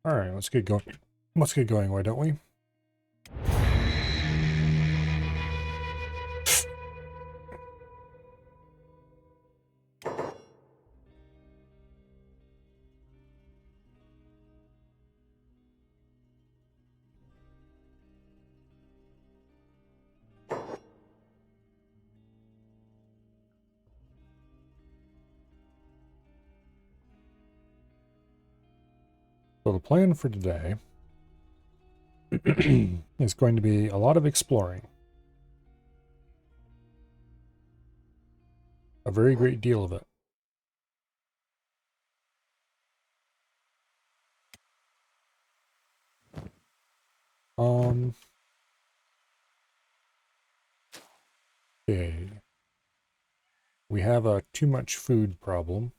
Alright, let's get going. Let's get going, why don't we? So the plan for today is going to be a lot of exploring. A very great deal of it. Okay. We have a too much food problem.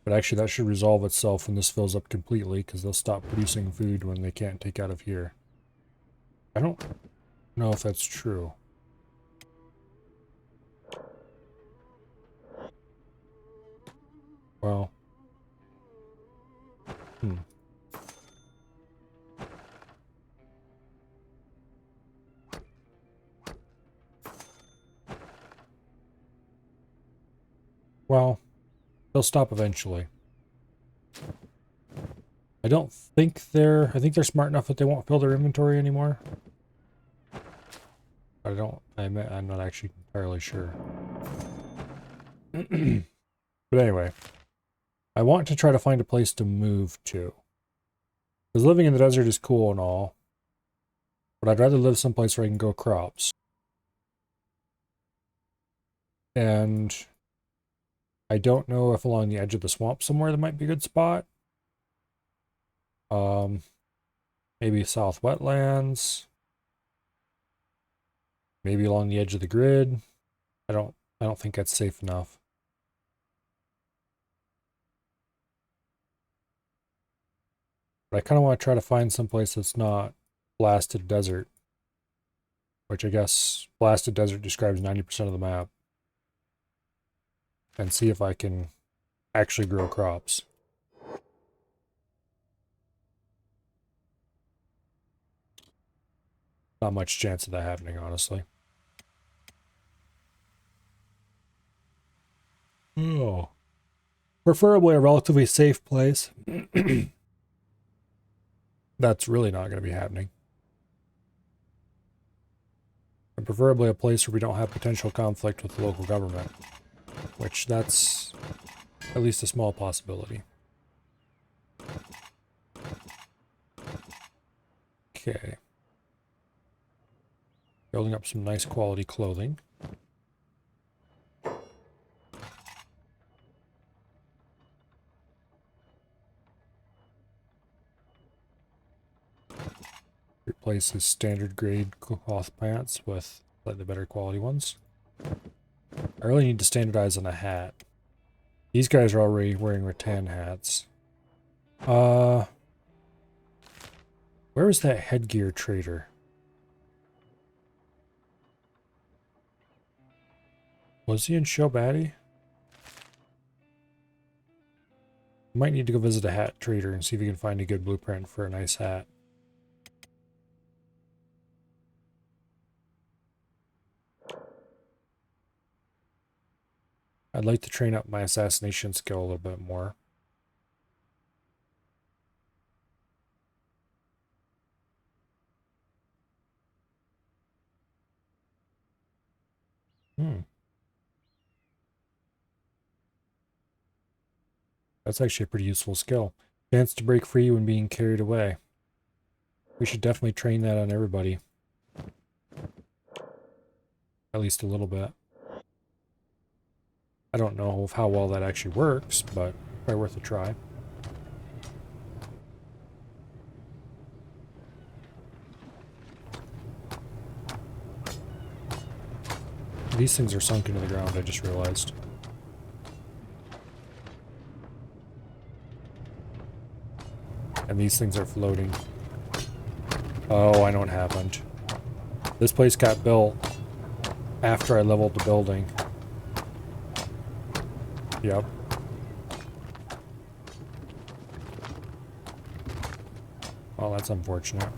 But actually that should resolve itself when this fills up completely, because they'll stop producing food when they can't take out of here. I don't know if that's true. Well. Well, they'll stop eventually. I think they're smart enough that they won't fill their inventory anymore. I'm not actually entirely sure. But anyway, I want to try to find a place to move to. Because living in the desert is cool and all, but I'd rather live someplace where I can grow crops. And I don't know if along the edge of the swamp somewhere that might be a good spot. Maybe south wetlands. Maybe along the edge of the grid. I don't think that's safe enough. But I kind of want to try to find someplace that's not blasted desert. Which I guess blasted desert describes 90% of the map. And see if I can actually grow crops. Not much chance of that happening, honestly. Oh. Preferably a relatively safe place. That's really not going to be happening. And preferably a place where we don't have potential conflict with the local government. Which that's at least a small possibility. Okay. Building up some nice quality clothing. Replace his standard grade cloth pants with slightly better quality ones. I really need to standardize on a hat. These guys are already wearing rattan hats. Where is that headgear trader? Was he in Shobati? Might need to go visit a hat trader and see if he can find a good blueprint for a nice hat. I'd like to train up my assassination skill a little bit more. That's actually a pretty useful skill. Chance to break free when being carried away. We should definitely train that on everybody. At least a little bit. I don't know how well that actually works, but probably worth a try. These things are sunk into the ground, I just realized. And these things are floating. Oh, I know what happened. This place got built after I leveled the building. Yep. Well, that's unfortunate.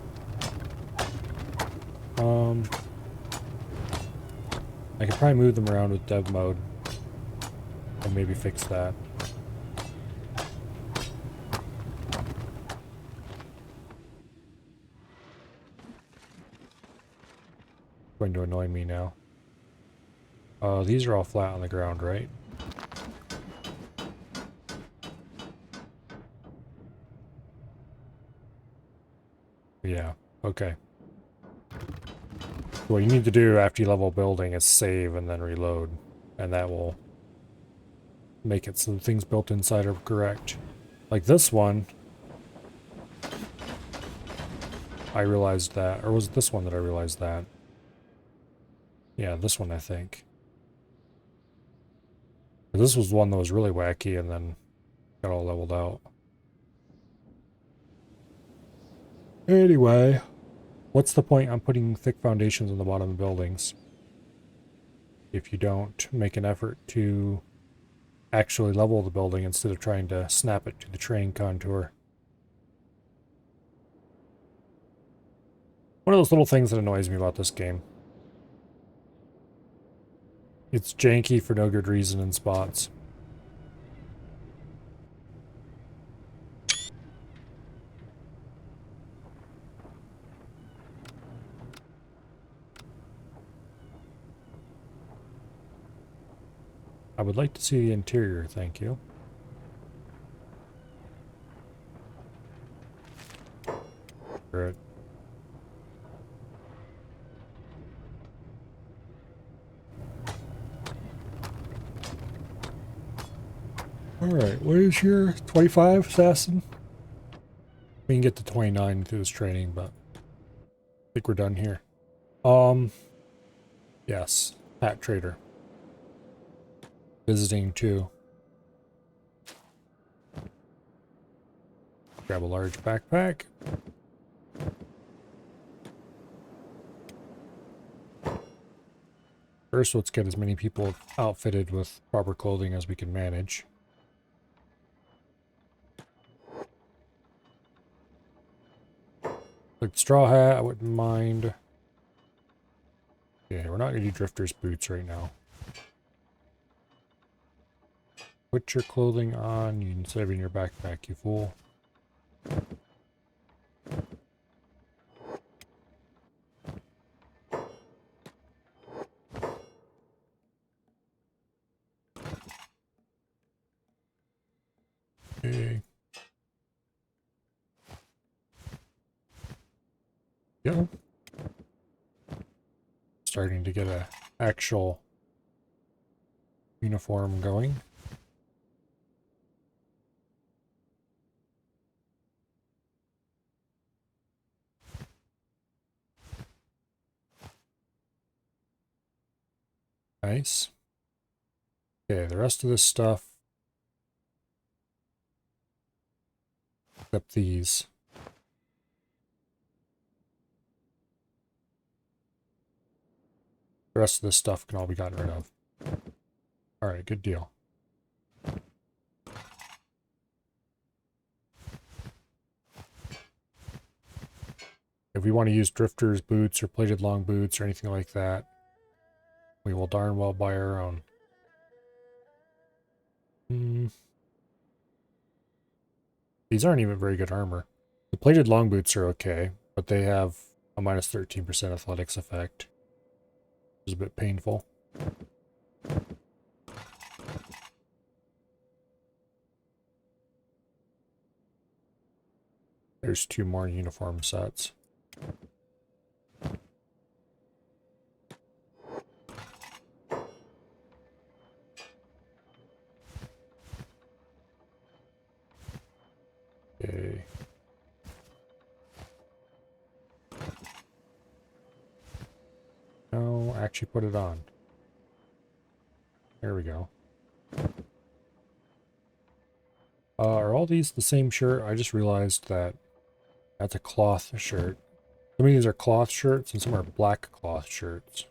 I could probably move them around with dev mode and maybe fix that. Going to annoy me now. These are all flat on the ground, right? Yeah, okay. What you need to do after you level a building is save and then reload, and that will make it so the things built inside are correct. Like this one, I realized that, or was it this one that I realized that? Yeah, this one I think. This was one that was really wacky and then got all leveled out. Anyway, what's the point on putting thick foundations on the bottom of buildings if you don't make an effort to actually level the building instead of trying to snap it to the terrain contour? One of those little things that annoys me about this game. It's janky for no good reason in spots. I would like to see the interior, thank you. Good. Alright, what is your 25, Assassin? We can get to 29 through this training, but I think we're done here. Yes, hat trader. Visiting too. Grab a large backpack. First, let's get as many people outfitted with proper clothing as we can manage. Like straw hat, I wouldn't mind. Yeah, we're not going to do drifter's boots right now. Put your clothing on instead of in your backpack, you fool. Okay. Yeah. Starting to get a actual uniform going. Nice. Okay, the rest of this stuff, except these. The rest of this stuff can all be gotten rid of. Alright, good deal. If we want to use drifters boots or plated long boots or anything like that, we will darn well buy our own. These aren't even very good armor. The plated long boots are okay, but they have a minus 13% athletics effect. Which is a bit painful. There's 2 more uniform sets. Okay. No, actually put it on. There we go. Are all these the same shirt? I just realized that that's a cloth shirt. Some of these are cloth shirts and some are black cloth shirts.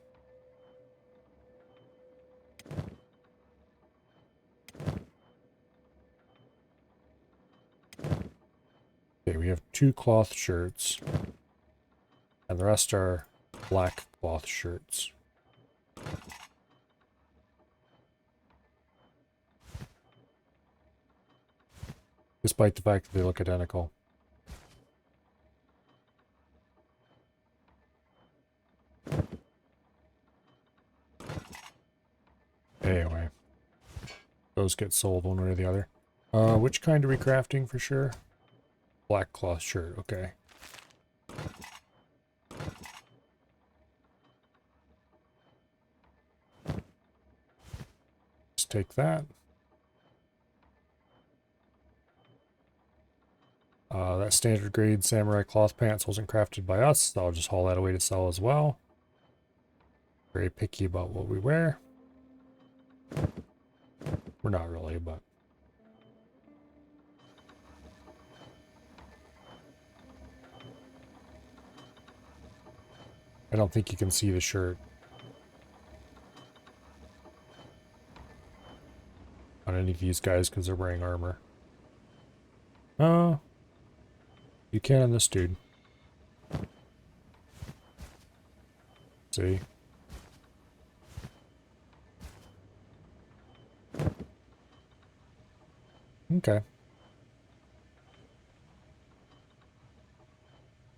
Okay, we have 2 cloth shirts. And the rest are black cloth shirts. Despite the fact that they look identical. Anyway. Those get sold one way or the other. Which kind are we crafting for sure? Black cloth shirt, okay. Just take that. That standard grade samurai cloth pants wasn't crafted by us, so I'll just haul that away to sell as well. Very picky about what we wear. We're not really, but... I don't think you can see the shirt on any of these guys because they're wearing armor. You can on this dude. See? Okay. If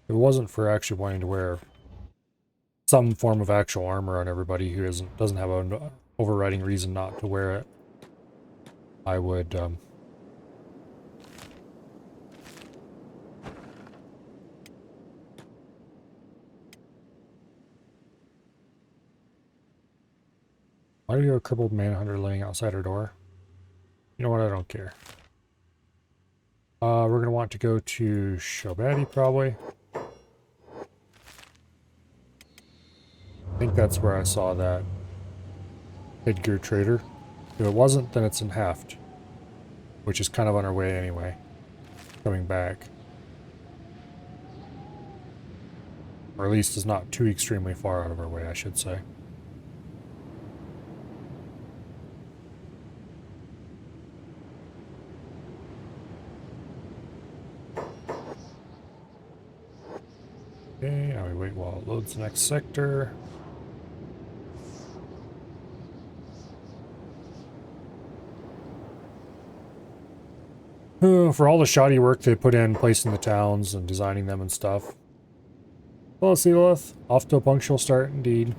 it wasn't for actually wanting to wear some form of actual armor on everybody who doesn't have an overriding reason not to wear it, I would why do you have a crippled manhunter laying outside our door? You know what, I don't care. We're gonna want to go to Shobati probably. I think that's where I saw that headgear trader. If it wasn't, then it's in Haft, which is kind of on our way anyway, coming back. Or at least is not too extremely far out of our way, I should say. Okay, now we wait while it loads the next sector. For all the shoddy work they put in placing the towns and designing them and stuff. Well, Sealith, off to a punctual start indeed.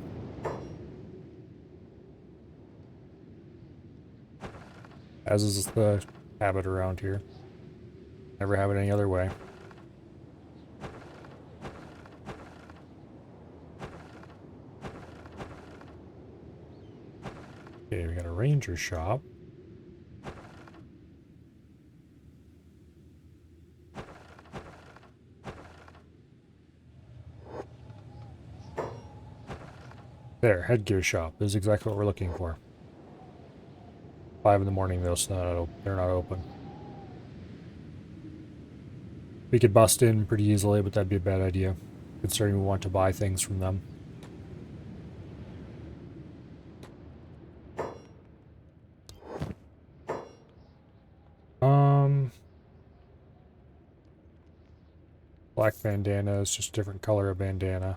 As is the habit around here. Never have it any other way. Okay, we got a ranger shop. There, headgear shop. This is exactly what we're looking for. 5 in the morning though, so they're not open. We could bust in pretty easily, but that'd be a bad idea, considering we want to buy things from them. Black bandana is just a different color of bandana.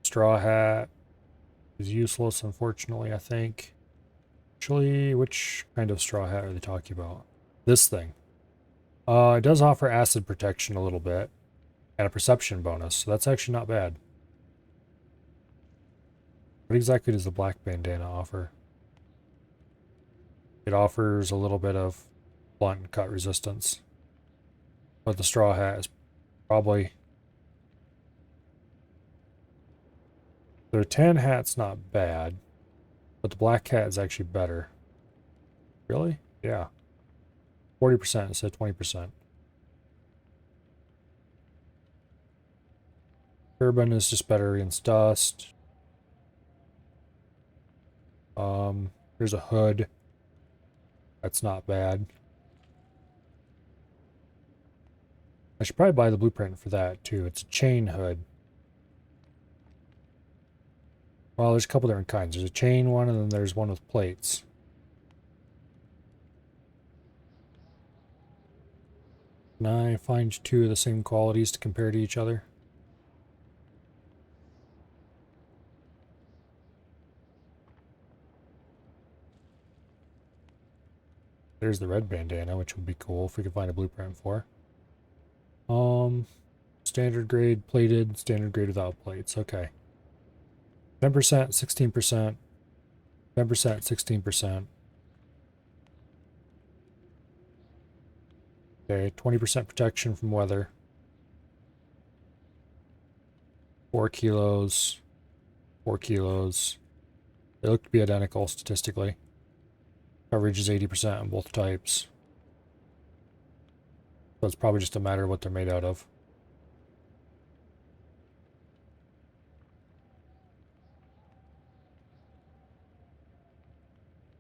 Straw hat is useless, unfortunately, I think. Actually, which kind of straw hat are they talking about? This thing. It does offer acid protection a little bit, and a perception bonus, so that's actually not bad. What exactly does the black bandana offer? It offers a little bit of blunt cut resistance. But the straw hat is probably... Their tan hat's not bad, but the black hat is actually better. Really? Yeah. 40% instead of 20%. Turban is just better against dust. Here's a hood. That's not bad. I should probably buy the blueprint for that too. It's a chain hood. Well, there's a couple different kinds. There's a chain one, and then there's one with plates. Can I find two of the same qualities to compare to each other? There's the red bandana, which would be cool if we could find a blueprint for. Standard grade plated, standard grade without plates. Okay. 10%, 16%, 10%, 16%. Okay, 20% protection from weather. 4 kilos, 4 kilos. They look to be identical statistically. Coverage is 80% on both types. So it's probably just a matter of what they're made out of.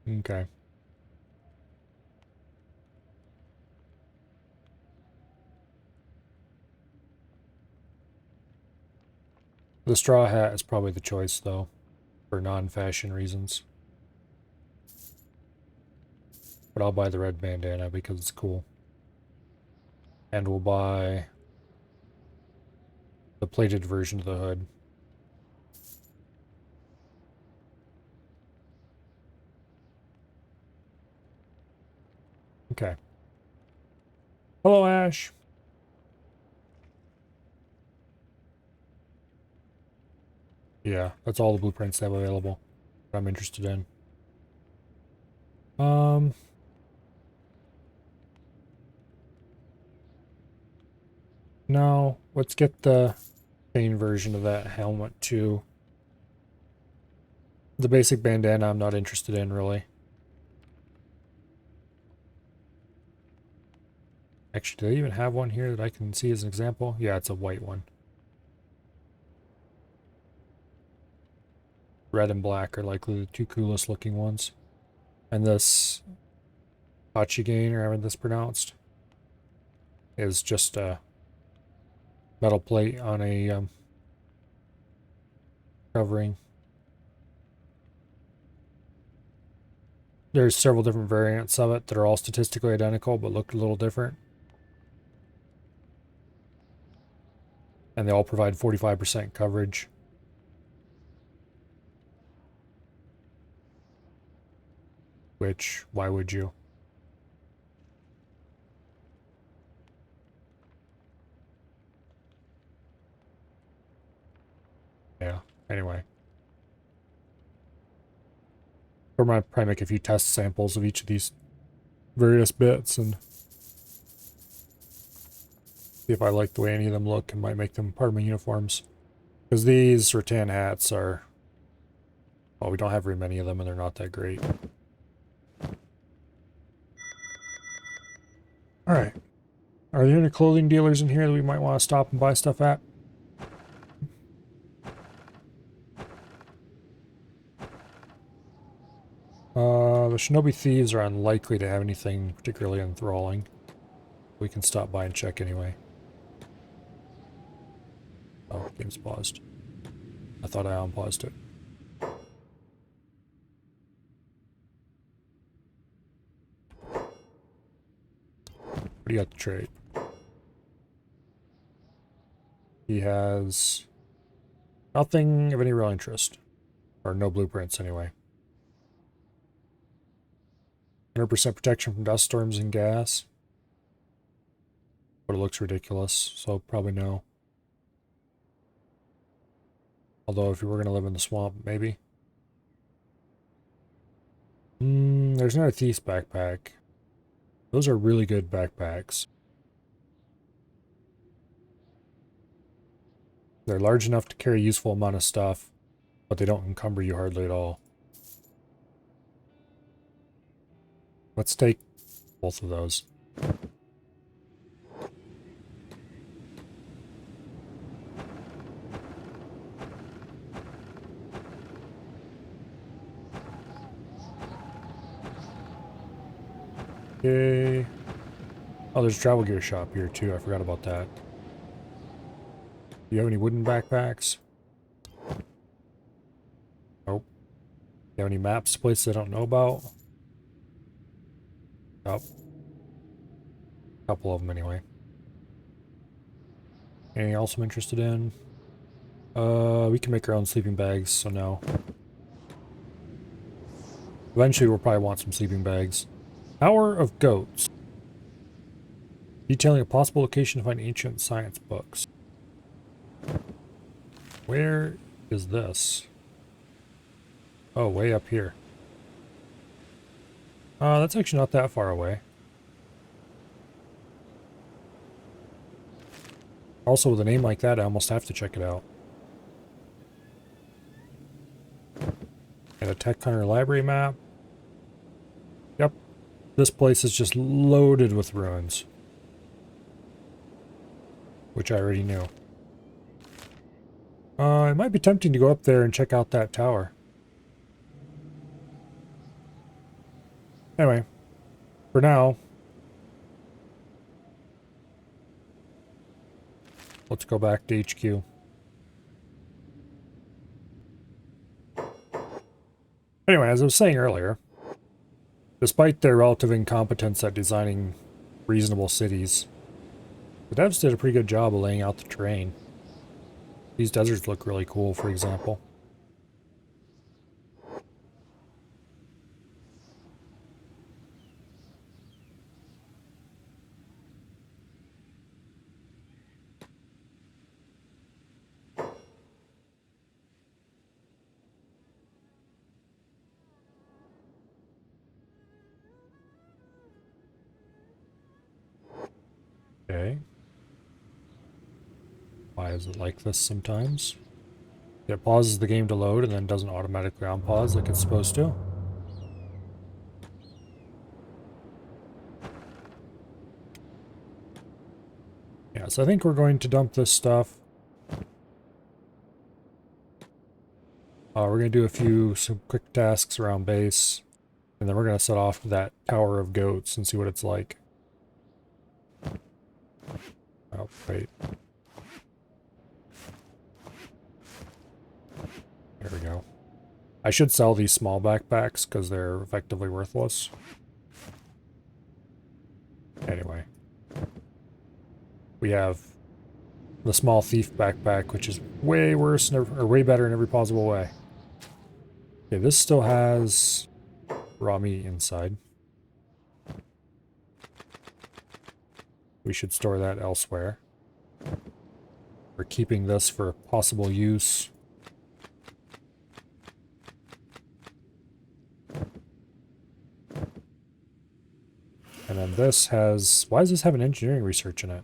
Okay. The straw hat is probably the choice, though, for non-fashion reasons. But I'll buy the red bandana because it's cool. And we'll buy the plated version of the hood. Okay. Hello, Ash. Yeah, that's all the blueprints they have available that I'm interested in. No, let's get the chain version of that helmet too. The basic bandana I'm not interested in, really. Actually, do they even have one here that I can see as an example? Yeah, it's a white one. Red and black are likely the two coolest looking ones. And this Hachigane, or however this pronounced, is just a metal plate on a covering. There's several different variants of it that are all statistically identical but look a little different. And they all provide 45% coverage. Which, why would you? Yeah, anyway. Or might probably make a few test samples of each of these various bits and see if I like the way any of them look and might make them part of my uniforms. Because these rattan hats are... Well, we don't have very many of them and they're not that great. Alright. Are there any clothing dealers in here that we might want to stop and buy stuff at? The Shinobi Thieves are unlikely to have anything particularly enthralling. We can stop by and check anyway. Oh, game's paused. I thought I unpaused it. What do you got to trade? He has nothing of any real interest. Or no blueprints anyway. 100% protection from dust storms and gas. But it looks ridiculous, so probably no. Although if you were going to live in the swamp, maybe. There's another thief's backpack. Those are really good backpacks. They're large enough to carry a useful amount of stuff, but they don't encumber you hardly at all. Let's take both of those. Okay. Oh, there's a travel gear shop here too. I forgot about that. Do you have any wooden backpacks? Nope. Do you have any maps to places I don't know about? Nope. A couple of them anyway. Anything else I'm interested in? We can make our own sleeping bags, so no. Eventually we'll probably want some sleeping bags. Tower of Goats. Detailing a possible location to find ancient science books. Where is this? Oh, way up here. That's actually not that far away. Also, with a name like that, I almost have to check it out. And a Tech Hunter library map. Yep. This place is just loaded with ruins. Which I already knew. It might be tempting to go up there and check out that tower. Anyway, for now, let's go back to HQ. Anyway, as I was saying earlier, despite their relative incompetence at designing reasonable cities, the devs did a pretty good job of laying out the terrain. These deserts look really cool, for example. Okay. Why is it like this sometimes? It pauses the game to load and then doesn't automatically unpause like it's supposed to. Yeah, so I think we're going to dump this stuff. We're going to do some quick tasks around base. And then we're going to set off to that Tower of Goats and see what it's like. Oh, wait. There we go. I should sell these small backpacks because they're effectively worthless. Anyway. We have the small thief backpack, which is way worse, or way better in every possible way. Okay, this still has raw meat inside. We should store that elsewhere. We're keeping this for possible use. And then this has... Why does this have an engineering research in it?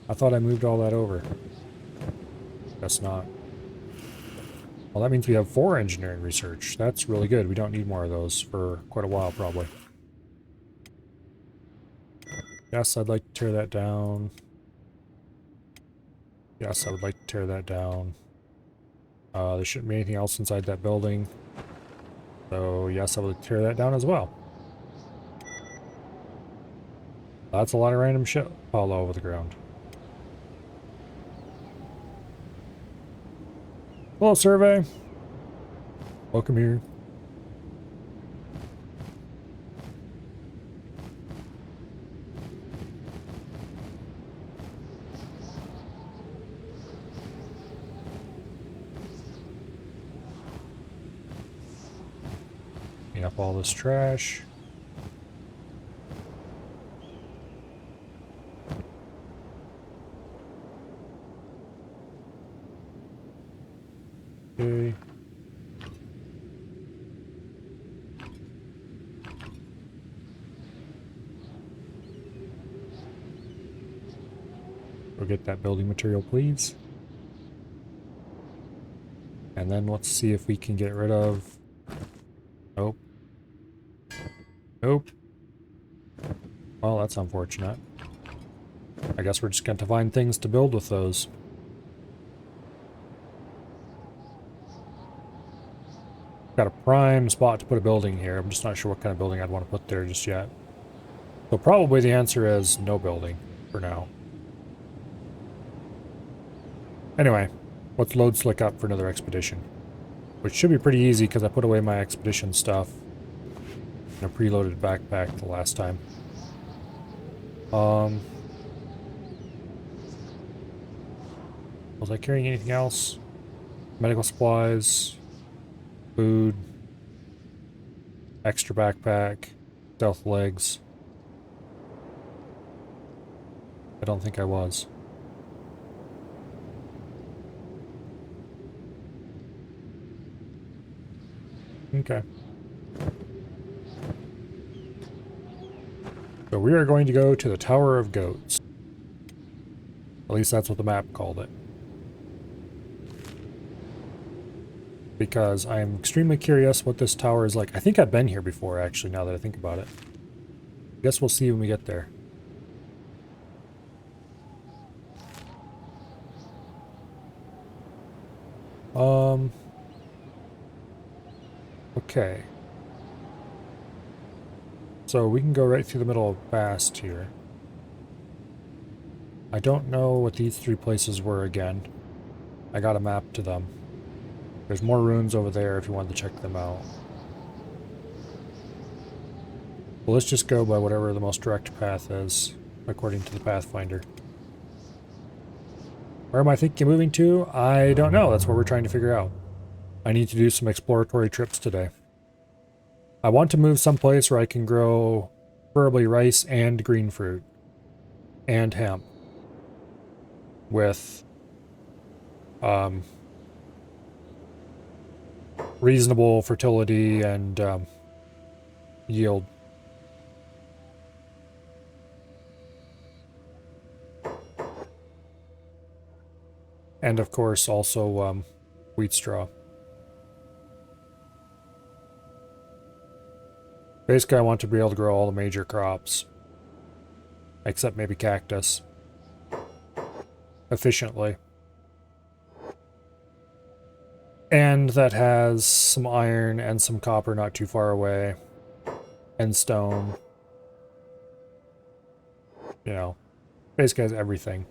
I thought I moved all that over. Guess not. Well, that means we have 4 engineering research. That's really good. We don't need more of those for quite a while, probably. Yes, I'd like to tear that down. Yes, I would like to tear that down. There shouldn't be anything else inside that building. So, yes, I would tear that down as well. That's a lot of random shit all over the ground. Hello, survey. Welcome here. Clean up all this trash. Okay. Go get that building material, please. And then let's see if we can get rid of... Nope. Nope. Well, that's unfortunate. I guess we're just going to find things to build with those. Got a prime spot to put a building here. I'm just not sure what kind of building I'd want to put there just yet. So probably the answer is no building for now. Anyway, let's load Slick up for another expedition. Which should be pretty easy because I put away my expedition stuff in a preloaded backpack the last time. Was I carrying anything else? Medical supplies, food, extra backpack, stealth legs. I don't think I was. Okay. So we are going to go to the Tower of Goats. At least that's what the map called it. Because I am extremely curious what this tower is like. I think I've been here before, actually, now that I think about it. Guess we'll see when we get there. Okay. So we can go right through the middle of Bast here. I don't know what these three places were again. I got a map to them. There's more ruins over there if you wanted to check them out. Well, let's just go by whatever the most direct path is, according to the Pathfinder. Where am I thinking of moving to? I don't know. That's what we're trying to figure out. I need to do some exploratory trips today. I want to move someplace where I can grow preferably rice and green fruit. And hemp. With reasonable fertility and yield. And of course also wheat straw. Basically I want to be able to grow all the major crops. Except maybe cactus. Efficiently. And that has some iron and some copper not too far away. And stone. You know, basically has everything.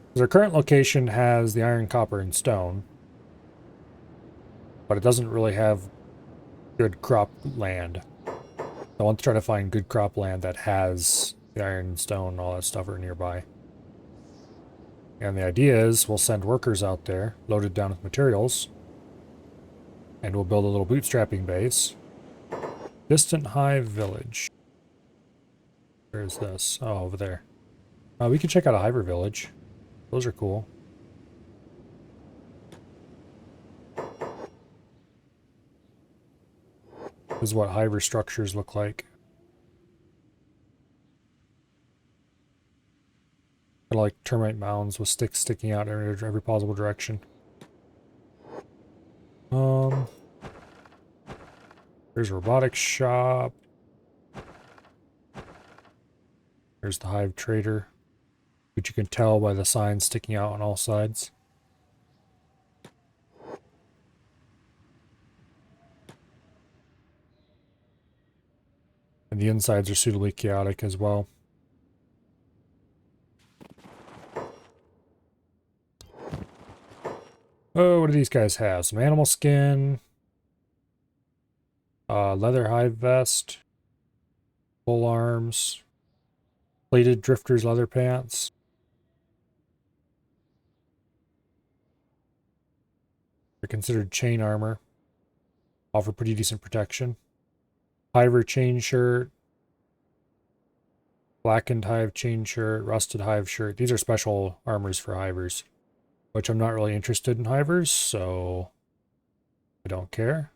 Because our current location has the iron, copper, and stone. But it doesn't really have good crop land. I want to try to find good crop land that has the iron and stone and all that stuff are nearby. And the idea is we'll send workers out there, loaded down with materials, and we'll build a little bootstrapping base. Distant Hive Village. Where is this? Oh, over there. We can check out a Hiver Village. Those are cool. This is what Hiver structures look like. Kind of like termite mounds with sticks sticking out in every possible direction. There's a robotics shop. There's the Hive Trader, which you can tell by the signs sticking out on all sides. And the insides are suitably chaotic as well. Oh, what do these guys have? Some animal skin. Leather hive vest. Full arms. Plated drifters leather pants. They're considered chain armor. Offer pretty decent protection. Hiver chain shirt. Blackened hive chain shirt. Rusted hive shirt. These are special armors for hivers. Which I'm not really interested in hivers, so I don't care.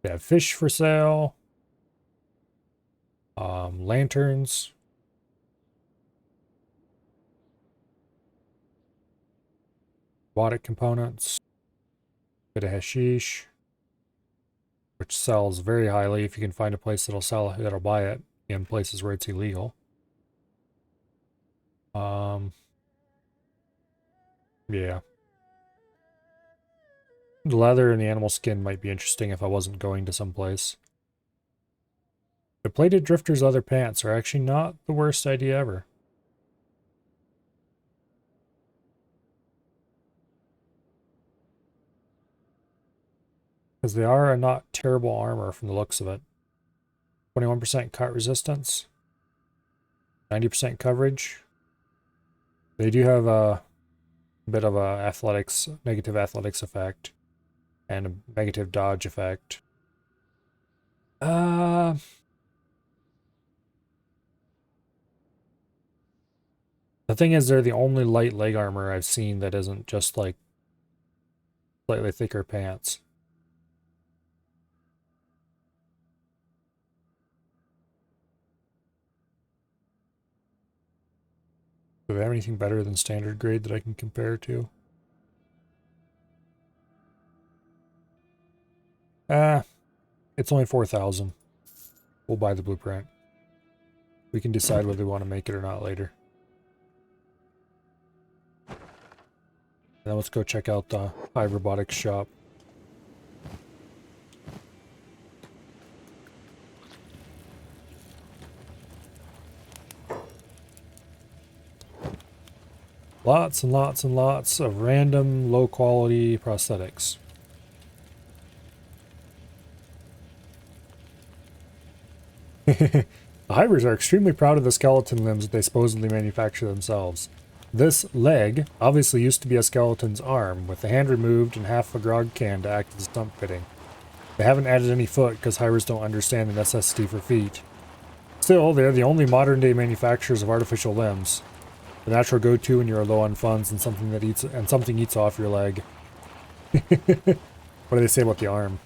They have fish for sale. Lanterns. Robotic components. Bit of hashish. Which sells very highly if you can find a place that'll buy it in places where it's illegal. Yeah. The leather and the animal skin might be interesting if I wasn't going to someplace. The plated drifters leather pants are actually not the worst idea ever. Because they are a not terrible armor from the looks of it. 21% cut resistance. 90% coverage. They do have bit of a negative athletics effect, and a negative dodge effect. The thing is, they're the only light leg armor I've seen that isn't just like slightly thicker pants. Do they have anything better than standard grade that I can compare to? It's only 4,000. We'll buy the blueprint. We can decide whether we want to make it or not later. Now let's go check out the Hive Robotics shop. Lots and lots and lots of random low-quality prosthetics. The Hivers are extremely proud of the skeleton limbs that they supposedly manufacture themselves. This leg obviously used to be a skeleton's arm, with the hand removed and half a grog can to act as stump fitting. They haven't added any foot because Hivers don't understand the necessity for feet. Still, they're the only modern-day manufacturers of artificial limbs. The natural go-to when you're low on funds and something eats off your leg. What do they say about the arm?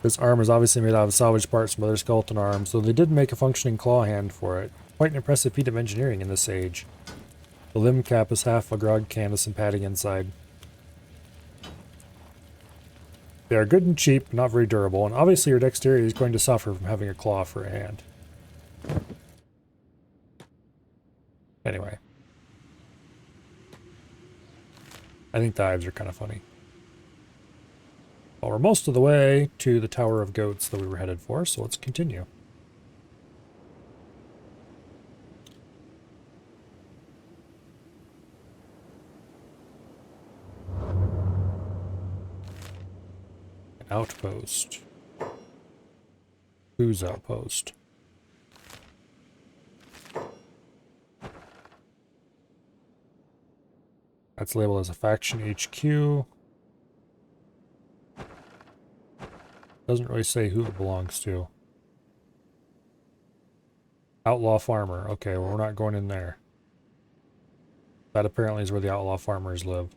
This arm is obviously made out of salvaged parts from other skeleton arms, though they did make a functioning claw hand for it. Quite an impressive feat of engineering in this age. The limb cap is half a grog can with some padding inside. They are good and cheap, not very durable, and obviously your dexterity is going to suffer from having a claw for a hand. Anyway. I think the hives are kind of funny. Well, we're most of the way to the Tower of Goats that we were headed for, so let's continue. An outpost. Whose outpost? That's labeled as a faction HQ. Doesn't really say who it belongs to. Outlaw Farmer. Okay, well, we're not going in there. That apparently is where the outlaw farmers live.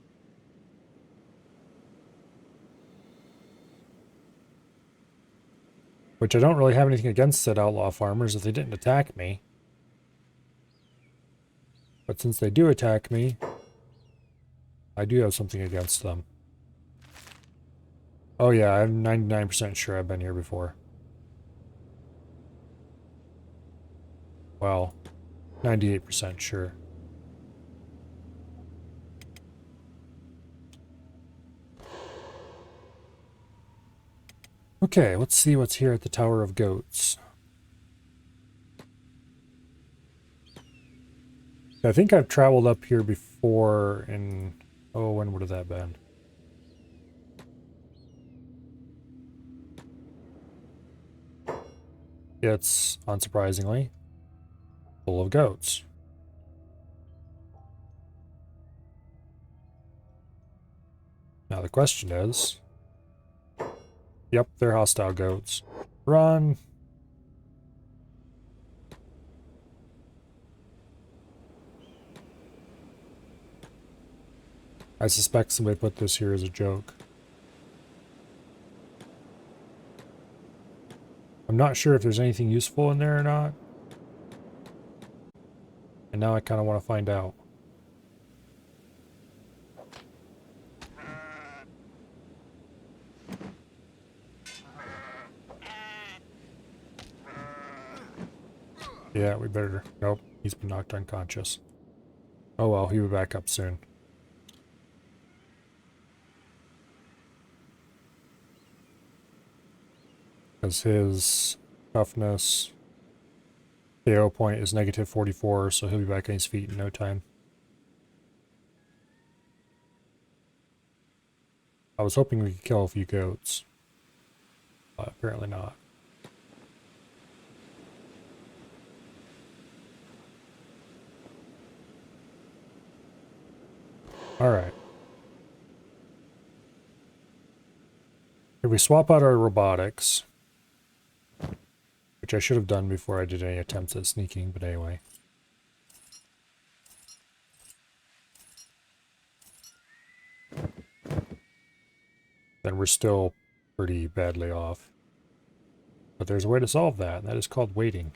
Which I don't really have anything against said outlaw farmers if they didn't attack me. But since they do attack me, I do have something against them. Oh yeah, I'm 99% sure I've been here before. Well, 98% sure. Okay, let's see what's here at the Tower of Goats. I think I've traveled up here before in... Oh, when would have that been? It's, unsurprisingly, full of goats. Now the question is... Yep, they're hostile goats. Run! I suspect somebody put this here as a joke. I'm not sure if there's anything useful in there or not. And now I kind of want to find out. Yeah, we better... Nope, he's been knocked unconscious. Oh well, he'll be back up soon. Because his toughness KO point is negative 44, so he'll be back on his feet in no time. I was hoping we could kill a few goats, but apparently not. Alright. If we swap out our robotics, which I should have done before I did any attempts at sneaking, but anyway. Then we're still pretty badly off. But there's a way to solve that, and that is called waiting.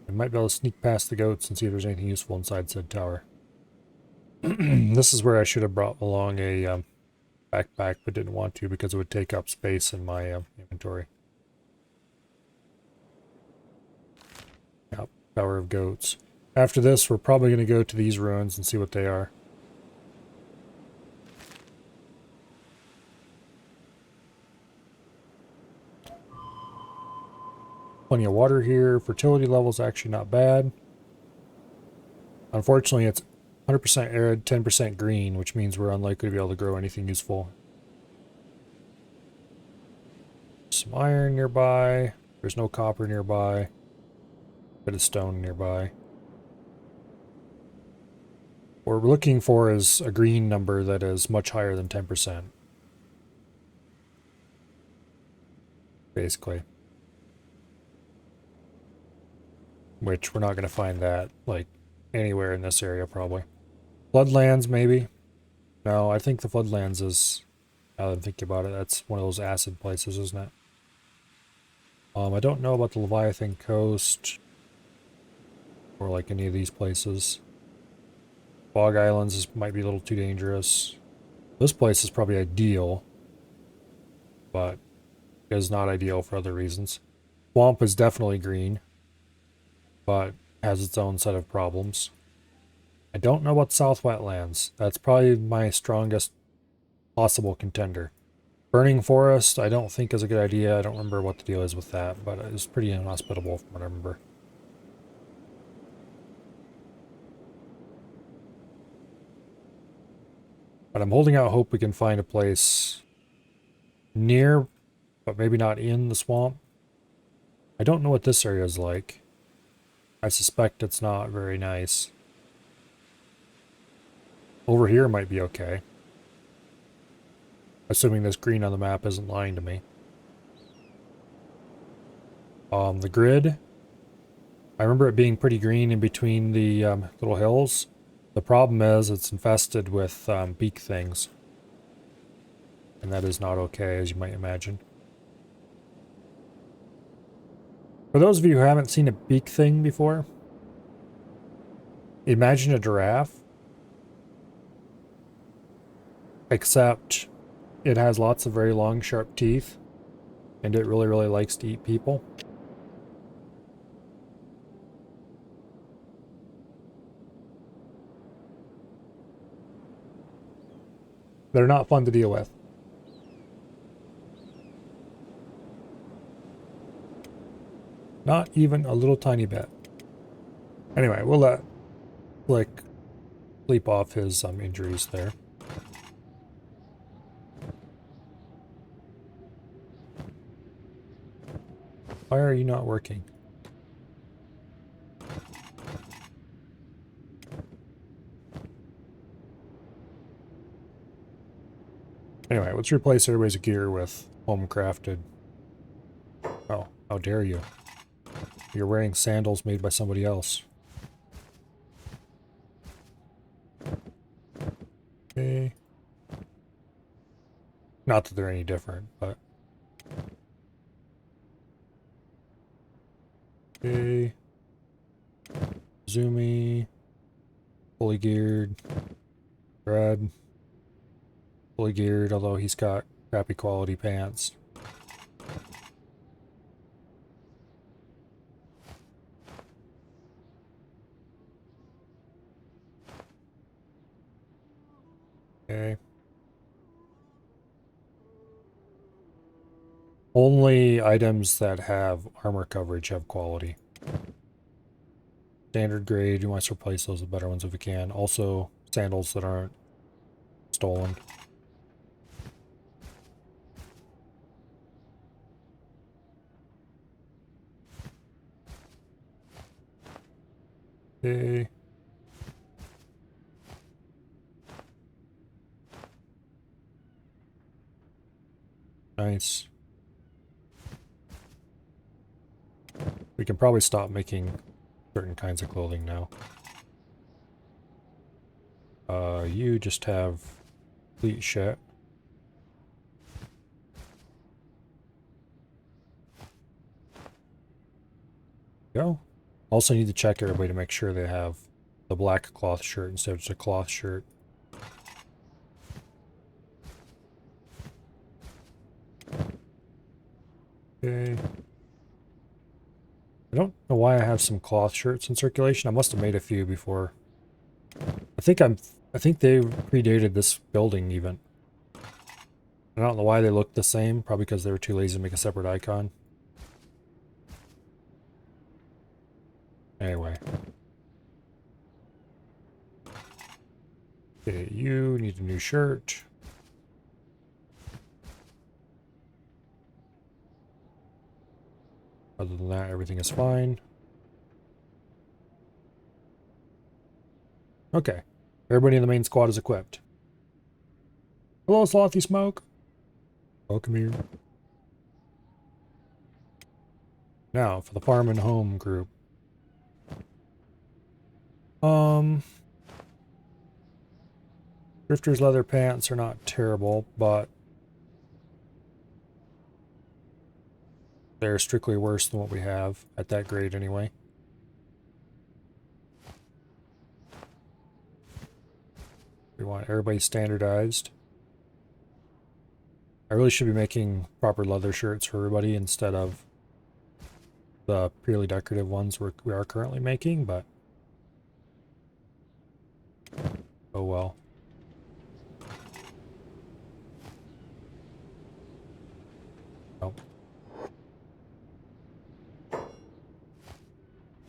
I might be able to sneak past the goats and see if there's anything useful inside said tower. This is where I should have brought along a backpack, but didn't want to because it would take up space in my inventory. Yep, Tower of Goats. After this, we're probably going to go to these ruins and see what they are. Plenty of water here. Fertility level's actually not bad. Unfortunately, it's 100% arid, 10% green, which means we're unlikely to be able to grow anything useful. Some iron nearby. There's no copper nearby. Bit of stone nearby. What we're looking for is a green number that is much higher than 10%. Basically. Which we're not going to find that, like, anywhere in this area, probably. Floodlands, maybe? No, I think the Floodlands is, now that I'm thinking about it, that's one of those acid places, isn't it? I don't know about the Leviathan Coast, or like any of these places. Bog Islands might be a little too dangerous. This place is probably ideal, but is not ideal for other reasons. Swamp is definitely green, but has its own set of problems. I don't know about South Wetlands. That's probably my strongest possible contender. Burning Forest, I don't think is a good idea. I don't remember what the deal is with that, but it's pretty inhospitable from what I remember. But I'm holding out hope we can find a place near, but maybe not in the swamp. I don't know what this area is like. I suspect it's not very nice. Over here might be okay. Assuming this green on the map isn't lying to me. The grid. I remember it being pretty green in between the little hills. The problem is it's infested with beak things. And that is not okay, as you might imagine. For those of you who haven't seen a beak thing before, imagine a giraffe. Except it has lots of very long, sharp teeth. And it really, really likes to eat people. They're not fun to deal with. Not even a little tiny bit. Anyway, we'll let Flick sleep off his injuries there. Why are you not working? Anyway, let's replace everybody's gear with home-crafted. Oh, how dare you. You're wearing sandals made by somebody else. Okay. Not that they're any different, but... Okay. Zoomy. Fully geared. Brad. Fully geared, although he's got crappy quality pants. Okay. Only items that have armor coverage have quality. Standard grade, you want to replace those with better ones if you can. Also, sandals that aren't stolen. Okay. Nice. We can probably stop making certain kinds of clothing now. You just have complete shit. Go. Also need to check everybody to make sure they have the black cloth shirt instead of just a cloth shirt. Okay. I don't know why I have some cloth shirts in circulation. I must have made a few before. I think they predated this building even. I don't know why they look the same. Probably because they were too lazy to make a separate icon. Anyway. Okay, you need a new shirt. Other than that, everything is fine. Okay. Everybody in the main squad is equipped. Hello, Slothy Smoke. Welcome here. Now, for the farm and home group. Drifter's leather pants are not terrible, but they're strictly worse than what we have at that grade anyway. We want everybody standardized. I really should be making proper leather shirts for everybody instead of the purely decorative ones we are currently making, but oh well. Oh.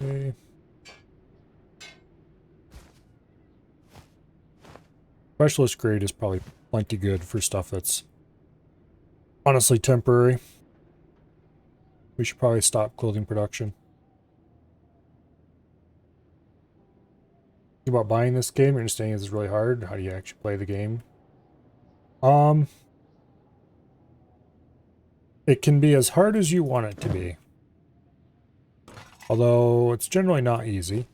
Okay. Specialist grade is probably plenty good for stuff that's honestly temporary. We should probably stop clothing production. About buying this game, you're understanding this is really hard. How do you actually play the game? It can be as hard as you want it to be. Although it's generally not easy.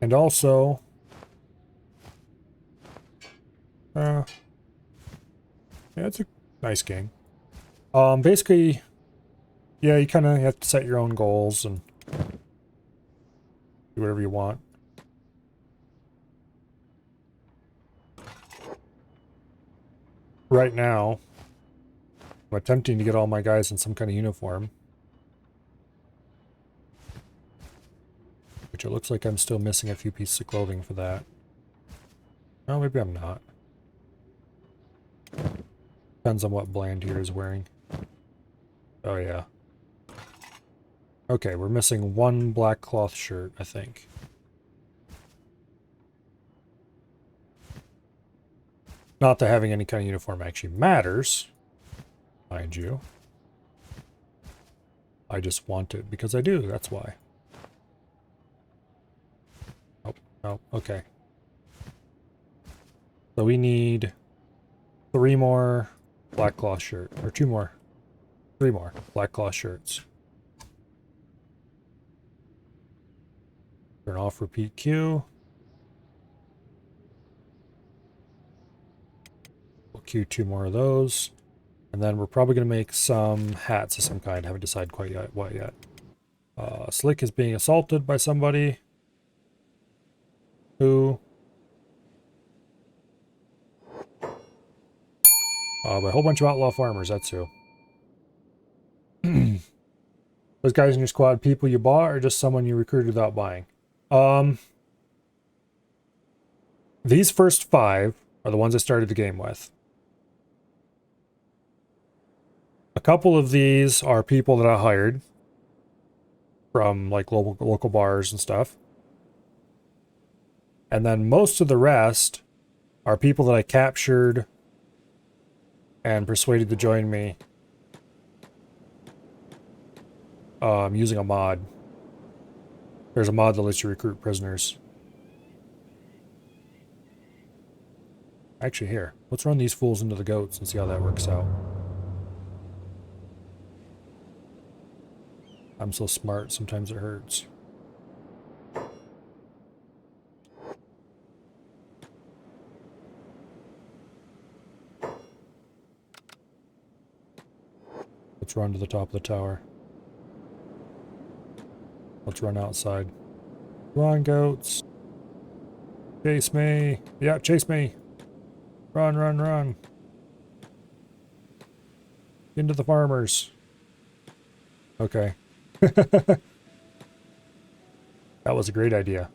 And also, yeah, it's a nice game. Basically, yeah, you kind of have to set your own goals and do whatever you want. Right now, I'm attempting to get all my guys in some kind of uniform. Which it looks like I'm still missing a few pieces of clothing for that. Oh, maybe I'm not. Depends on what Bland here is wearing. Oh, yeah. Okay, we're missing one black cloth shirt, I think. Not that having any kind of uniform actually matters, mind you. I just want it because I do, that's why. Oh, okay. So we need 3 more black cloth shirts, or 2 more. 3 more black cloth shirts. Turn off repeat queue. We'll queue 2 more of those. And then we're probably going to make some hats of some kind. Haven't decided quite yet what yet. Slick is being assaulted by somebody. Who? By a whole bunch of outlaw farmers, that's who. Those guys in your squad, people you bought, or just someone you recruited without buying? These first 5 are the ones I started the game with. A couple of these are people that I hired from like local bars and stuff. And then most of the rest are people that I captured and persuaded to join me using a mod. There's a mod that lets you recruit prisoners. Actually, here. Let's run these fools into the goats and see how that works out. I'm so smart, sometimes it hurts. Let's run to the top of the tower. Let's run outside. Come on, goats. Chase me. Yeah, chase me. Run, run, run. Into the farmers. Okay. That was a great idea.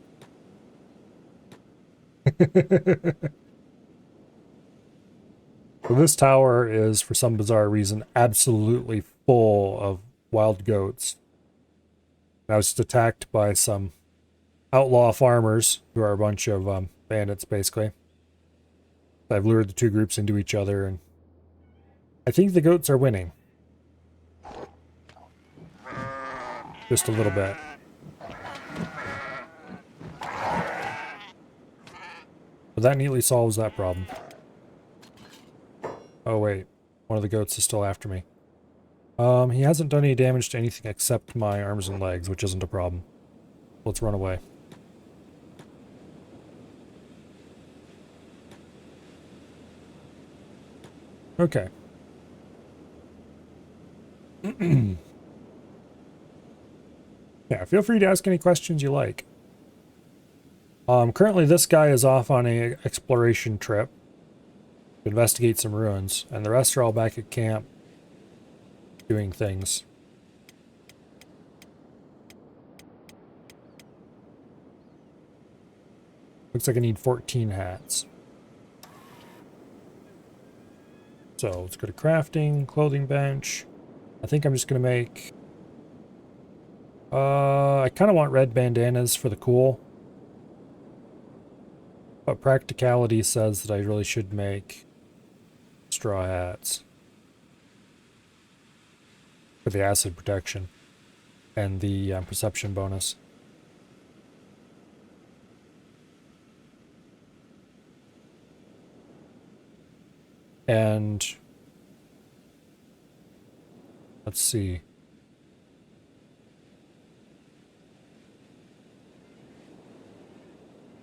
So this tower is, for some bizarre reason, absolutely full of wild goats. I was just attacked by some outlaw farmers, who are a bunch of bandits, basically. I've lured the two groups into each other, and I think the goats are winning. Just a little bit. But that neatly solves that problem. Oh wait, one of the goats is still after me. He hasn't done any damage to anything except my arms and legs, which isn't a problem. Let's run away. Okay. Yeah, feel free to ask any questions you like. Currently this guy is off on an exploration trip to investigate some ruins, and the rest are all back at camp doing things. Looks like I need 14 hats. So let's go to crafting, clothing bench. I think I'm just gonna make... I kind of want red bandanas for the cool. But practicality says that I really should make straw hats for the acid protection and the perception bonus. And let's see.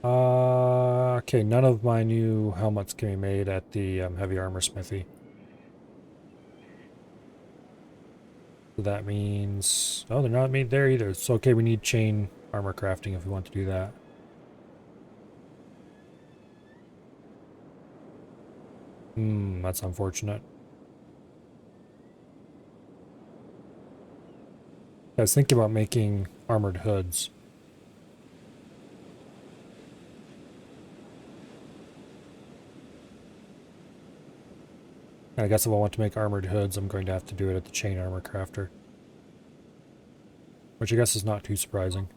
Okay, none of my new helmets can be made at the heavy armor smithy. So that means... Oh, they're not made there either. So okay, we need chain armor crafting if we want to do that. That's unfortunate. I was thinking about making armored hoods. I guess if I want to make armored hoods, I'm going to have to do it at the chain armor crafter. Which I guess is not too surprising.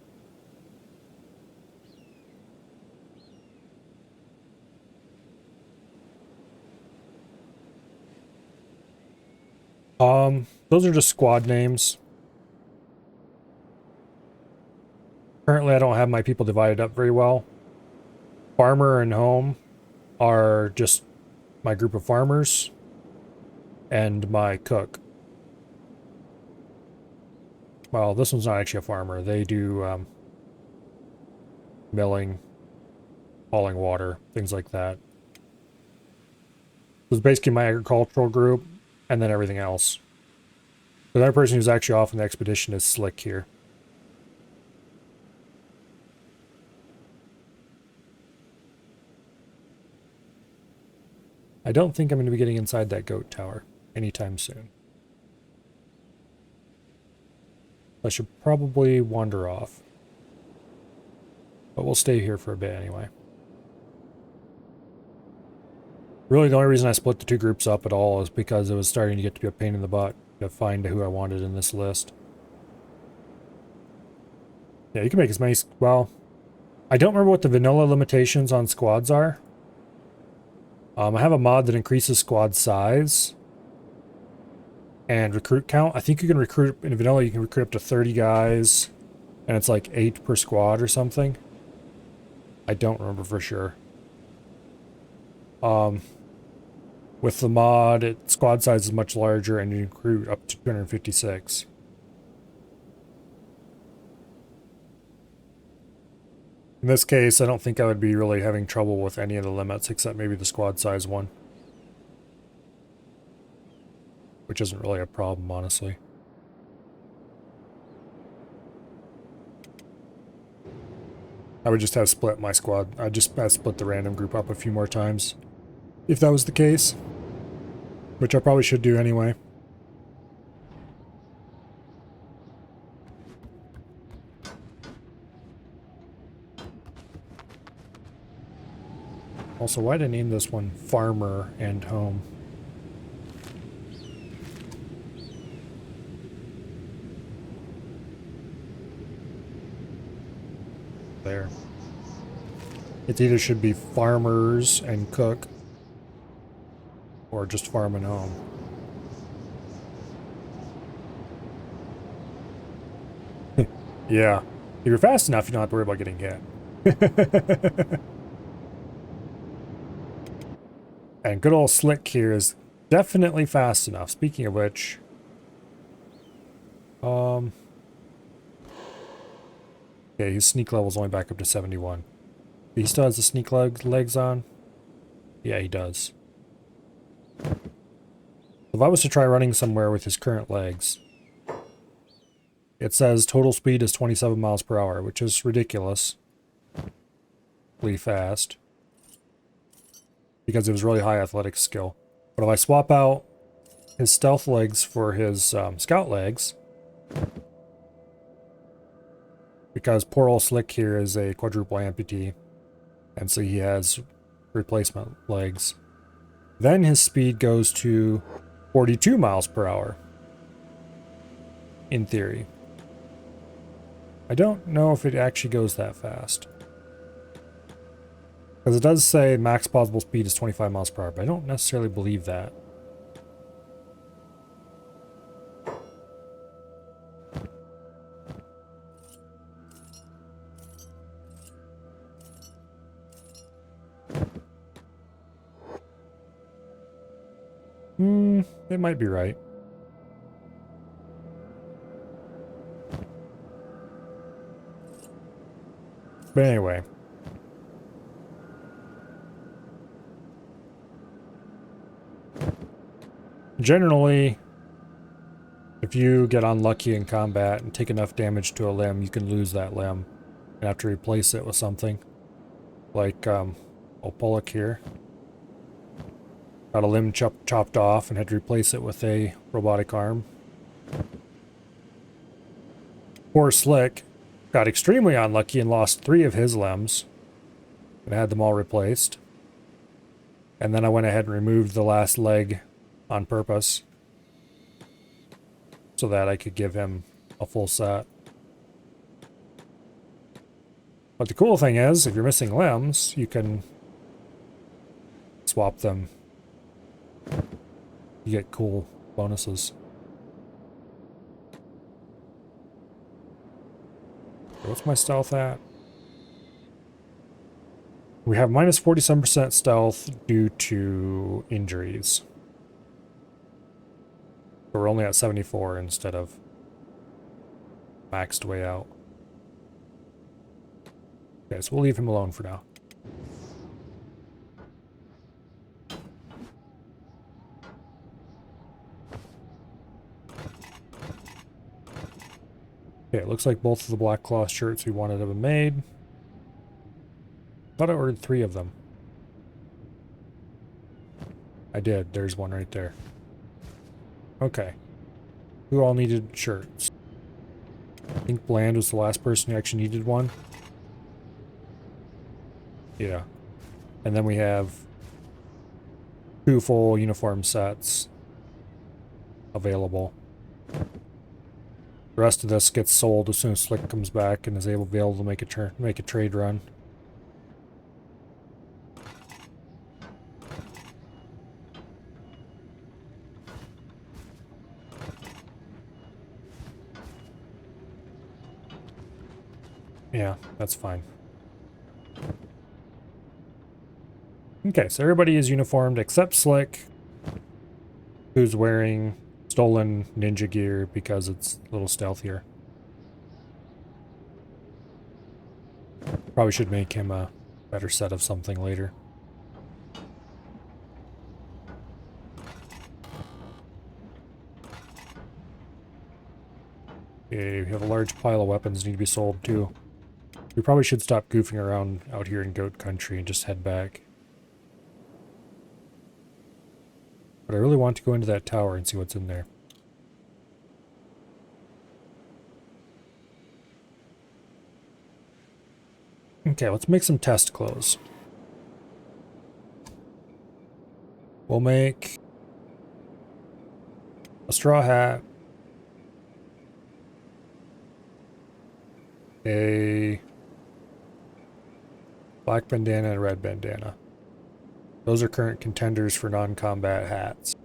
Those are just squad names. Currently I don't have my people divided up very well. Farmer and home are just my group of farmers and my cook. Well, this one's not actually a farmer. They do milling, hauling water, things like that. This is basically my agricultural group, and then everything else. The other person who's actually off on the expedition is Slick here. I don't think I'm going to be getting inside that goat tower anytime soon. I should probably wander off. But we'll stay here for a bit anyway. Really, the only reason I split the two groups up at all is because it was starting to get to be a pain in the butt to find who I wanted in this list. Yeah, you can make as many... Well, I don't remember what the vanilla limitations on squads are. I have a mod that increases squad size and recruit count. I think you can recruit, in vanilla, you can recruit up to 30 guys, and it's like 8 per squad or something. I don't remember for sure. With the mod, squad size is much larger and you recruit up to 256. In this case, I don't think I would be really having trouble with any of the limits except maybe the squad size one. Which isn't really a problem, honestly. I would just have split my squad. I'd just have split the random group up a few more times. If that was the case. Which I probably should do anyway. Also, why did I name this one Farmer and Home? There. It either should be Farmers and Cook, or just Farm and Home. Yeah. If you're fast enough, you don't have to worry about getting hit. And good old Slick here is definitely fast enough. Speaking of which, okay, his sneak level's only back up to 71. He still has the sneak legs on? Yeah, he does. If I was to try running somewhere with his current legs, it says total speed is 27 miles per hour, which is ridiculous. Really fast. Because it was really high athletic skill. But if I swap out his stealth legs for his scout legs, because poor old Slick here is a quadruple amputee, and so he has replacement legs, then his speed goes to 42 miles per hour. In theory. I don't know if it actually goes that fast. Because it does say max possible speed is 25 miles per hour, but I don't necessarily believe that. It might be right. But anyway. Generally, if you get unlucky in combat and take enough damage to a limb, you can lose that limb and have to replace it with something. Like, Pollock here. Got a limb chopped off and had to replace it with a robotic arm. Poor Slick got extremely unlucky and lost 3 of his limbs and had them all replaced. And then I went ahead and removed the last leg on purpose so that I could give him a full set. But the cool thing is, if you're missing limbs, you can swap them. You get cool bonuses. What's my stealth at? We have minus 47% stealth due to injuries. So we're only at 74 instead of maxed way out. Okay, so we'll leave him alone for now. Okay, it looks like both of the black cloth shirts we wanted have been made. Thought I ordered 3 of them. I did. There's one right there. Okay. Who all needed shirts? I think Bland was the last person who actually needed one. Yeah. And then we have 2 full uniform sets available. The rest of this gets sold as soon as Slick comes back and is able to make a trade run. Yeah, that's fine. Okay, so everybody is uniformed except Slick, who's wearing stolen ninja gear because it's a little stealthier. Probably should make him a better set of something later. Okay, we have a large pile of weapons need to be sold too. We probably should stop goofing around out here in Goat Country and just head back. But I really want to go into that tower and see what's in there. Okay, let's make some test clothes. We'll make a straw hat, a black bandana, and a red bandana. Those are current contenders for non-combat hats.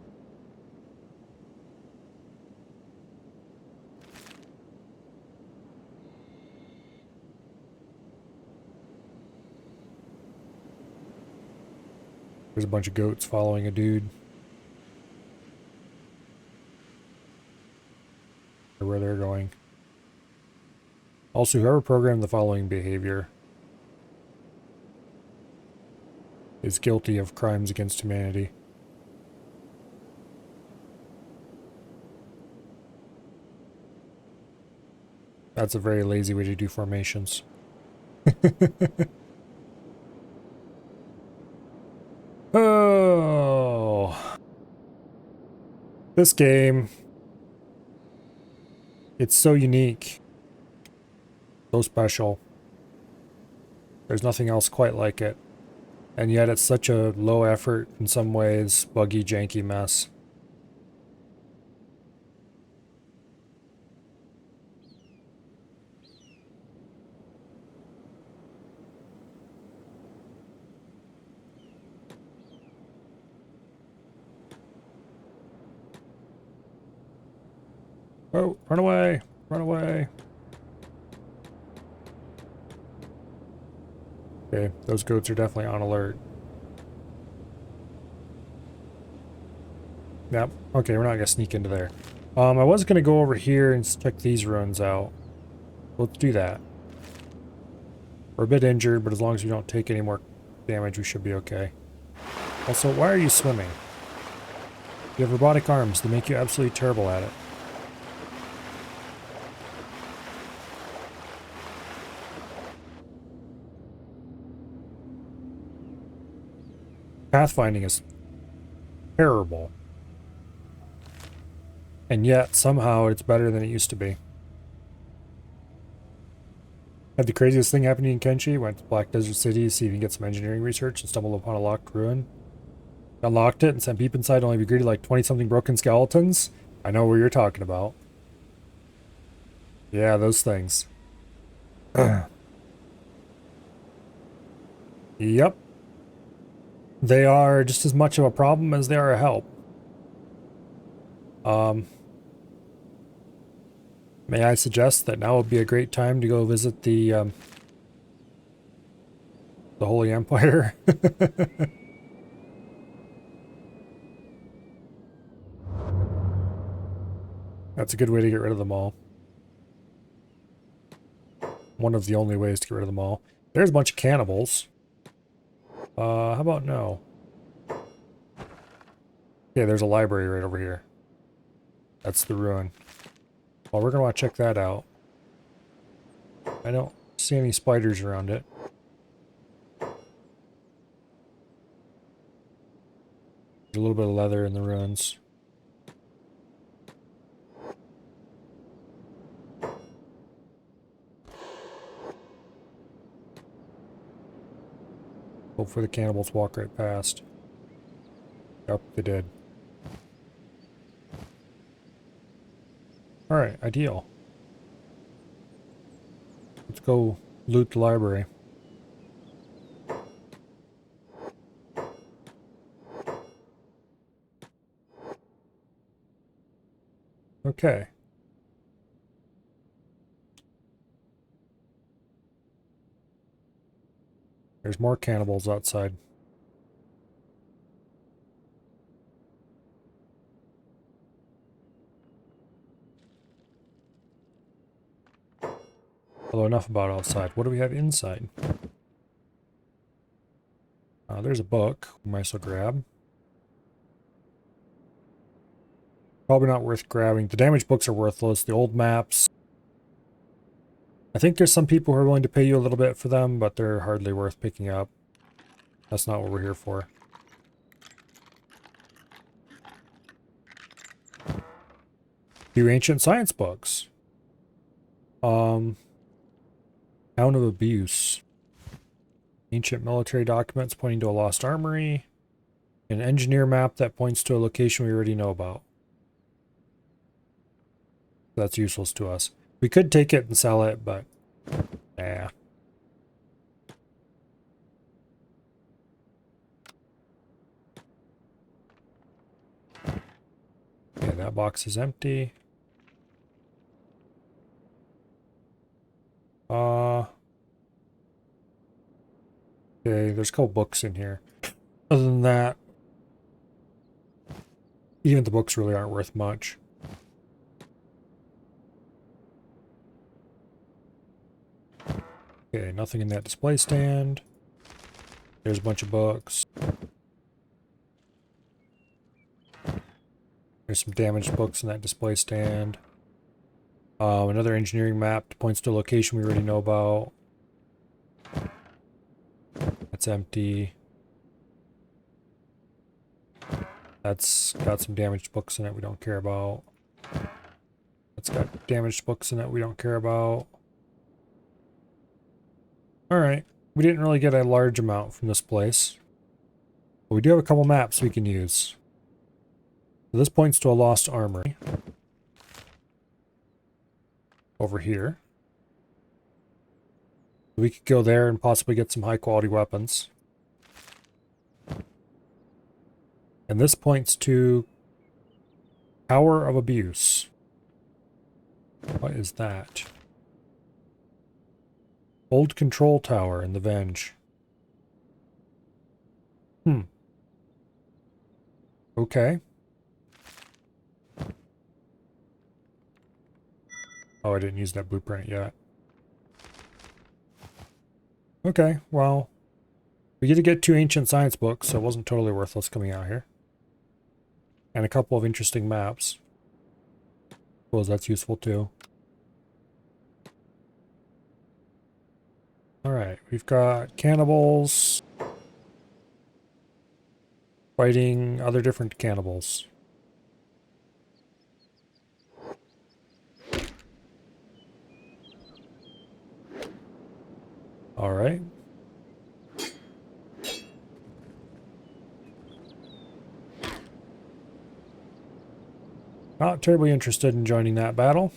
There's a bunch of goats following a dude. Or where they're going. Also, whoever programmed the following behavior is guilty of crimes against humanity. That's a very lazy way to do formations. Oh. This game. It's so unique. So special. There's nothing else quite like it. And yet it's such a low effort, in some ways, buggy, janky mess. Oh, run away! Run away! Okay, those goats are definitely on alert. Yep. Okay, we're not gonna sneak into there. I was gonna go over here and check these ruins out. Let's do that. We're a bit injured, but as long as we don't take any more damage, we should be okay. Also, why are you swimming? You have robotic arms. They make you absolutely terrible at it. Pathfinding is terrible. And yet, somehow, it's better than it used to be. Had the craziest thing happening in Kenshi. Went to Black Desert City to see if you can get some engineering research and stumbled upon a locked ruin. Unlocked it and sent people inside only be greeted like 20-something broken skeletons. I know what you're talking about. Yeah, those things. Yep. They are just as much of a problem as they are a help. May I suggest that now would be a great time to go visit the Holy Empire? That's a good way to get rid of them all. One of the only ways to get rid of them all. There's a bunch of cannibals. How about no? Yeah, there's a library right over here. That's the ruin. Well, we're gonna want to check that out. I don't see any spiders around it. There's a little bit of leather in the ruins. Hopefully the cannibals walk right past. Yep, they did. Alright, ideal. Let's go loot the library. Okay. There's more cannibals outside. Although enough about outside. What do we have inside? There's a book we might as well grab. Probably not worth grabbing. The damaged books are worthless. The old maps. I think there's some people who are willing to pay you a little bit for them, but they're hardly worth picking up. That's not what we're here for. Few ancient science books. Town of Abuse. Ancient military documents pointing to a lost armory. An engineer map that points to a location we already know about. That's useless to us. We could take it and sell it, but nah. Okay, that box is empty. Okay, there's a couple books in here. Other than that, even the books really aren't worth much. Okay, nothing in that display stand. There's a bunch of books. There's some damaged books in that display stand. Another engineering map that points to a location we already know about. That's empty. That's got some damaged books in it we don't care about. That's got damaged books in it we don't care about. Alright, we didn't really get a large amount from this place. But we do have a couple maps we can use. So this points to a lost armory. Over here. We could go there and possibly get some high quality weapons. And this points to Tower of Abuse. What is that? Old control tower in the Venge. Okay. Oh, I didn't use that blueprint yet. Okay, well, we get to get 2 ancient science books, so it wasn't totally worthless coming out here. And a couple of interesting maps. Suppose that's useful too. Alright, we've got cannibals fighting other different cannibals. Alright. Not terribly interested in joining that battle.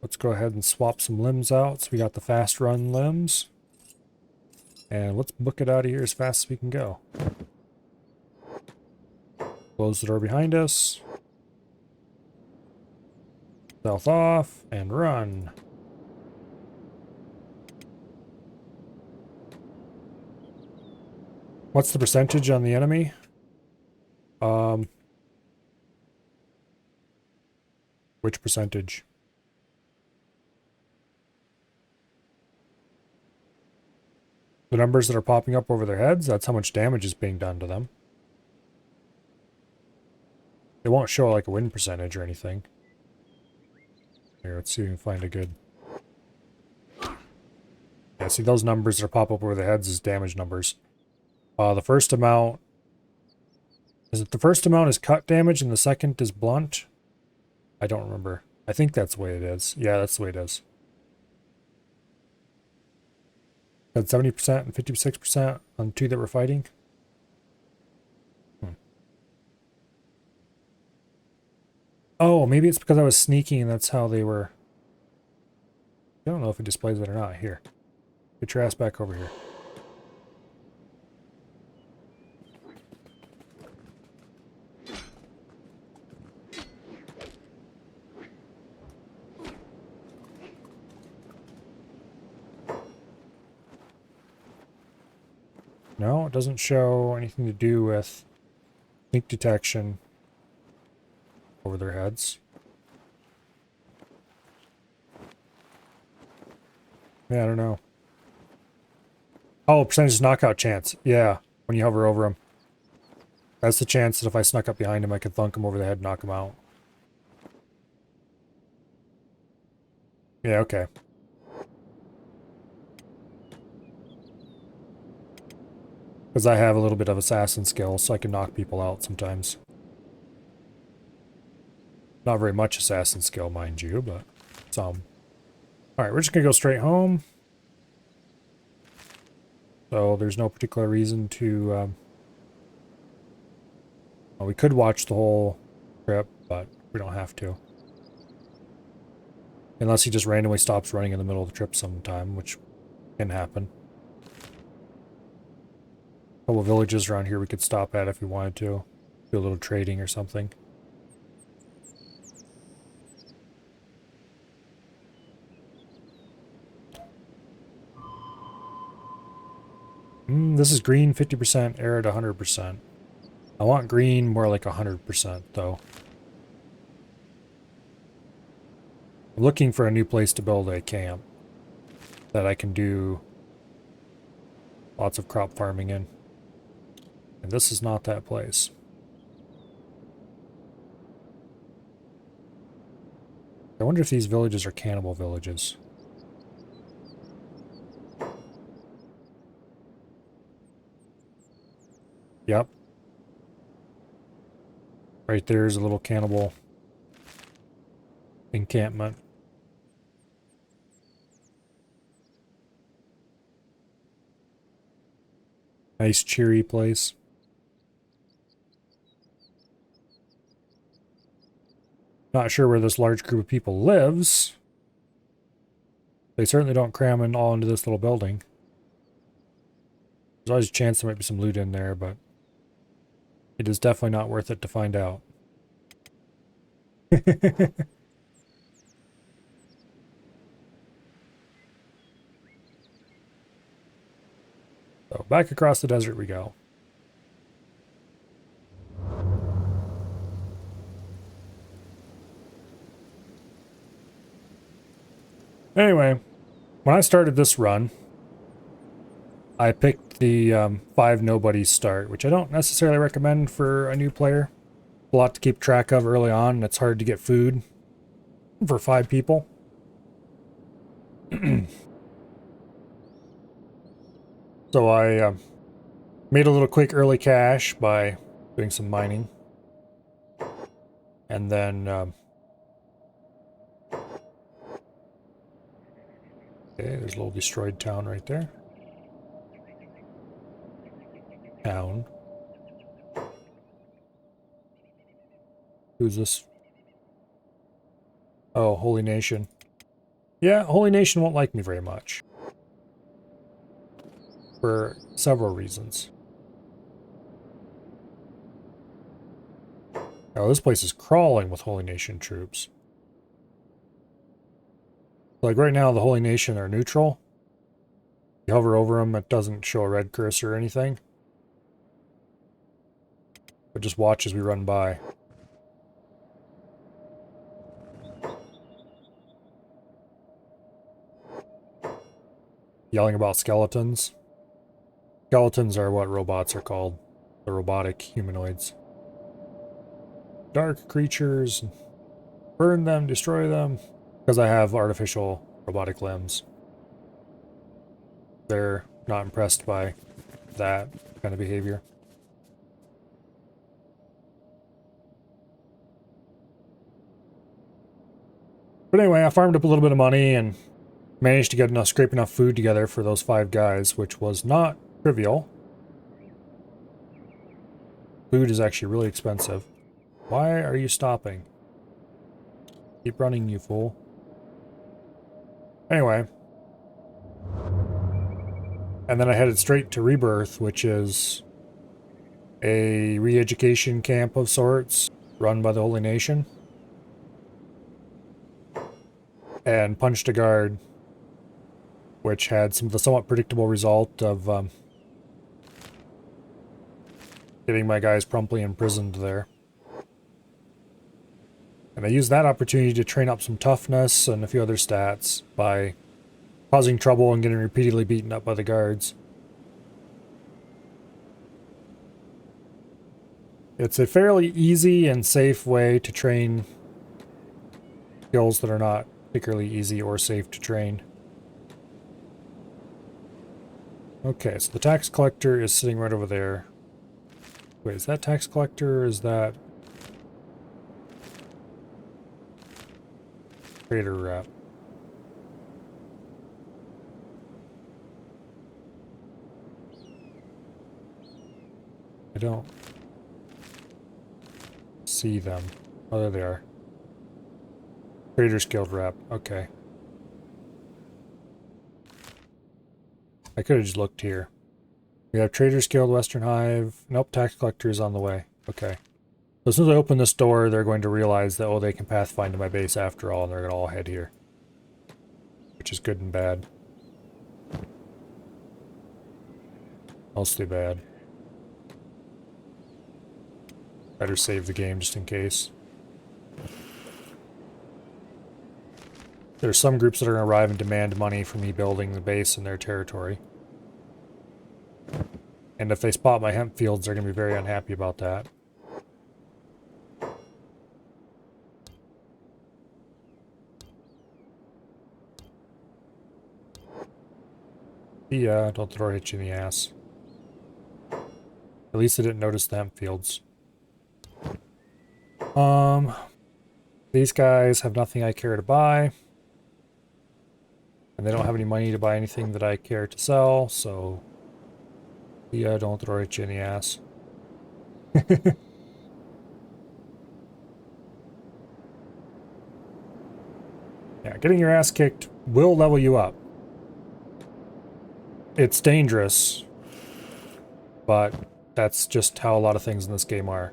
Let's go ahead and swap some limbs out. So we got the fast run limbs. And let's book it out of here as fast as we can go. Close the door behind us. Stealth off and run. What's the percentage on the enemy? Which percentage? The numbers that are popping up over their heads, that's how much damage is being done to them. It won't show like a win percentage or anything. Here, let's see if we can find a good... Yeah, see those numbers that pop up over their heads is damage numbers. The first amount... Is it the first amount is cut damage and the second is blunt? I don't remember. I think that's the way it is. Yeah, that's the way it is. At 70% and 56% on 2 that we're fighting. Oh, maybe it's because I was sneaking and that's how they were... I don't know if it displays it or not. Here. Get your ass back over here. No, it doesn't show anything to do with sneak detection. over their heads. Yeah, I don't know. Oh, percentage knockout chance. Yeah, when you hover over him. That's the chance that if I snuck up behind him, I could thunk him over the head and knock him out. Yeah, okay. Because I have a little bit of assassin skill, so I can knock people out sometimes. Not very much assassin skill, mind you, but some. Alright, we're just going to go straight home. So there's no particular reason to... well, we could watch the whole trip, but we don't have to. Unless he just randomly stops running in the middle of the trip sometime, which can happen. A couple of villages around here we could stop at if we wanted to. Do a little trading or something. This is green 50%, arid 100%. I want green more like 100% though. I'm looking for a new place to build a camp that I can do lots of crop farming in. And this is not that place. I wonder if these villages are cannibal villages. Yep. Right there's a little cannibal encampment. Nice cheery place. Not sure where this large group of people lives. They certainly don't cram in all into this little building. There's always a chance there might be some loot in there, but it is definitely not worth it to find out. So back across the desert we go. Anyway, when I started this run, I picked the 5 nobodies start, which I don't necessarily recommend for a new player. A lot to keep track of early on, and it's hard to get food for 5 people. So I made a little quick early cash by doing some mining. And then... okay, there's a little destroyed town right there. Town. Who's this? Oh, Holy Nation. Yeah, Holy Nation won't like me very much. For several reasons. Oh, this place is crawling with Holy Nation troops. Like right now, the Holy Nation are neutral. You hover over them, it doesn't show a red cursor or anything. But just watch as we run by. Yelling about skeletons. Skeletons are what robots are called. The robotic humanoids. Dark creatures. Burn them, destroy them. Because I have artificial robotic limbs. They're not impressed by that kind of behavior. But anyway, I farmed up a little bit of money and managed to get enough, scrape enough food together for those 5 guys, which was not trivial. Food is actually really expensive. Why are you stopping? Keep running, you fool. Anyway. And then I headed straight to Rebirth, which is a re-education camp of sorts, run by the Holy Nation. And punched a guard, which had the somewhat predictable result of getting my guys promptly imprisoned there. And I used that opportunity to train up some toughness and a few other stats by causing trouble and getting repeatedly beaten up by the guards. It's a fairly easy and safe way to train skills that are not particularly easy or safe to train. Okay, so the tax collector is sitting right over there. Wait, is that tax collector or is that trader rep? I don't see them. Oh, there they are. Traders Guild rep. Okay. I could have just looked here. We have Traders Guild, Western Hive. Nope, tax collector is on the way. Okay. So as soon as I open this door, they're going to realize that, oh, they can pathfind to my base after all, and they're going to all head here. Which is good and bad. Mostly bad. Better save the game just in case. There are some groups that are going to arrive and demand money for me building the base in their territory. And if they spot my hemp fields, they're going to be very unhappy about that. Yeah, don't throw it you in the ass. At least I didn't notice the hemp fields. These guys have nothing I care to buy. And they don't have any money to buy anything that I care to sell, so... Yeah, don't throw it you in the ass. Yeah, getting your ass kicked will level you up. It's dangerous, but that's just how a lot of things in this game are.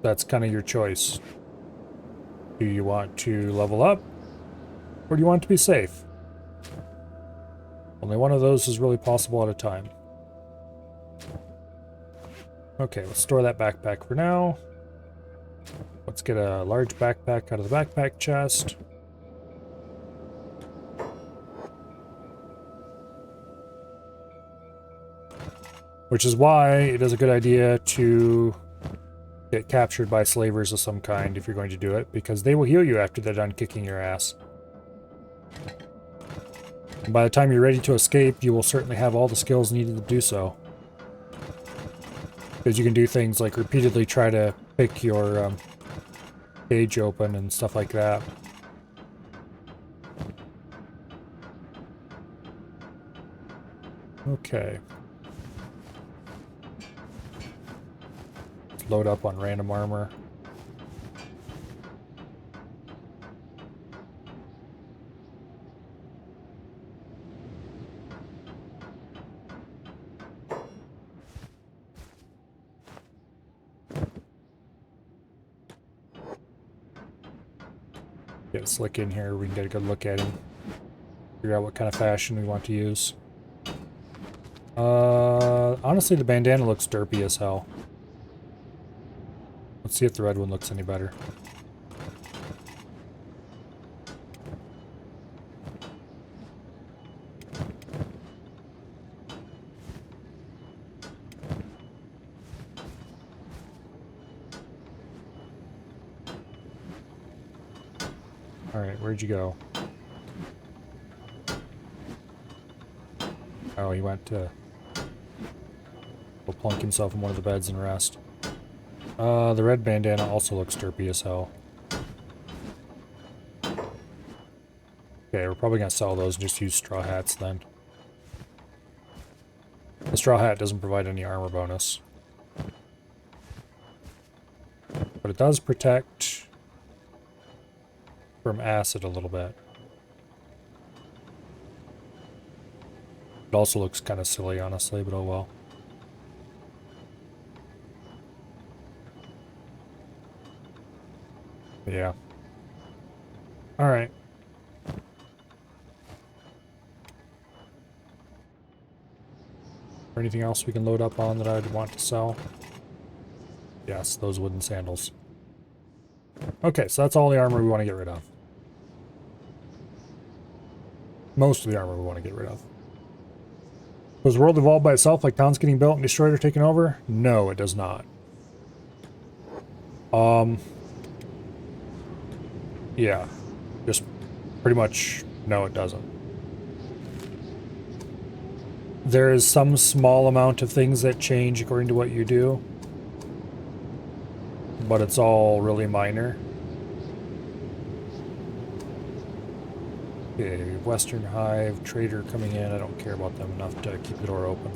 That's kind of your choice. Do you want to level up, or do you want to be safe? Only one of those is really possible at a time. Okay, let's store that backpack for now. Let's get a large backpack out of the backpack chest. Which is why it is a good idea to get captured by slavers of some kind if you're going to do it, because they will heal you after they're done kicking your ass. And by the time you're ready to escape, you will certainly have all the skills needed to do so. Because you can do things like repeatedly try to pick your cage open and stuff like that. Okay. Let's load up on random armor. Get Slick in here, we can get a good look at him. Figure out what kind of fashion we want to use. Honestly, the bandana looks derpy as hell. Let's see if the red one looks any better. Alright, where'd you go? Oh, he went to go plunk himself in one of the beds and rest. The red bandana also looks derpy as hell. Okay, we're probably gonna sell those and just use straw hats then. The straw hat doesn't provide any armor bonus. But it does protect from acid a little bit. It also looks kind of silly, honestly, but oh well. Yeah. Alright. Or anything else we can load up on that I'd want to sell? Yes, those wooden sandals. Okay, so that's all the armor we want to get rid of. Most of the armor we want to get rid of. Does the world evolve by itself, like towns getting built and destroyed or taken over? No, it does not. Yeah. Just pretty much, no, it doesn't. There is some small amount of things that change according to what you do, but it's all really minor. Okay, Western Hive, trader coming in. I don't care about them enough to keep the door open.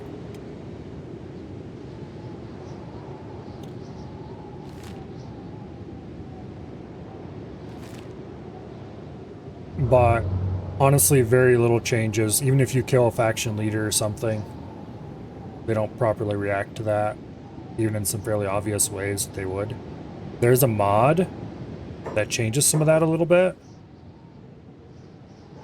But honestly, very little changes. Even if you kill a faction leader or something, they don't properly react to that, even in some fairly obvious ways they would. There's a mod that changes some of that a little bit.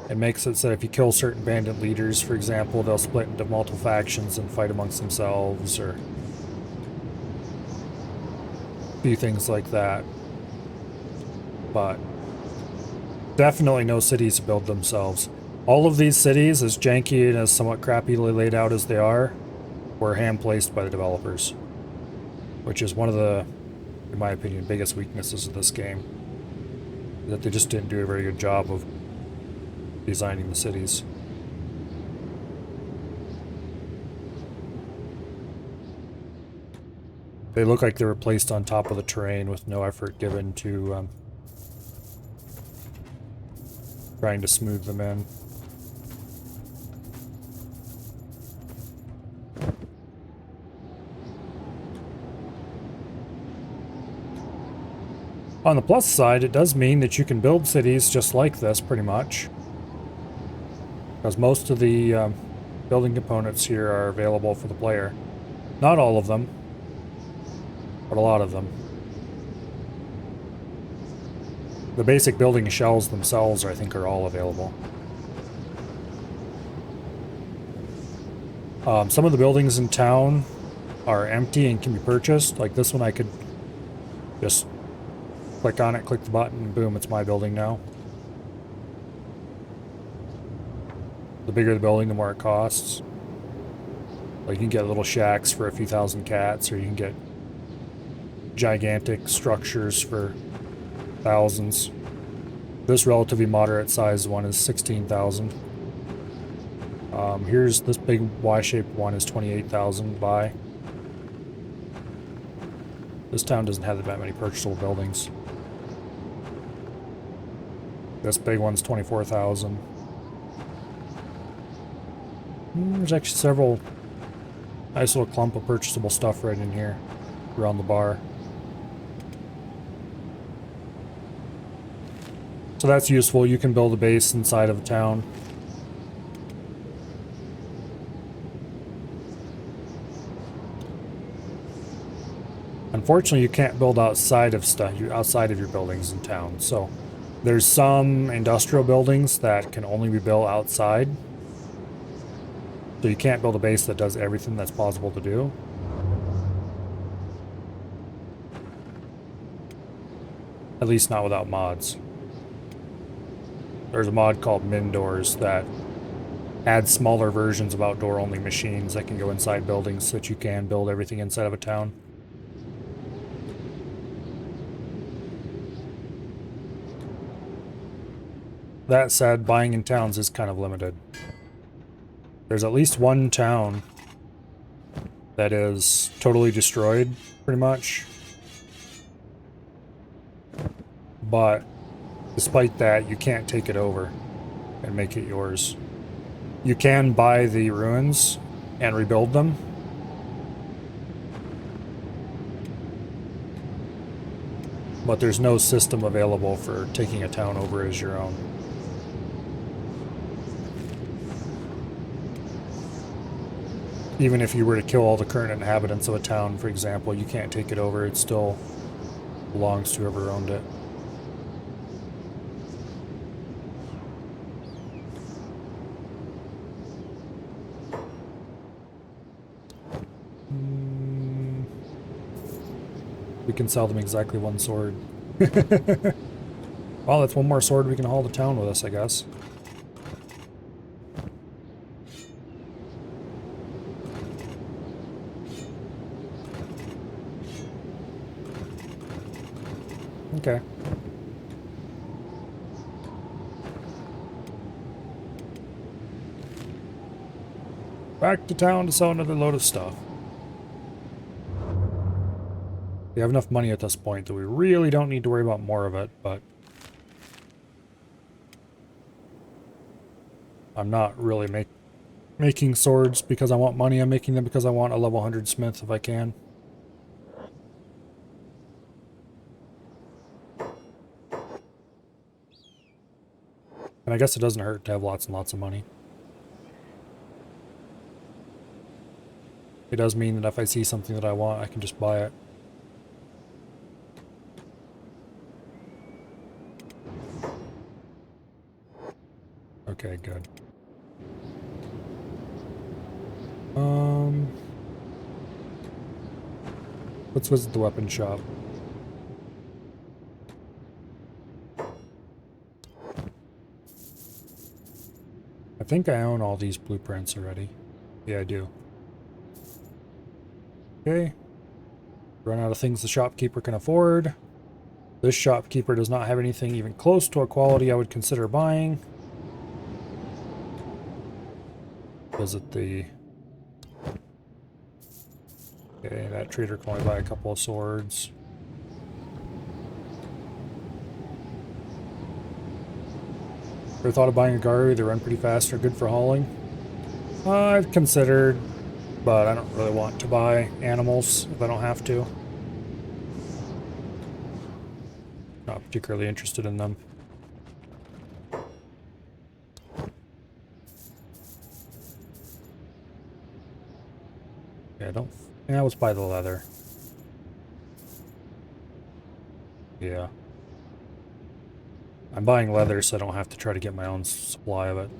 It makes it so if you kill certain bandit leaders, for example, they'll split into multiple factions and fight amongst themselves, or a few things like that. But definitely no cities to build themselves. All of these cities, as janky and as somewhat crappily laid out as they are, were hand-placed by the developers. Which is one of the, in my opinion, biggest weaknesses of this game. That they just didn't do a very good job of designing the cities. They look like they were placed on top of the terrain with no effort given to trying to smooth them in. On the plus side, it does mean that you can build cities just like this, pretty much. Because most of the building components here are available for the player. Not all of them, but a lot of them. The basic building shells themselves, I think, are all available. Some of the buildings in town are empty and can be purchased. Like this one, I could just click on it, click the button, and boom, it's my building now. The bigger the building, the more it costs. Like you can get little shacks for a few thousand cats, or you can get gigantic structures for thousands. This relatively moderate sized one is 16,000. Here's this big Y-shaped one is 28,000 buy. This town doesn't have that many purchasable buildings. This big one's 24,000. There's actually several nice little clump of purchasable stuff right in here around the bar. So that's useful. You can build a base inside of a town. Unfortunately, you can't build outside of outside of your buildings in town. So there's some industrial buildings that can only be built outside. So you can't build a base that does everything that's possible to do. At least not without mods. There's a mod called Mindoors that adds smaller versions of outdoor-only machines that can go inside buildings so that you can build everything inside of a town. That said, buying in towns is kind of limited. There's at least one town that is totally destroyed, pretty much. But despite that, you can't take it over and make it yours. You can buy the ruins and rebuild them. But there's no system available for taking a town over as your own. Even if you were to kill all the current inhabitants of a town, for example, you can't take it over. It still belongs to whoever owned it. can sell them exactly one sword. Well, that's one more sword we can haul to town with us, I guess. Okay. Back to town to sell another load of stuff. We have enough money at this point that we really don't need to worry about more of it, but I'm not really making swords because I want money. I'm making them because I want a level 100 smith if I can. And I guess it doesn't hurt to have lots and lots of money. It does mean that if I see something that I want, I can just buy it. Okay, good. Let's visit the weapon shop. I think I own all these blueprints already. Yeah, I do. Okay. Run out of things the shopkeeper can afford. This shopkeeper does not have anything even close to a quality I would consider buying. Visit the... Okay, that trader can only buy a couple of swords. Ever thought of buying a Garu? They run pretty fast, are good for hauling. I've considered, but I don't really want to buy animals if I don't have to. Not particularly interested in them. Yeah, don't... Yeah, let's buy the leather. Yeah. I'm buying leather so I don't have to try to get my own supply of it.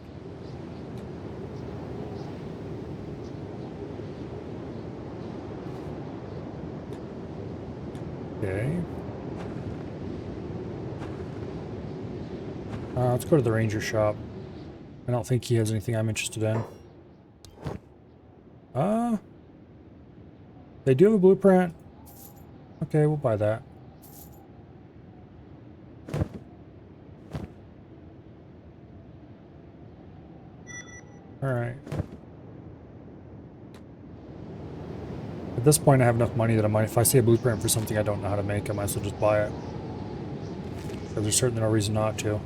Okay. Let's go to the ranger shop. I don't think he has anything I'm interested in. They do have a blueprint. Okay, we'll buy that. Alright. At this point I have enough money that I might, if I see a blueprint for something I don't know how to make, I might as well just buy it. Because there's certainly no reason not to.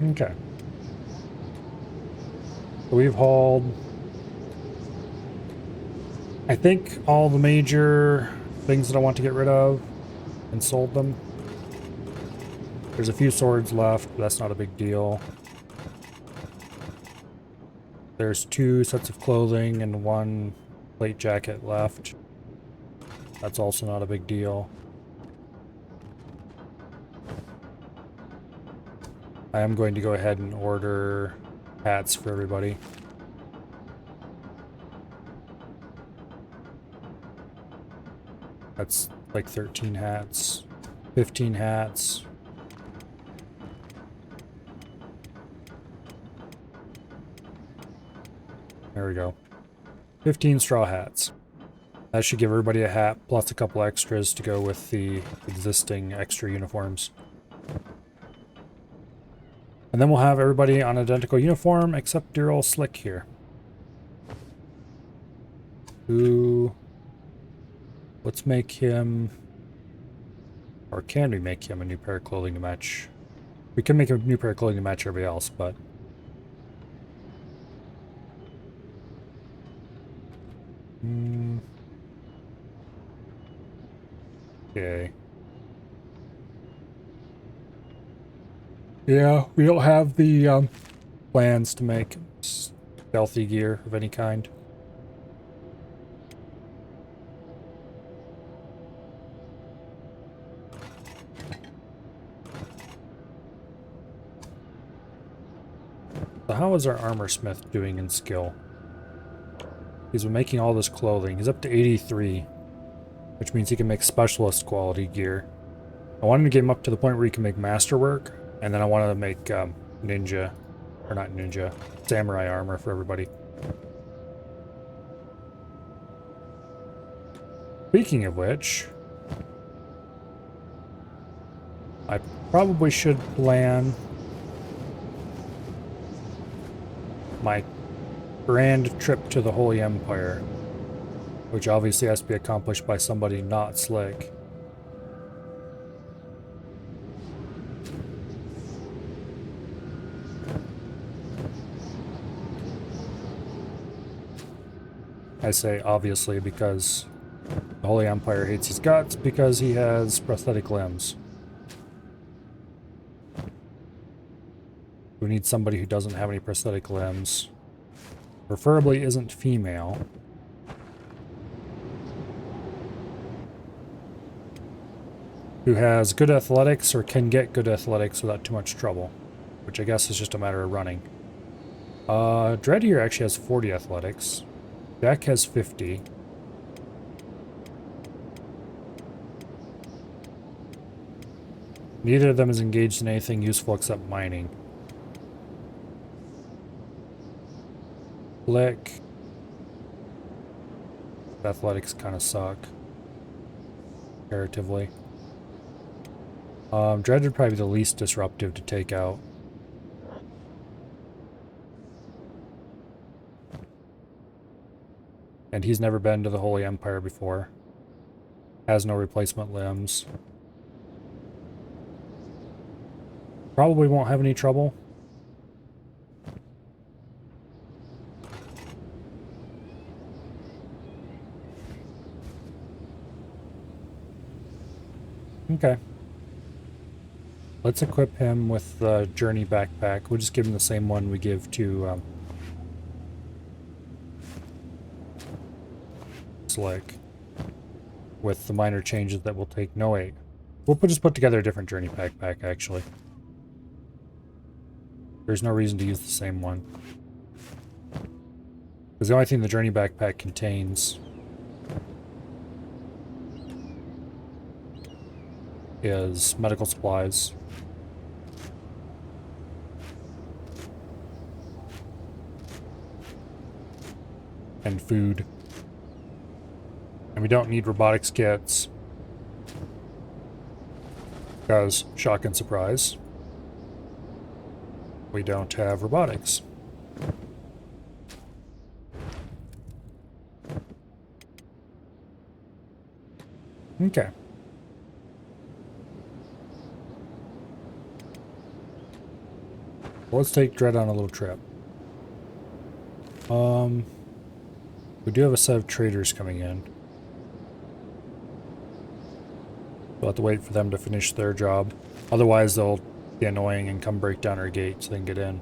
Okay. So we've hauled, I think, all the major things that I want to get rid of and sold them. There's a few swords left, but that's not a big deal. There's 2 sets of clothing and 1 plate jacket left. That's also not a big deal. I am going to go ahead and order hats for everybody. That's like 13 hats, 15 hats. There we go. 15 straw hats. That should give everybody a hat, plus a couple extras to go with the existing extra uniforms. And then we'll have everybody on identical uniform, except dear old Slick here. Who... Let's make him... Or can we make him a new pair of clothing to match? We can make a new pair of clothing to match everybody else, but... Okay. Yeah, we don't have the plans to make stealthy gear of any kind. So how is our armor smith doing in skill? He's been making all this clothing. He's up to 83, which means he can make specialist quality gear. I wanted to get him up to the point where he can make masterwork, and then I wanted to make ninja, or not ninja, samurai armor for everybody. Speaking of which, I probably should plan my grand trip to the Holy Empire, which obviously has to be accomplished by somebody not slick. I say obviously because the Holy Empire hates his guts because he has prosthetic limbs. We need somebody who doesn't have any prosthetic limbs. Preferably isn't female. Who has good athletics or can get good athletics without too much trouble. Which I guess is just a matter of running. Dread here actually has 40 athletics. Jack has 50. Neither of them is engaged in anything useful except mining. Flick. Athletics kind of suck. Comparatively. Dread would probably be the least disruptive to take out. And he's never been to the Holy Empire before. Has no replacement limbs. Probably won't have any trouble. Okay. Let's equip him with the Journey backpack. We'll just give him the same one we give to Slick. With the minor changes that we'll take. No, wait. We'll just put together a different Journey backpack, actually. There's no reason to use the same one. Because the only thing the Journey backpack contains is medical supplies. And food. And we don't need robotics kits. Because, shock and surprise, we don't have robotics. Okay. Let's take Dread on a little trip. We do have a set of traders coming in. We'll have to wait for them to finish their job. Otherwise, they'll be annoying and come break down our gate so they can get in.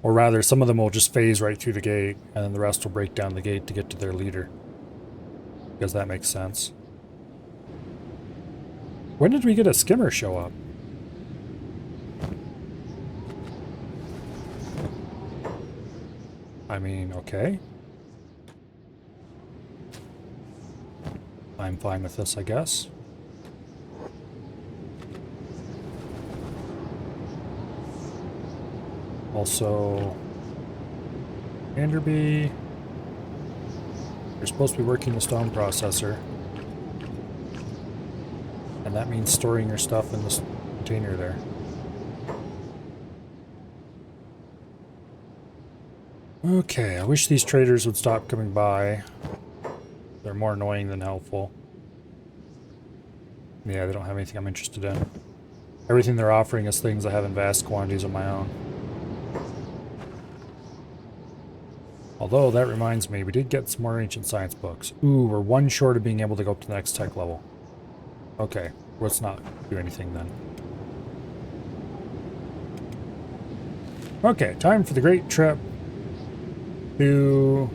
Or rather, some of them will just phase right through the gate, and then the rest will break down the gate to get to their leader. Because that makes sense. When did we get a skimmer show up? I mean, okay. I'm fine with this, I guess. Also, Vanderby, you're supposed to be working the stone processor. And that means storing your stuff in this container there. Okay, I wish these traders would stop coming by. They're more annoying than helpful. Yeah, they don't have anything I'm interested in. Everything they're offering is things I have in vast quantities of my own. Although, that reminds me, we did get some more ancient science books. Ooh, we're one short of being able to go up to the next tech level. Okay, let's not do anything then. Okay, time for the great trip to...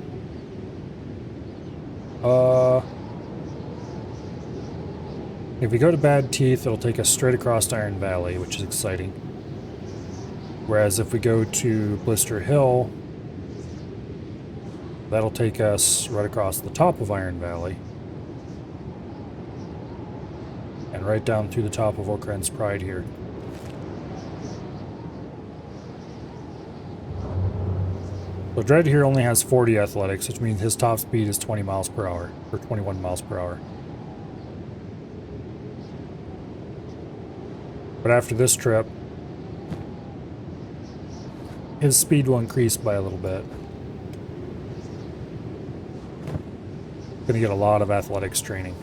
If we go to Bad Teeth, it'll take us straight across to Iron Valley, which is exciting. Whereas if we go to Blister Hill, that'll take us right across the top of Iron Valley. And right down through the top of Oakren's Pride here. So Dread here only has 40 athletics, which means his top speed is 20 miles per hour, or 21 miles per hour. But after this trip, his speed will increase by a little bit. Gonna get a lot of athletics training.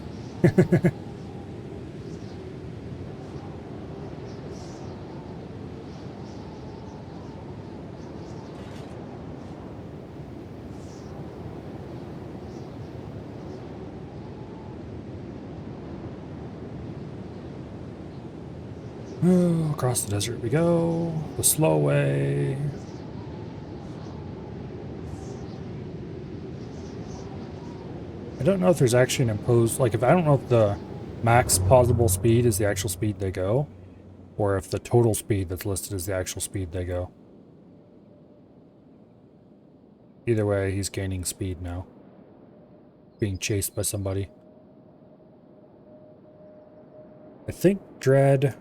Oh, across the desert we go, the slow way. I don't know if there's actually an imposed, like, if I don't know if the max possible speed is the actual speed they go, or if the total speed that's listed is the actual speed they go. Either way, he's gaining speed now. Being chased by somebody. I think Dread...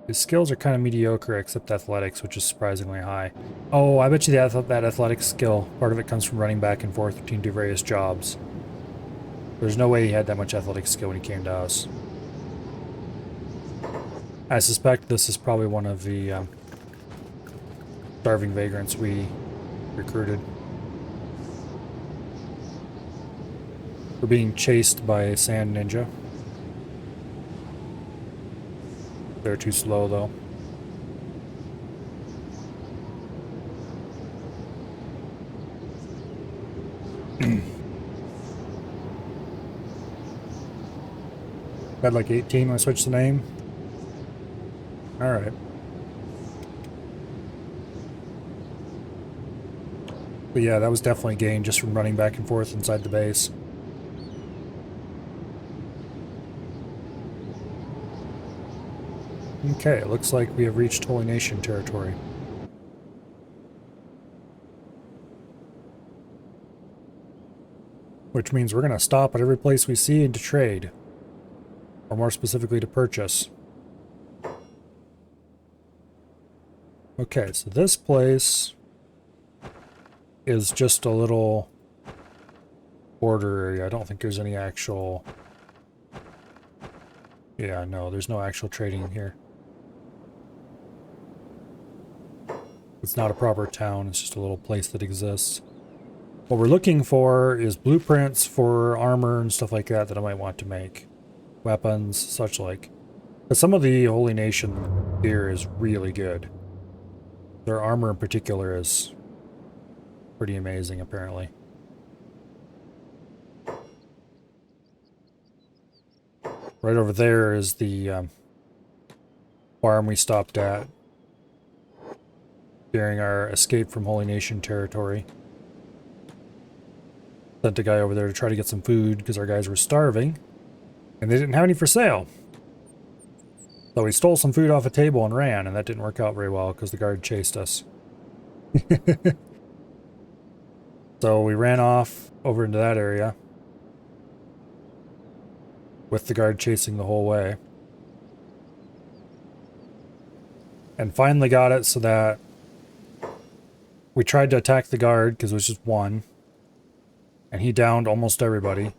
his skills are kind of mediocre, except athletics, which is surprisingly high. Oh, I bet you that athletics skill, part of it comes from running back and forth between two various jobs. There's no way he had that much athletics skill when he came to us. I suspect this is probably one of the starving vagrants we recruited. We're being chased by a sand ninja. They're too slow, though. Had like 18 when I switched the name. Alright. But yeah, that was definitely gained just from running back and forth inside the base. Okay, it looks like we have reached Holy Nation territory. Which means we're going to stop at every place we see and to trade. Or more specifically, to purchase. Okay, so this place is just a little border area. I don't think there's any actual... Yeah, no, there's no actual trading here. It's not a proper town, it's just a little place that exists. What we're looking for is blueprints for armor and stuff like that that I might want to make. Weapons, such like. But some of the Holy Nation gear is really good. Their armor in particular is pretty amazing, apparently. Right over there is the farm we stopped at during our escape from Holy Nation territory. Sent a guy over there to try to get some food because our guys were starving and they didn't have any for sale. So we stole some food off a table and ran, and that didn't work out very well because the guard chased us. So we ran off over into that area with the guard chasing the whole way. And finally got it so that we tried to attack the guard because it was just one. And he downed almost everybody.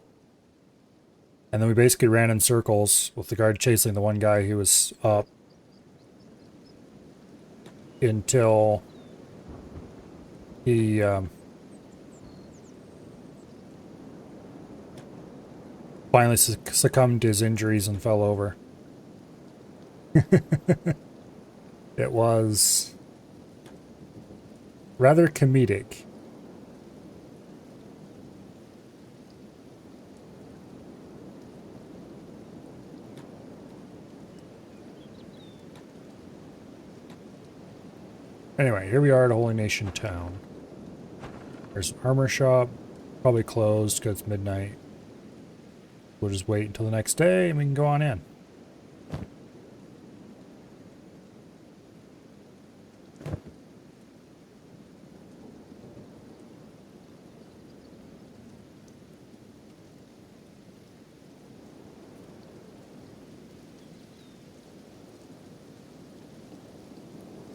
And then we basically ran in circles with the guard chasing the one guy who was up. Until he finally succumbed to his injuries and fell over. It was rather comedic. Anyway, here we are at Holy Nation Town. There's an armor shop. Probably closed because it's midnight. We'll just wait until the next day and we can go on in.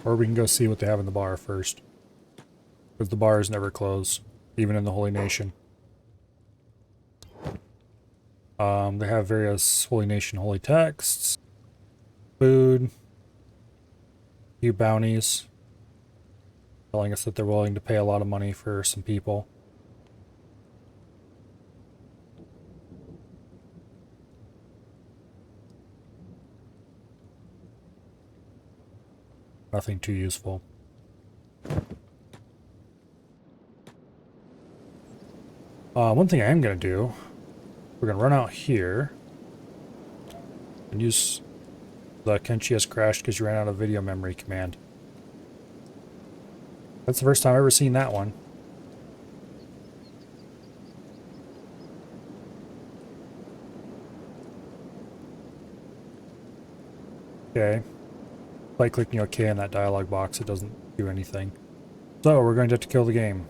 Or we can go see what they have in the bar first. Because the bars never close, even in the Holy Nation. They have various Holy Nation holy texts, food, few bounties, telling us that they're willing to pay a lot of money for some people. Nothing too useful. One thing I am going to do, we're going to run out here and use the Kenshi has crashed because you ran out of video memory command. That's the first time I've ever seen that one. Okay. By clicking OK in that dialog box, it doesn't do anything. So, we're going to have to kill the game.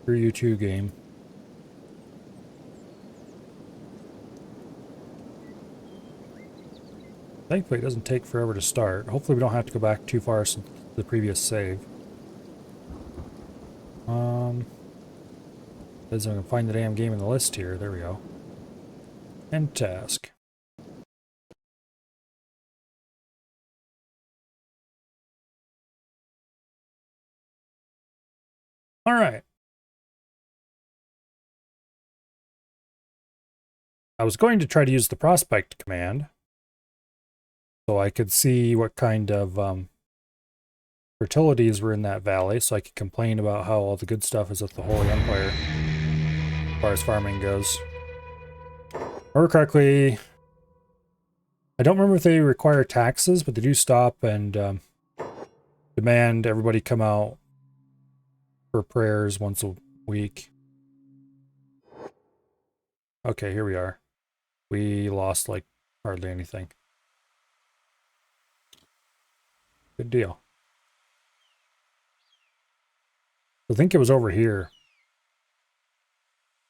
Screw you too, game. Thankfully, it doesn't take forever to start. Hopefully, we don't have to go back too far since the previous save. As I can find the damn game in the list here. There we go. End task. All right. I was going to try to use the prospect command so I could see what kind of fertilities were in that valley, so I could complain about how all the good stuff is at the Holy Empire as far as farming goes. Remember correctly, I don't remember if they require taxes, but they do stop and demand everybody come out for prayers once a week. Okay, here we are. We lost like hardly anything. Good deal. I think it was over here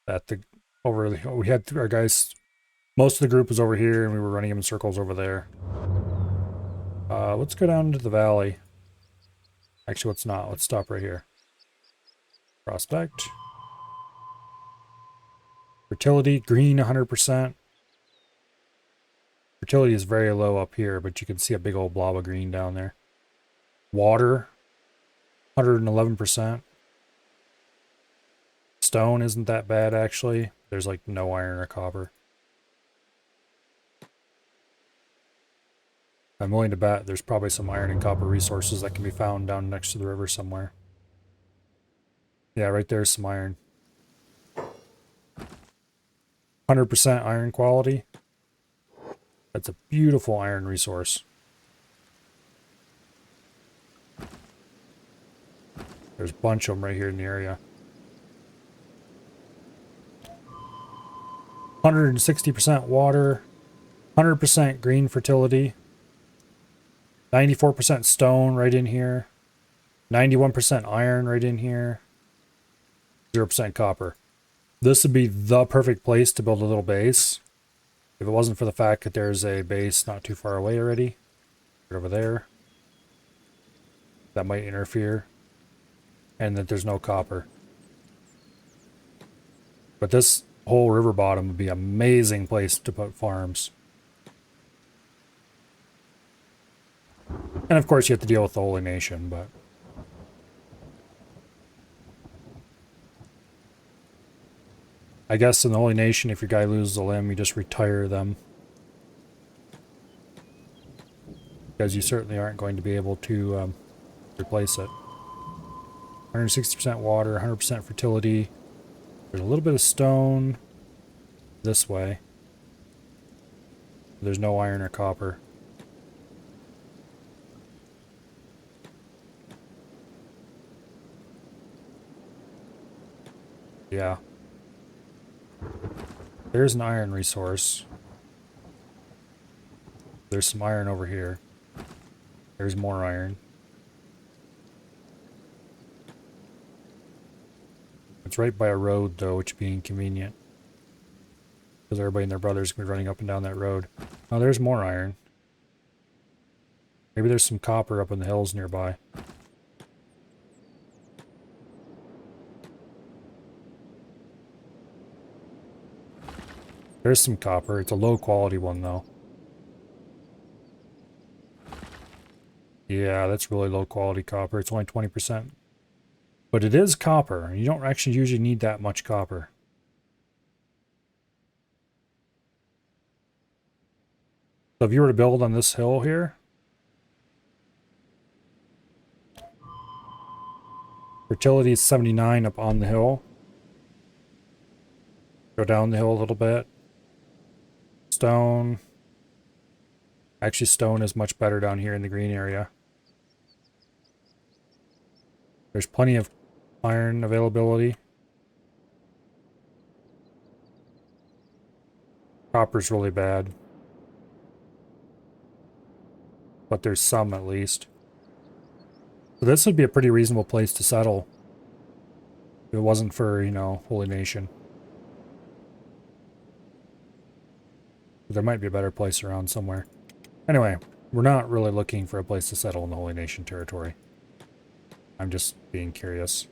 that we had our guys. Most of the group was over here, and we were running them in circles over there. Let's go down into the valley. Actually, let's not. Let's stop right here. Prospect. Fertility, green 100%. Fertility is very low up here, but you can see a big old blob of green down there. Water, 111%. Stone isn't that bad, actually. There's like no iron or copper. I'm willing to bet there's probably some iron and copper resources that can be found down next to the river somewhere. Yeah, right there's some iron. 100% iron quality. That's a beautiful iron resource. There's a bunch of them right here in the area. 160% water, 100% green fertility, 94% stone right in here, 91% iron right in here, 0% copper. This would be the perfect place to build a little base if it wasn't for the fact that there's a base not too far away already. Right over there. That might interfere. And that there's no copper. But this whole river bottom would be an amazing place to put farms. And of course you have to deal with the Holy Nation, but... I guess in the Holy Nation, if your guy loses a limb, you just retire them. Because you certainly aren't going to be able to replace it. 160% water, 100% fertility. There's a little bit of stone this way. There's no iron or copper. Yeah. There's an iron resource. There's some iron over here. There's more iron. It's right by a road, though, which would be inconvenient. Because everybody and their brothers can be running up and down that road. Oh, there's more iron. Maybe there's some copper up in the hills nearby. There's some copper. It's a low quality one, though. Yeah, that's really low quality copper. It's only 20%. But it is copper. You don't actually usually need that much copper. So if you were to build on this hill here, fertility is 79 up on the hill. Go down the hill a little bit. Stone. Actually, stone is much better down here in the green area. There's plenty of iron availability. Copper's really bad. But there's some at least. So this would be a pretty reasonable place to settle. If it wasn't for, you know, Holy Nation. There might be a better place around somewhere. Anyway, we're not really looking for a place to settle in the Holy Nation territory. I'm just being curious.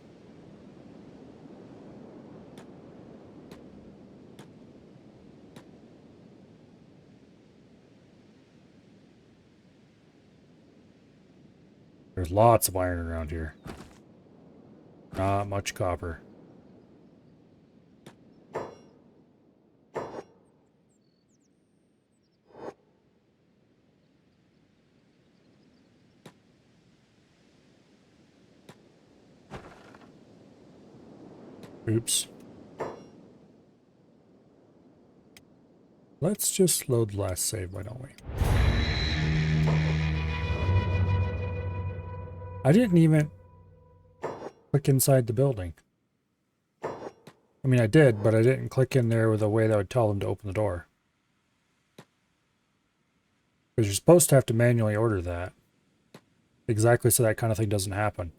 There's lots of iron around here. Not much copper. Oops. Let's just load the last save, why don't we? I didn't even click inside the building. I mean, I did, but I didn't click in there with a way that would tell them to open the door. Because you're supposed to have to manually order that. Exactly so that kind of thing doesn't happen.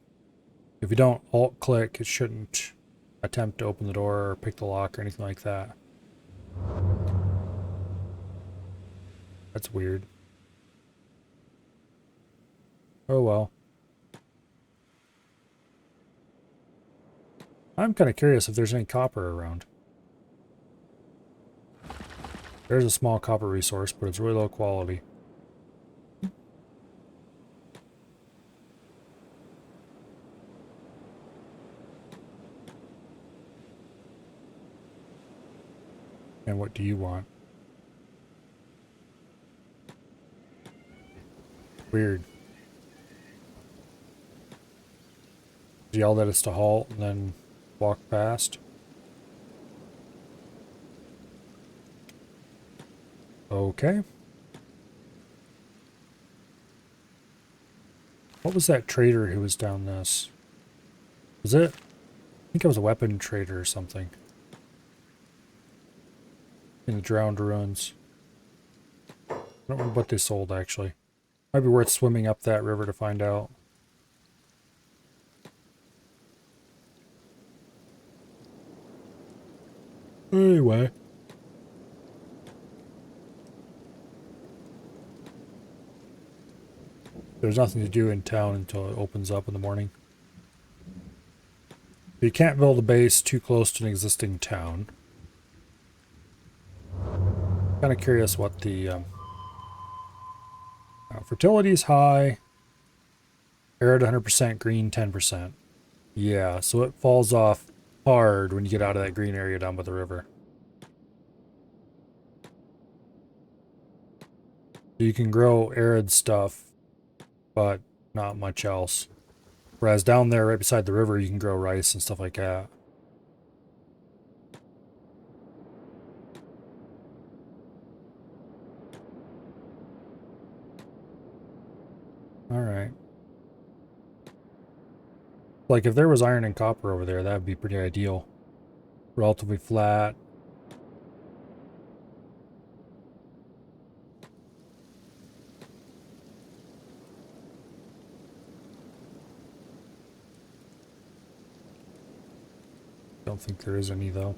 If you don't alt-click, it shouldn't attempt to open the door or pick the lock or anything like that. That's weird. Oh well. I'm kind of curious if there's any copper around. There's a small copper resource, but it's really low quality. And what do you want? Weird. Yelled at us to halt and then walk past. Okay. What was that trader who was down this? Was it? I think it was a weapon trader or something. In the Drowned Ruins. I don't remember what they sold, actually. Might be worth swimming up that river to find out. Anyway. There's nothing to do in town until it opens up in the morning. You can't build a base too close to an existing town. Kind of curious what the fertility is high. Arid 100%, green 10%. Yeah, so it falls off hard when you get out of that green area down by the river. You can grow arid stuff, but not much else. Whereas down there, right beside the river, you can grow rice and stuff like that. Alright. Like, if there was iron and copper over there, that would be pretty ideal. relatively flat. Don't think there is any though.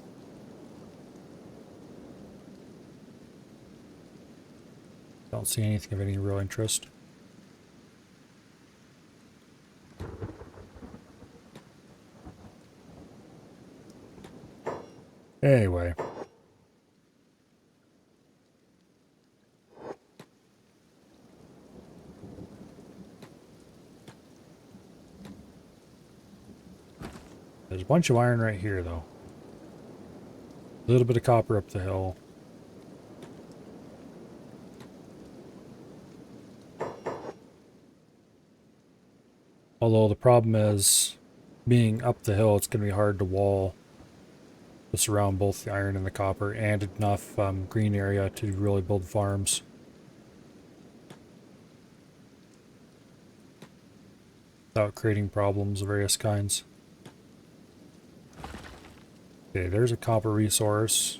Don't see anything of any real interest. Anyway. There's a bunch of iron right here though. A little bit of copper up the hill. Although the problem is, being up the hill, it's going to be hard to wall to surround both the iron and the copper, and enough green area to really build farms. Without creating problems of various kinds. Okay, there's a copper resource.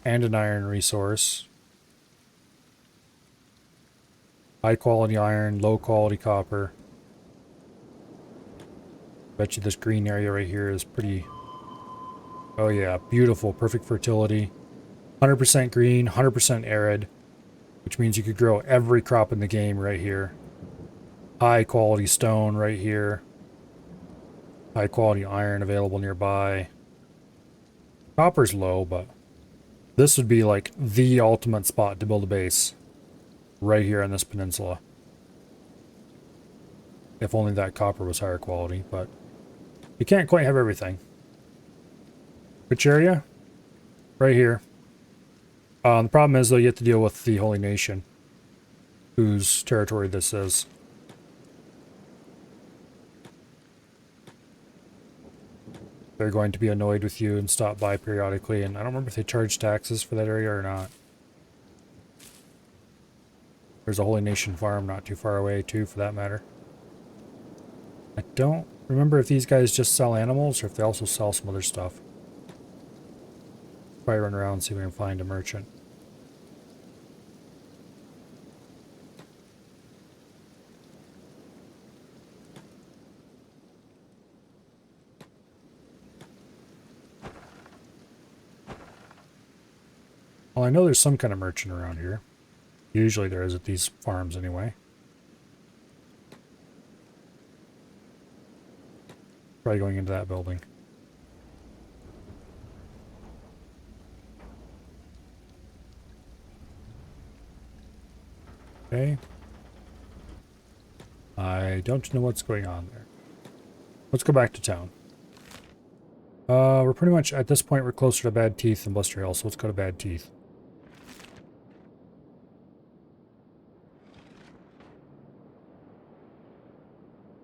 And an iron resource. High quality iron, low quality copper. Bet you this green area right here is pretty... Oh yeah, beautiful, perfect fertility. 100% green, 100% arid. Which means you could grow every crop in the game right here. High quality stone right here. High quality iron available nearby. Copper's low, but this would be like the ultimate spot to build a base. Right here on this peninsula. If only that copper was higher quality, but you can't quite have everything. Which area? Right here. The problem is though, you have to deal with the Holy Nation, whose territory this is. They're going to be annoyed with you and stop by periodically, and I don't remember if they charge taxes for that area or not. There's a Holy Nation farm not too far away too, for that matter. I don't remember if these guys just sell animals or if they also sell some other stuff. Probably run around and see if we can find a merchant. Well, I know there's some kind of merchant around here. Usually there is at these farms anyway. Probably going into that building. Okay. I don't know what's going on there. Let's go back to town. We're pretty much, at this point, we're closer to Bad Teeth than Blister Hill, so let's go to Bad Teeth.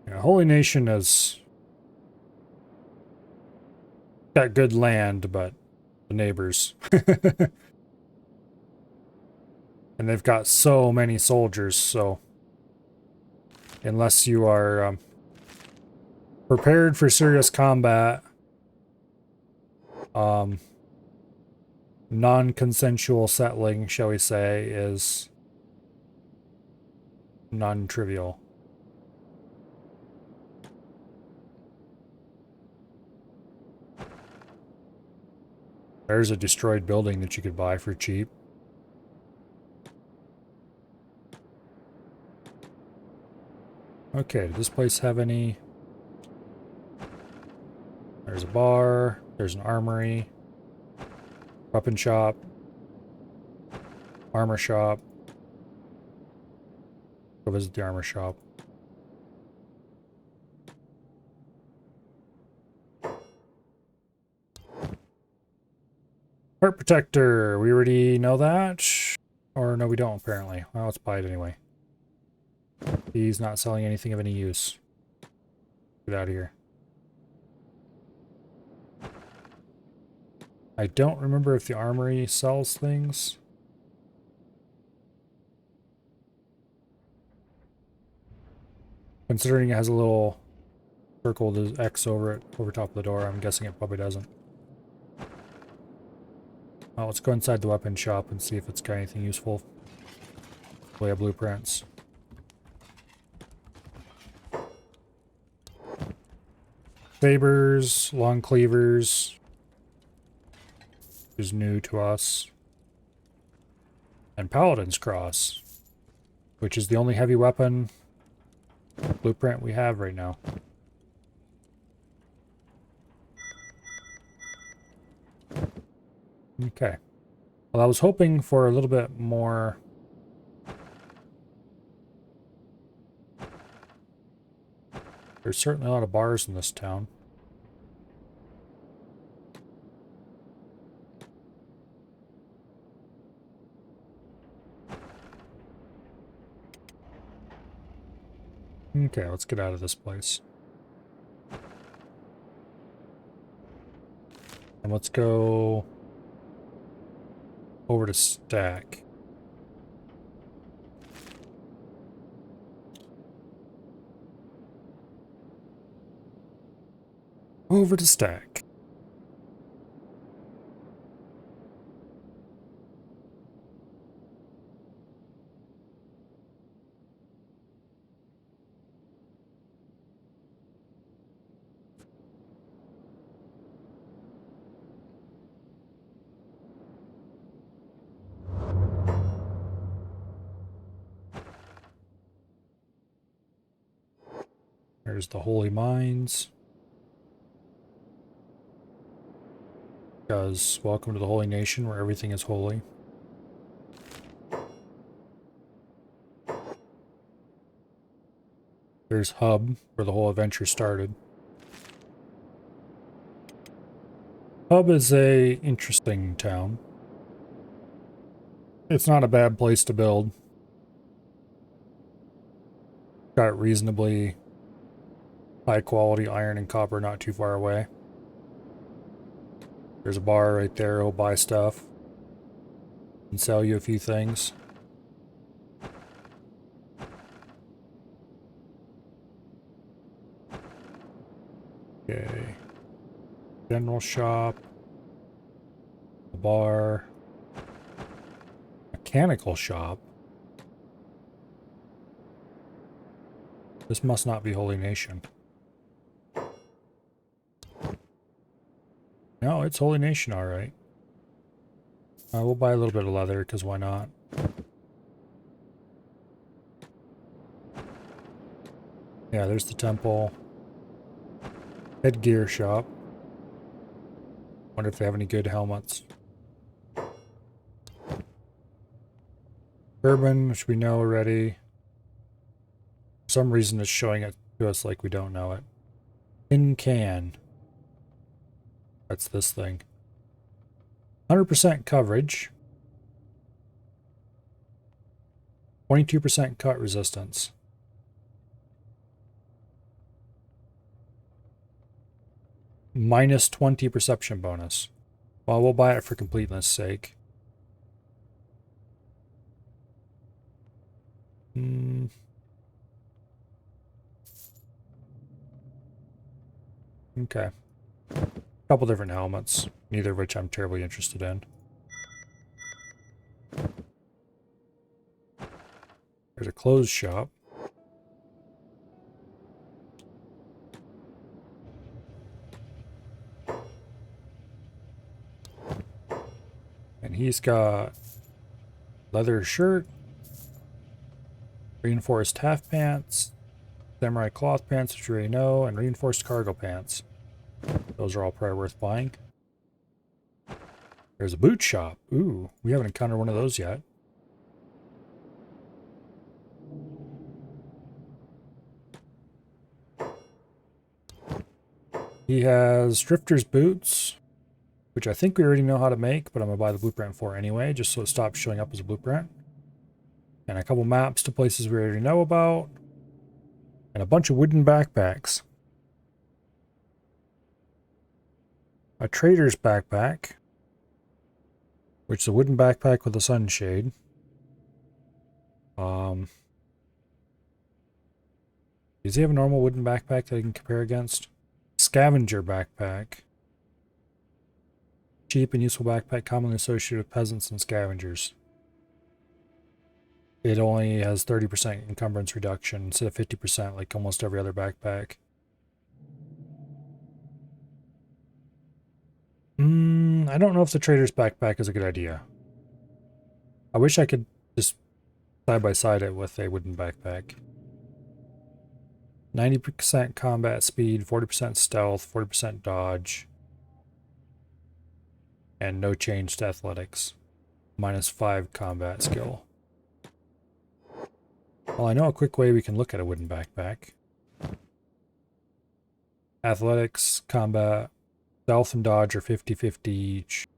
Yeah, Holy Nation has got good land, but the neighbors. And they've got so many soldiers, so unless you are prepared for serious combat, non-consensual settling, shall we say, is non-trivial. There's a destroyed building that you could buy for cheap. Okay, does this place have any... There's a bar, there's an armory, weapon shop, armor shop. Go visit the armor shop. Heart protector, we already know that? Or no, we don't apparently. Well, let's buy it anyway. He's not selling anything of any use. Get out of here. I don't remember if the armory sells things. Considering it has a little circled X over it, over top of the door, I'm guessing it probably doesn't. Well, let's go inside the weapon shop and see if it's got anything useful. We have blueprints. Sabers, long cleavers, is new to us. And Paladin's Cross, which is the only heavy weapon blueprint we have right now. Okay. Well, I was hoping for a little bit more. There's certainly a lot of bars in this town. Okay, let's get out of this place. And let's go over to Stack. Over to Stack. There's the Holy Mines. Because welcome to the Holy Nation where everything is holy. There's Hub, where the whole adventure started. Hub is a interesting town. It's not a bad place to build. Got reasonably high quality iron and copper not too far away. There's a bar right there, he'll buy stuff and sell you a few things. Okay. General shop. A bar. Mechanical shop. This must not be Holy Nation. No, it's Holy Nation, alright. We'll buy a little bit of leather, because why not? Yeah, there's the temple. Headgear shop. Wonder if they have any good helmets. Urban, which we know already. For some reason it's showing it to us like we don't know it. Tin can. That's this thing. 100% coverage. 22% cut resistance. Minus 20 perception bonus. Well, we'll buy it for completeness sake. Okay. Couple different helmets, neither of which I'm terribly interested in. There's a clothes shop. And he's got leather shirt, reinforced half pants, samurai cloth pants, which you already know, and reinforced cargo pants. Those are all probably worth buying. There's a boot shop. Ooh, we haven't encountered one of those yet. He has drifter's boots, which I think we already know how to make, but I'm going to buy the blueprint for anyway, just so it stops showing up as a blueprint. And a couple maps to places we already know about. And a bunch of wooden backpacks. A trader's backpack, which is a wooden backpack with a sunshade. Does he have a normal wooden backpack that I can compare against? Scavenger backpack. Cheap and useful backpack commonly associated with peasants and scavengers. It only has 30% encumbrance reduction instead of 50% like almost every other backpack. I don't know if the trader's backpack is a good idea. I wish I could just side by side it with a wooden backpack. 90% combat speed, 40% stealth, 40% dodge, and no change to athletics. -5 combat skill. Well, I know a quick way we can look at a wooden backpack. Athletics, combat, stealth and dodge are 50-50 each.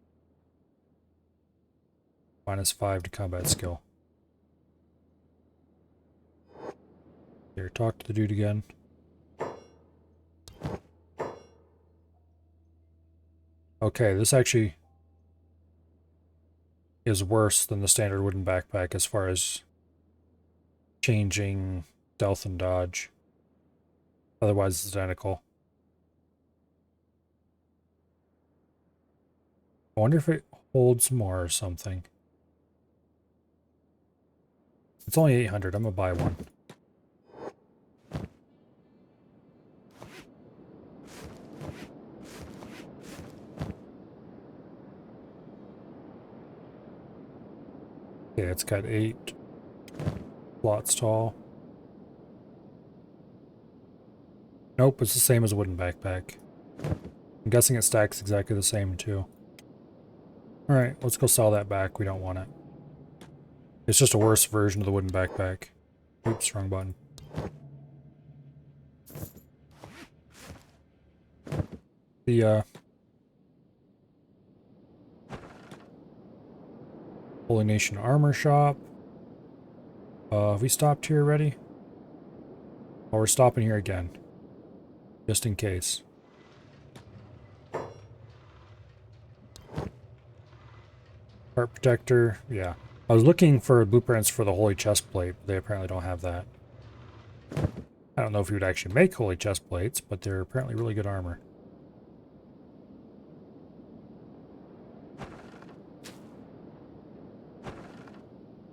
-5 to combat skill. Here, talk to the dude again. Okay, this actually is worse than the standard wooden backpack as far as changing stealth and dodge. Otherwise, it's identical. I wonder if it holds more or something. It's only 800. I'm gonna buy one. Okay, it's got 8 slots tall. Nope, it's the same as a wooden backpack. I'm guessing it stacks exactly the same too. Alright, let's go sell that back. We don't want it. It's just a worse version of the wooden backpack. Oops, wrong button. The, Holy Nation Armor Shop. Have we stopped here already? Oh, we're stopping here again. Just in case. Heart Protector, yeah. I was looking for blueprints for the Holy Chestplate, but they apparently don't have that. I don't know if you would actually make Holy Chestplates, but they're apparently really good armor.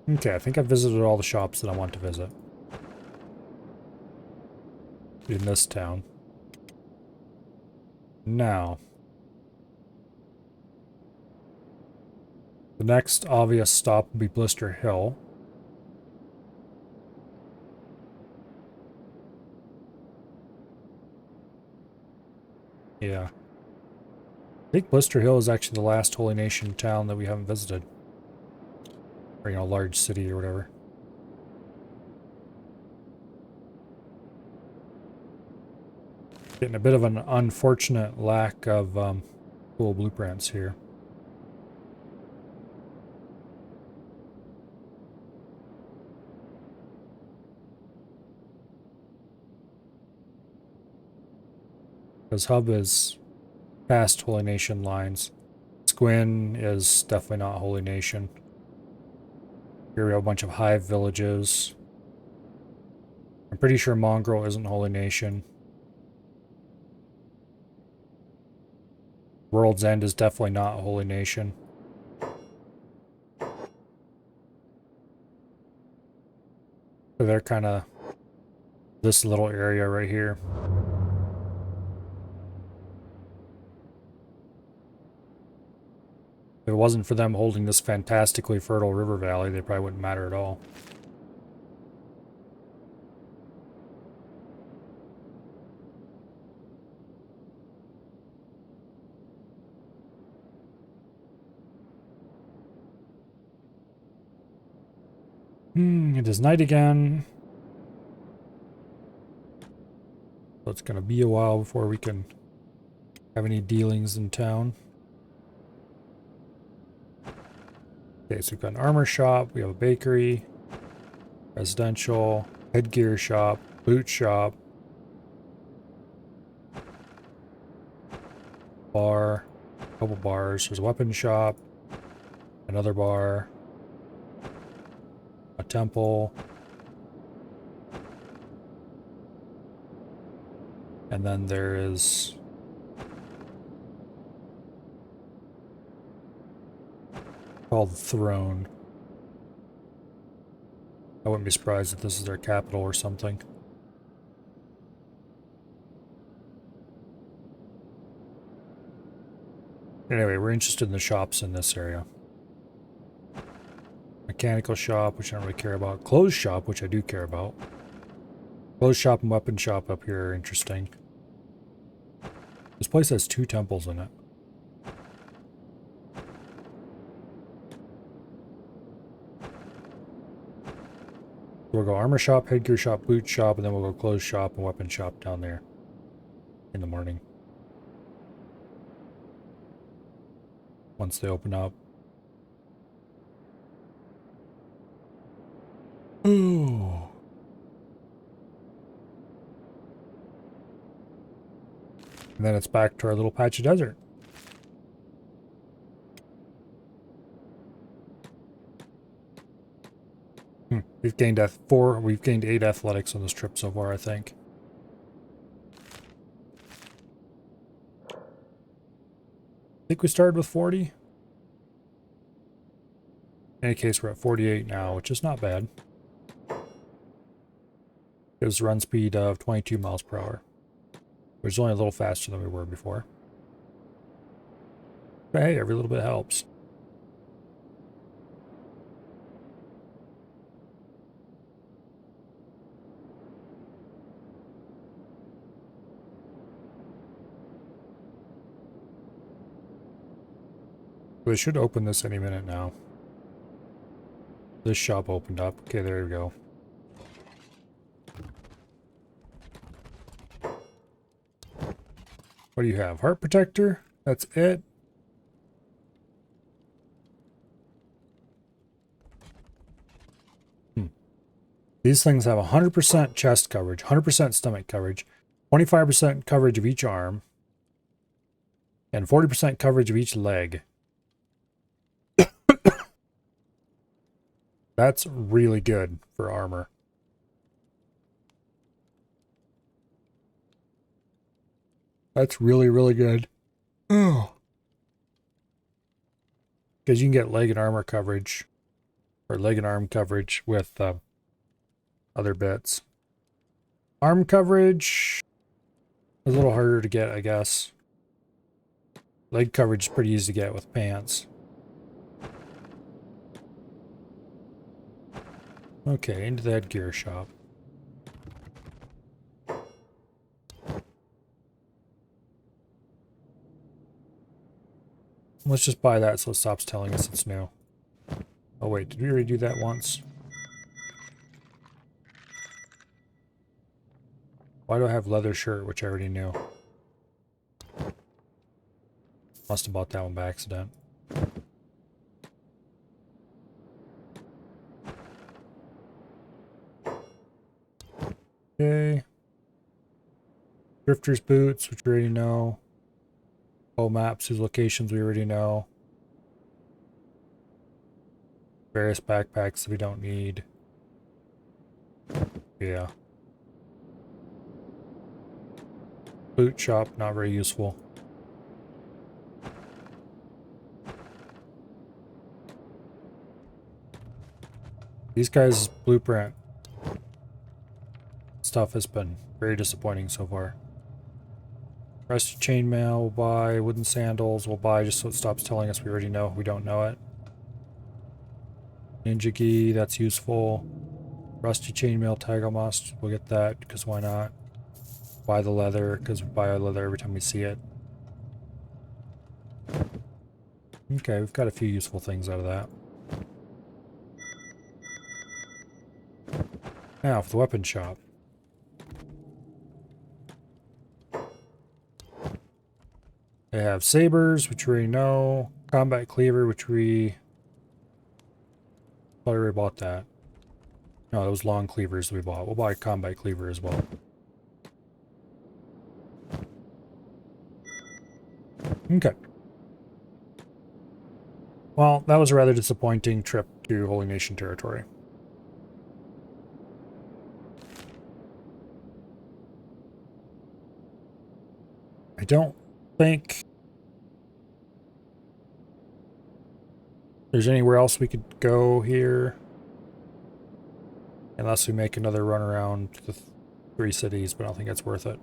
Okay, I think I've visited all the shops that I want to visit. In this town. Now. The next obvious stop will be Blister Hill. Yeah. I think Blister Hill is actually the last Holy Nation town that we haven't visited. Or, you know, large city or whatever. Getting a bit of an unfortunate lack of cool blueprints here. Because Hub is past Holy Nation lines. Squin is definitely not Holy Nation. Here we have a bunch of hive villages. I'm pretty sure Mongrel isn't Holy Nation. World's End is definitely not Holy Nation. So they're kind of this little area right here. If it wasn't for them holding this fantastically fertile river valley, they probably wouldn't matter at all. It is night again. So it's going to be a while before we can have any dealings in town. Okay, so we've got an armor shop, we have a bakery, residential, headgear shop, boot shop, bar, a couple bars, there's a weapon shop, another bar, a temple, And then there is called the Throne. I wouldn't be surprised if this is their capital or something. Anyway, we're interested in the shops in this area. Mechanical shop, which I don't really care about. Clothes shop, which I do care about. Clothes shop and weapon shop up here are interesting. This place has 2 temples in it. We'll go armor shop, headgear shop, boot shop, and then we'll go clothes shop and weapon shop down there in the morning. Once they open up. Ooh. And then it's back to our little patch of desert. We've gained 8 athletics on this trip so far, I think. I think we started with 40. In any case, we're at 48 now, which is not bad. Gives run speed of 22 miles per hour, which is only a little faster than we were before. But hey, every little bit helps. They should open this any minute now. This shop opened up. Okay, there we go. What do you have? Heart protector? That's it? These things have 100% chest coverage, 100% stomach coverage, 25% coverage of each arm, and 40% coverage of each leg. That's really good for armor. That's really, really good. Oh. Because you can get leg and armor coverage, or leg and arm coverage with other bits. Arm coverage is a little harder to get, I guess. Leg coverage is pretty easy to get with pants. Okay, into the headgear shop. Let's just buy that so it stops telling us it's new. Oh wait, did we already do that once? Why do I have leather shirt, which I already knew? Must have bought that one by accident. Okay. Drifter's boots, which we already know. Oh, maps, whose locations we already know. Various backpacks that we don't need. Yeah. Boot shop, not very useful. These guys' blueprint stuff has been very disappointing so far. Rusty chainmail, we'll buy. Wooden sandals, we'll buy just so it stops telling us we already know we don't know it. Ninja gi, that's useful. Rusty chainmail, tiger moss, we'll get that because why not? Buy the leather because we buy our leather every time we see it. Okay, we've got a few useful things out of that. Now for the weapon shop. They have sabers, which we already know. Combat cleaver, which we already bought that. No, those long cleavers we bought. We'll buy a combat cleaver as well. Okay. Well, that was a rather disappointing trip to Holy Nation territory. I don't think there's anywhere else we could go here. Unless we make another run around the 3 cities, but I don't think that's worth it.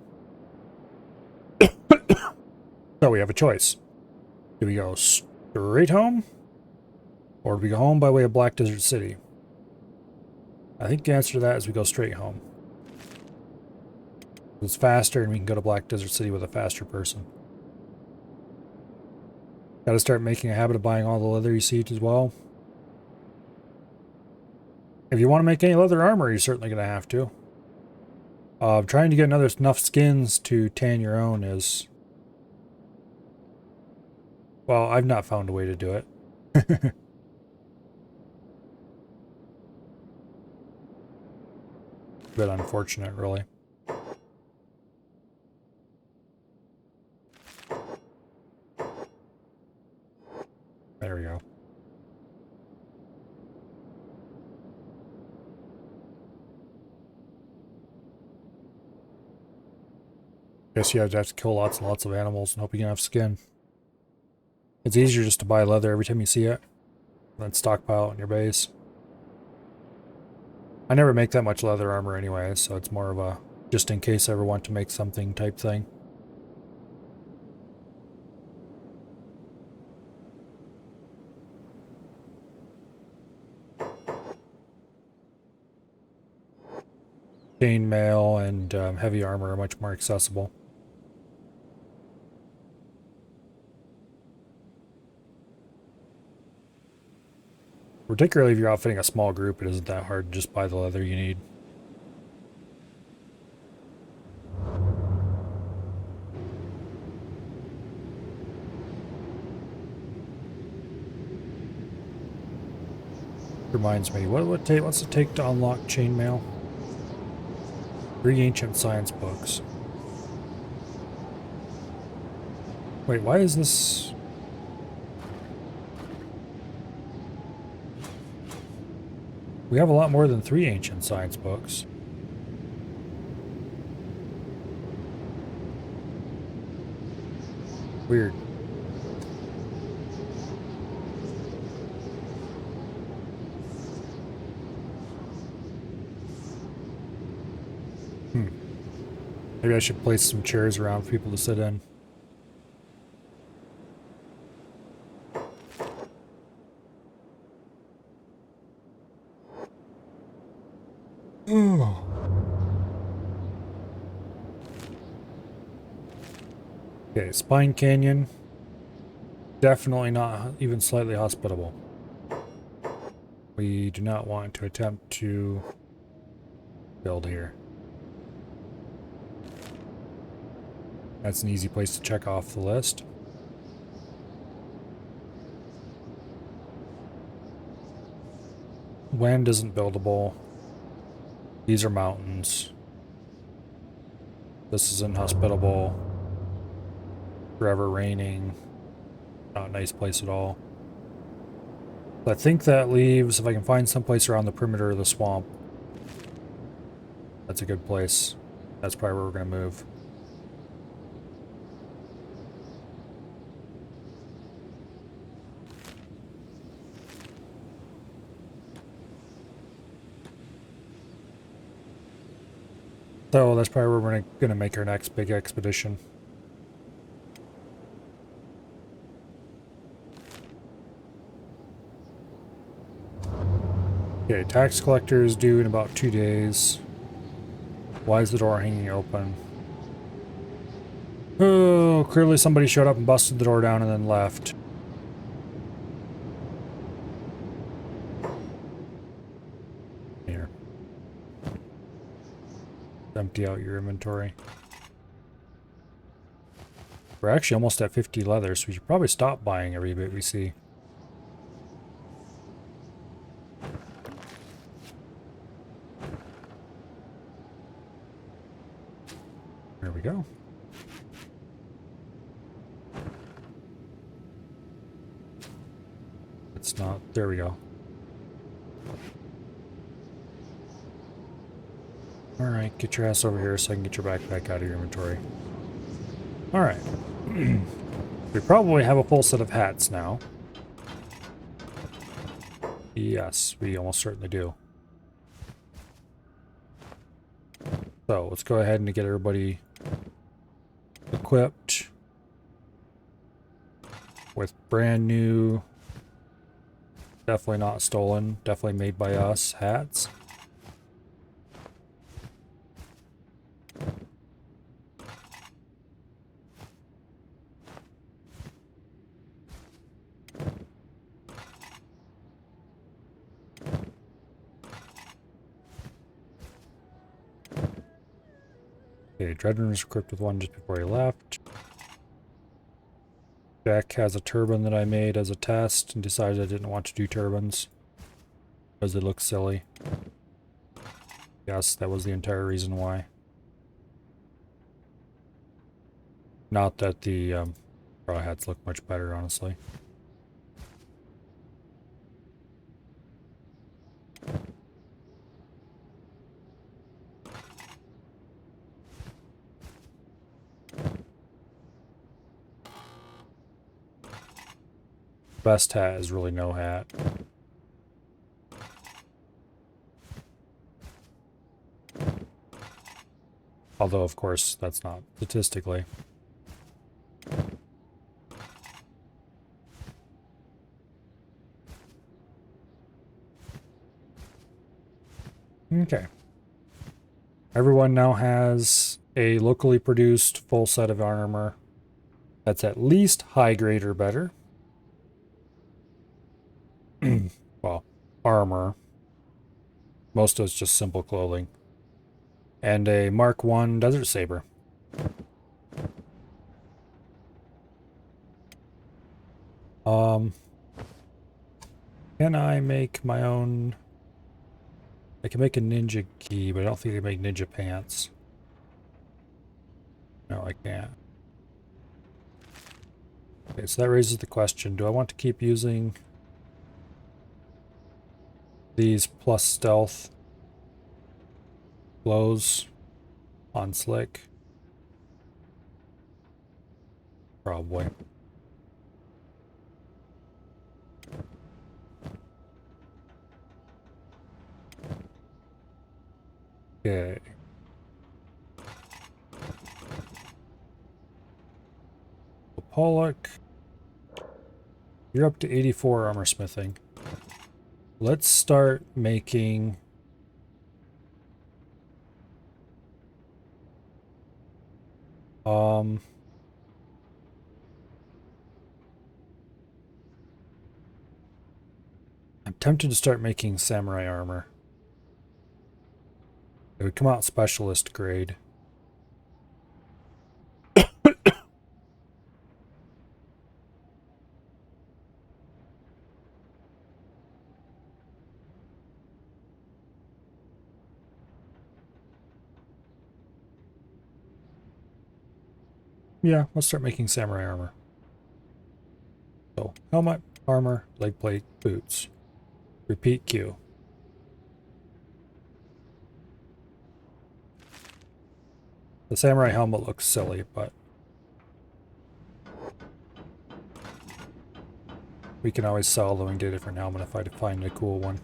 So we have a choice. Do we go straight home? Or do we go home by way of Black Desert City? I think the answer to that is we go straight home. It's faster and we can go to Black Desert City with a faster person. Gotta start making a habit of buying all the leather you see as well. If you want to make any leather armor, you're certainly going to have to. Trying to get enough skins to tan your own is... Well, I've not found a way to do it. Bit unfortunate, really. There we go. Guess you have to kill lots and lots of animals and hope you can have skin. It's easier just to buy leather every time you see it, than stockpile it in your base. I never make that much leather armor anyway, so it's more of a just in case I ever want to make something type thing. Chainmail and heavy armor are much more accessible. Particularly if you're outfitting a small group, it isn't that hard to just buy the leather you need. Reminds me, what's it take to unlock chainmail? 3 ancient science books. Wait, why is this... We have a lot more than 3 ancient science books. Weird. Maybe I should place some chairs around for people to sit in. Oh. Okay, Spine Canyon. Definitely not even slightly hospitable. We do not want to attempt to build here. That's an easy place to check off the list. Wind isn't buildable. These are mountains. This is inhospitable. Forever raining. Not a nice place at all. I think that leaves, if I can find some place around the perimeter of the swamp, that's a good place. That's probably where we're going to move. So that's probably where we're going to make our next big expedition. Okay, tax collector is due in about 2 days. Why is the door hanging open? Oh, clearly somebody showed up and busted the door down and then left. Here. Empty out your inventory. We're actually almost at 50 leather, so we should probably stop buying every bit we see. There we go. It's not. There we go. Alright, get your ass over here so I can get your backpack out of your inventory. Alright. We probably have a full set of hats now. Yes, we almost certainly do. So let's go ahead and get everybody equipped with brand new, definitely not stolen, definitely made by us hats. Okay, Dredden was equipped with one just before he left. Jack has a turban that I made as a test and decided I didn't want to do turbans because they look silly. Yes, that was the entire reason why. Not that the straw hats look much better, honestly. Best hat is really no hat. Although, of course, that's not statistically. Okay. Everyone now has a locally produced full set of armor that's at least high grade or better. Well, armor. Most of it's just simple clothing. And a Mark 1 Desert Saber. Can I make my own? I can make a ninja gi, but I don't think I can make ninja pants. No, I can't. Okay, so that raises the question, do I want to keep using these plus stealth blows on Slick? Probably. Okay. Pollock, you're up to 84 armor smithing. Let's start making I'm tempted to start making samurai armor. It would come out specialist grade. Yeah, let's start making samurai armor. So, helmet, armor, leg plate, boots. Repeat Q. The samurai helmet looks silly, but we can always sell them and get a different helmet if I find a cool one.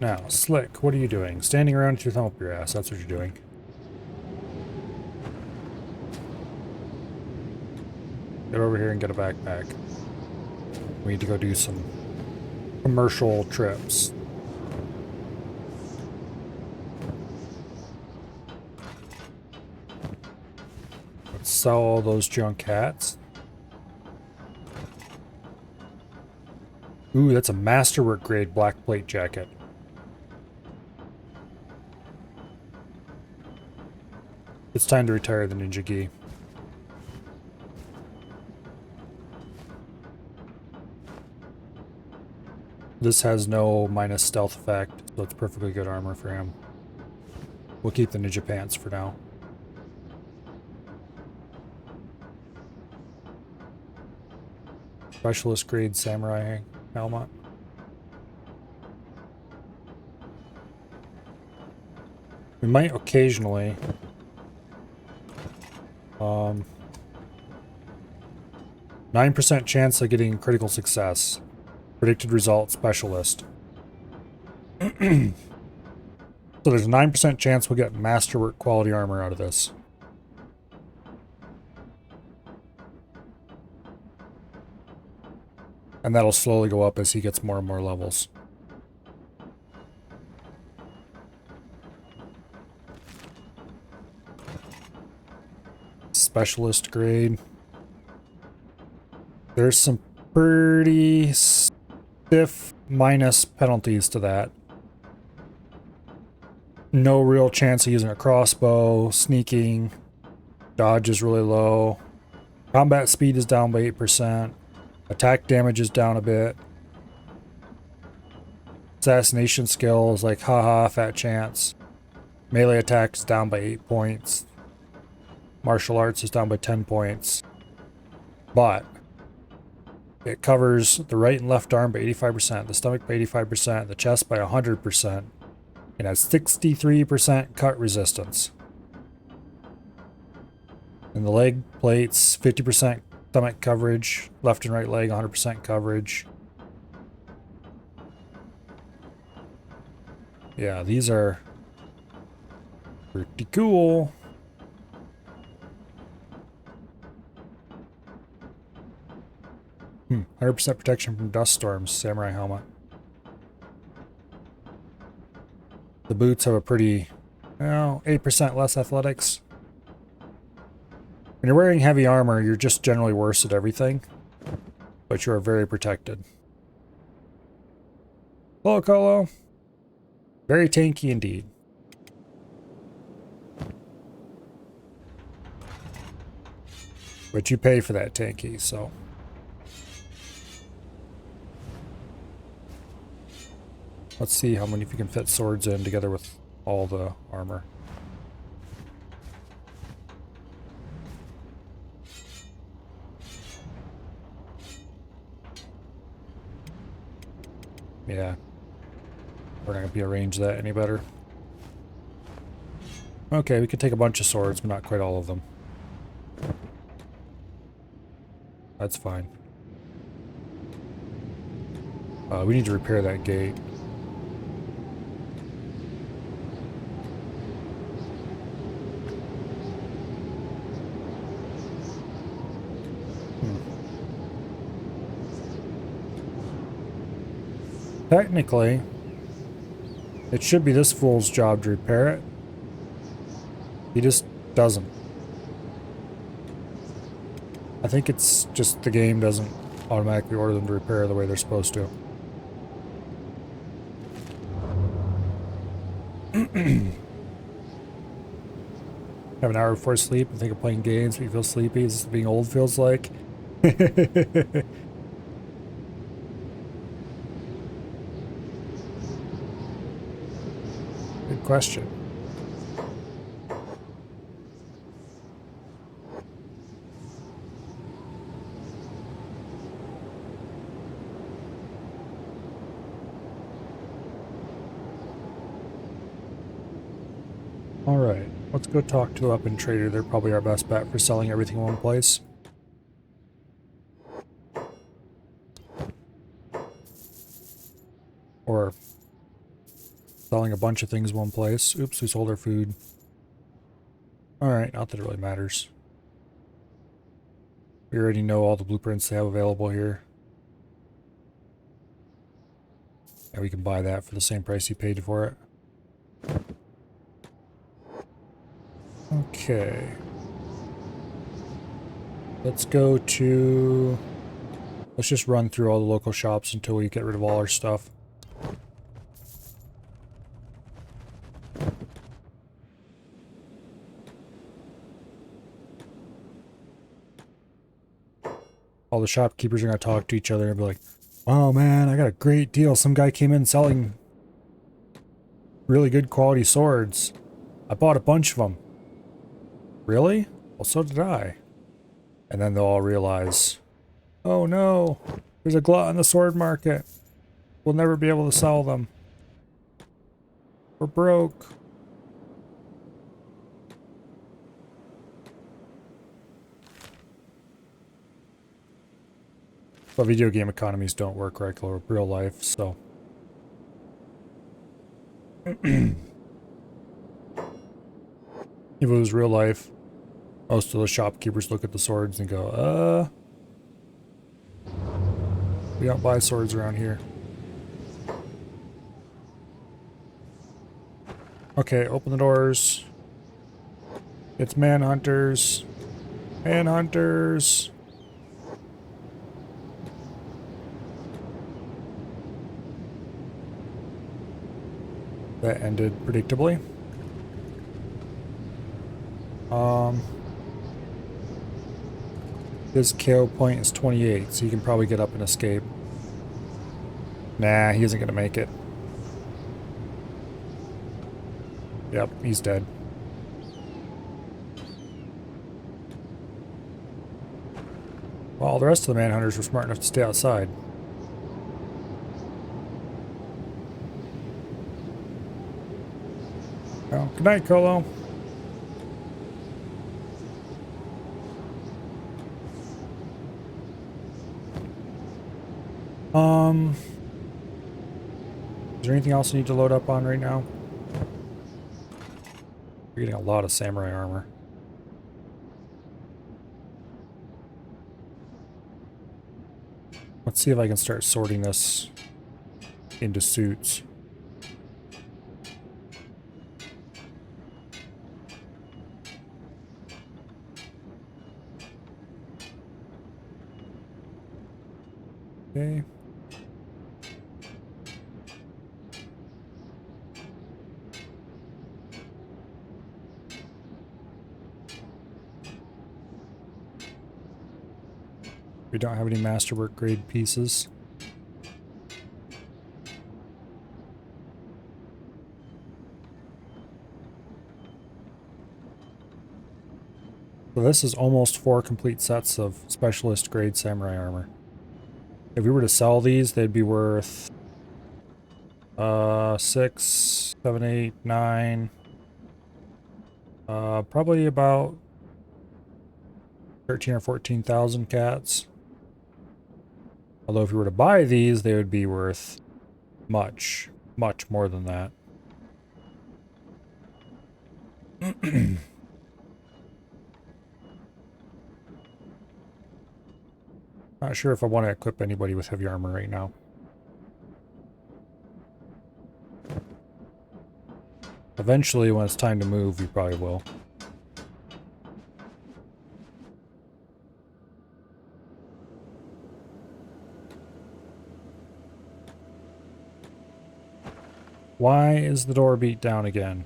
Now, Slick, what are you doing? Standing around with your thumb up your ass, that's what you're doing. Get over here and get a backpack. We need to go do some commercial trips. Let's sell all those junk hats. Ooh, that's a masterwork grade black plate jacket. It's time to retire the ninja gi. This has no minus stealth effect, so it's perfectly good armor for him. We'll keep the ninja pants for now. Specialist grade samurai helmet. We might occasionally. 9% chance of getting critical success. Predicted result specialist. So there's a 9% chance we'll get masterwork quality armor out of this. And that'll slowly go up as he gets more and more levels. Specialist grade. There's some pretty stiff minus penalties to that. No real chance of using a crossbow, sneaking, dodge is really low, combat speed is down by 8%, attack damage is down a bit, assassination skill is like haha fat chance, melee attack is down by 8 points, martial arts is down by 10 points, but it covers the right and left arm by 85%, the stomach by 85%, the chest by 100%. It has 63% cut resistance. And the leg plates, 50% stomach coverage, left and right leg, 100% coverage. Yeah, these are pretty cool. Hmm, 100% protection from dust storms, samurai helmet. The boots have a pretty, 8% less athletics. When you're wearing heavy armor, you're just generally worse at everything, but you are very protected. Hello, Colo. Very tanky indeed. But you pay for that tanky, so. Let's see how many if you can fit swords in together with all the armor. Yeah. We're not going to be arrange that any better. Okay, we could take a bunch of swords, but not quite all of them. That's fine. We need to repair that gate. Technically, it should be this fool's job to repair it. He just doesn't. I think it's just the game doesn't automatically order them to repair the way they're supposed to. Have an hour before sleep and think of playing games, but you feel sleepy. Is this what being old feels like? Good question. Alright, let's go talk to Up and Trader. They're probably our best bet for selling everything in one place. Or selling a bunch of things in one place. Oops, we sold our food. Alright, not that it really matters. We already know all the blueprints they have available here. And we can buy that for the same price you paid for it. Okay. Let's go to... Let's just run through all the local shops until we get rid of all our stuff. All the shopkeepers are going to talk to each other and be like, "Oh man, I got a great deal. Some guy came in selling really good quality swords. I bought a bunch of them." Really? Well, so did I. And then they'll all realize, oh no, there's a glut in the sword market. We'll never be able to sell them. We're broke. But video game economies don't work like real life, so. If it was real life, most of the shopkeepers look at the swords and go, we don't buy swords around here. Okay, open the doors. It's manhunters. Manhunters. That ended predictably. His KO point is 28, so he can probably get up and escape. Nah, he isn't gonna make it. Yep, he's dead. Well, the rest of the manhunters were smart enough to stay outside. Well, good night, Colo. Is there anything else I need to load up on right now? We're getting a lot of samurai armor. Let's see if I can start sorting this into suits. Okay. We don't have any masterwork grade pieces. So this is almost 4 complete sets of specialist grade samurai armor. If we were to sell these, they'd be worth 6, 7, 8, 9. Probably about 13 or 14,000 cats. Although if you were to buy these, they would be worth much, much more than that. Not sure if I want to equip anybody with heavy armor right now. Eventually, when it's time to move, we probably will. Why is the door beat down again?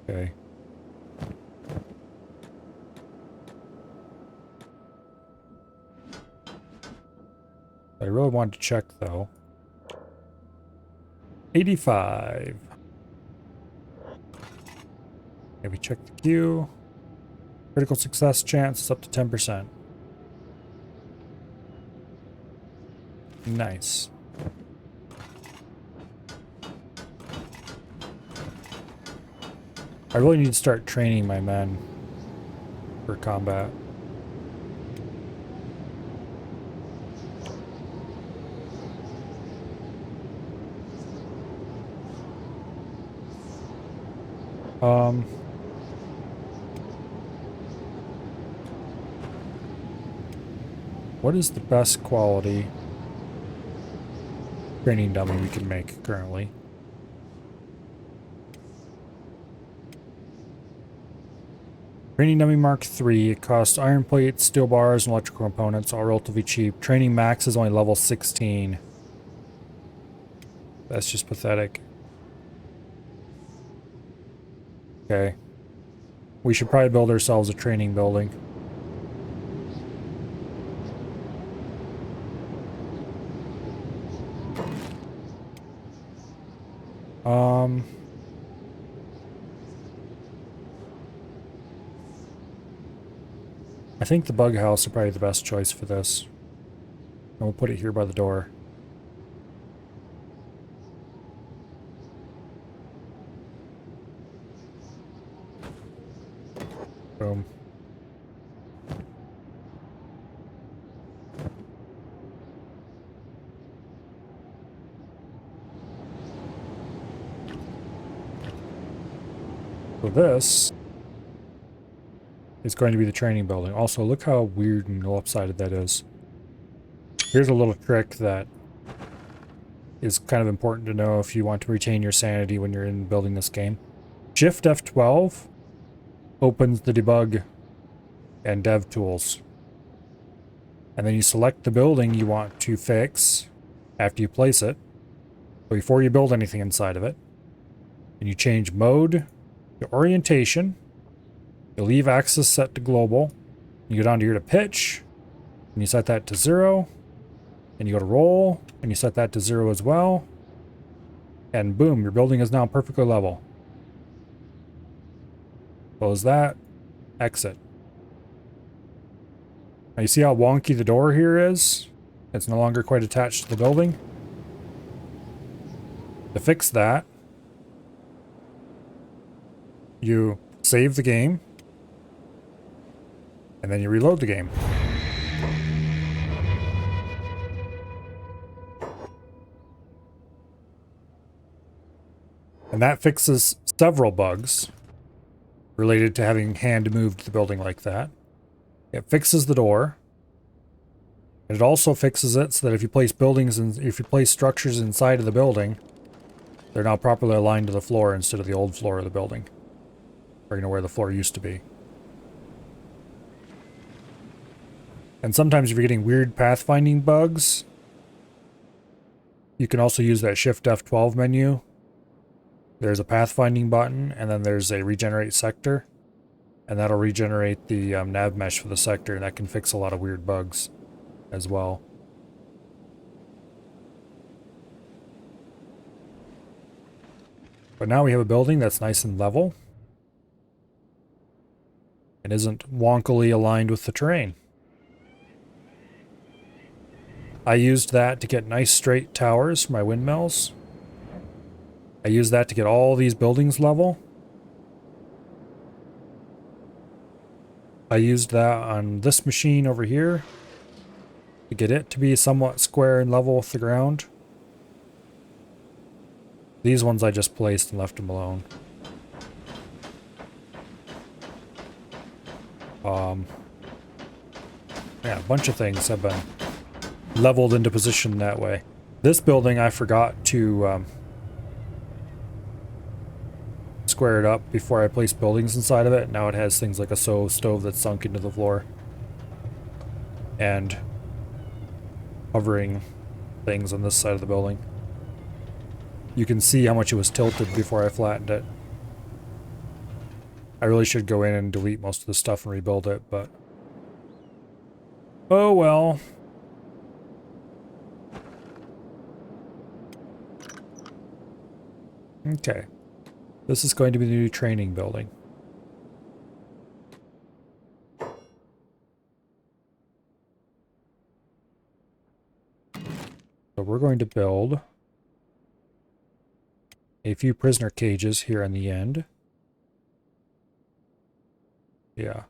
Okay. I really wanted to check, though. 85. Maybe check the queue. Critical success chance is up to 10%. Nice. I really need to start training my men for combat. What is the best quality training dummy we can make currently? Training dummy Mark III. It costs iron plates, steel bars, and electrical components, all relatively cheap. Training max is only level 16. That's just pathetic. Okay. We should probably build ourselves a training building. I think the bug house is probably the best choice for this. And we'll put it here by the door. Boom. So this is going to be the training building. Also, look how weird and lopsided that is. Here's a little trick that is kind of important to know if you want to retain your sanity when you're in building this game. Shift F12 opens the debug and dev tools. And then you select the building you want to fix after you place it, before you build anything inside of it. And you change mode to orientation. You leave axis set to global. You go down to here to pitch, and you set that to 0. And you go to roll, and you set that to 0 as well. And boom, your building is now perfectly level. Close that, exit. Now you see how wonky the door here is? It's no longer quite attached to the building. To fix that, you save the game, and then you reload the game. And that fixes several bugs related to having hand moved the building like that. It fixes the door. And it also fixes it so that if you place buildings and if you place structures inside of the building, they're now properly aligned to the floor instead of the old floor of the building. Or where the floor used to be. And sometimes if you're getting weird pathfinding bugs, you can also use that Shift F12 menu. There's a pathfinding button, and then there's a regenerate sector. And that'll regenerate the nav mesh for the sector, and that can fix a lot of weird bugs as well. But now we have a building that's nice and level. And isn't wonkily aligned with the terrain. I used that to get nice straight towers for my windmills. I used that to get all these buildings level. I used that on this machine over here to get it to be somewhat square and level with the ground. These ones I just placed and left them alone. Yeah, a bunch of things have been leveled into position that way. This building I forgot to square it up before I placed buildings inside of it. Now it has things like a stove that's sunk into the floor. And hovering things on this side of the building. You can see how much it was tilted before I flattened it. I really should go in and delete most of the stuff and rebuild it, but... oh well. Okay. This is going to be the new training building. So we're going to build a few prisoner cages here on the end. Yeah.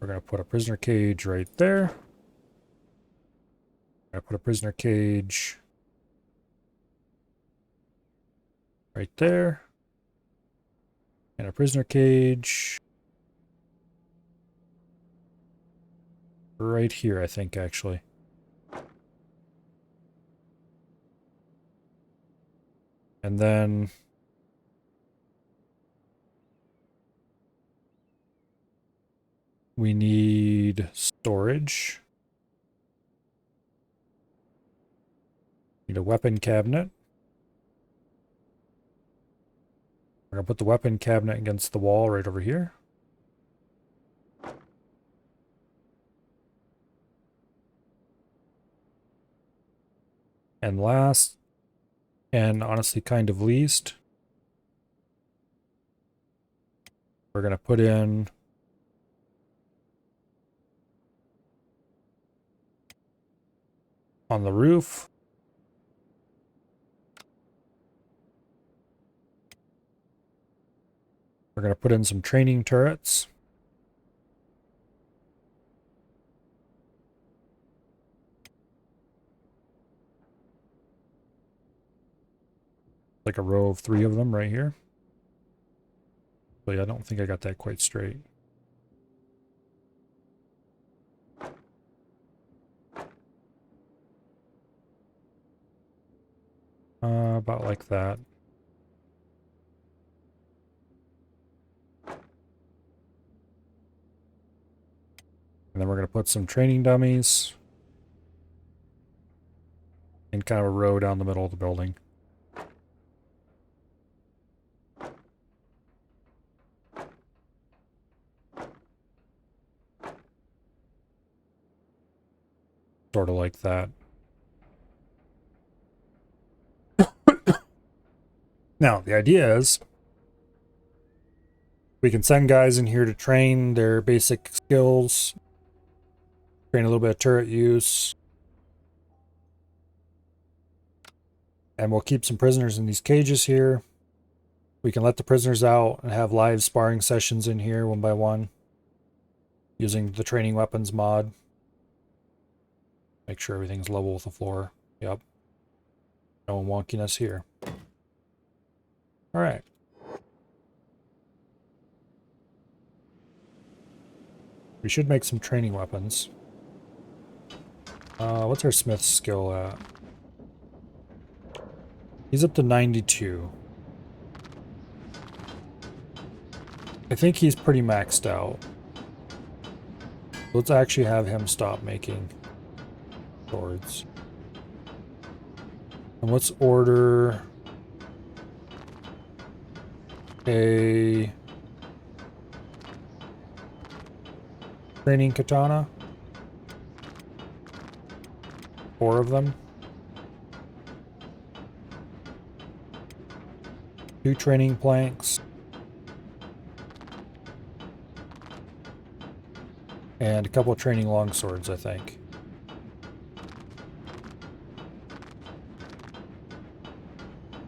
We're going to put a prisoner cage right there. I'm going to put a prisoner cage right there. And a prisoner cage right here, I think, actually. And then we need storage. Need a weapon cabinet. We're gonna put the weapon cabinet against the wall right over here. And last, and honestly kind of least, we're gonna put in on the roof We're going to put in some training turrets. Like a row of 3 of them right here. But yeah, I don't think I got that quite straight. About like that. And then we're going to put some training dummies in kind of a row down the middle of the building. Sort of like that. Now, the idea is we can send guys in here to train their basic skills, train a little bit of turret use, and we'll keep some prisoners in these cages here. We can let the prisoners out and have live sparring sessions in here one by one using the training weapons mod. Make sure everything's level with the floor. Yep. No wonkiness here. All right. We should make some training weapons. What's our smith's skill at? He's up to 92. I think he's pretty maxed out. Let's actually have him stop making swords. And let's order a training katana. 4 of them. 2 training planks. And a couple of training longswords, I think.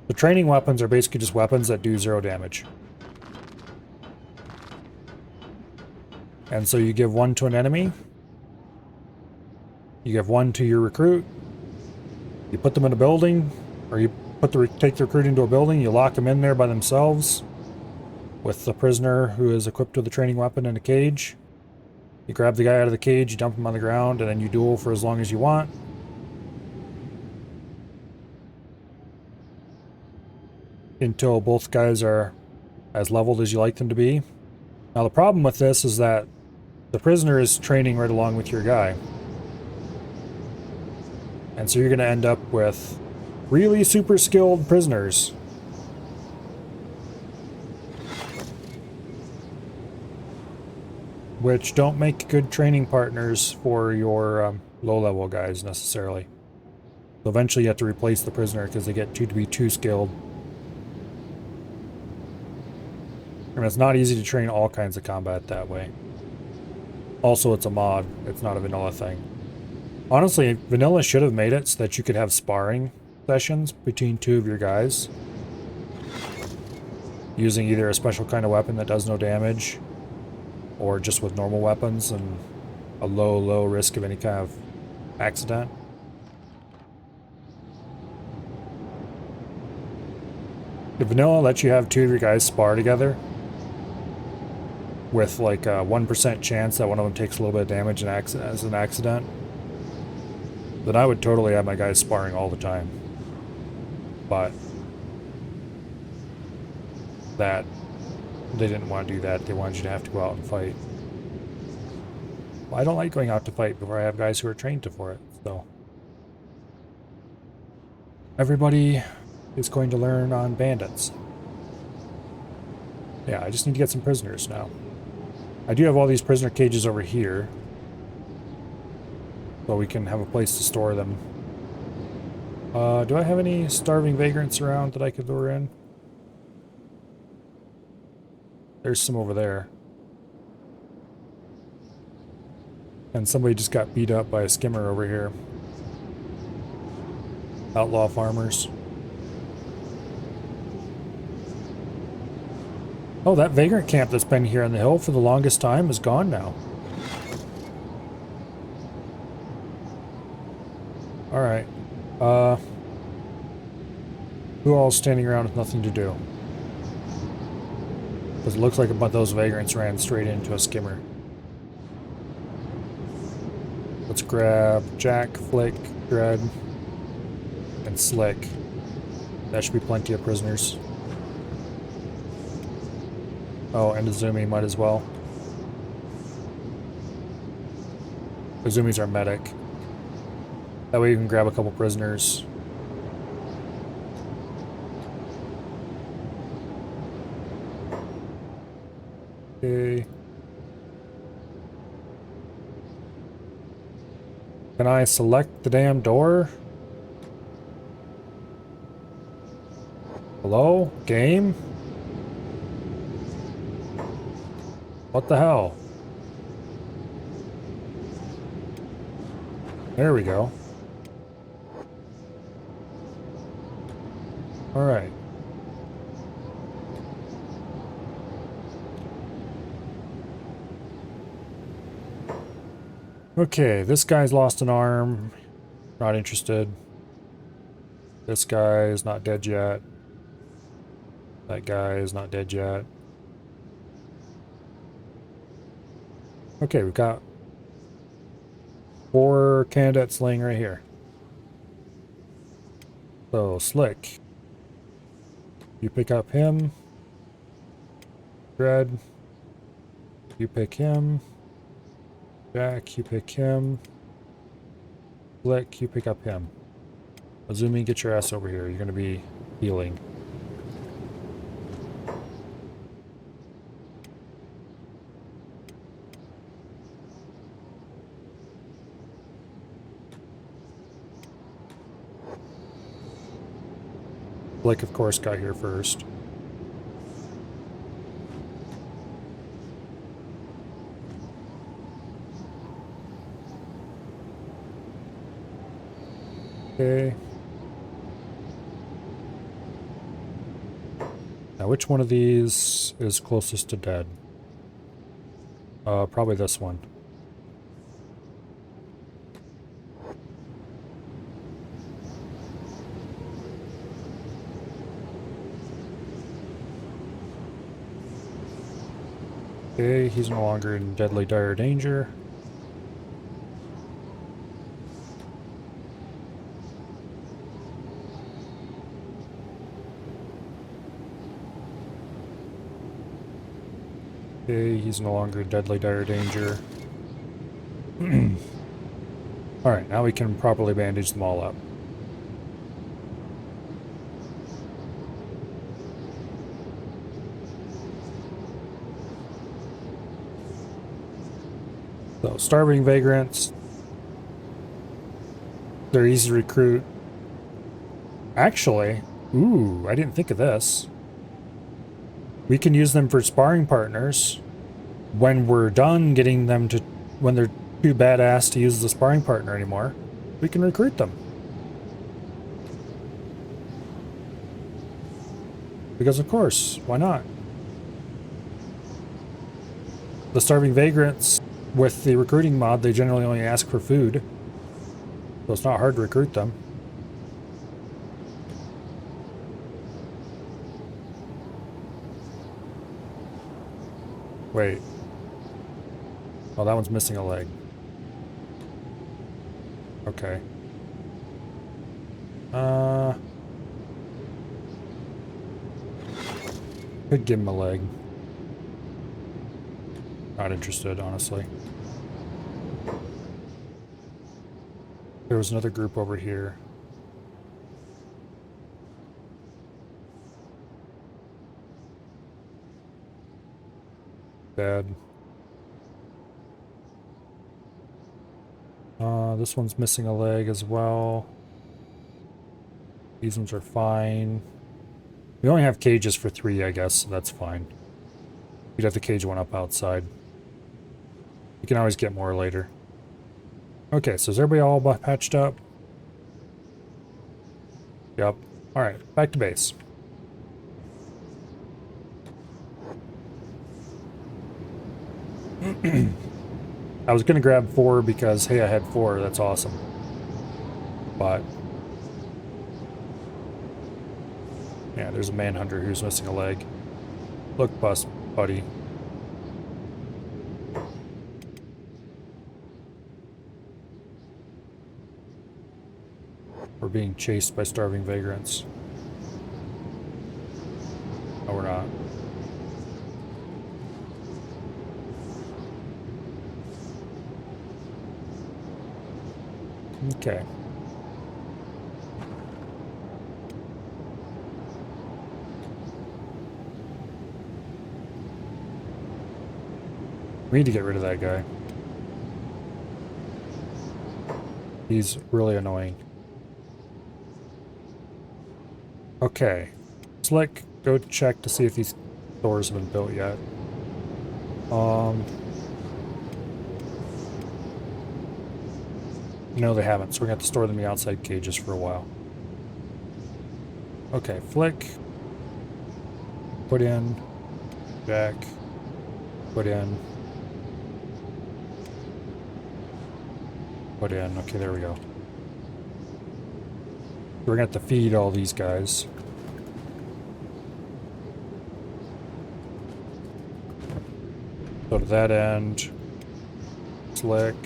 The training weapons are basically just weapons that do 0 damage. And so you give 1 to an enemy. You give 1 to your recruit. You put them in a building, or you take the recruit into a building, you lock them in there by themselves with the prisoner who is equipped with a training weapon in a cage. You grab the guy out of the cage, you dump him on the ground, and then you duel for as long as you want. Until both guys are as leveled as you like them to be. Now the problem with this is that the prisoner is training right along with your guy. And so you're going to end up with really super skilled prisoners. Which don't make good training partners for your low-level guys necessarily. So eventually you have to replace the prisoner because they get to be too skilled. And it's not easy to train all kinds of combat that way. Also, it's a mod. It's not a vanilla thing. Honestly, vanilla should have made it so that you could have sparring sessions between 2 of your guys. Using either a special kind of weapon that does no damage, or just with normal weapons and a low risk of any kind of accident. The vanilla lets you have 2 of your guys spar together with like a 1% chance that one of them takes a little bit of damage as an accident. Then I would totally have my guys sparring all the time. But that they didn't want to do that. They wanted you to have to go out and fight. Well, I don't like going out to fight before I have guys who are trained for it. So everybody is going to learn on bandits. Yeah, I just need to get some prisoners now. I do have all these prisoner cages over here, so we can have a place to store them. Do I have any starving vagrants around that I could lure in? There's some over there. And somebody just got beat up by a skimmer over here. Outlaw farmers. Oh, that vagrant camp that's been here on the hill for the longest time is gone now. Alright. Who all standing around with nothing to do? Because it looks like a bunch of those vagrants ran straight into a skimmer. Let's grab Jack, Flick, Dread, and Slick. That should be plenty of prisoners. Oh, and Azumi might as well. Azumi's our medic. That way you can grab a couple prisoners. Okay. Can I select the damn door? Hello? Game? What the hell? There we go. Alright. Okay, this guy's lost an arm. Not interested. This guy is not dead yet. That guy is not dead yet. Okay, we've got 4 candidates laying right here. So, Slick. You pick up him. Dread. You pick him. Jack, you pick him. Flick, you pick up him. Azumi, get your ass over here. You're going to be healing. Flick, of course, got here first. Okay. Now, which one of these is closest to dead? Probably this one. Okay, he's no longer in deadly dire danger. Okay, he's no longer in deadly dire danger. Alright, now we can properly bandage them all up. So, starving vagrants. They're easy to recruit. Actually, ooh, I didn't think of this. We can use them for sparring partners when we're done getting them to, when they're too badass to use the sparring partner anymore. We can recruit them. Because of course, why not? The starving vagrants, with the recruiting mod, they generally only ask for food. So it's not hard to recruit them. Wait. Oh, that one's missing a leg. Okay. Could give him a leg. Not interested, honestly. There was another group over here. Dead. This one's missing a leg as well. These ones are fine. We only have cages for 3, I guess, so that's fine. We'd have to cage one up outside. We can always get more later. Okay, so is everybody all patched up? Yep. Alright, back to base. I was going to grab 4 because, hey, I had 4. That's awesome. But, yeah, there's a manhunter who's missing a leg. Look, buddy. We're being chased by starving vagrants. No, we're not. Okay. We need to get rid of that guy. He's really annoying. Okay. Slick, go check to see if these doors have been built yet. No, they haven't, so we're gonna have to store them in the outside cages for a while. Okay, Flick. Put in. Jack. Put in. Put in. Okay, there we go. We're gonna have to feed all these guys. So to that end, Slick.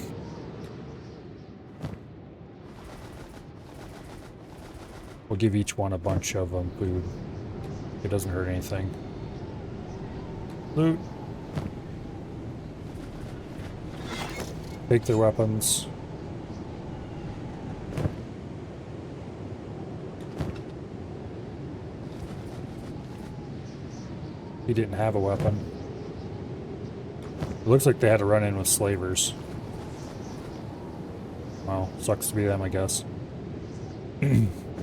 We'll give each one a bunch of food. It doesn't hurt anything. Loot. Take their weapons. He didn't have a weapon. It looks like they had to run in with slavers. Well, sucks to be them, I guess.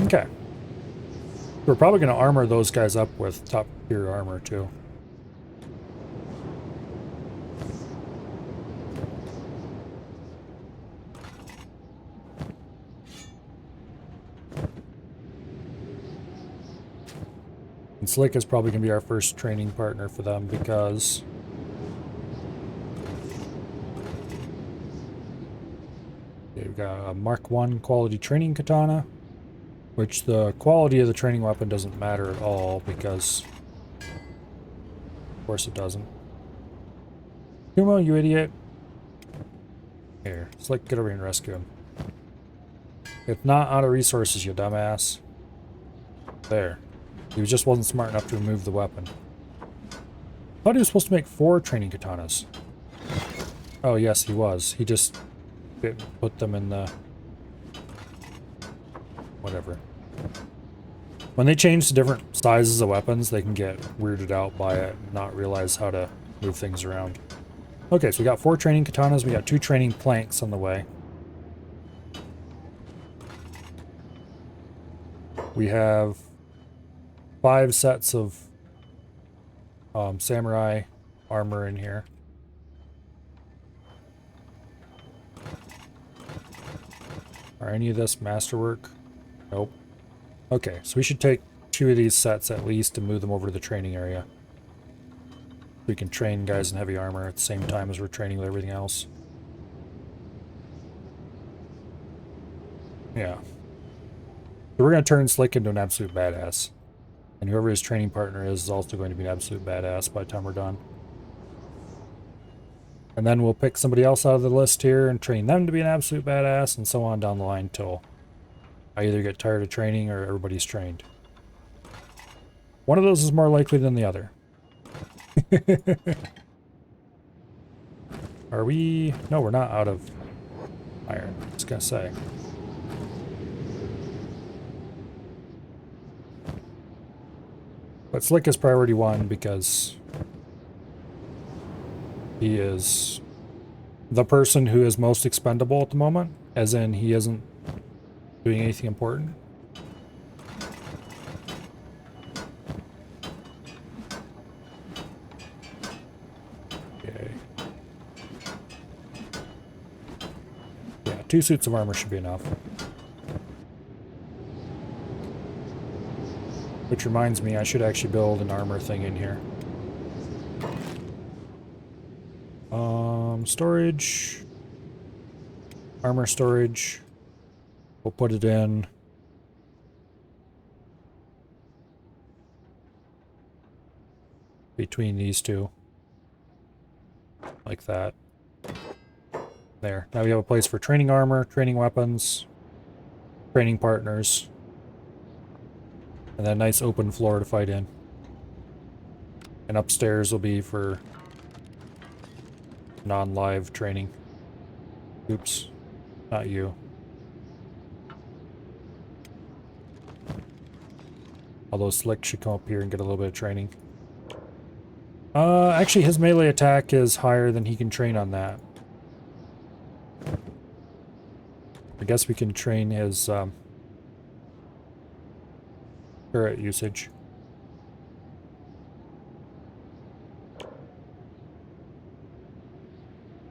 Okay. We're probably going to armor those guys up with top tier armor, too. And Slick is probably going to be our first training partner for them because we've got a Mark 1 quality training katana, which the quality of the training weapon doesn't matter at all because, of course it doesn't. Kumo, you idiot. Here, Slick, get over here and rescue him. It's not out of resources, you dumbass. There. He just wasn't smart enough to remove the weapon. I thought he was supposed to make 4 training katanas. Oh, yes, he was. He just didn't put them in the... whatever. When they change to different sizes of weapons, they can get weirded out by it and not realize how to move things around. Okay, so we got 4 training katanas. We got 2 training planks on the way. We have 5 sets of samurai armor in here. Are any of this masterwork? Nope. Okay, so we should take 2 of these sets at least and move them over to the training area. We can train guys in heavy armor at the same time as we're training with everything else. Yeah. So we're going to turn Slick into an absolute badass. And whoever his training partner is also going to be an absolute badass by the time we're done. And then we'll pick somebody else out of the list here and train them to be an absolute badass, and so on down the line till I either get tired of training or everybody's trained. One of those is more likely than the other. Are we... No, we're not out of iron. I was gonna say. But Slick is priority 1 because he is the person who is most expendable at the moment, as in he isn't doing anything important. Okay. Yeah, 2 suits of armor should be enough. Which reminds me, I should actually build an armor thing in here. Storage. Armor storage. We'll put it in between these two. Like that. There. Now we have a place for training armor, training weapons, training partners, and then a nice open floor to fight in. And upstairs will be for non-live training. Oops. Not you. Although Slick should come up here and get a little bit of training. Actually his melee attack is higher than he can train on that. I guess we can train his turret usage.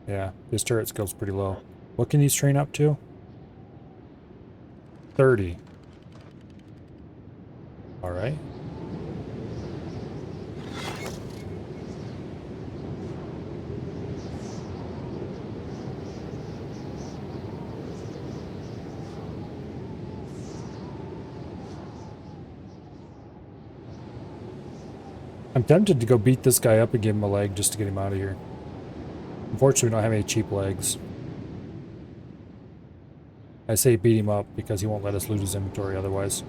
Yeah, his turret skill's pretty low. What can these train up to? 30. Alright. I'm tempted to go beat this guy up and give him a leg just to get him out of here. Unfortunately, we don't have any cheap legs. I say beat him up because he won't let us loot his inventory otherwise.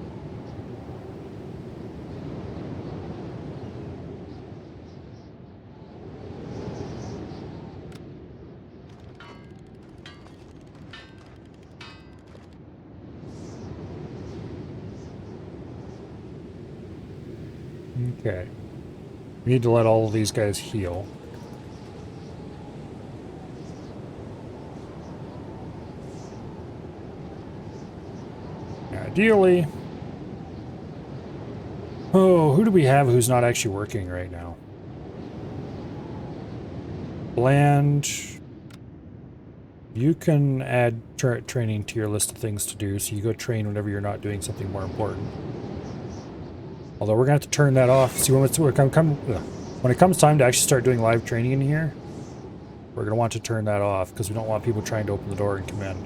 Okay. We need to let all of these guys heal. Ideally... Oh, who do we have who's not actually working right now? Bland... You can add training to your list of things to do, so you go train whenever you're not doing something more important. Although we're going to have to turn that off. See, when it comes time to actually start doing live training in here, we're going to want to turn that off, because we don't want people trying to open the door and come in.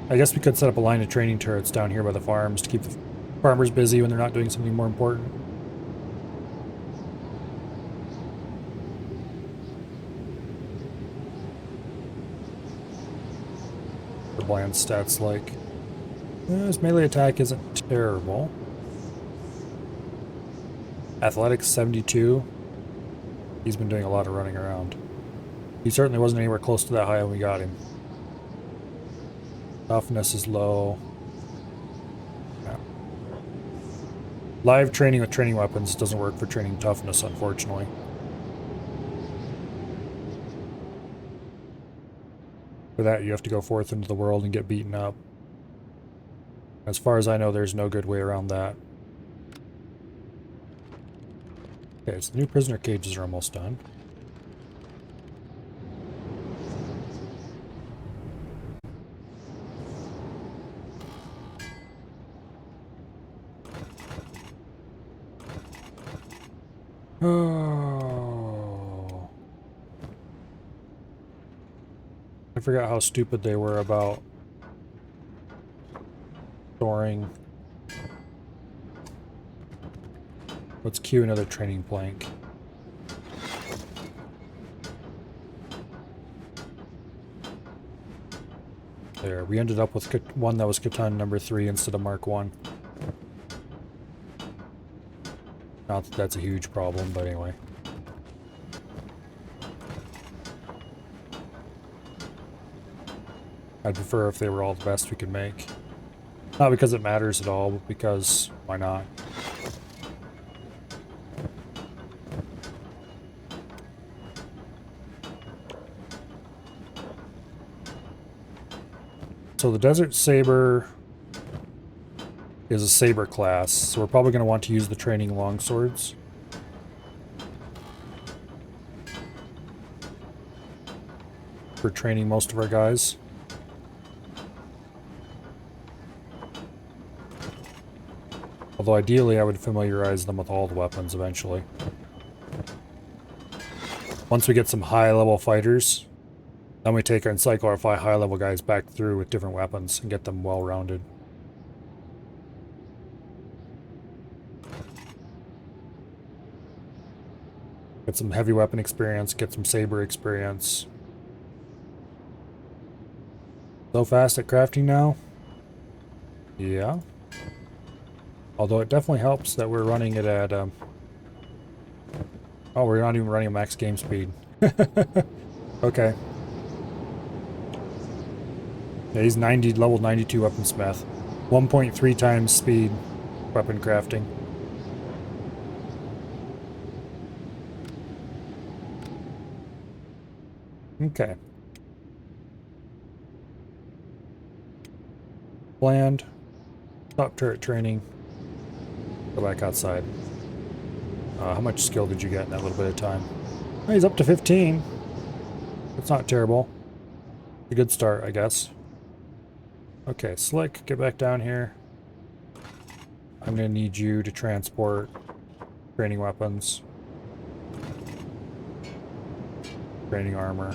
I guess we could set up a line of training turrets down here by the farms to keep the farmers busy when they're not doing something more important. For Bland stats like... His melee attack isn't terrible. Athletics 72. He's been doing a lot of running around. He certainly wasn't anywhere close to that high when we got him. Toughness is low. Yeah. Live training with training weapons doesn't work for training toughness, unfortunately. For that, you have to go forth into the world and get beaten up. As far as I know, there's no good way around that. Okay, so the new prisoner cages are almost done. Oh. I forgot how stupid they were about storing. Let's queue another training plank. There, we ended up with one that was Catan number 3 instead of Mark 1. Not that that's a huge problem, but anyway. I'd prefer if they were all the best we could make. Not because it matters at all, but because why not? So the Desert Saber is a saber class, so we're probably going to want to use the training longswords. For training most of our guys. Although ideally I would familiarize them with all the weapons eventually. Once we get some high-level fighters, then we take and cycle our 5 high-level guys back through with different weapons and get them well-rounded. Get some heavy weapon experience, get some saber experience. So fast at crafting now? Yeah. Although it definitely helps that we're running it at, oh, we're not even running max game speed. Okay. Yeah, he's level 92 weaponsmith. 1.3 times speed weapon crafting. Okay. Land. Stop turret training. Go back outside. How much skill did you get in that little bit of time? Oh, he's up to 15. That's not terrible. A good start, I guess. Okay, Slick, get back down here. I'm gonna need you to transport training weapons. Training armor.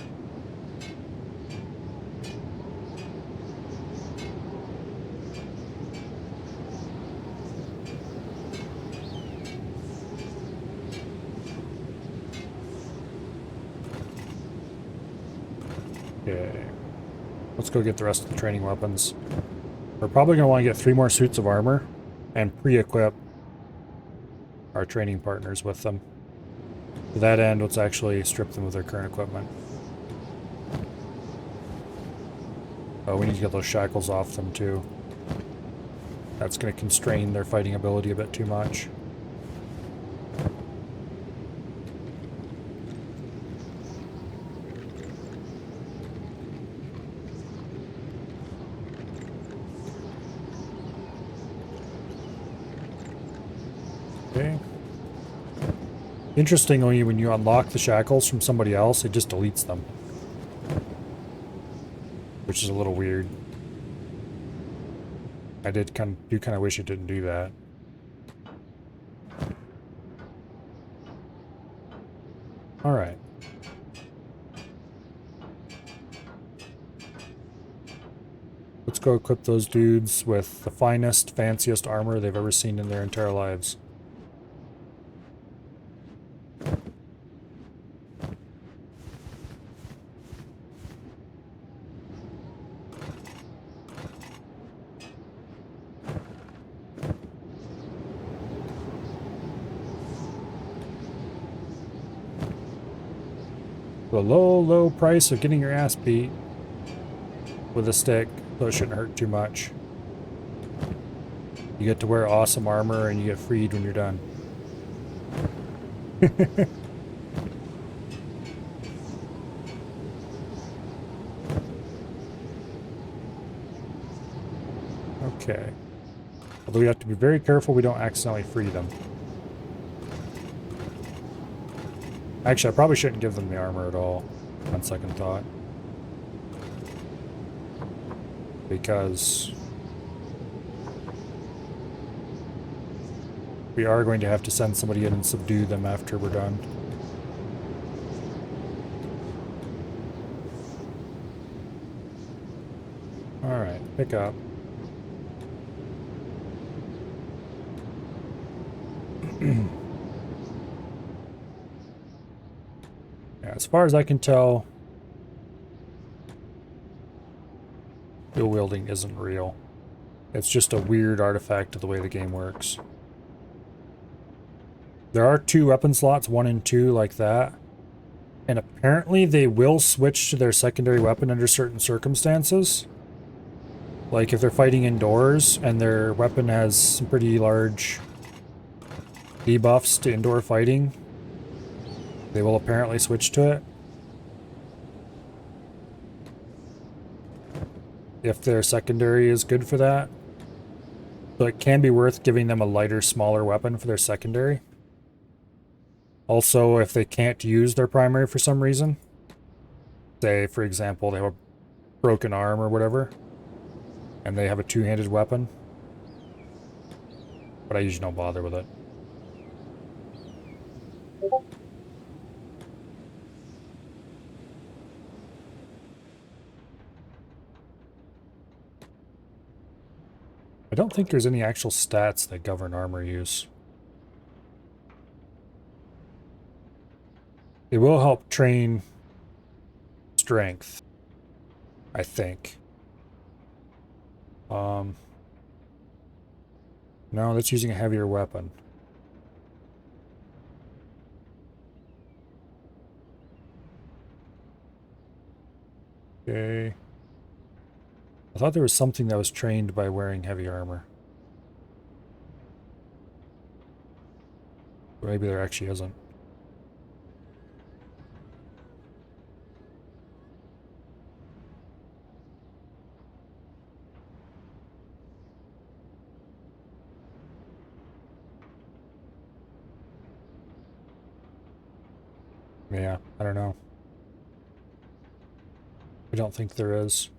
Okay. Let's go get the rest of the training weapons. We're probably going to want to get 3 more suits of armor and pre-equip our training partners with them. To that end, let's actually strip them of their current equipment. Oh, we need to get those shackles off them too. That's going to constrain their fighting ability a bit too much. Okay. Interestingly, when you unlock the shackles from somebody else, it just deletes them. Which is a little weird. I do kind of wish it didn't do that. Alright. Let's go equip those dudes with the finest, fanciest armor they've ever seen in their entire lives. The low, low price of getting your ass beat with a stick, so it shouldn't hurt too much. You get to wear awesome armor and you get freed when you're done. Okay. Although we have to be very careful we don't accidentally free them. Actually, I probably shouldn't give them the armor at all, on second thought. Because we are going to have to send somebody in and subdue them after we're done. Alright, pick up. Yeah, as far as I can tell, dual wielding isn't real. It's just a weird artifact of the way the game works. There are 2 weapon slots, 1 and 2, like that. And apparently they will switch to their secondary weapon under certain circumstances. Like if they're fighting indoors and their weapon has some pretty large debuffs to indoor fighting, they will apparently switch to it. If their secondary is good for that. So it can be worth giving them a lighter, smaller weapon for their secondary. Also, if they can't use their primary for some reason, say, for example, they have a broken arm or whatever, and they have a 2-handed weapon, but I usually don't bother with it. I don't think there's any actual stats that govern armor use. It will help train strength, I think. No, that's using a heavier weapon. Okay. I thought there was something that was trained by wearing heavy armor. Or maybe there actually isn't. Yeah, I don't know. I don't think there is.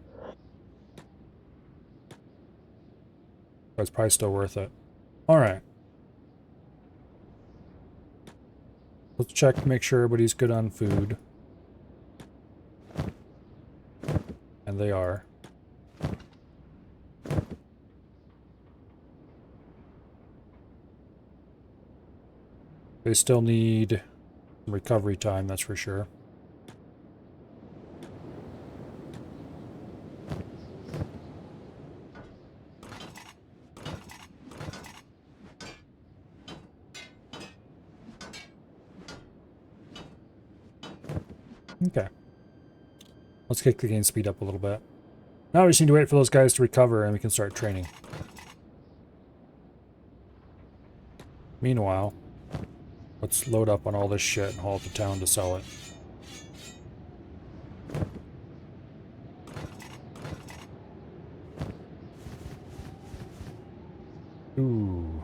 But it's probably still worth it. Alright. Let's check to make sure everybody's good on food. And they are. They still need some recovery time, that's for sure. Okay. Let's kick the game speed up a little bit. Now we just need to wait for those guys to recover and we can start training. Meanwhile, let's load up on all this shit and haul it to town to sell it. Ooh.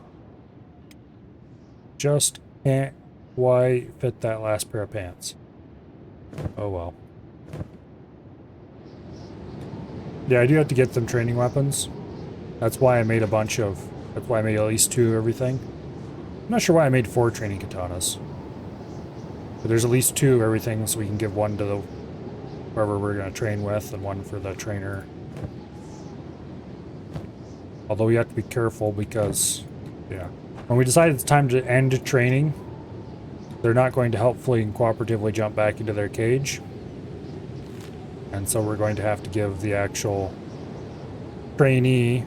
Just can't quite fit that last pair of pants. Oh well. Yeah, I do have to get some training weapons. That's why I made a bunch of... That's why I made at least 2 of everything. I'm not sure why I made 4 training katanas. But there's at least 2 of everything, so we can give one to the... whoever we're going to train with, and one for the trainer. Although we have to be careful because... yeah. When we decide it's time to end training, they're not going to helpfully and cooperatively jump back into their cage. And so we're going to have to give the actual trainee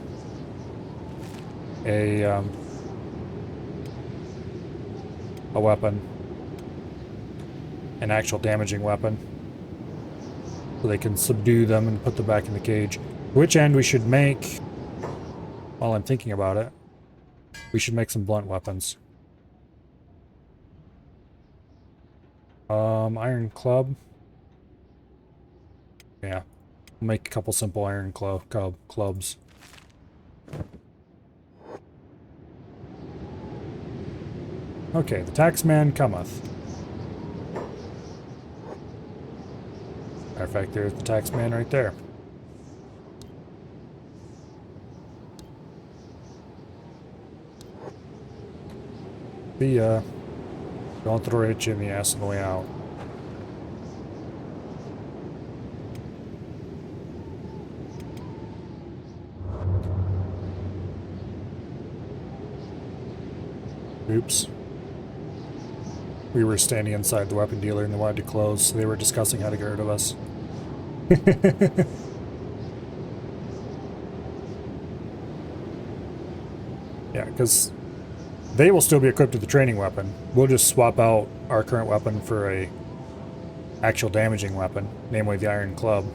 a weapon. An actual damaging weapon. So they can subdue them and put them back in the cage. Which end we should make, while I'm thinking about it, we should make some blunt weapons. Iron club. Yeah. We'll make a couple simple iron clubs. Okay, the taxman cometh. Matter of fact, there's the taxman right there. See ya. Don't throw it at you in the ass on the way out. Oops. We were standing inside the weapon dealer and they wanted to close, so they were discussing how to get rid of us. Yeah, because they will still be equipped with the training weapon. We'll just swap out our current weapon for a actual damaging weapon, namely the iron club.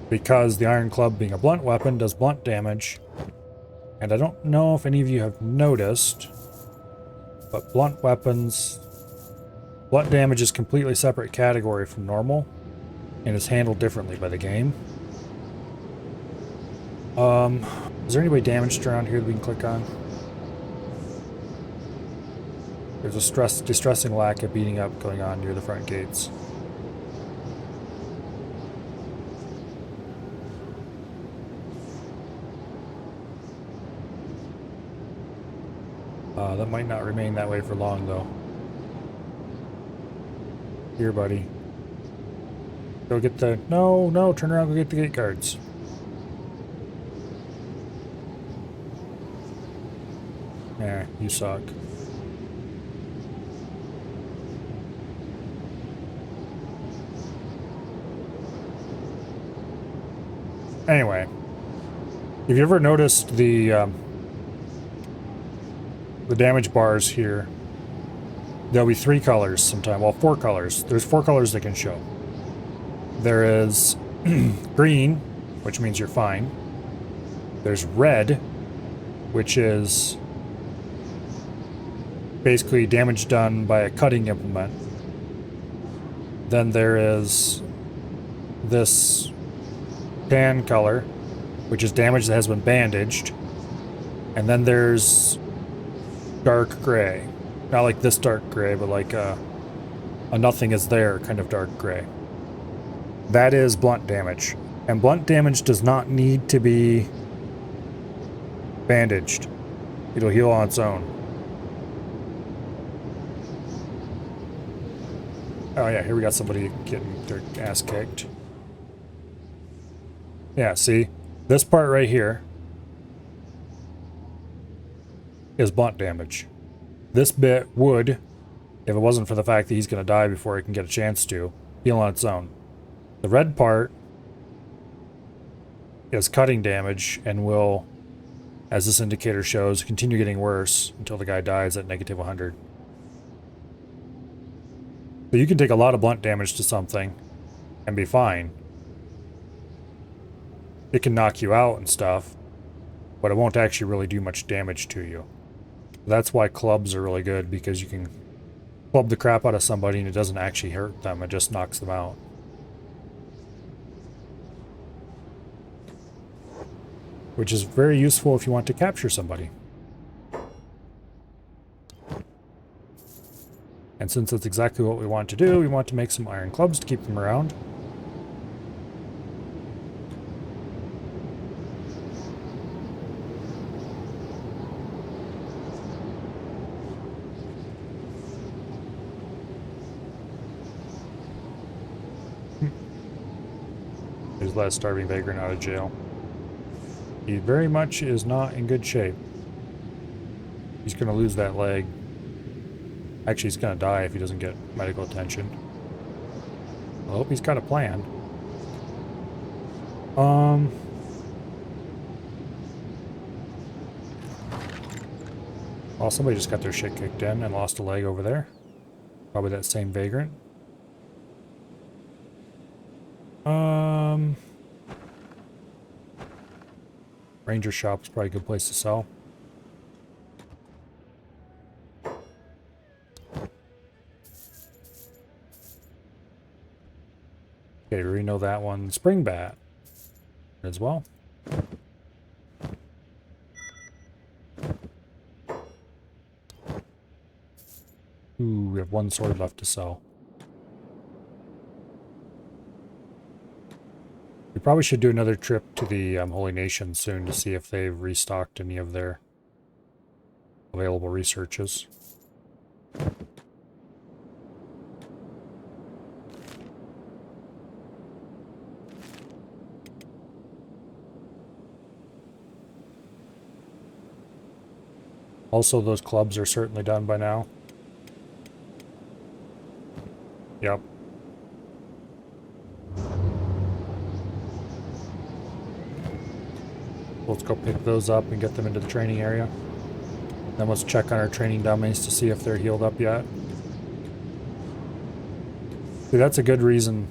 Because the iron club, being a blunt weapon, does blunt damage. And I don't know if any of you have noticed, but blunt weapons... blunt damage is a completely separate category from normal, and is handled differently by the game. Is there anybody damaged around here that we can click on? There's a distressing lack of beating up going on near the front gates. That might not remain that way for long, though. Here, buddy. Go get the... No, turn around, go get the gate guards. Yeah, you suck. Anyway, have you ever noticed the damage bars here? There'll be 3 colors sometime. Well, 4 colors. There's 4 colors they can show. There is green, which means you're fine. There's red, which is basically damage done by a cutting implement. Then there is this tan color, which is damage that has been bandaged. And then there's dark gray. Not like this dark gray, but like a nothing is there kind of dark gray. That is blunt damage. And blunt damage does not need to be bandaged. It'll heal on its own. Oh yeah, here we got somebody getting their ass kicked. Yeah, see? This part right here is blunt damage. This bit would, if it wasn't for the fact that he's going to die before he can get a chance to, heal on its own. The red part is cutting damage and will, as this indicator shows, continue getting worse until the guy dies at negative 100. So you can take a lot of blunt damage to something and be fine. It can knock you out and stuff, but it won't actually really do much damage to you. That's why clubs are really good, because you can club the crap out of somebody and it doesn't actually hurt them, it just knocks them out. Which is very useful if you want to capture somebody. And since that's exactly what we want to do, we want to make some iron clubs to keep them around. Just let a starving vagrant out of jail. He very much is not in good shape. He's going to lose that leg. Actually, he's going to die if he doesn't get medical attention. I hope he's got a plan. Well, somebody just got their shit kicked in and lost a leg over there. Probably that same vagrant. Ranger shop's probably a good place to sell. Okay, we know that one. Spring bat as well. Ooh, we have 1 sword left to sell. We probably should do another trip to the Holy Nation soon to see if they've restocked any of their available researches. Also, those clubs are certainly done by now. Yep. Let's go pick those up and get them into the training area. Then let's check on our training dummies to see if they're healed up yet. See, that's a good reason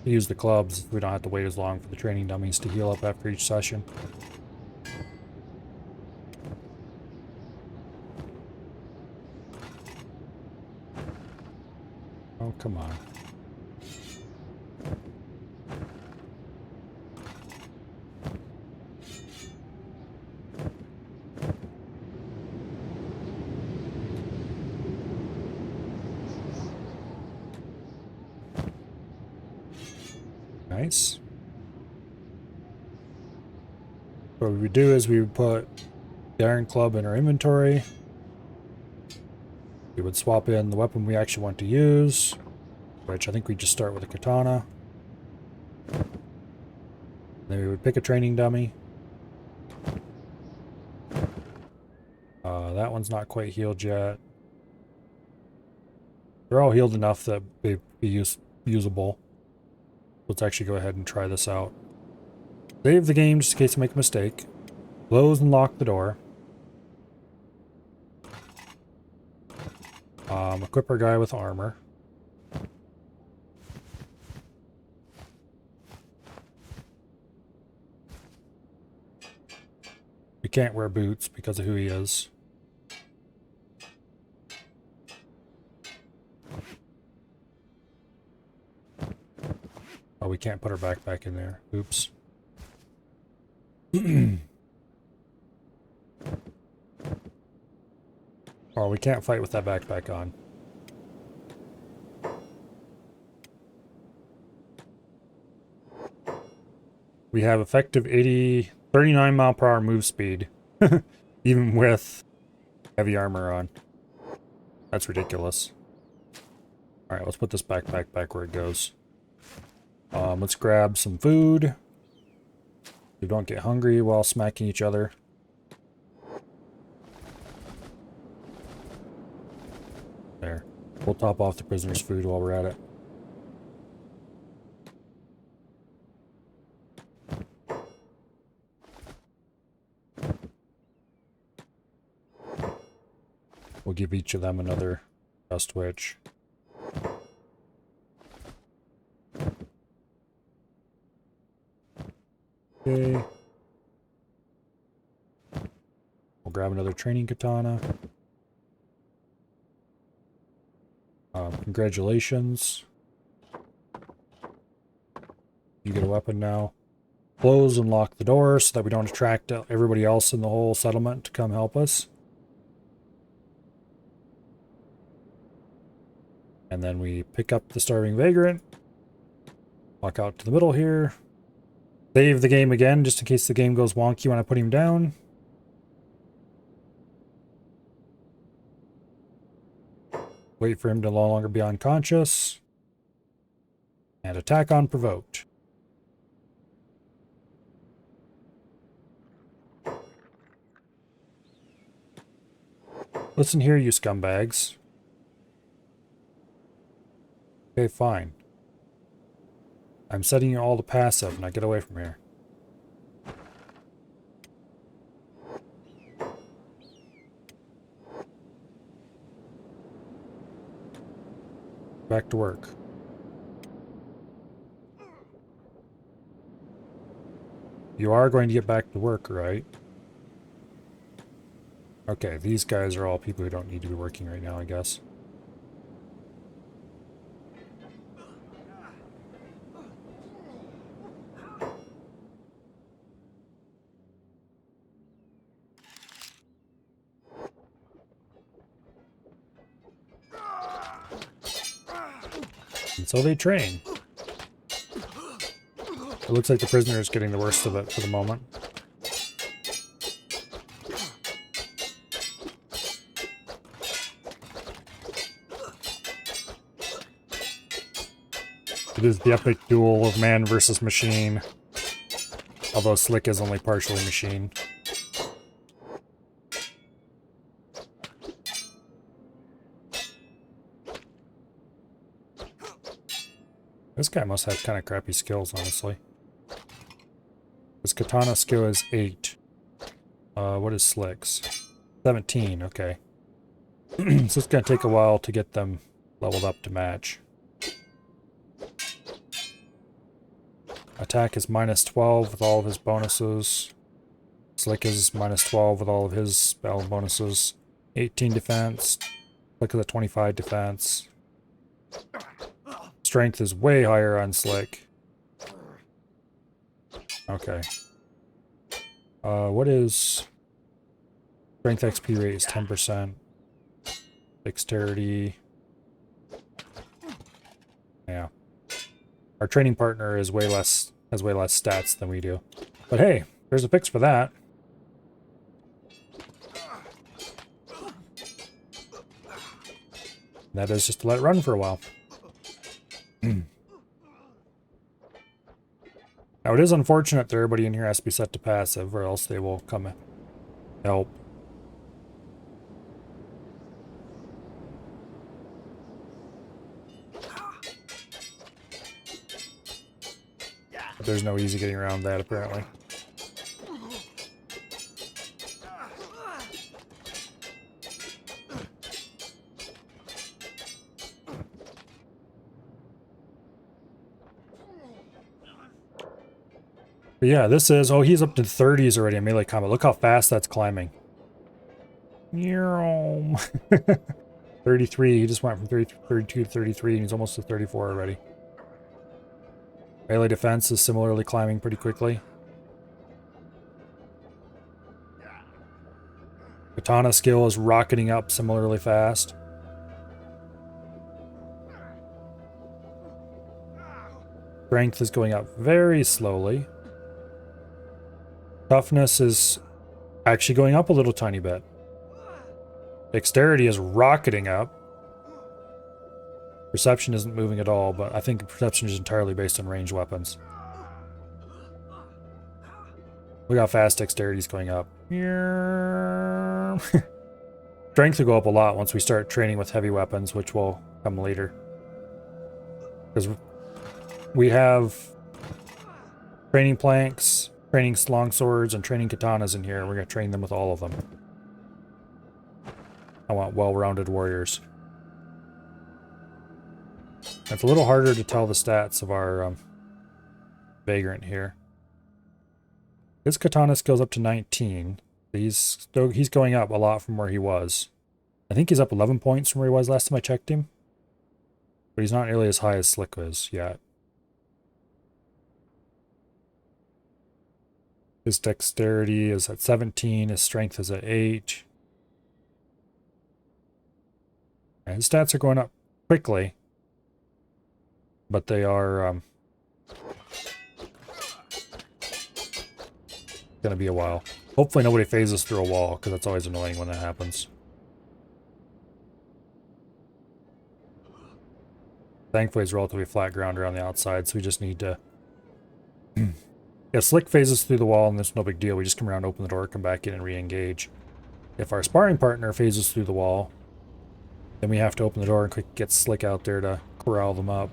to use the clubs. We don't have to wait as long for the training dummies to heal up after each session. Oh, come on. Nice. What we would do is we would put the iron club in our inventory. We would swap in the weapon we actually want to use, which I think we just start with a katana. Then we would pick a training dummy. That one's not quite healed yet. They're all healed enough that they'd be usable. Let's actually go ahead and try this out. Save the game just in case I make a mistake. Close and lock the door. Equip our guy with armor. We can't wear boots because of who he is. Oh, we can't put our backpack in there. Oops. Oh, we can't fight with that backpack on. We have effective 39 mile per hour move speed, even with heavy armor on. That's ridiculous. Alright, let's put this backpack back where it goes. Let's grab some food. We don't get hungry while smacking each other. There. We'll top off the prisoner's food while we're at it. We'll give each of them another dust witch. Okay. We'll grab another training katana. Congratulations. You get a weapon now. Close and lock the door so that we don't attract everybody else in the whole settlement to come help us. And then we pick up the starving vagrant. Walk out to the middle here. Save the game again, just in case the game goes wonky when I put him down. Wait for him to no longer be unconscious. And attack unprovoked. Listen here, you scumbags. Okay, fine. I'm setting you all to passive. Now get away from here. Back to work. You are going to get back to work, right? Okay, these guys are all people who don't need to be working right now, I guess. And so they train. It looks like the prisoner is getting the worst of it for the moment. It is the epic duel of man versus machine. Although Slick is only partially machine. This guy must have kind of crappy skills, honestly. His katana skill is 8. What is Slick's? 17, okay. So it's going to take a while to get them leveled up to match. Attack is -12 with all of his bonuses. Slick is -12 with all of his spell bonuses. 18 defense. Slick is a 25 defense. Strength is way higher on Slick. Okay. What is... Strength XP rate is 10%. Dexterity... Yeah. Our training partner is has way less stats than we do. But hey, there's a fix for that. That is just to let it run for a while. Now, it is unfortunate that everybody in here has to be set to passive, or else they will come and help. there's no easy getting around that, apparently. But yeah, this is... Oh, he's up to 30s already in melee combat. Look how fast that's climbing. 33. He just went from 32 to 33, and he's almost to 34 already. Melee defense is similarly climbing pretty quickly. Katana skill is rocketing up similarly fast. Strength is going up very slowly. Toughness is actually going up a little tiny bit. Dexterity is rocketing up. Perception isn't moving at all, but I think perception is entirely based on ranged weapons. Look how fast dexterity is going up. Strength will go up a lot once we start training with heavy weapons, which will come later. Because we have training planks, training longswords, and training katanas in here, and we're going to train them with all of them. I want well-rounded warriors. It's a little harder to tell the stats of our vagrant here. His katana skill's up to 19. He's going up a lot from where he was. I think he's up 11 points from where he was last time I checked him. But he's not nearly as high as Slick is yet. His dexterity is at 17. His strength is at 8. And his stats are going up quickly. But they are gonna be a while. Hopefully nobody phases through a wall, because that's always annoying when that happens. Thankfully it's relatively flat ground around the outside, so we just need to... If Slick phases through the wall, and there's no big deal, we just come around, open the door, come back in, and re-engage. If our sparring partner phases through the wall, then we have to open the door and quick get Slick out there to corral them up.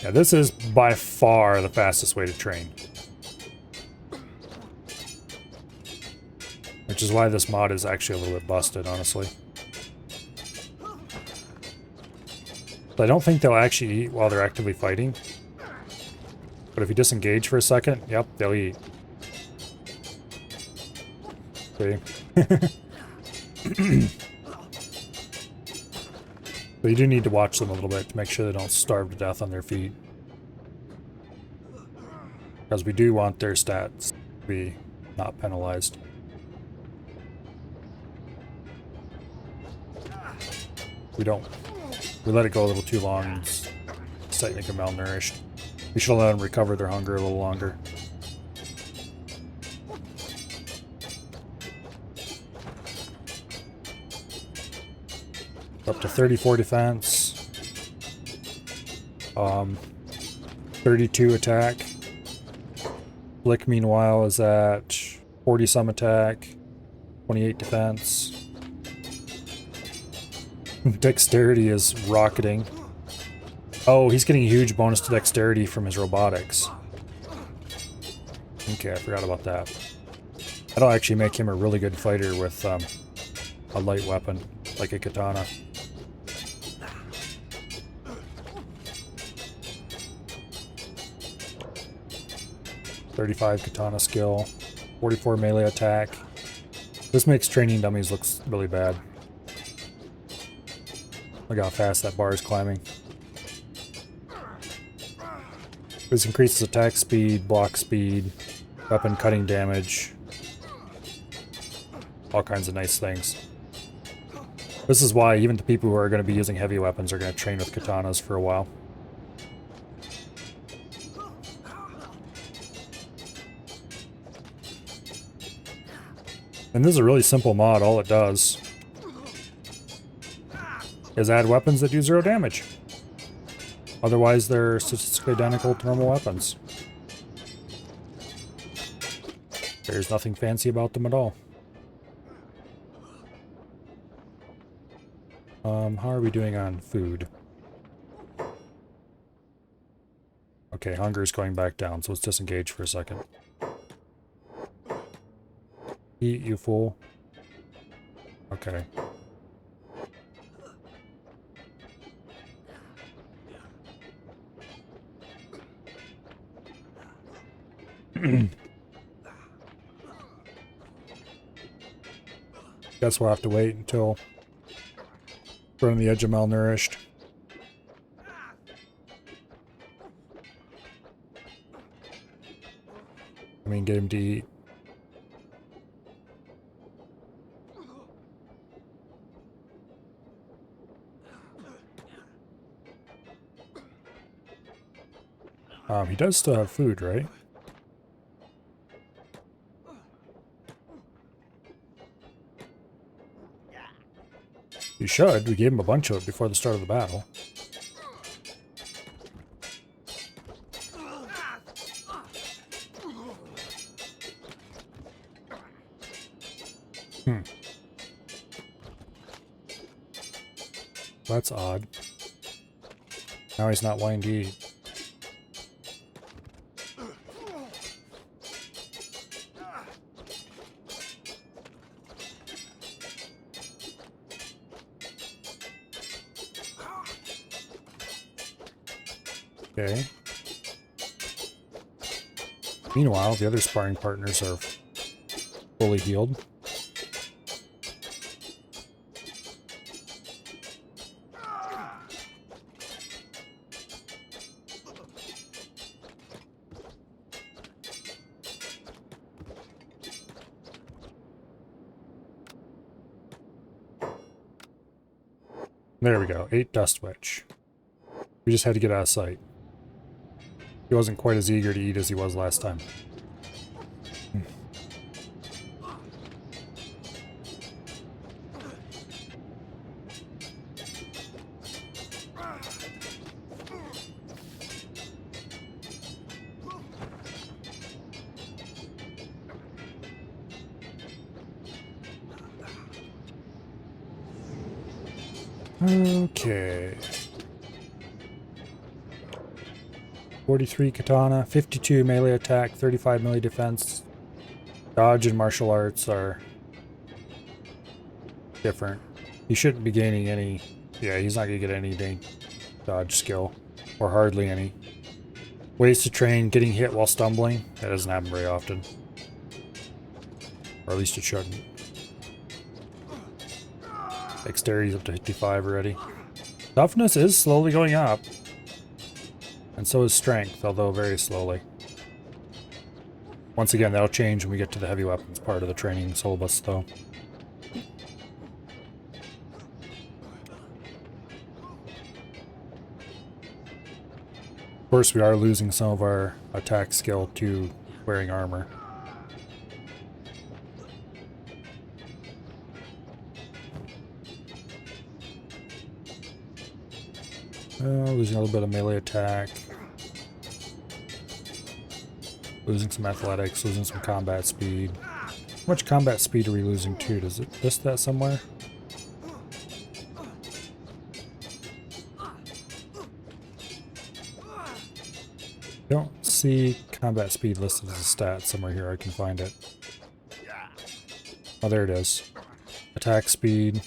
Yeah, this is by far the fastest way to train. Which is why this mod is actually a little bit busted, honestly. I don't think they'll actually eat while they're actively fighting. But if you disengage for a second, yep, they'll eat. See? But you do need to watch them a little bit to make sure they don't starve to death on their feet. Because we do want their stats to be not penalized. We let it go a little too long and it's technically malnourished. We should let them recover their hunger a little longer. Up to 34 defense. 32 attack. Blick, meanwhile, is at 40 some attack. 28 defense. Dexterity is rocketing. Oh, he's getting a huge bonus to dexterity from his robotics. Okay, I forgot about that. That'll actually make him a really good fighter with a light weapon, like a katana. .35 katana skill, 44 melee attack. This makes training dummies look really bad. Look how fast that bar is climbing. This increases attack speed, block speed, weapon cutting damage. All kinds of nice things. This is why even the people who are going to be using heavy weapons are going to train with katanas for a while. And this is a really simple mod. All it does is add weapons that do 0 damage. Otherwise, they're statistically identical to normal weapons. There's nothing fancy about them at all. How are we doing on food? Okay, hunger is going back down, so let's disengage for a second. Eat, you fool. Okay. Guess we'll have to wait until we're on the edge of malnourished. I mean, get him to eat. He does still have food, right? He should. We gave him a bunch of it before the start of the battle. That's odd. Now he's not wanting to eat. Okay. Meanwhile, the other sparring partners are fully healed. There we go. 8 Dust Witch. We just had to get out of sight. He wasn't quite as eager to eat as he was last time. Okay. 43 katana, 52 melee attack, 35 melee defense. Dodge and martial arts are different. He shouldn't be gaining any... Yeah, he's not going to get any dodge skill. Or hardly any. Ways to train, getting hit while stumbling. That doesn't happen very often. Or at least it shouldn't. Dexterity's up to 55 already. Toughness is slowly going up. And so is strength, although very slowly. Once again, that'll change when we get to the heavy weapons part of the training syllabus, though. Of course, we are losing some of our attack skill to wearing armor. Losing a little bit of melee attack. Losing some athletics, losing some combat speed. How much combat speed are we losing too? Does it list that somewhere? Don't see combat speed listed as a stat somewhere here. I can find it. Oh, there it is. Attack speed.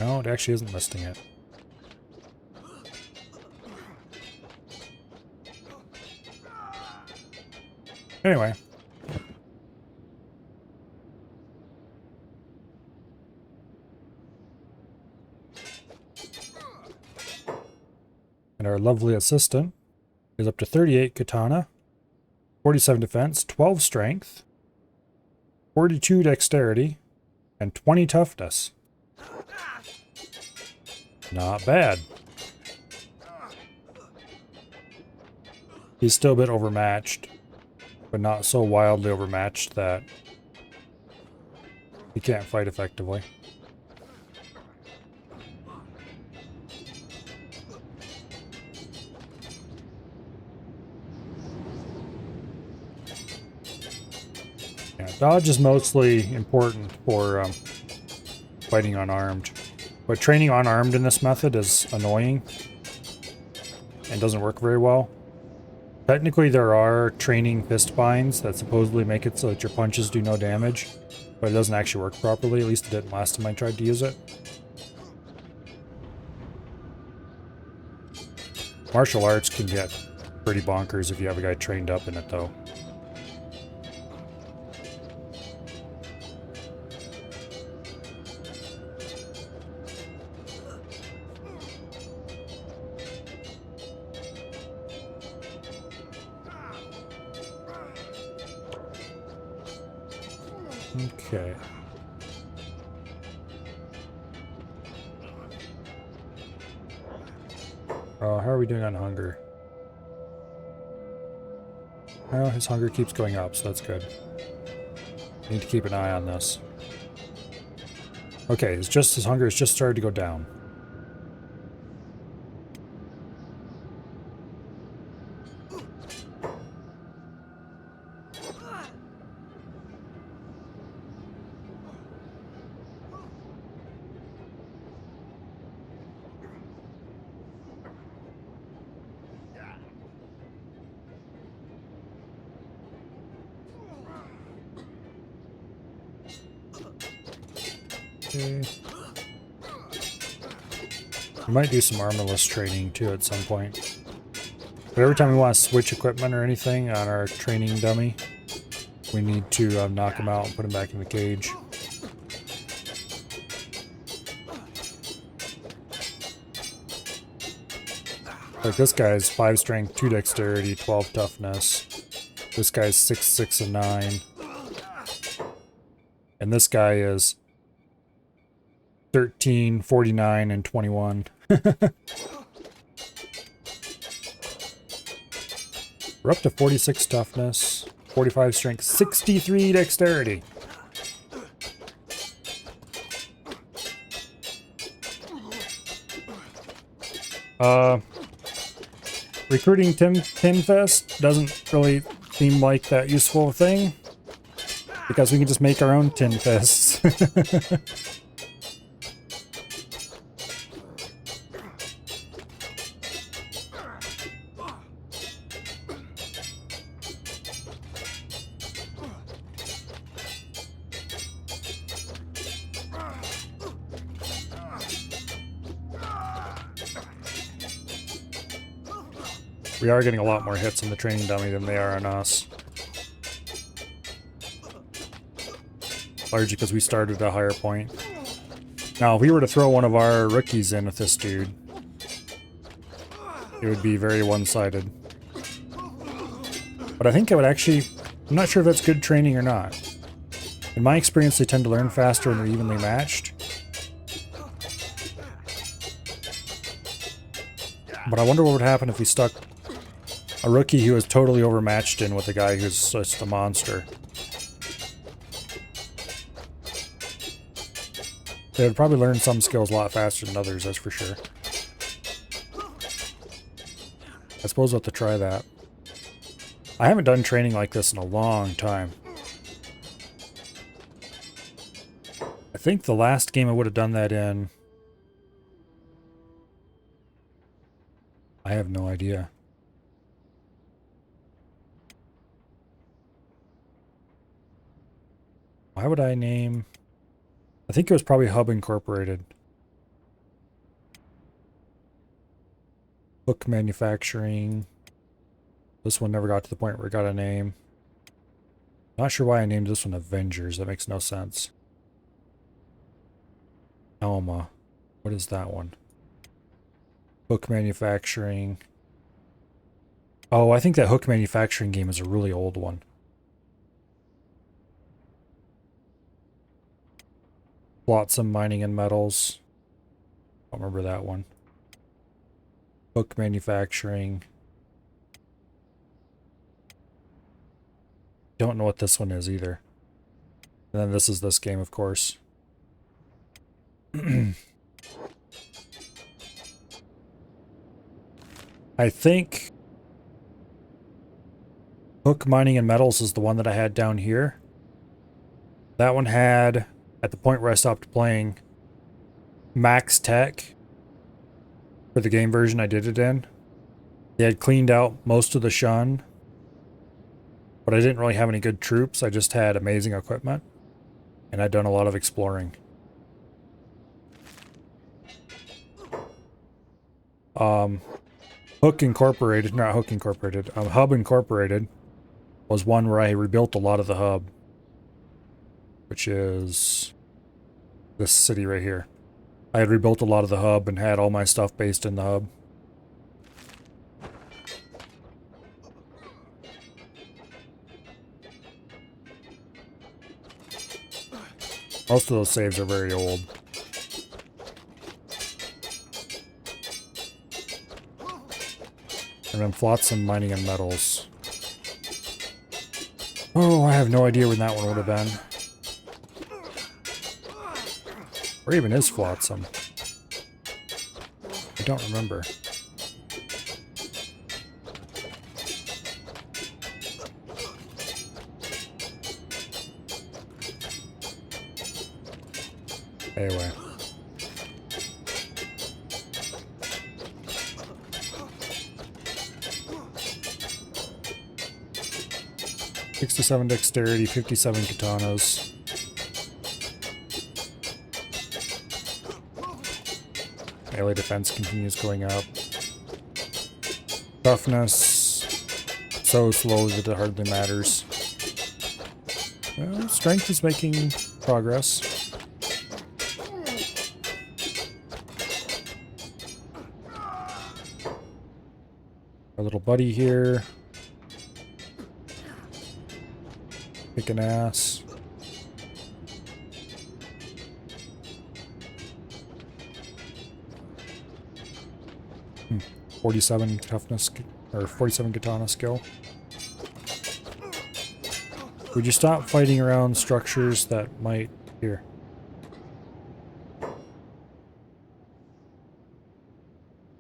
No, it actually isn't listing it. Anyway. And our lovely assistant is up to 38 katana, 47 defense, 12 strength, 42 dexterity, and 20 toughness. Not bad. He's still a bit overmatched, but not so wildly overmatched that he can't fight effectively. Yeah, dodge is mostly important for fighting unarmed. But training unarmed in this method is annoying and doesn't work very well. Technically, there are training fist binds that supposedly make it so that your punches do no damage, but it doesn't actually work properly. At least it didn't last time I tried to use it. Martial arts can get pretty bonkers if you have a guy trained up in it, though. Okay. How are we doing on hunger? Oh, his hunger keeps going up, so that's good. Need to keep an eye on this. Okay, his hunger has just started to go down. Okay. We might do some armorless training too at some point. But every time we want to switch equipment or anything on our training dummy, we need to knock him out and put him back in the cage. Like this guy's 5 strength, 2 dexterity, 12 toughness. This guy's 6, 6, and 9. And this guy is 13, 49, and 21. We're up to 46 toughness, 45 strength, 63 dexterity. Recruiting Tin Fist doesn't really seem like that useful a thing, because we can just make our own Tin Fists. We are getting a lot more hits on the training dummy than they are on us. Largely because we started at a higher point. Now, if we were to throw one of our rookies in with this dude, it would be very one-sided. But I think it would actually... I'm not sure if that's good training or not. In my experience, they tend to learn faster when they're evenly matched. But I wonder what would happen if we stuck a rookie who was totally overmatched in with a guy who's just a monster. They would probably learn some skills a lot faster than others, that's for sure. I suppose we'll have to try that. I haven't done training like this in a long time. I think the last game I would have done that in... I have no idea. Why would I name... I think it was probably Hub Incorporated. Hook Manufacturing. This one never got to the point where it got a name. Not sure why I named this one Avengers. That makes no sense. Alma. What is that one? Hook Manufacturing. Oh, I think that Hook Manufacturing game is a really old one. Flotsam Mining and Metals. I don't remember that one. Hook Manufacturing. Don't know what this one is either. And then this is this game, of course. I think Hook Mining and Metals is the one that I had down here. That one had, at the point where I stopped playing, Max Tech for the game version I did it in. They had cleaned out most of the Shun, but I didn't really have any good troops. I just had amazing equipment, and I'd done a lot of exploring. Hub Incorporated was one where I rebuilt a lot of the hub, which is this city right here. I had rebuilt a lot of the hub and had all my stuff based in the hub. Most of those saves are very old. And then Flotsam Mining and Metals. Oh, I have no idea when that one would have been. Where even is Flotsam? I don't remember. Anyway. $67 dexterity, 57 katanas. Melee defense continues going up. Toughness, so slow that it hardly matters. Well, strength is making progress. Our little buddy here. Kicking ass. Hmm. 47 toughness, or 47 katana skill. Would you stop fighting around structures that might... Here.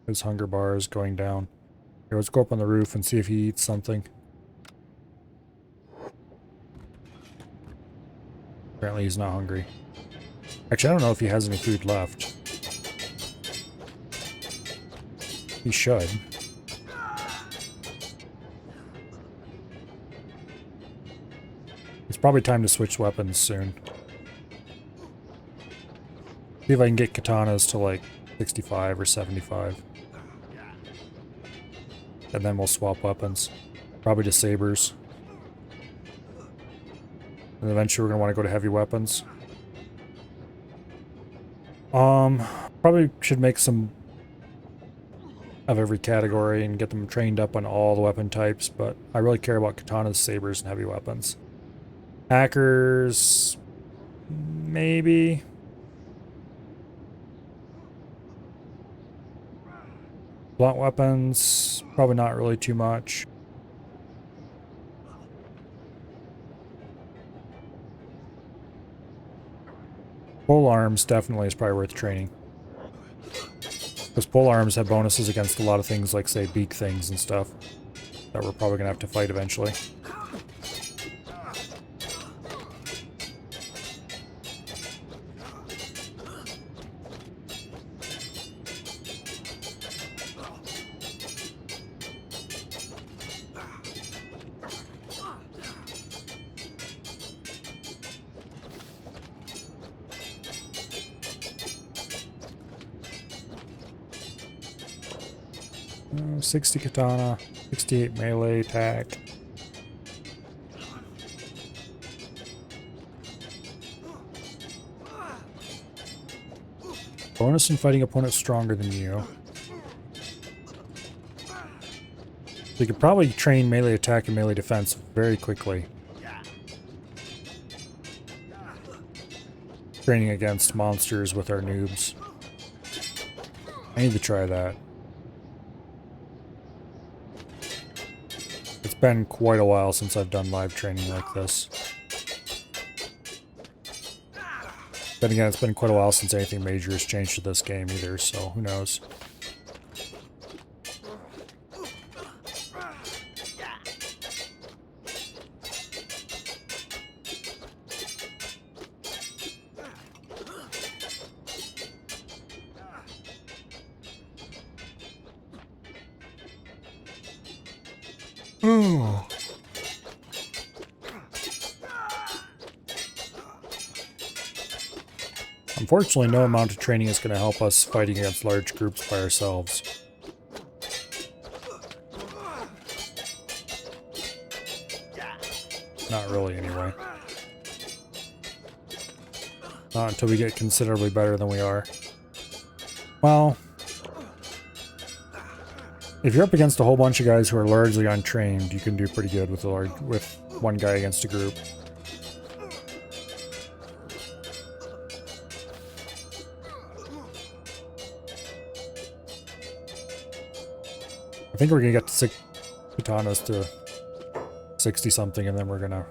His hunger bar is going down. Here, let's go up on the roof and see if he eats something. Apparently he's not hungry. Actually, I don't know if he has any food left. He should. It's probably time to switch weapons soon. See if I can get katanas to like 65 or 75. And then we'll swap weapons. Probably to sabers. And eventually we're going to want to go to heavy weapons. Probably should make some of every category and get them trained up on all the weapon types, but I really care about katanas, sabers, and heavy weapons. Hackers... maybe... Blunt weapons, probably not really too much. Pole arms definitely is probably worth training. Because pole arms have bonuses against a lot of things like, say, beak things and stuff that we're probably going to have to fight eventually. Oh, 60 katana, 68 melee attack. Bonus in fighting opponents stronger than you. So you could probably train melee attack and melee defense very quickly. Training against monsters with our noobs. I need to try that. It's been quite a while since I've done live training like this. Then again, it's been quite a while since anything major has changed to this game either, so who knows. Oh. Unfortunately, no amount of training is going to help us fighting against large groups by ourselves. Not really, anyway. Not until we get considerably better than we are. Well, if you're up against a whole bunch of guys who are largely untrained, you can do pretty good with one guy against a group. I think we're gonna get to 6 katanas to 60 something, and then we're gonna...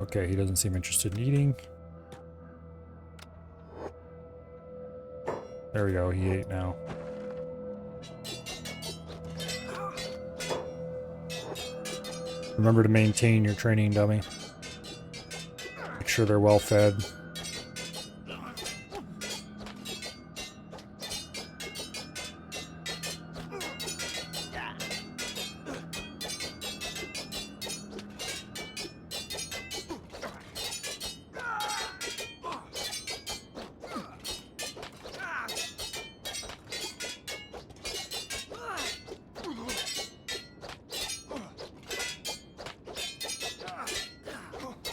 Okay, he doesn't seem interested in eating. There we go, he ate now. Remember to maintain your training, dummy. Make sure they're well fed.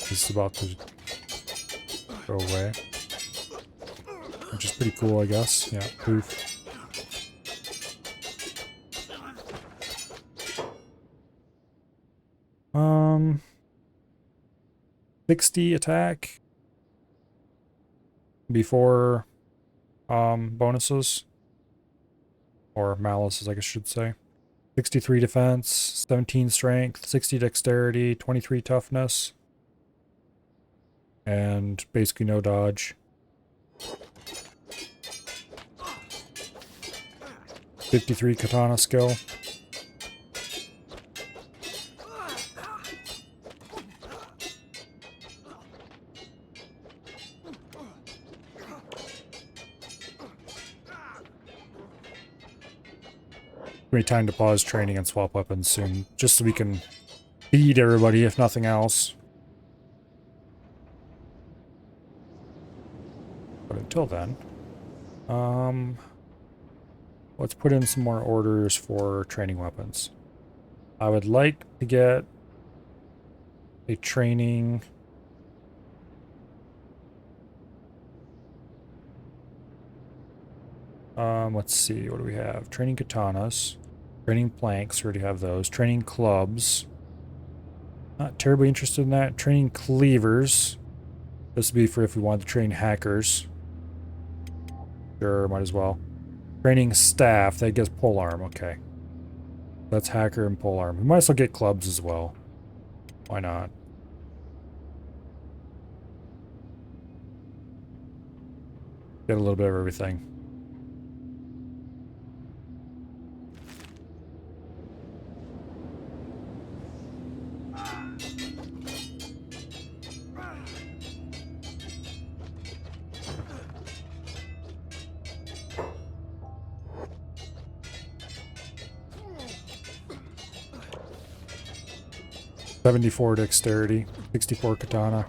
He's about to go away. Which is pretty cool, I guess. Yeah, poof. 60 attack before bonuses. Or malices, I guess I should say. 63 defense, 17 strength, 60 dexterity, 23 toughness. And basically no dodge. 53 katana skill. Give me time to pause training and swap weapons soon, just so we can feed everybody, if nothing else. But until then, let's put in some more orders for training weapons. I would like to get a training... let's see, what do we have? Training katanas, training planks, we already have those. Training clubs. Not terribly interested in that. Training cleavers. This would be for if we wanted to train hackers. Sure, might as well. Training staff, that gets polearm, okay. That's hacker and polearm. We might as well get clubs as well. Why not? Get a little bit of everything. .74 dexterity, 64 katana.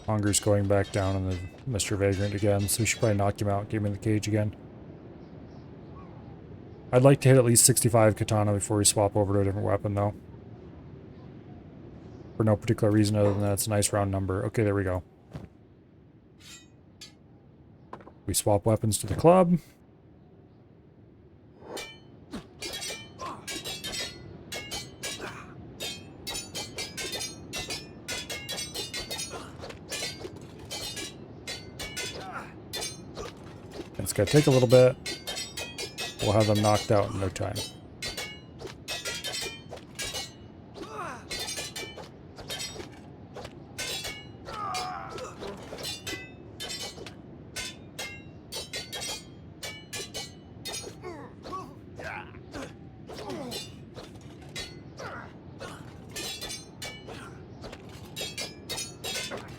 Hunger's going back down on the Mr. Vagrant again, so we should probably knock him out and get him in the cage again. I'd like to hit at least 65 katana before we swap over to a different weapon, though. For no particular reason other than that it's a nice round number. Okay, there we go. We swap weapons to the club. It's gonna take a little bit. We'll have them knocked out in no time.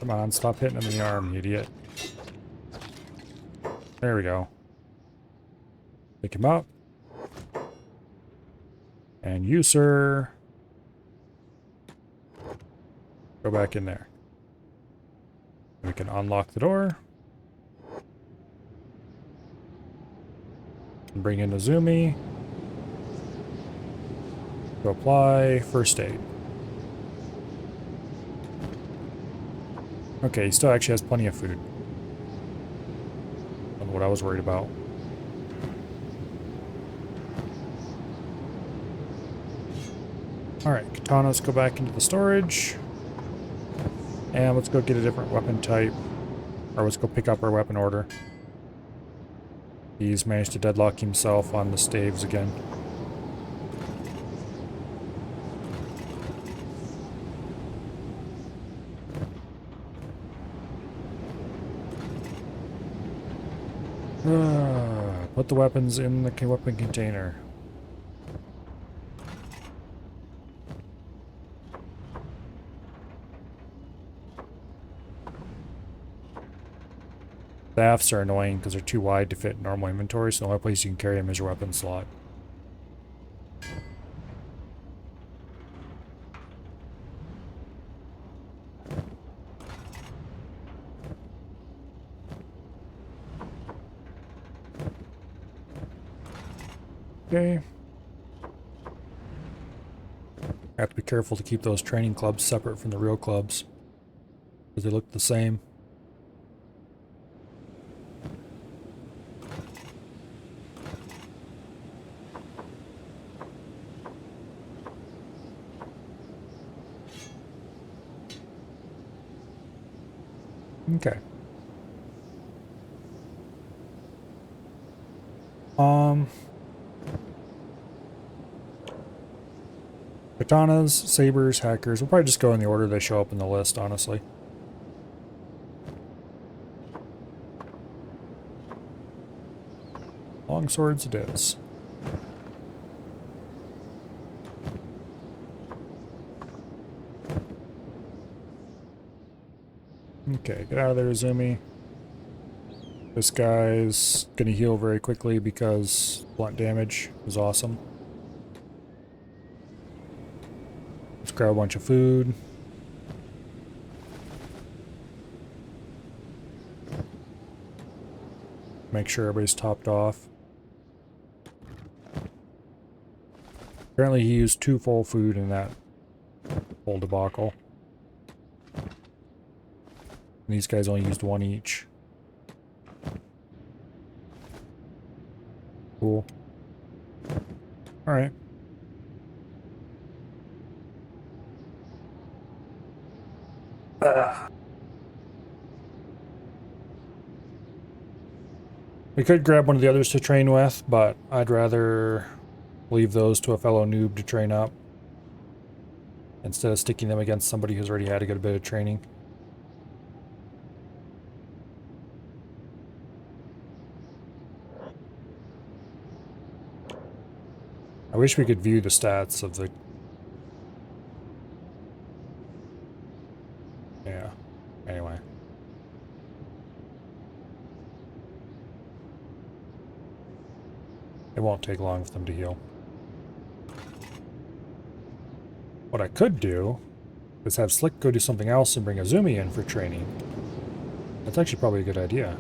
Come on, stop hitting him in the arm, you idiot. There we go. Pick him up. And you, sir, go back in there. We can unlock the door. And bring in Azumi. To apply first aid. Okay, he still actually has plenty of food. That's what I was worried about. Alright, katanas go back into the storage. And let's go get a different weapon type. Or let's go pick up our weapon order. He's managed to deadlock himself on the staves again. Put the weapons in the weapon container. Staffs are annoying because they're too wide to fit normal inventory, so the only place you can carry them is your weapon slot. Okay. I have to be careful to keep those training clubs separate from the real clubs, because they look the same. Okay. Katanas, sabers, hackers. We'll probably just go in the order they show up in the list, honestly. Long swords it is. Okay, get out of there, Azumi. This guy's gonna heal very quickly because blunt damage is awesome. Let's grab a bunch of food. Make sure everybody's topped off. Apparently he used 2 full food in that whole debacle. And these guys only used 1 each. Cool. Alright. We could grab one of the others to train with, but I'd rather leave those to a fellow noob to train up instead of sticking them against somebody who's already had a good bit of training. I wish we could view the stats of the... Yeah. Anyway. It won't take long for them to heal. What I could do is have Slick go do something else and bring Azumi in for training. That's actually probably a good idea.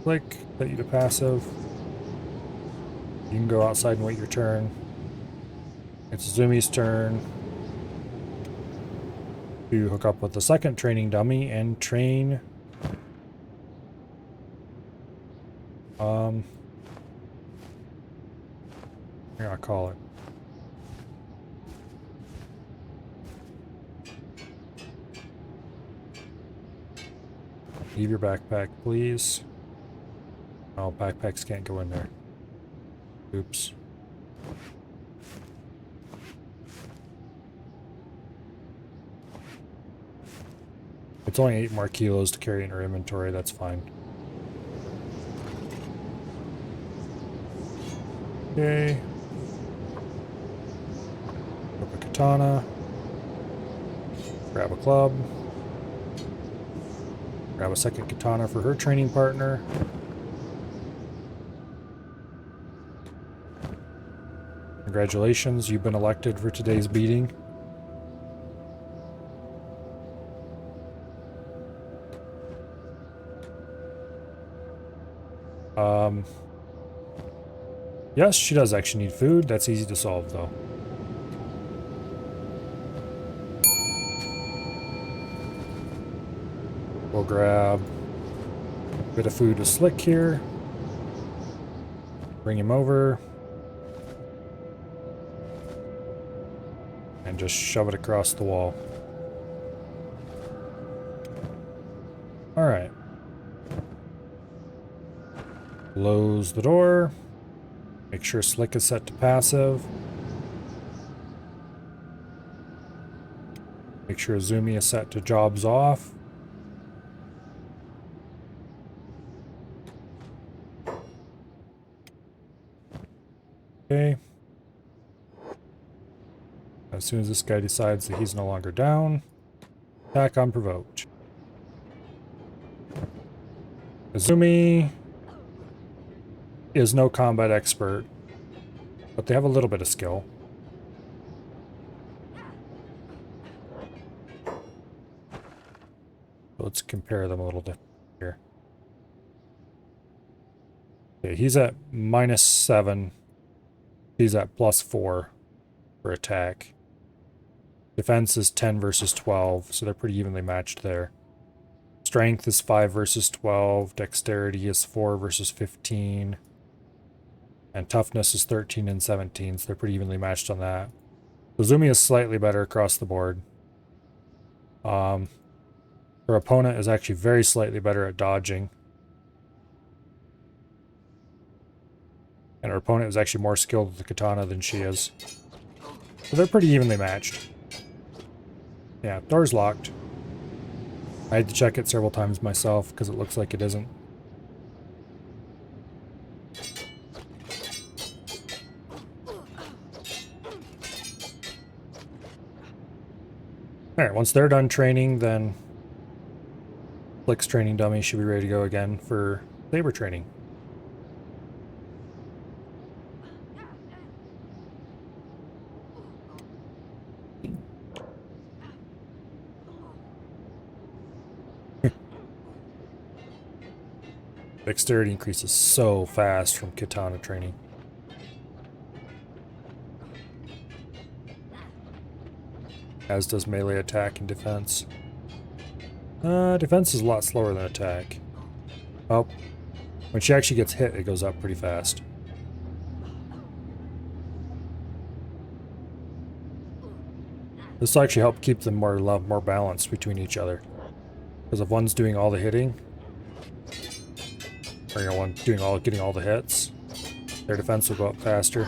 Slick, set you to passive. You can go outside and wait your turn. It's Azumi's turn to hook up with the second training dummy and train here, I'll call it. Leave your backpack, please. Oh, backpacks can't go in there. Oops. It's only 8 more kilos to carry in her inventory, that's fine. Okay. Grab a katana. Grab a club. Grab a second katana for her training partner. Congratulations, you've been elected for today's beating. Yes, she does actually need food. That's easy to solve, though. We'll grab a bit of food to Slick here. Bring him over. And just shove it across the wall. Alright. Close the door. Make sure Slick is set to passive. Make sure Azumi is set to jobs off. Okay. As soon as this guy decides that he's no longer down, attack unprovoked. Azumi is no combat expert, but they have a little bit of skill. Let's compare them a little bit here. Okay, he's at -7. He's at +4 for attack. Defense is 10 versus 12, so they're pretty evenly matched there. Strength is 5 versus 12. Dexterity is 4 versus 15. And toughness is 13 and 17, so they're pretty evenly matched on that. Azumi is slightly better across the board. Her opponent is actually very slightly better at dodging. And her opponent is actually more skilled with the katana than she is. So they're pretty evenly matched. Yeah, door's locked. I had to check it several times myself because it looks like it isn't. Alright, once they're done training, then Flick's training dummy should be ready to go again for saber training. Dexterity increases so fast from katana training. As does melee attack and defense. Defense is a lot slower than attack. Oh, when she actually gets hit, it goes up pretty fast. This will actually help keep them more balanced between each other. Because if one's doing all the hitting, or one getting all the hits, their defense will go up faster.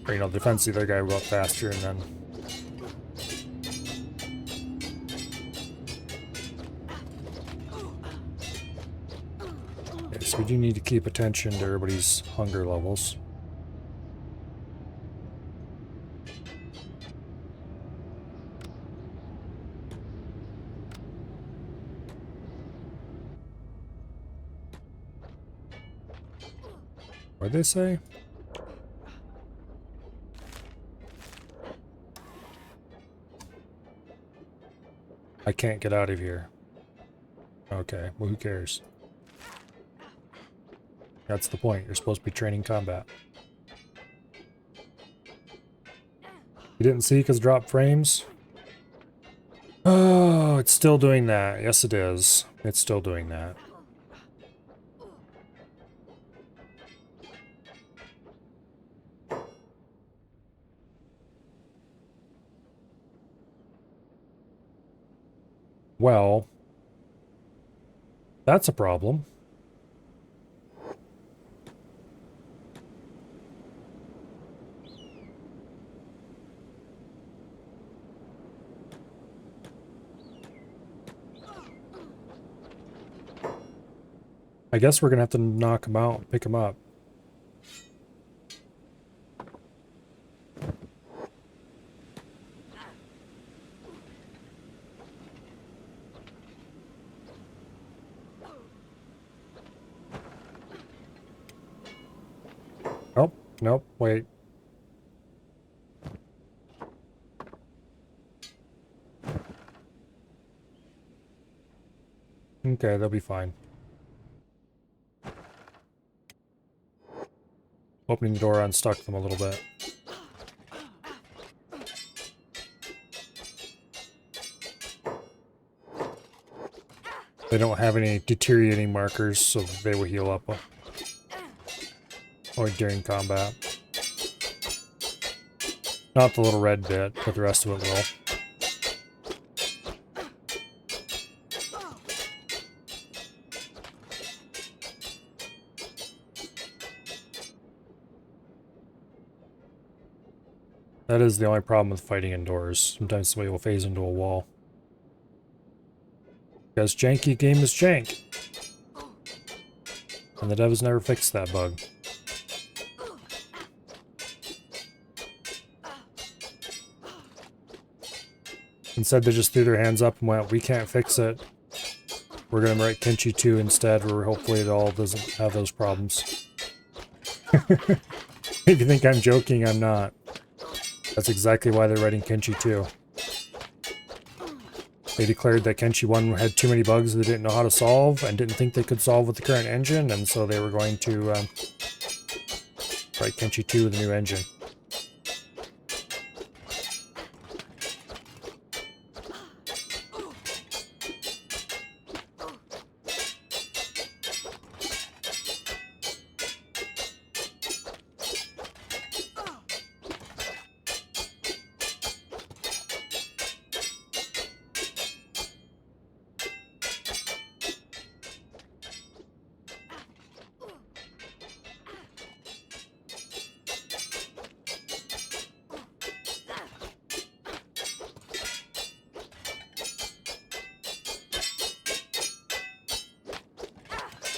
Or the defense of the other guy will go up faster, and then okay, so we do need to keep attention to everybody's hunger levels. What'd they say? I can't get out of here. Okay, well, who cares? That's the point. You're supposed to be training combat. You didn't see because drop frames? Oh, it's still doing that. Yes, it is. It's still doing that. Well, that's a problem. I guess we're gonna have to knock him out and pick him up. Nope, wait. Okay, they'll be fine. Opening the door unstuck them a little bit. They don't have any deteriorating markers, so they will heal up or during combat. Not the little red bit, but the rest of it will. That is the only problem with fighting indoors. Sometimes somebody will phase into a wall. Because janky game is jank. And the devs never fixed that bug. Instead, they just threw their hands up and went, we can't fix it. We're going to write Kenshi 2 instead, where hopefully it all doesn't have those problems. If you think I'm joking, I'm not. That's exactly why they're writing Kenshi 2. They declared that Kenshi 1 had too many bugs they didn't know how to solve and didn't think they could solve with the current engine, and so they were going to write Kenshi 2 with a new engine.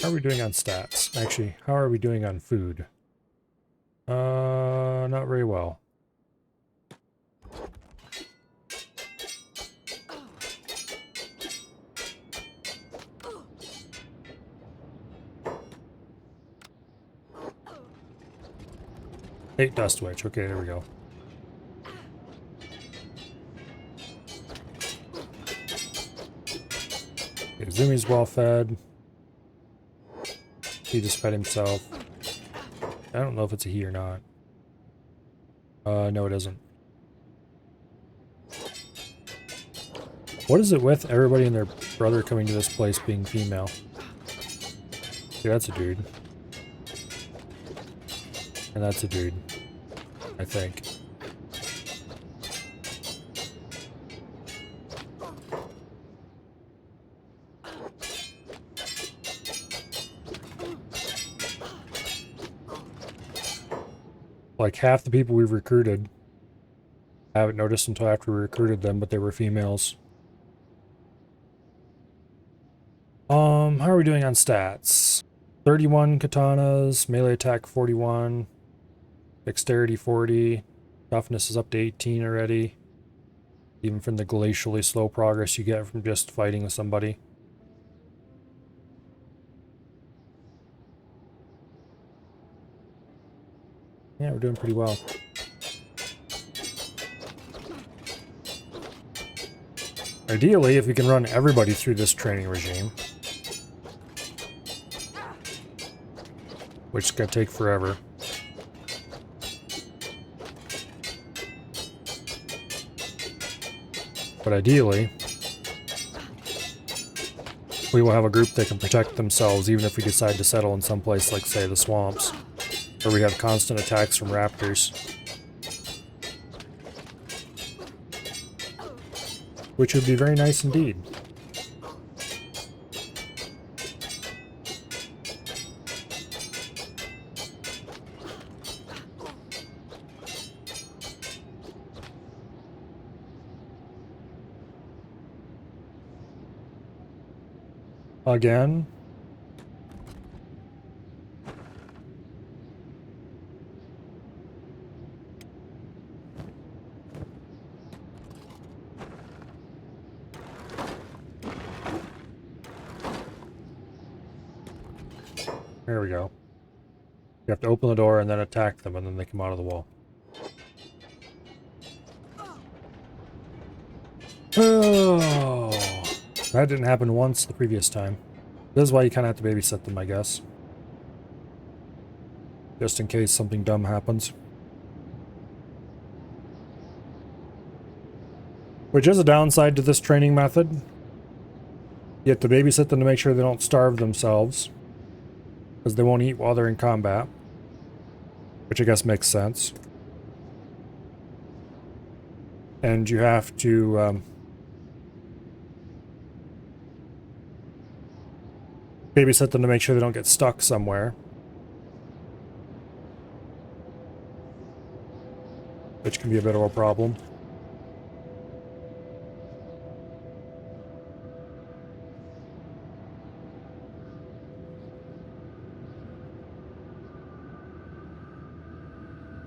How are we doing on stats? Actually, how are we doing on food? Not very well. Eight Dust Witch. Okay, there we go. Okay, Zumi's well fed. He just fed himself. I don't know if it's a he or not. No it isn't. What is it with everybody and their brother coming to this place being female? Okay, that's a dude. And that's a dude. I think. Like half the people we've recruited, I haven't noticed until after we recruited them, but they were females. How are we doing on stats? 31 katanas, melee attack 41, dexterity 40, toughness is up to 18 already. Even from the glacially slow progress you get from just fighting with somebody. Yeah, we're doing pretty well. Ideally, if we can run everybody through this training regime, which is going to take forever. But ideally, we will have a group that can protect themselves even if we decide to settle in some place like, say, the swamps, where we have constant attacks from raptors. Which would be very nice indeed. Again. There we go. You have to open the door and then attack them, and then they come out of the wall. Oh, that didn't happen once the previous time. This is why you kind of have to babysit them, I guess. Just in case something dumb happens. Which is a downside to this training method. You have to babysit them to make sure they don't starve themselves, because they won't eat while they're in combat. Which I guess makes sense. And you have to babysit them to make sure they don't get stuck somewhere. Which can be a bit of a problem.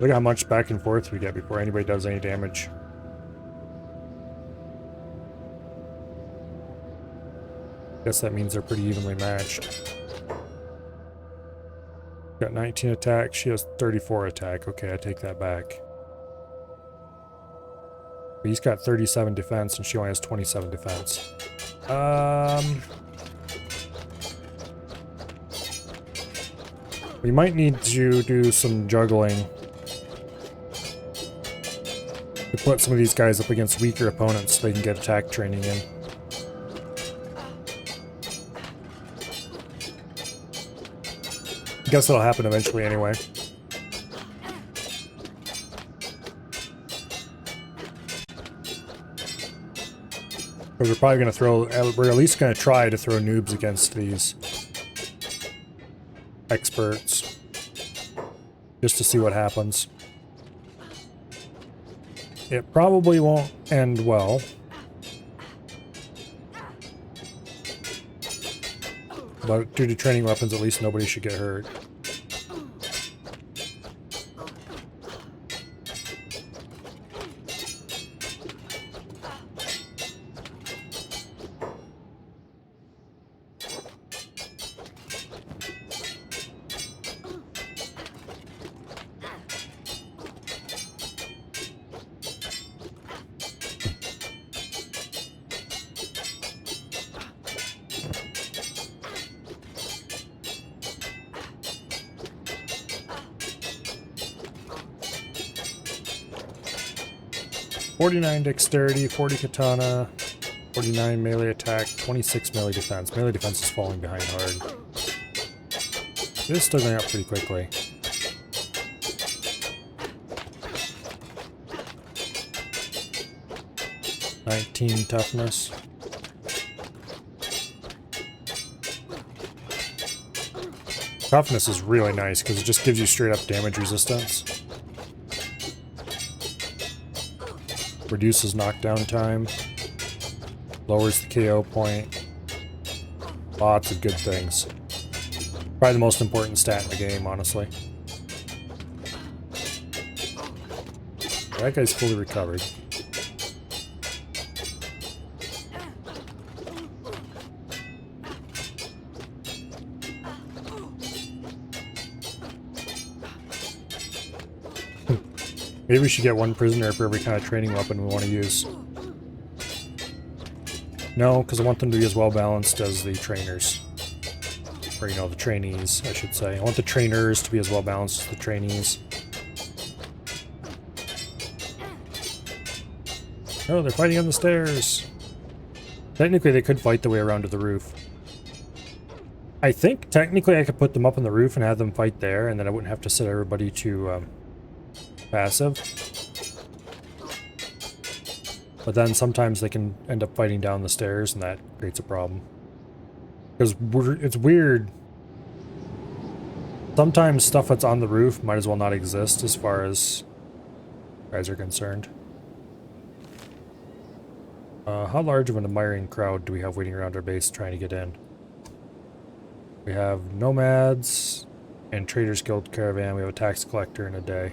Look how much back and forth we get before anybody does any damage. Guess that means they're pretty evenly matched. Got 19 attack, she has 34 attack. Okay, I take that back. But he's got 37 defense and she only has 27 defense. We might need to do some juggling to put some of these guys up against weaker opponents so they can get attack training in. I guess it'll happen eventually anyway. But we're probably going to throw, we're at least going to try to throw noobs against these experts. Just to see what happens. It probably won't end well. But due to training weapons, at least nobody should get hurt. .49 dexterity, 40 katana, 49 melee attack, 26 melee defense. Melee defense is falling behind hard. It is still going up pretty quickly. .19 toughness. Toughness is really nice because it just gives you straight up damage resistance. Reduces knockdown time. Lowers the KO point. Lots of good things. Probably the most important stat in the game, honestly. That guy's fully recovered. Maybe we should get one prisoner for every kind of training weapon we want to use. No, because I want them to be as well balanced as the trainers. Or, you know, the trainees, I should say. I want the trainers to be as well balanced as the trainees. Oh, they're fighting on the stairs. Technically, they could fight the way around to the roof. I think, technically, I could put them up on the roof and have them fight there, and then I wouldn't have to set everybody to, passive. But then sometimes they can end up fighting down the stairs and that creates a problem. Because it's weird. Sometimes stuff that's on the roof might as well not exist as far as guys are concerned. How large of an admiring crowd do we have waiting around our base trying to get in? We have nomads and Traders Guild caravan. We have a tax collector in a day.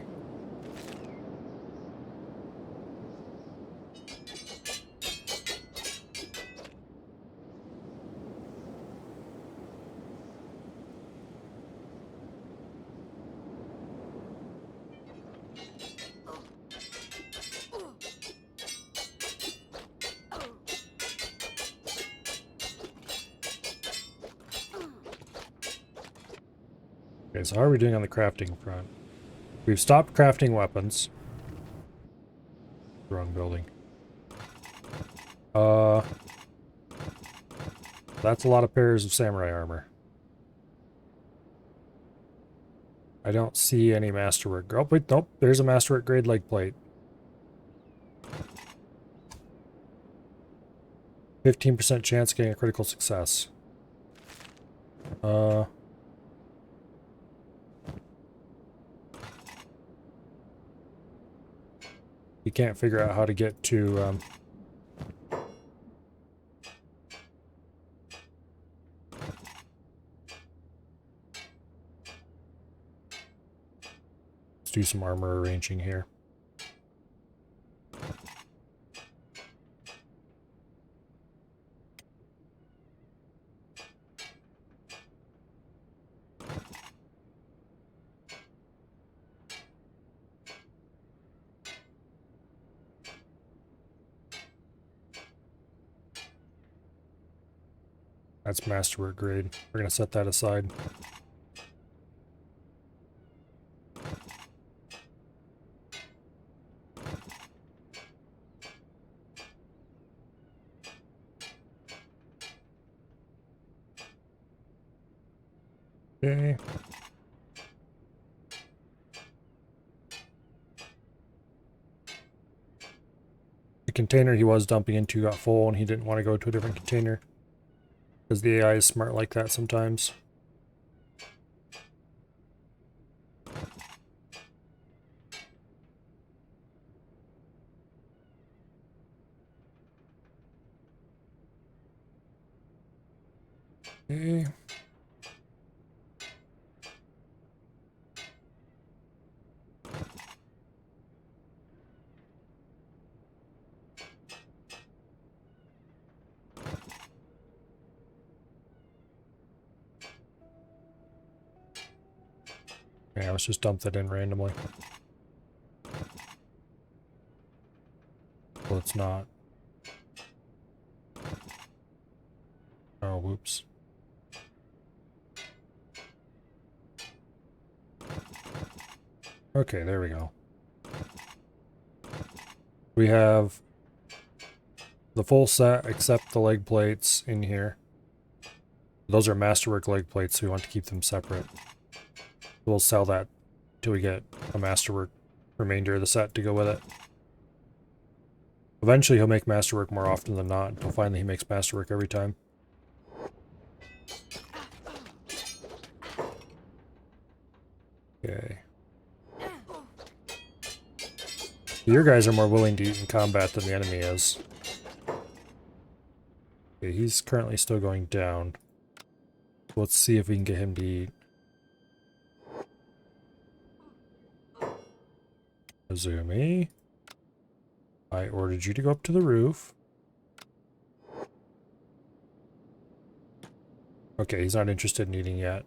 Okay, so how are we doing on the crafting front? We've stopped crafting weapons. Wrong building. That's a lot of pairs of samurai armor. I don't see any masterwork. Oh, wait, nope. There's a masterwork grade leg plate. 15% chance of getting a critical success. You can't figure out how to get to, let's do some armor arranging here. That's masterwork grade. We're going to set that aside. Okay. The container he was dumping into got full and he didn't want to go to a different container. Because the AI is smart like that sometimes. Okay. Yeah, let's just dump that in randomly. Well, it's not. Oh, whoops. Okay, there we go. We have the full set except the leg plates in here. Those are masterwork leg plates, so we want to keep them separate. We'll sell that till we get a masterwork remainder of the set to go with it. Eventually he'll make masterwork more often than not, until finally he makes masterwork every time. Okay. Your guys are more willing to eat in combat than the enemy is. Okay, he's currently still going down. Let's see if we can get him to eat. Azumi, I ordered you to go up to the roof. Okay, he's not interested in eating yet.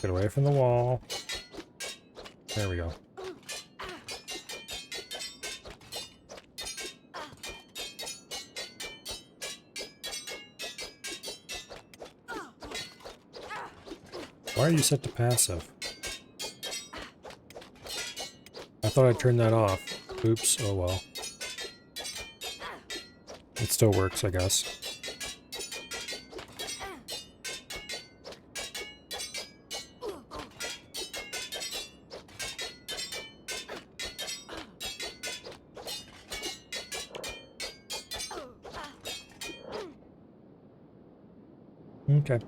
Get away from the wall. There we go. Why are you set to passive? I thought I turned that off. Oops, oh well. It still works, I guess. Okay.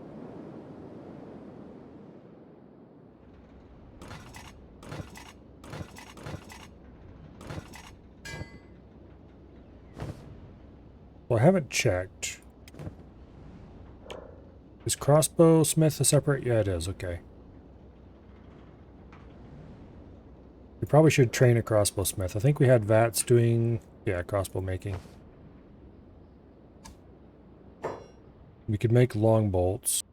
Well, I haven't checked. Is Crossbow Smith a separate? Yeah, it is. Okay. We probably should train a Crossbow Smith. I think we had Vats doing, yeah, crossbow making. We could make long bolts.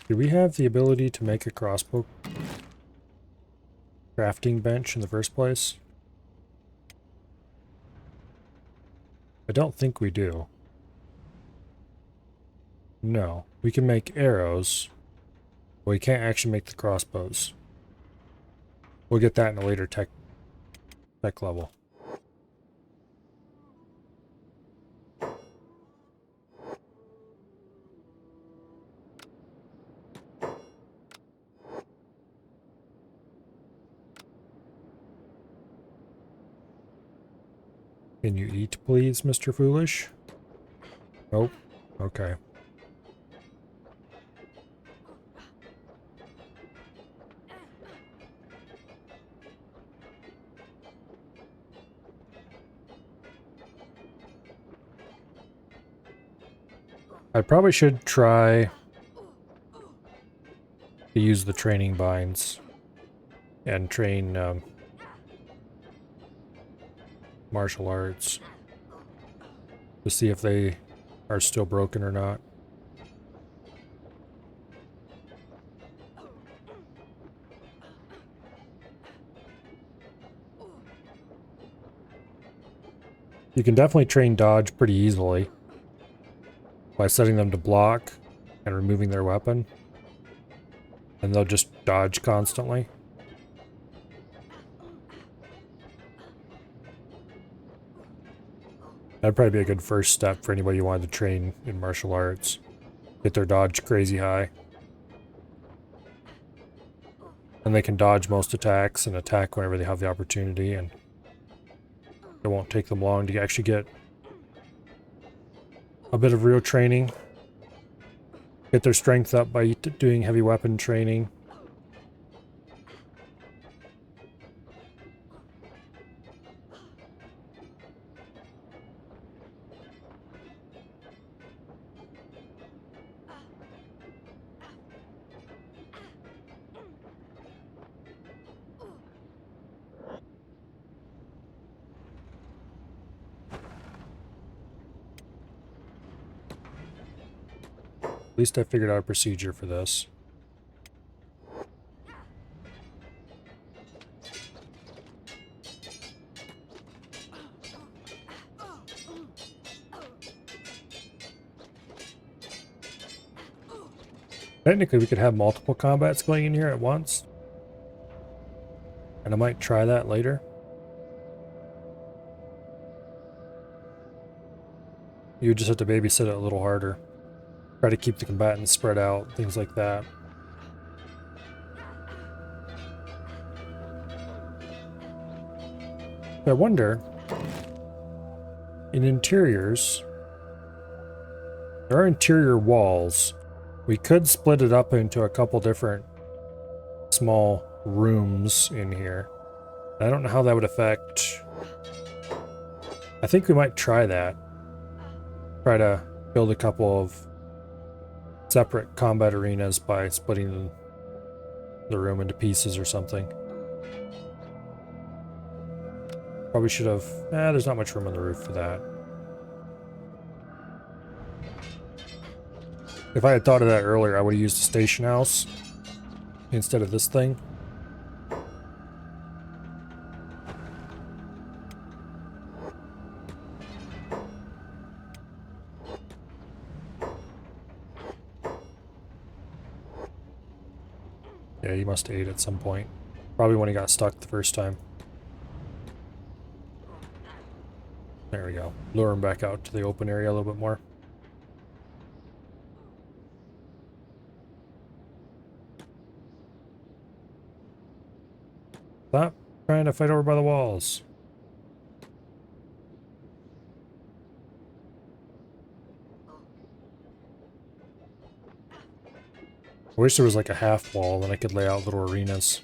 Do we have the ability to make a crossbow? crafting bench in the first place? I don't think we do. No. We can make arrows, but we can't actually make the crossbows. We'll get that in a later tech level. Can you eat, please, Mr. Foolish? Nope. Okay. I probably should try to use the training binds and train martial arts to see if they are still broken or not. You can definitely train dodge pretty easily by setting them to block and removing their weapon, and they'll just dodge constantly. That'd probably be a good first step for anybody who wanted to train in martial arts. Get their dodge crazy high. And they can dodge most attacks and attack whenever they have the opportunity, and it won't take them long to actually get a bit of real training. Get their strength up by doing heavy weapon training. At least I figured out a procedure for this. Technically, we could have multiple combats going in here at once. And I might try that later. You just have to babysit it a little harder. Try to keep the combatants spread out, things like that. I wonder, in interiors, there are interior walls. We could split it up into a couple different small rooms in here. I don't know how that would affect... I think we might try that. Try to build a couple of separate combat arenas by splitting the room into pieces or something. Probably should have... there's not much room on the roof for that. If I had thought of that earlier, I would have used a station house instead of this thing. Yeah, he must have ate at some point. Probably when he got stuck the first time. There we go. Lure him back out to the open area a little bit more. Stop trying to fight over by the walls. I wish there was like a half wall, then I could lay out little arenas.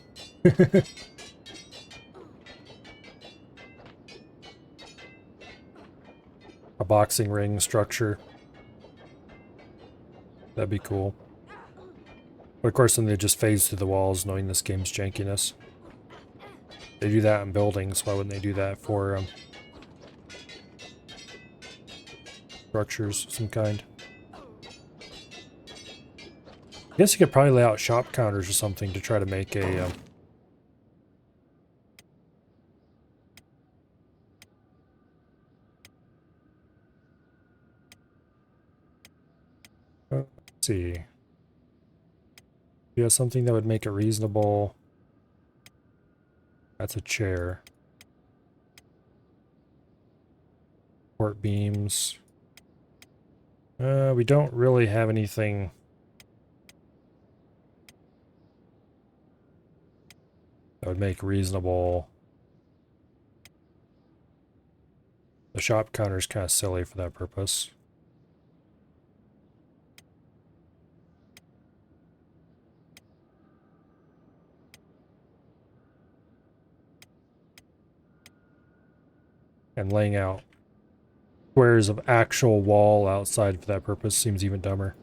A boxing ring structure. That'd be cool. But of course then they just phase through the walls knowing this game's jankiness. They do that in buildings, why wouldn't they do that for structures of some kind? I guess you could probably lay out shop counters or something to try to make a see. You have something that would make it reasonable. That's a chair. Port beams. We don't really have anything. That would make reasonable. The shop counter is kind of silly for that purpose. And laying out squares of actual wall outside for that purpose seems even dumber.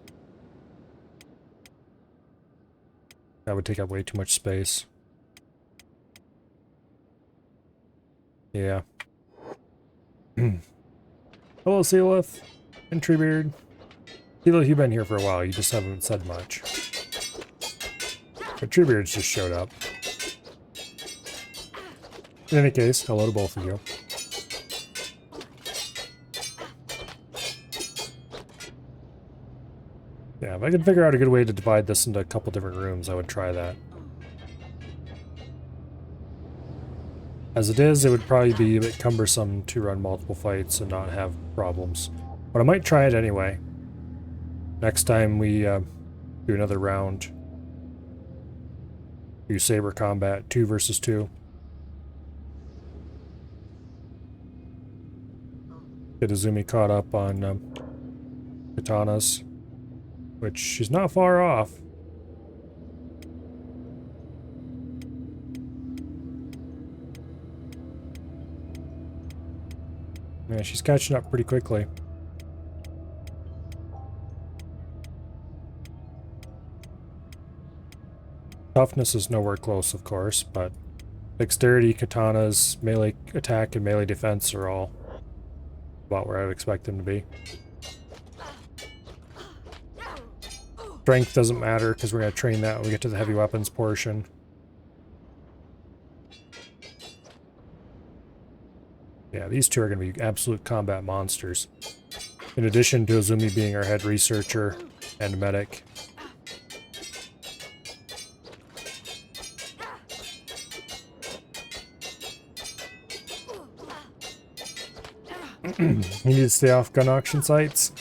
That would take up way too much space. Yeah. Hello, Sealith and Treebeard. Sealith, you've been here for a while. You just haven't said much. But Treebeard's just showed up. In any case, hello to both of you. Yeah, if I could figure out a good way to divide this into a couple different rooms, I would try that. As it is, it would probably be a bit cumbersome to run multiple fights and not have problems. But I might try it anyway. Next time we do another round. Do saber combat, 2 versus 2. Get Izumi caught up on katanas, which she's not far off. Yeah, she's catching up pretty quickly. Toughness is nowhere close, of course, but dexterity, katanas, melee attack, and melee defense are all about where I would expect them to be. Strength doesn't matter because we're going to train that when we get to the heavy weapons portion. Yeah, these two are going to be absolute combat monsters. In addition to Izumi being our head researcher and medic. You need to stay off gun auction sites.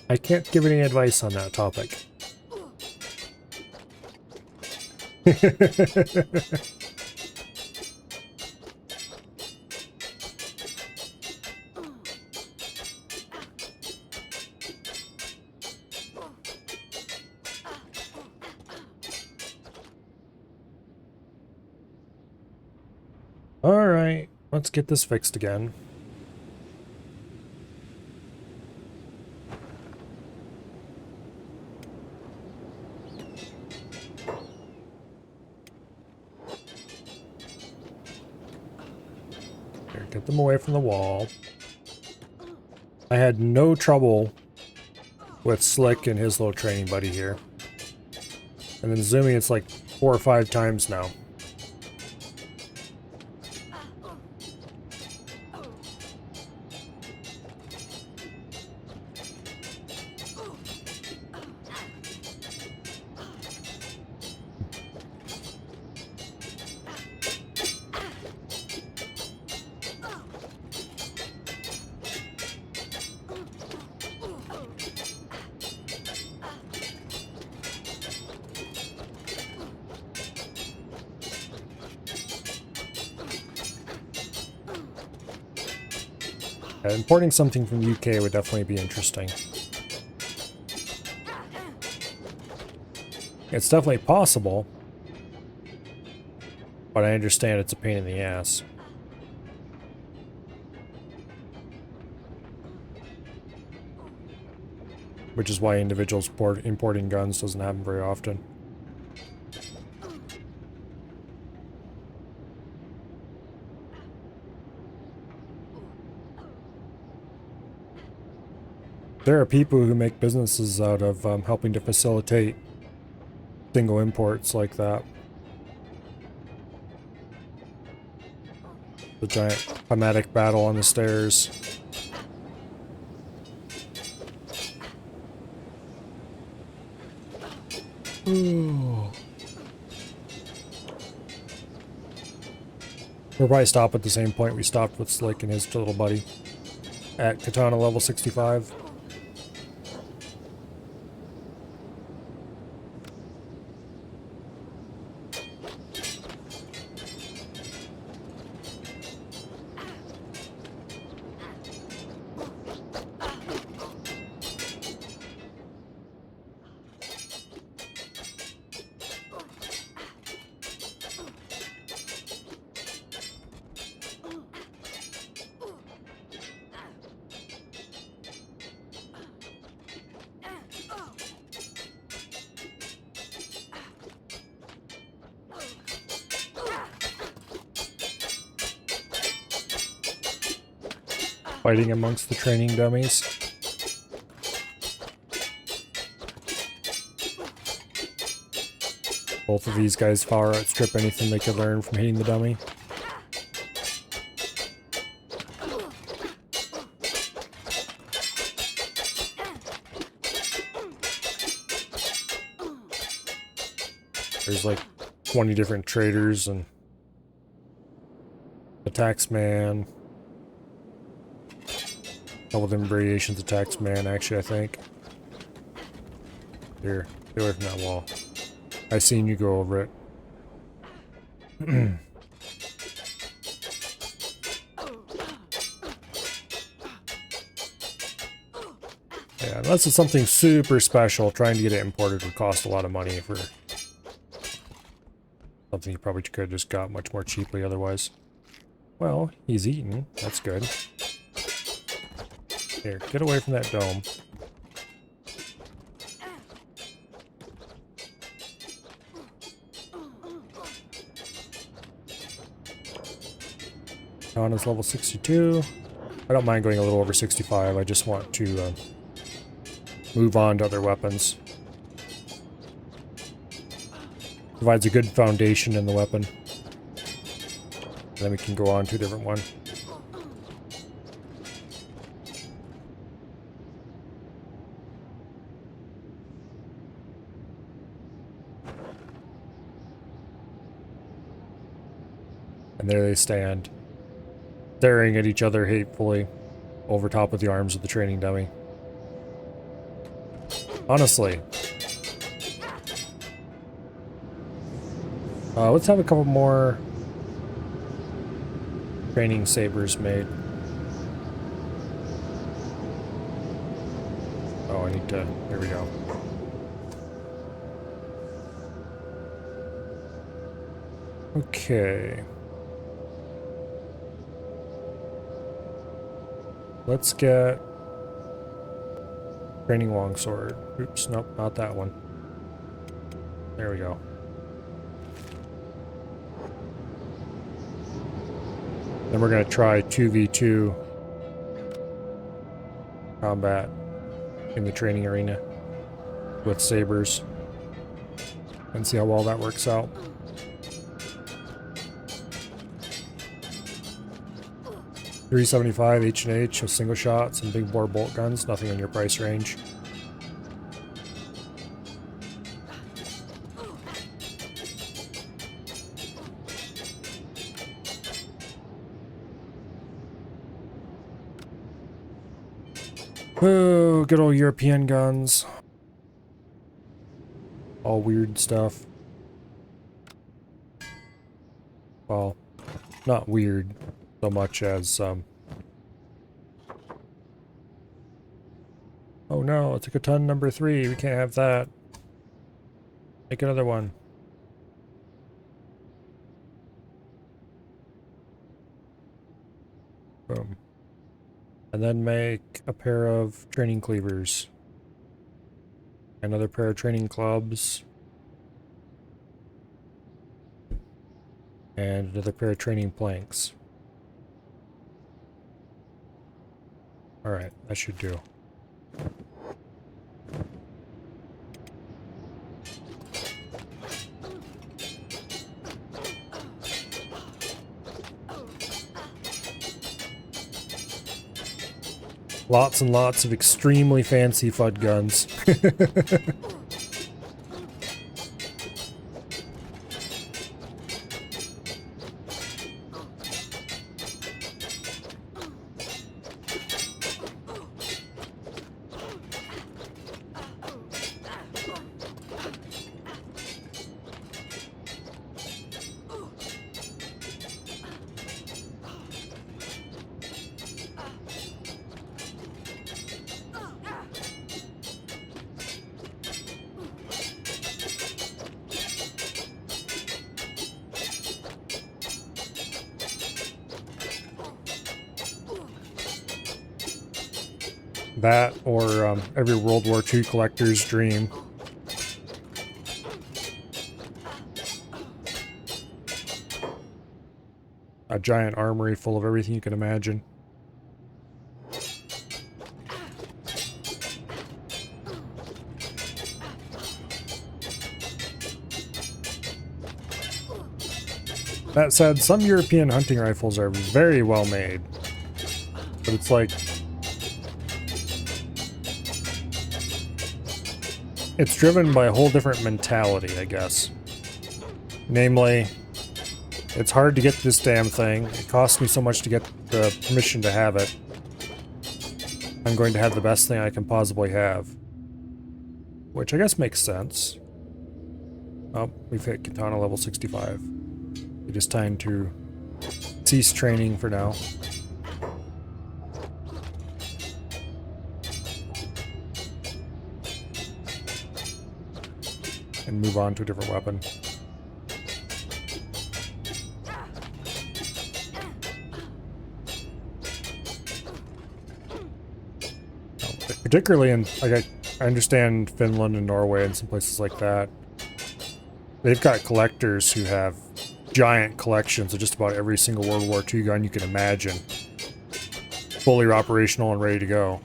I can't give any advice on that topic. Alright, let's get this fixed again. Here, get them away from the wall. I had no trouble with Slick and his little training buddy here. And then Zumi, it's like 4 or 5 times now. Importing something from the UK would definitely be interesting. It's definitely possible, but I understand it's a pain in the ass. Which is why individuals importing guns doesn't happen very often. There are people who make businesses out of helping to facilitate single imports like that. The giant climatic battle on the stairs. Ooh. We'll probably stop at the same point we stopped with Slick and his little buddy at Katana level 65. Fighting amongst the training dummies. Both of these guys far outstrip anything they could learn from hitting the dummy. There's like 20 different traders and the taxman. A couple of them variations of taxman, actually, I think. Here, get away from that wall. I seen you go over it. Yeah, unless it's something super special, trying to get it imported would cost a lot of money for something you probably could have just got much more cheaply otherwise. Well, he's eating. That's good. Here, get away from that dome. Katana's level 62. I don't mind going a little over 65. I just want to move on to other weapons. Provides a good foundation in the weapon. Then we can go on to a different one. And there they stand, staring at each other hatefully over top of the arms of the training dummy. Honestly. Let's have a couple more training sabers made. Oh, I need to... Here we go. Okay. Let's get training longsword. Oops, nope, not that one. There we go. Then we're going to try 2v2 combat in the training arena with sabers and see how well that works out. $375 H&H with single shots and big bore bolt guns, nothing in your price range. Oh, good old European guns. All weird stuff. Well, not weird so much as, oh no, it's a Katana number 3. We can't have that. Make another one. Boom. And then make a pair of training cleavers. Another pair of training clubs. And another pair of training planks. Alright, that should do. Lots and lots of extremely fancy FUD guns. That or every World War II collector's dream. A giant armory full of everything you can imagine. That said, some European hunting rifles are very well made. But it's like... it's driven by a whole different mentality, I guess. Namely, it's hard to get this damn thing. It costs me so much to get the permission to have it. I'm going to have the best thing I can possibly have. Which I guess makes sense. Oh, we've hit Katana level 65. It is time to cease training for now. And move on to a different weapon. Particularly in, like, I understand Finland and Norway and some places like that. They've got collectors who have giant collections of just about every single World War II gun you can imagine. Fully operational and ready to go.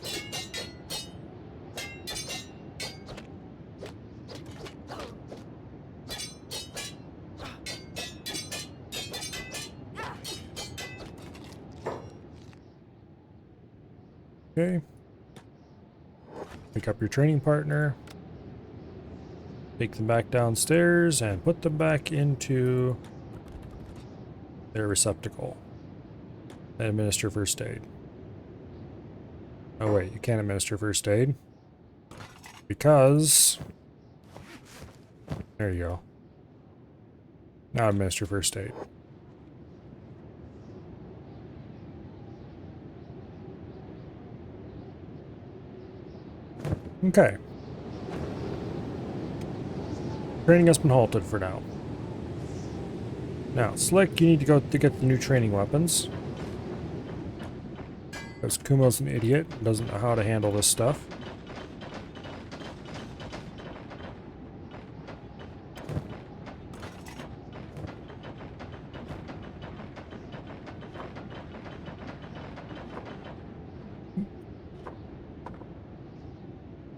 Okay. Pick up your training partner. Take them back downstairs and put them back into their receptacle. And administer first aid. Oh wait, you can't administer first aid. Because... there you go. Now administer first aid. Okay. Training has been halted for now. Now, Slick, you need to go to get the new training weapons. Because Kumo's an idiot, doesn't know how to handle this stuff.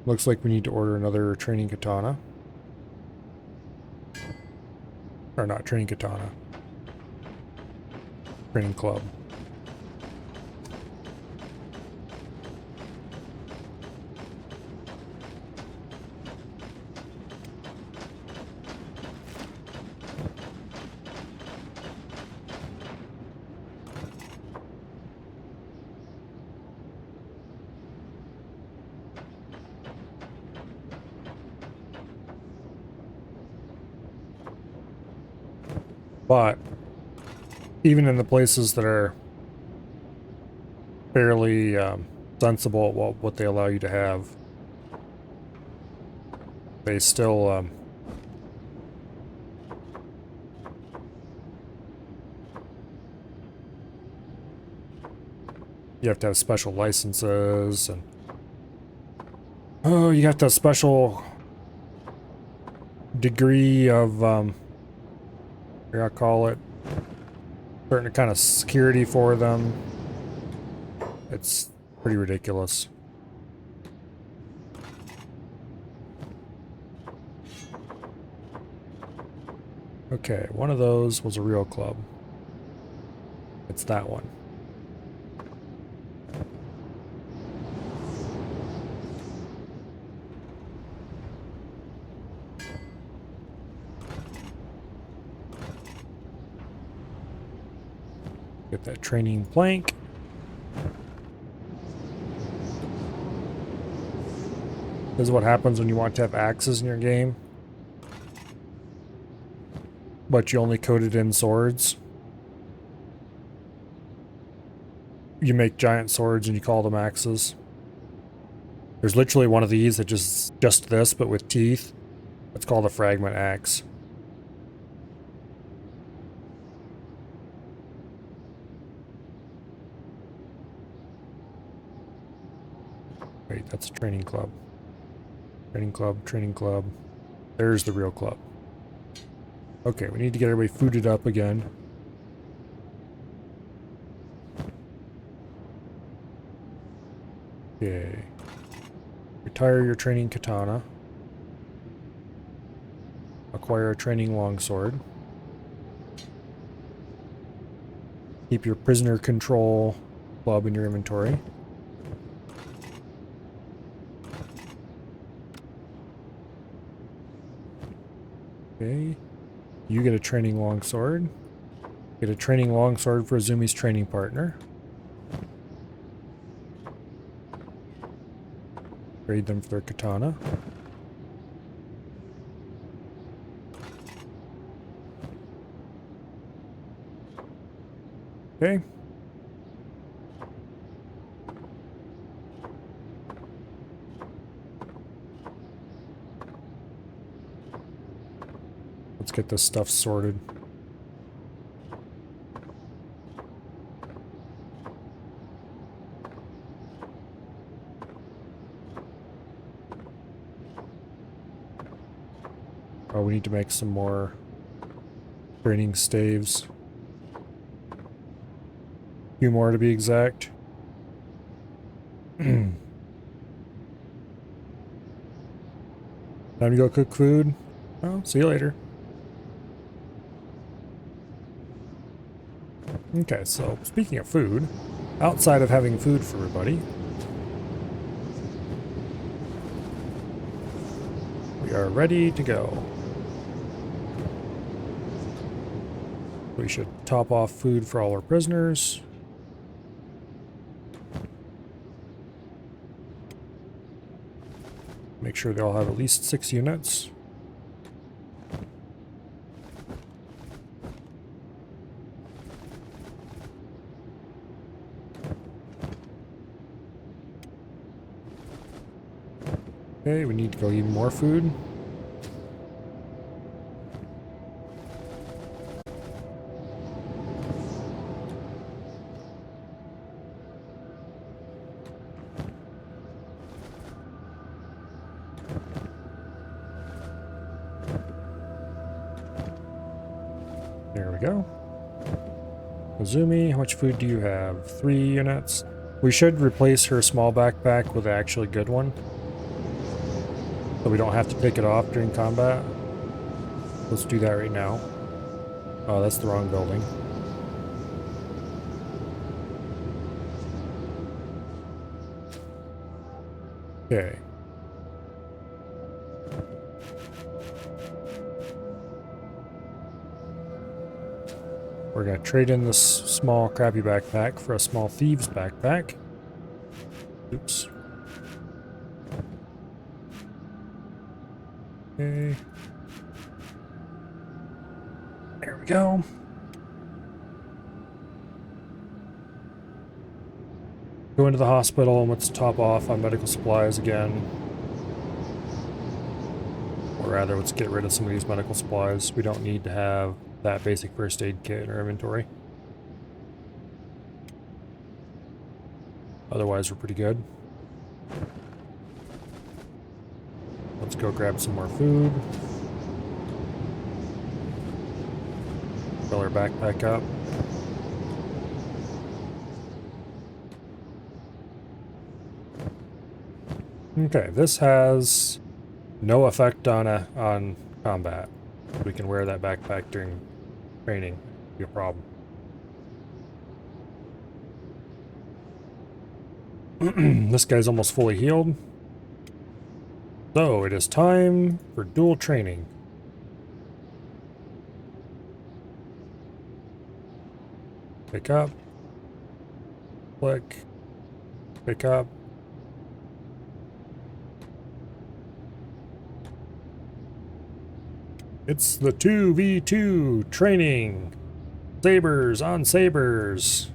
Looks like we need to order another training katana. Or not training katana. Training club. But even in the places that are fairly sensible at what they allow you to have, they still you have to have special licenses, and oh, you have to have special degree of I call it certain kind of security for them. It's pretty ridiculous. Okay, one of those was a real club. It's that one. training plank. This is what happens when you want to have axes in your game, but you only coded in swords. You make giant swords and you call them axes. There's literally one of these that just this, but with teeth. It's called a fragment axe. Wait, that's a training club. Training club, training club. There's the real club. Okay, we need to get everybody fooded up again. Okay. Retire your training katana. Acquire a training longsword. Keep your prisoner control club in your inventory. Okay. You get a training longsword. Get a training longsword for Azumi's training partner. Trade them for their katana. Okay. Let's get this stuff sorted. Oh, we need to make some more training staves. A few more to be exact. Time to go cook food. Oh, see you later. Okay, so speaking of food, outside of having food for everybody, we are ready to go. We should top off food for all our prisoners. Make sure they all have at least 6 units. Okay, we need to go eat more food. There we go. Azumi, how much food do you have? 3 units. We should replace her small backpack with an actually good one, so we don't have to take it off during combat. Let's do that right now. Oh, that's the wrong building. Okay. We're going to trade in this small crappy backpack for a small thieves backpack. Oops. Okay. There we go. Go into the hospital and let's top off on medical supplies again. Or rather, let's get rid of some of these medical supplies. We don't need to have that basic first aid kit in our inventory. Otherwise, we're pretty good. Let's go grab some more food. Fill our backpack up. Okay, this has no effect on combat. We can wear that backpack during training. Be a problem. This guy's almost fully healed. So it is time for dual training. Pick up. Click. Pick up. It's the 2v2 training. Sabers on sabers.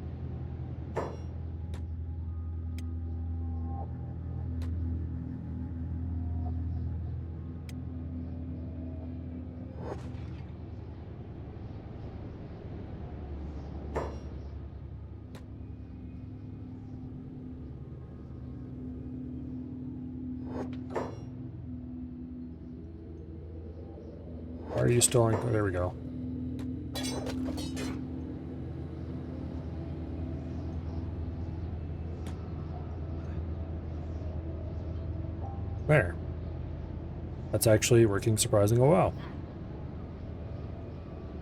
Are you still on? Oh, there we go. There. That's actually working surprisingly well.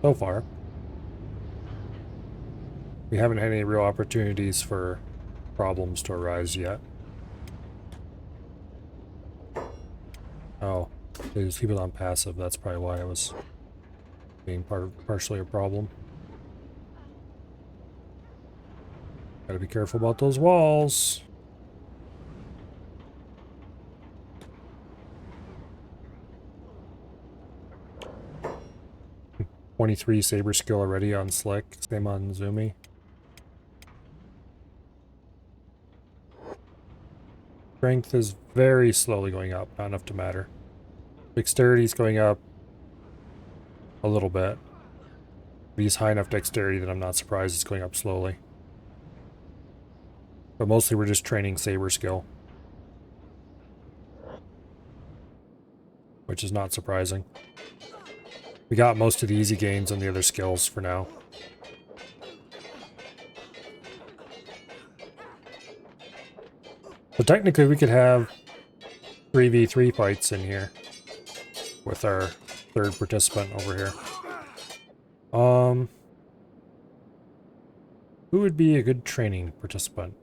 So far. We haven't had any real opportunities for problems to arise yet. Oh, these people on passive, that's probably why it was being partially a problem. Gotta be careful about those walls. "23 saber skill already on Slick, same on Zumi. Strength is very slowly going up, not enough to matter. Dexterity is going up a little bit. But he's high enough dexterity that I'm not surprised it's going up slowly. But mostly we're just training saber skill. Which is not surprising. We got most of the easy gains on the other skills for now. So technically we could have 3v3 fights in here with our third participant over here. Who would be a good training participant?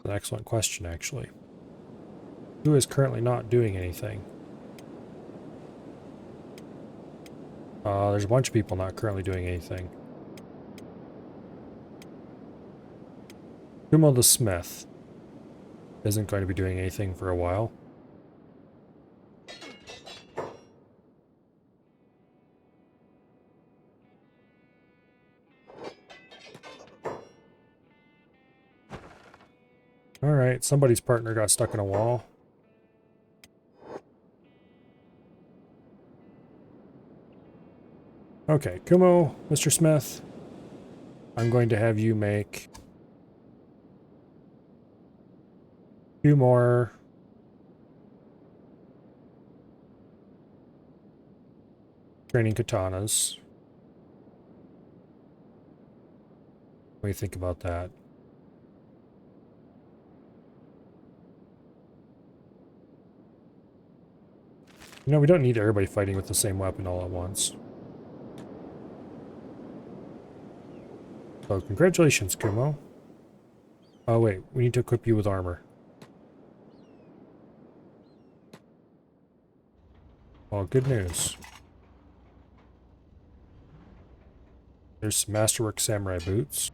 An excellent question, actually. Who is currently not doing anything? There's a bunch of people not currently doing anything. Kumo the Smith isn't going to be doing anything for a while. Alright, somebody's partner got stuck in a wall. Okay, Kumo, Mr. Smith, I'm going to have you make 2 more training katanas. What do you think about that? You know, we don't need everybody fighting with the same weapon all at once. So, congratulations, Kumo. Oh, wait, we need to equip you with armor. Well, good news. There's some Masterwork Samurai boots.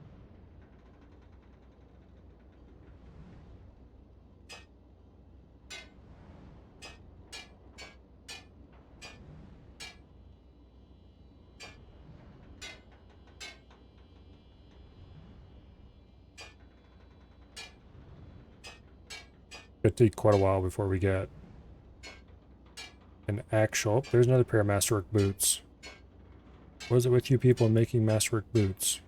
It'll take quite a while before we get an actual... There's another pair of Masterwork boots. What is it with you people making Masterwork boots?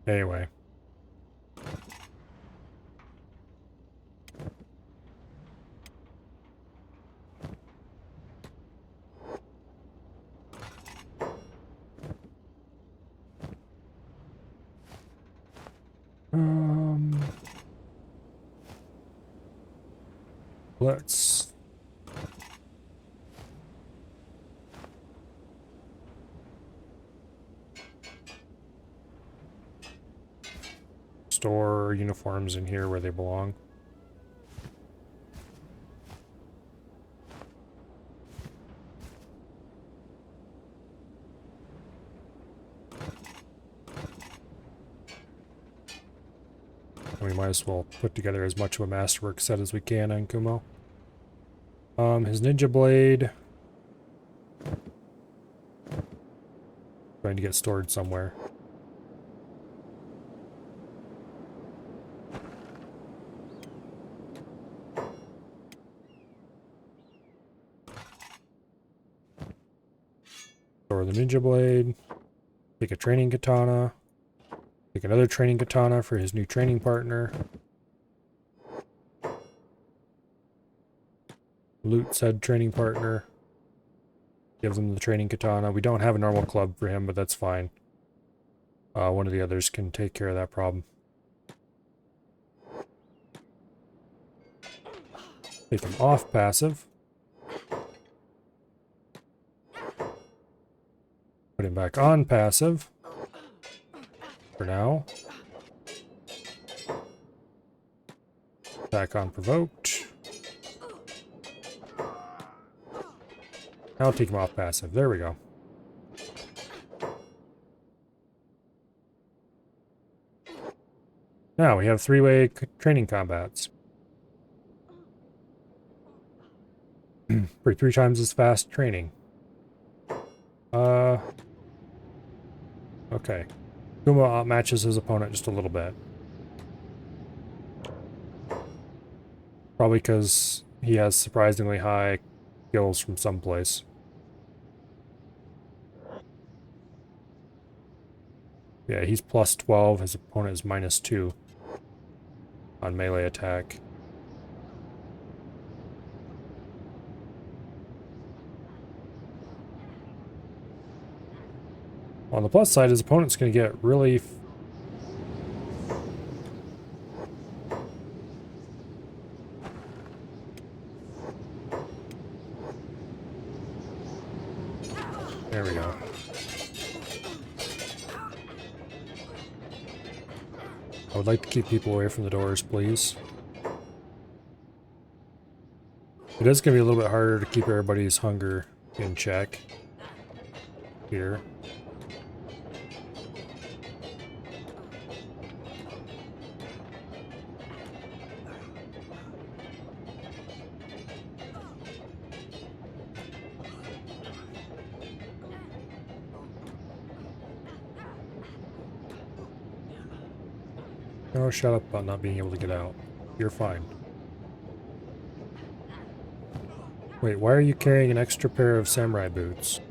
Anyway. Let's... store uniforms in here where they belong. We might as well put together as much of a masterwork set as we can on Kumo. His ninja blade. Going to get stored somewhere. Store the ninja blade. Take a training katana. Take another training katana for his new training partner. Loot said training partner. Gives him the training katana. We don't have a normal club for him, but that's fine. One of the others can take care of that problem. Take him off passive. Put him back on passive. For now. Attack unprovoked. Now take him off passive. There we go. Now we have three-way training combats. For 3 times as fast training. Okay. Kumo outmatches his opponent just a little bit. Probably because he has surprisingly high skills from someplace. Yeah, he's plus 12. His opponent is minus 2 on melee attack. On the plus side, his opponent's going to get really... There we go. I would like to keep people away from the doors, please. It is going to be a little bit harder to keep everybody's hunger in check here. Oh, shut up about not being able to get out. You're fine. Wait, why are you carrying an extra pair of samurai boots?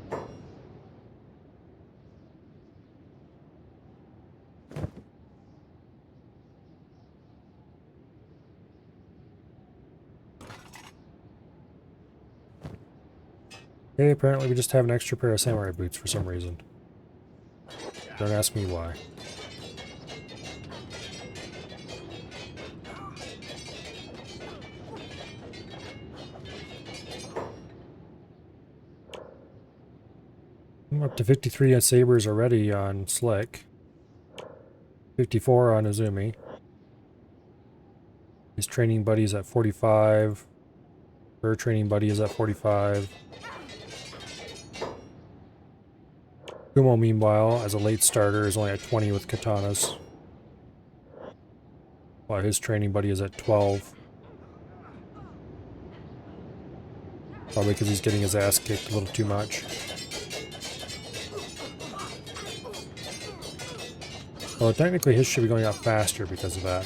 Okay, apparently we just have an extra pair of samurai boots for some reason. Don't ask me why. I'm up to 53 sabers already on Slick. 54 on Izumi. His training buddy is at 45. Her training buddy is at 45. Kumo, meanwhile, as a late starter, is only at 20 with katanas. While his training buddy is at 12. Probably because he's getting his ass kicked a little too much. Well, technically his should be going up faster because of that.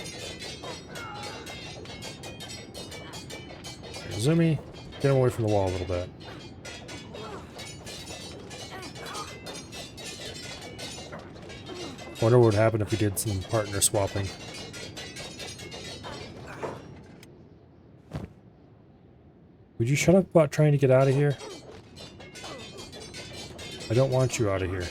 Izumi, get him away from the wall a little bit. Wonder what would happen if we did some partner swapping. Would you shut up about trying to get out of here? I don't want you out of here.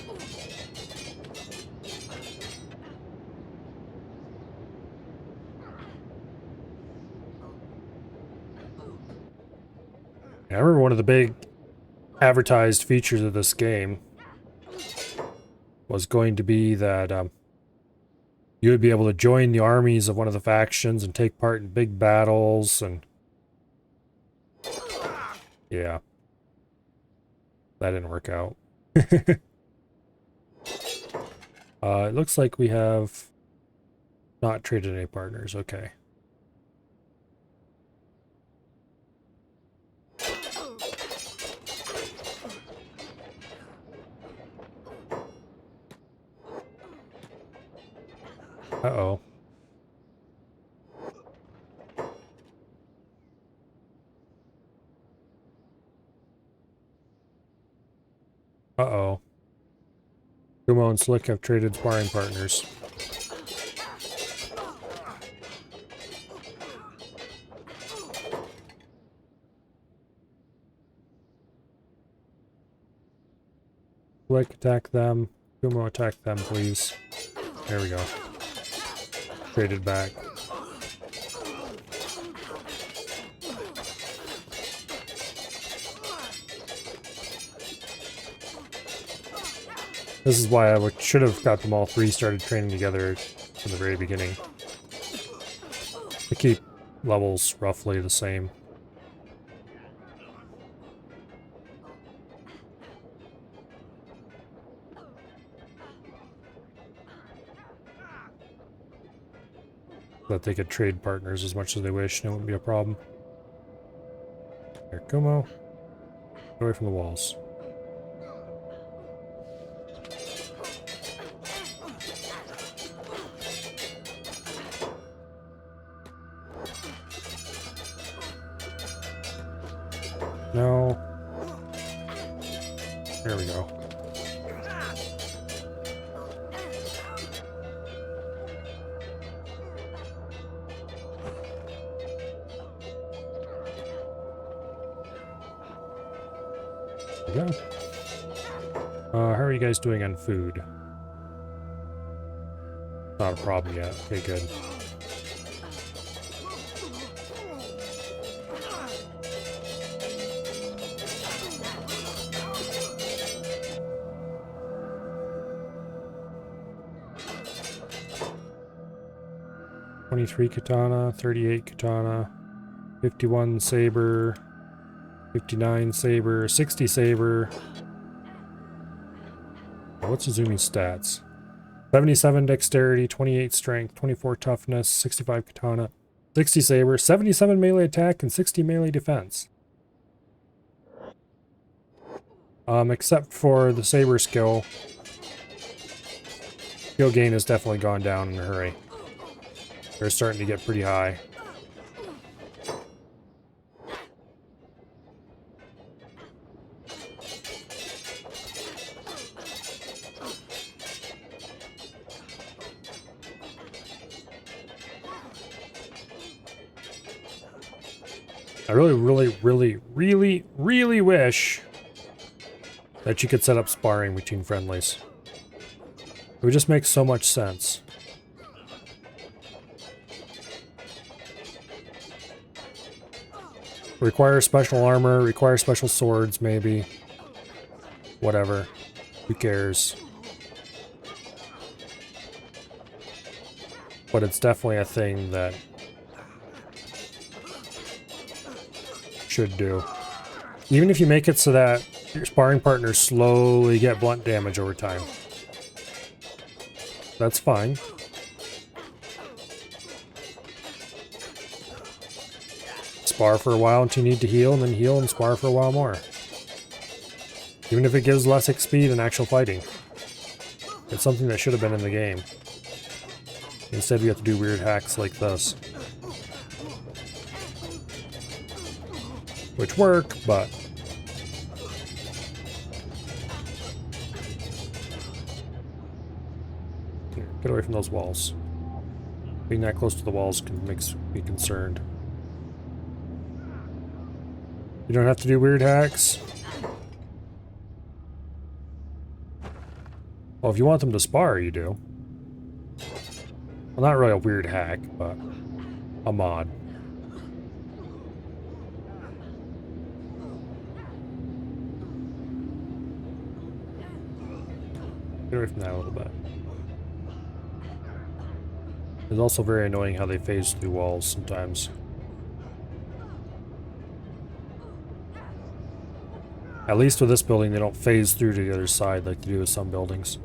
I remember one of the big advertised features of this game was going to be that you would be able to join the armies of one of the factions and take part in big battles and... Yeah. That didn't work out. It looks like we have not traded any partners. Okay. Uh-oh. Uh-oh. Kumo and Slick have traded sparring partners. Slick, attack them. Kumo, attack them, please. There we go. Traded back. This is why I should have got them all three started training together from the very beginning. To keep levels roughly the same. That they could trade partners as much as they wish and it wouldn't be a problem. Here, Kumo. Get away from the walls. No. There we go. There we go. How are you guys doing on food? Not a problem yet. Okay, good. .23 katana, 38 katana, 51 saber, 59 saber, 60 saber. What's Izumi's stats? 77 dexterity, 28 strength, 24 toughness, 65 katana, 60 saber, 77 melee attack, and 60 melee defense. Except for the saber skill. Skill gain has definitely gone down in a hurry. They're starting to get pretty high. I really wish that you could set up sparring between friendlies. It would just make so much sense. Require special armor, require special swords, maybe. Whatever. Who cares? But it's definitely a thing that should do. Even if you make it so that your sparring partners slowly get blunt damage over time. That's fine. Spar for a while until you need to heal, and then heal and spar for a while more. Even if it gives less XP than actual fighting. It's something that should have been in the game. Instead we have to do weird hacks like this. Which work, but... Here, get away from those walls. Being that close to the walls makes me concerned. You don't have to do weird hacks. Well, if you want them to spar, you do. Well, not really a weird hack, but a mod. Get away from that a little bit. It's also very annoying how they phase through walls sometimes. At least with this building, they don't phase through to the other side like they do with some buildings.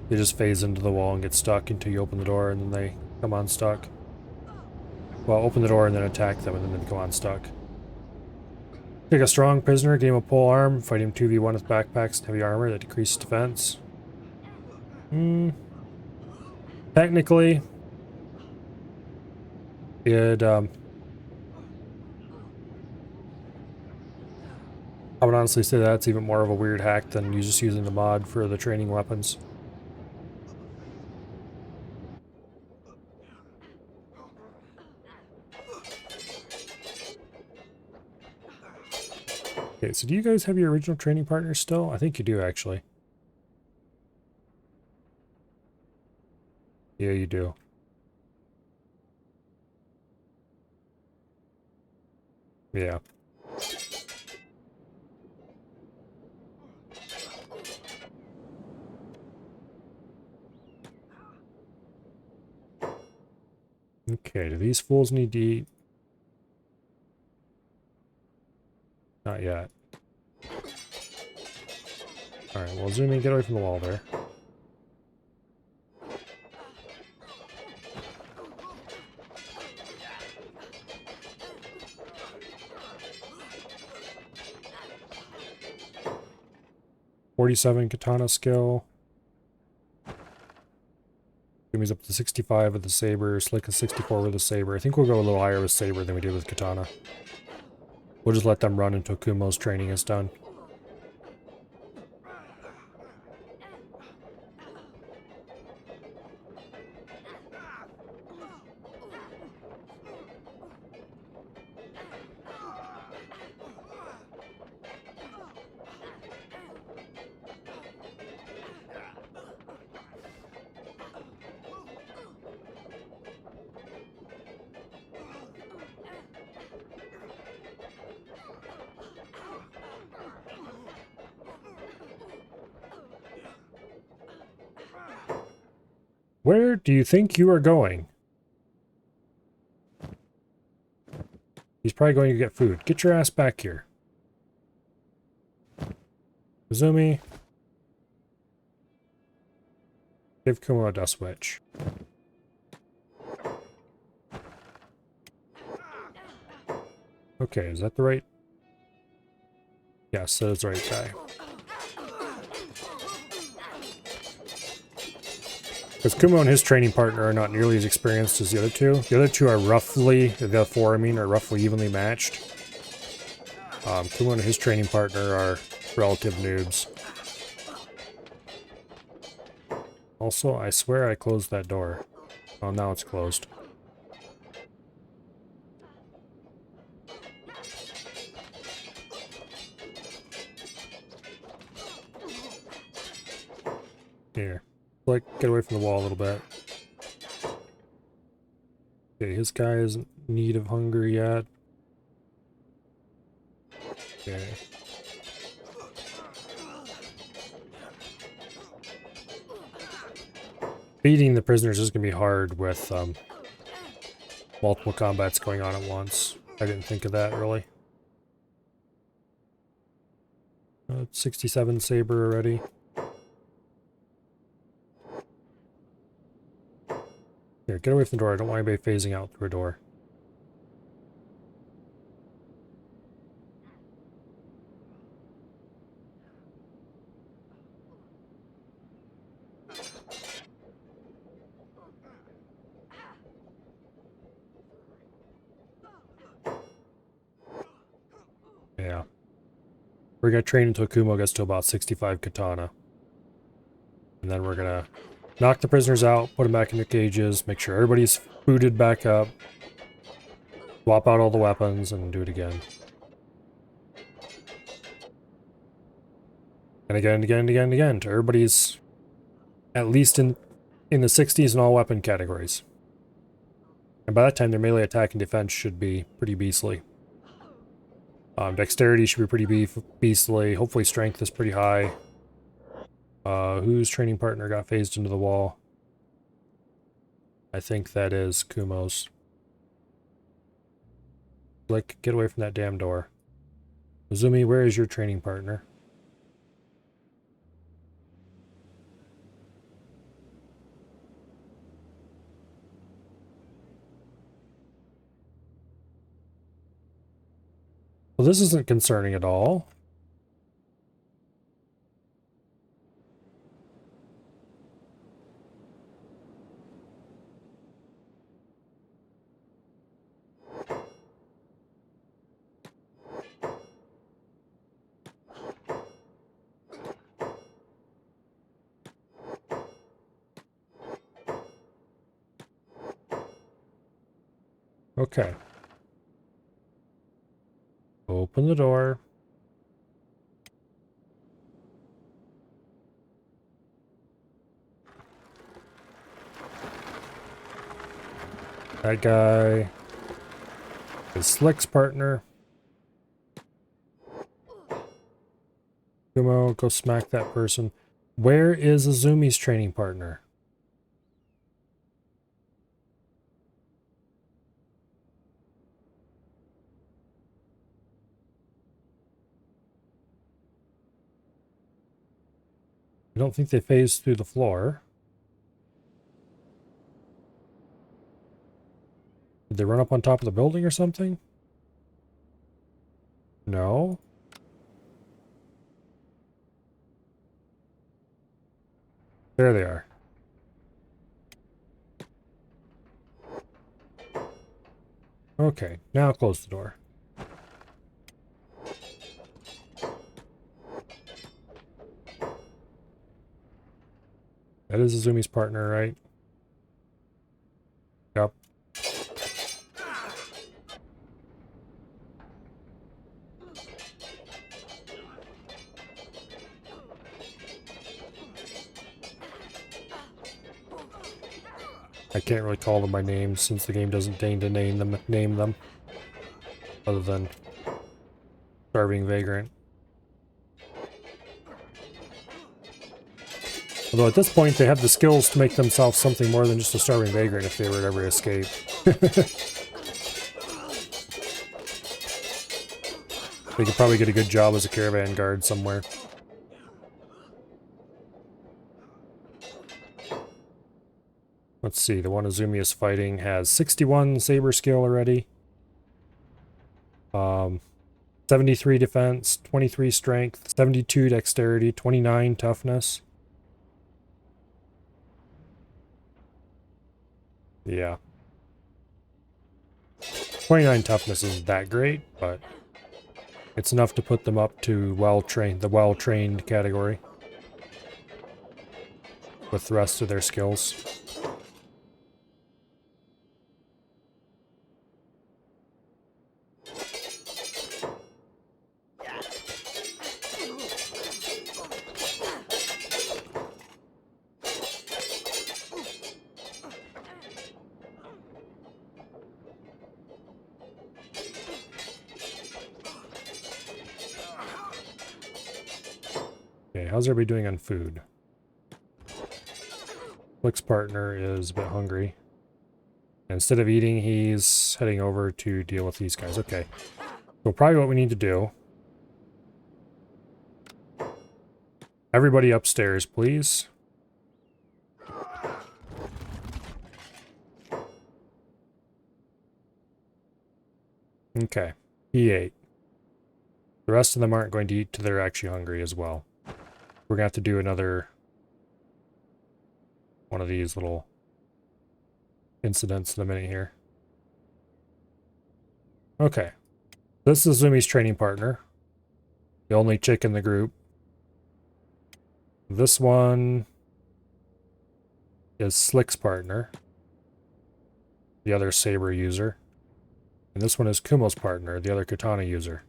They just phase into the wall and get stuck until you open the door, and then they come unstuck. Well, open the door and then attack them, and then they come unstuck. Pick a strong prisoner, give him a pole arm, fight him 2v1 with backpacks and heavy armor that decreases defense. Technically, I would honestly say that's even more of a weird hack than you just using the mod for the training weapons. Okay, so do you guys have your original training partners still? I think you do, actually. Yeah, you do. Yeah. Okay, do these fools need to eat? Not yet. Alright, well, zoom in, get away from the wall there. .47 katana skill. Gimmy's up to 65 with the saber, Slick is 64 with the saber. I think we'll go a little higher with saber than we did with katana. We'll just let them run until Kumo's training is done. Where do you think you are going? He's probably going to get food. Get your ass back here. Izumi. Give Kumo a dust witch. Okay, is that the right? Yes, that is the right guy. Because Kumo and his training partner are not nearly as experienced as the other two. The other two are roughly, the other four I mean, are roughly evenly matched. Kumo and his training partner are relative noobs. Also, I swear I closed that door. Oh, now it's closed. Here. Like, get away from the wall a little bit. Okay, his guy isn't in need of hunger yet. Okay. Beating the prisoners is going to be hard with multiple combats going on at once. I didn't think of that, really. 67 saber already. Here, get away from the door. I don't want anybody phasing out through a door. Yeah. We're going to train until Kumo gets to about 65 katana. And then we're going to knock the prisoners out, put them back into cages, make sure everybody's booted back up, swap out all the weapons, and do it again. And again, and again, and again, and again, until everybody's at least in the 60s in all weapon categories. And by that time, their melee attack and defense should be pretty beastly. Dexterity should be pretty beastly. Hopefully strength is pretty high. Whose training partner got phased into the wall? I think that is Kumo's. Like, get away from that damn door. Izumi, where is your training partner? Well, this isn't concerning at all. Okay. Open the door. That guy is Slick's partner. Kumo, go smack that person. Where is Izumi's training partner? I don't think they phased through the floor. Did they run up on top of the building or something? No. There they are. Okay, now close the door. That is Izumi's partner, right? Yep. I can't really call them by names since the game doesn't deign to name them. Other than Starving Vagrant. Although at this point they have the skills to make themselves something more than just a Starving Vagrant if they were to ever escape. They could probably get a good job as a caravan guard somewhere. Let's see, the one Izumi is fighting has 61 saber skill already. 73 defense, 23 strength, 72 dexterity, 29 toughness. Yeah. 29 toughness isn't that great, but it's enough to put them up to the well-trained category with the rest of their skills. Okay, how's everybody doing on food? Flick's partner is a bit hungry. Instead of eating, he's heading over to deal with these guys. Okay. So probably what we need to do... Everybody upstairs, please. Okay. He ate. The rest of them aren't going to eat till they're actually hungry as well. We're going to have to do another one of these little incidents in a minute here. Okay. This is Izumi's training partner. The only chick in the group. This one is Slick's partner. The other saber user. And this one is Kumo's partner, the other katana user.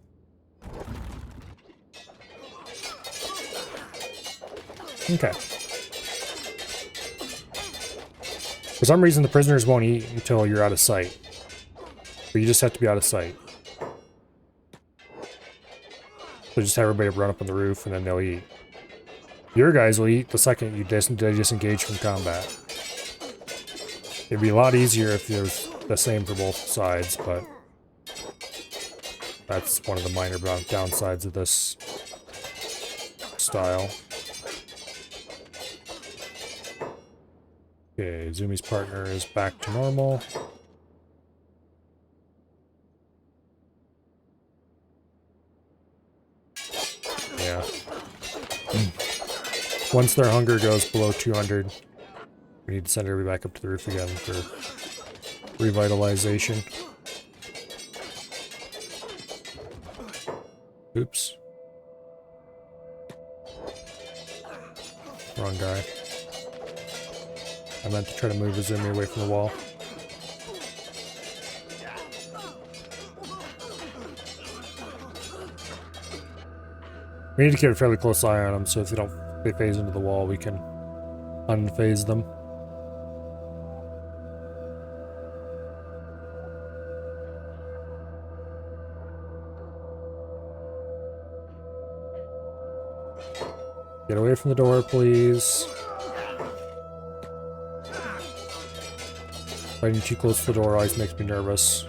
Okay. For some reason, the prisoners won't eat until you're out of sight. But you just have to be out of sight. So just have everybody run up on the roof and then they'll eat. Your guys will eat the second you disengage from combat. It'd be a lot easier if it was the same for both sides, but that's one of the minor downsides of this style. Okay, Zumi's partner is back to normal. Yeah. Once their hunger goes below 200, we need to send everybody back up to the roof again for revitalization. Oops. Wrong guy. I meant to try to move Izumi away from the wall. We need to keep a fairly close eye on them, so if they phase into the wall, we can unphase them. Get away from the door, please. Fighting too close to the door always makes me nervous.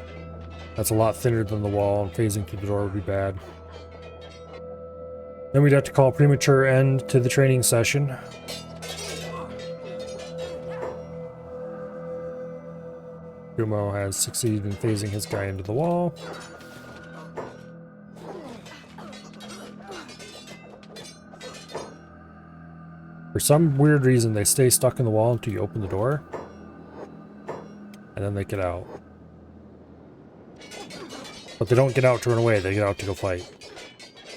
That's a lot thinner than the wall, and phasing through the door would be bad. Then we'd have to call a premature end to the training session. Kumo has succeeded in phasing his guy into the wall. For some weird reason, they stay stuck in the wall until you open the door. And then they get out. But they don't get out to run away, they get out to go fight.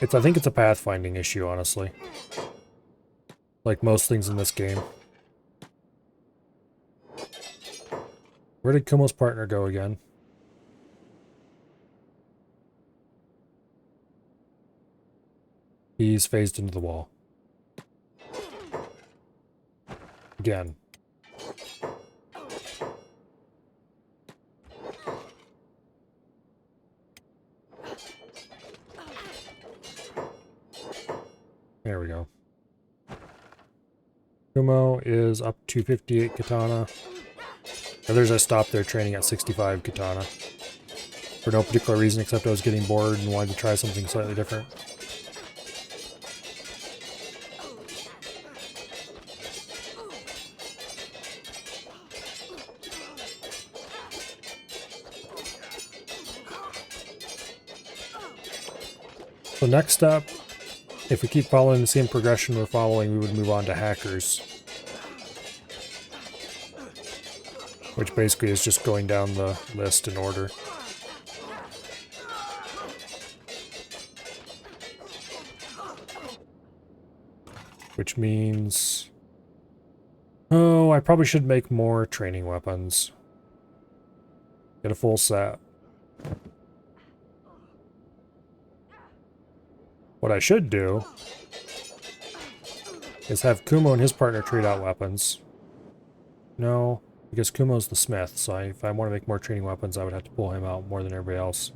I think it's a pathfinding issue, honestly. Like most things in this game. Where did Kumo's partner go again? He's phased into the wall. Again. There we go. Kumo is up to 58 katana. Others I stopped their training at 65 katana. For no particular reason except I was getting bored and wanted to try something slightly different. So next up, if we keep following the same progression we're following, we would move on to hackers. Which basically is just going down the list in order. Which means... oh, I probably should make more training weapons. Get a full set. What I should do is have Kumo and his partner trade out weapons. No, because Kumo's the smith, so if I want to make more training weapons, I would have to pull him out more than everybody else.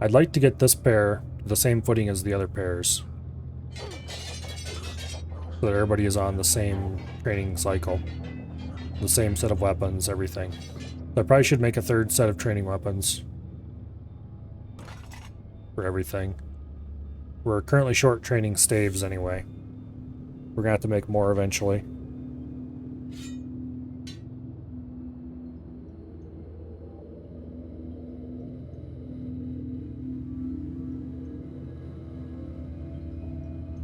I'd like to get this pair to the same footing as the other pairs. So that everybody is on the same training cycle. The same set of weapons, everything. So I probably should make a third set of training weapons. For everything. We're currently short training staves anyway. We're gonna have to make more eventually.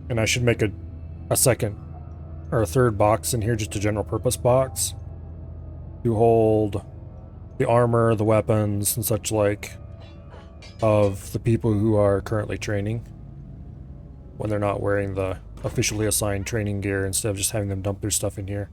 And I should make a second or a third box in here, just a general purpose box to hold the armor, the weapons, and such like of the people who are currently training when they're not wearing the officially assigned training gear, instead of just having them dump their stuff in here.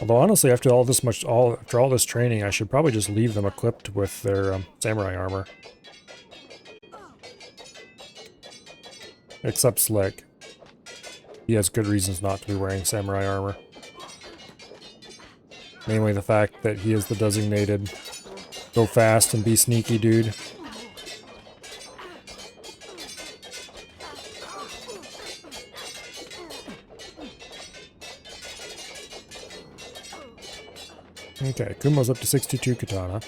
Although honestly, after all this training, I should probably just leave them equipped with their samurai armor. Except Slick. He has good reasons not to be wearing samurai armor. Mainly the fact that he is the designated go fast and be sneaky dude. Okay, Kumo's up to 62 katana.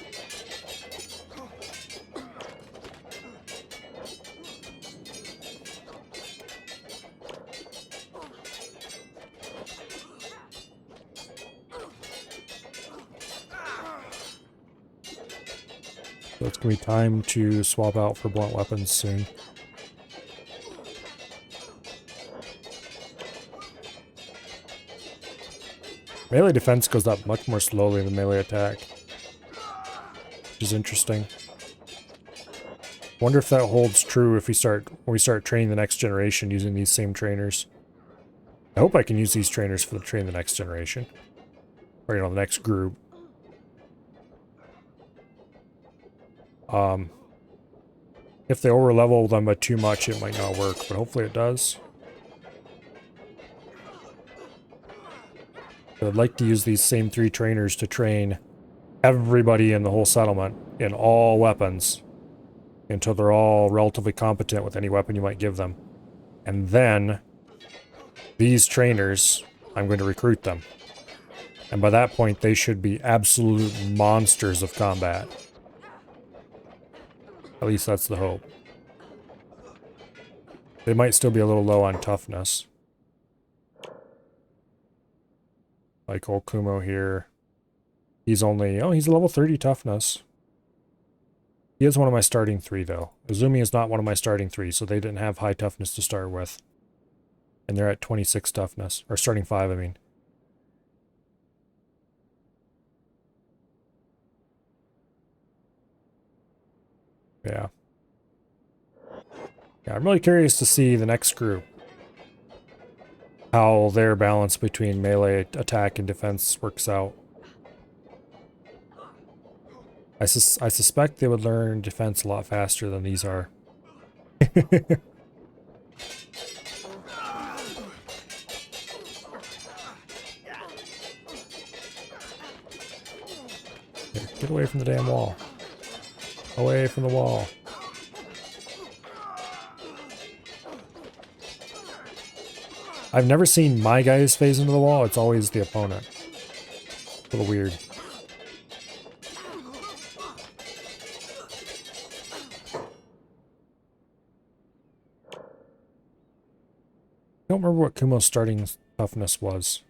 So it's going to be time to swap out for blunt weapons soon. Melee defense goes up much more slowly than melee attack, which is interesting. Wonder if that holds true if when we start training the next generation using these same trainers. I hope I can use these trainers for the train the next generation. Or, you know, the next group. If they over-level them by too much, it might not work, but hopefully it does. I'd like to use these same 3 trainers to train everybody in the whole settlement in all weapons until they're all relatively competent with any weapon you might give them. And then, these trainers, I'm going to recruit them. And by that point, they should be absolute monsters of combat. At least that's the hope. They might still be a little low on toughness. Like old Kumo here. He's only... oh, he's a level 30 toughness. He is one of my starting 3, though. Izumi is not one of my starting 3, so they didn't have high toughness to start with. And they're at 26 toughness. Or starting 5, I mean. Yeah. Yeah, I'm really curious to see the next group. How their balance between melee attack and defense works out. I suspect they would learn defense a lot faster than these are. Here, get away from the damn wall. Away from the wall. I've never seen my guys phase into the wall, it's always the opponent. A little weird. I don't remember what Kumo's starting toughness was.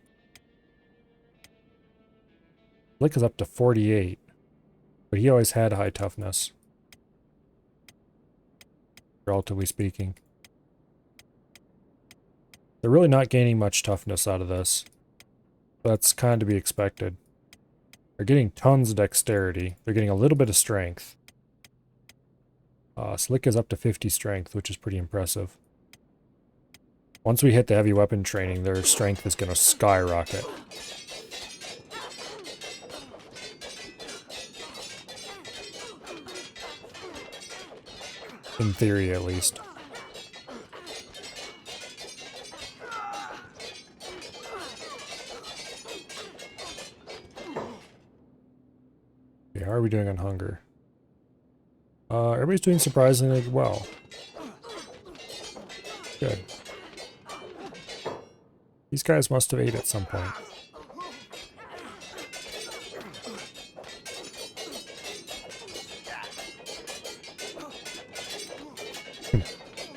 Lick is up to 48, but he always had high toughness. Relatively speaking. They're really not gaining much toughness out of this. That's kind of to be expected. They're getting tons of dexterity. They're getting a little bit of strength. Slick is up to 50 strength, which is pretty impressive. Once we hit the heavy weapon training, their strength is going to skyrocket. In theory, at least. Okay, how are we doing on hunger? Everybody's doing surprisingly well. Good. These guys must have ate at some point.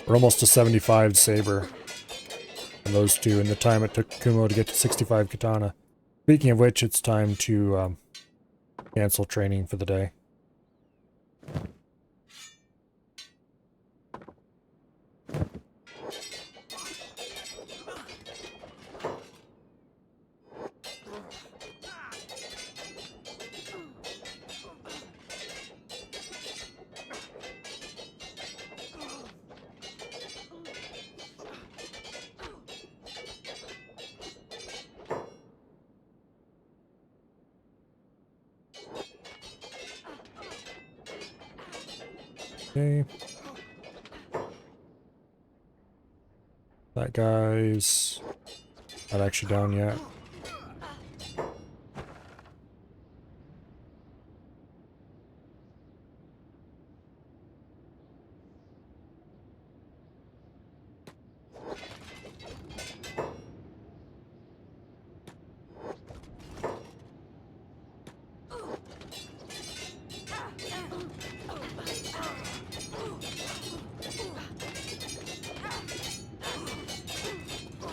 We're almost to 75 saber. And those two, in the time it took Kumo to get to 65 katana. Speaking of which, it's time to cancel training for the day. Okay. That guy's not actually down yet.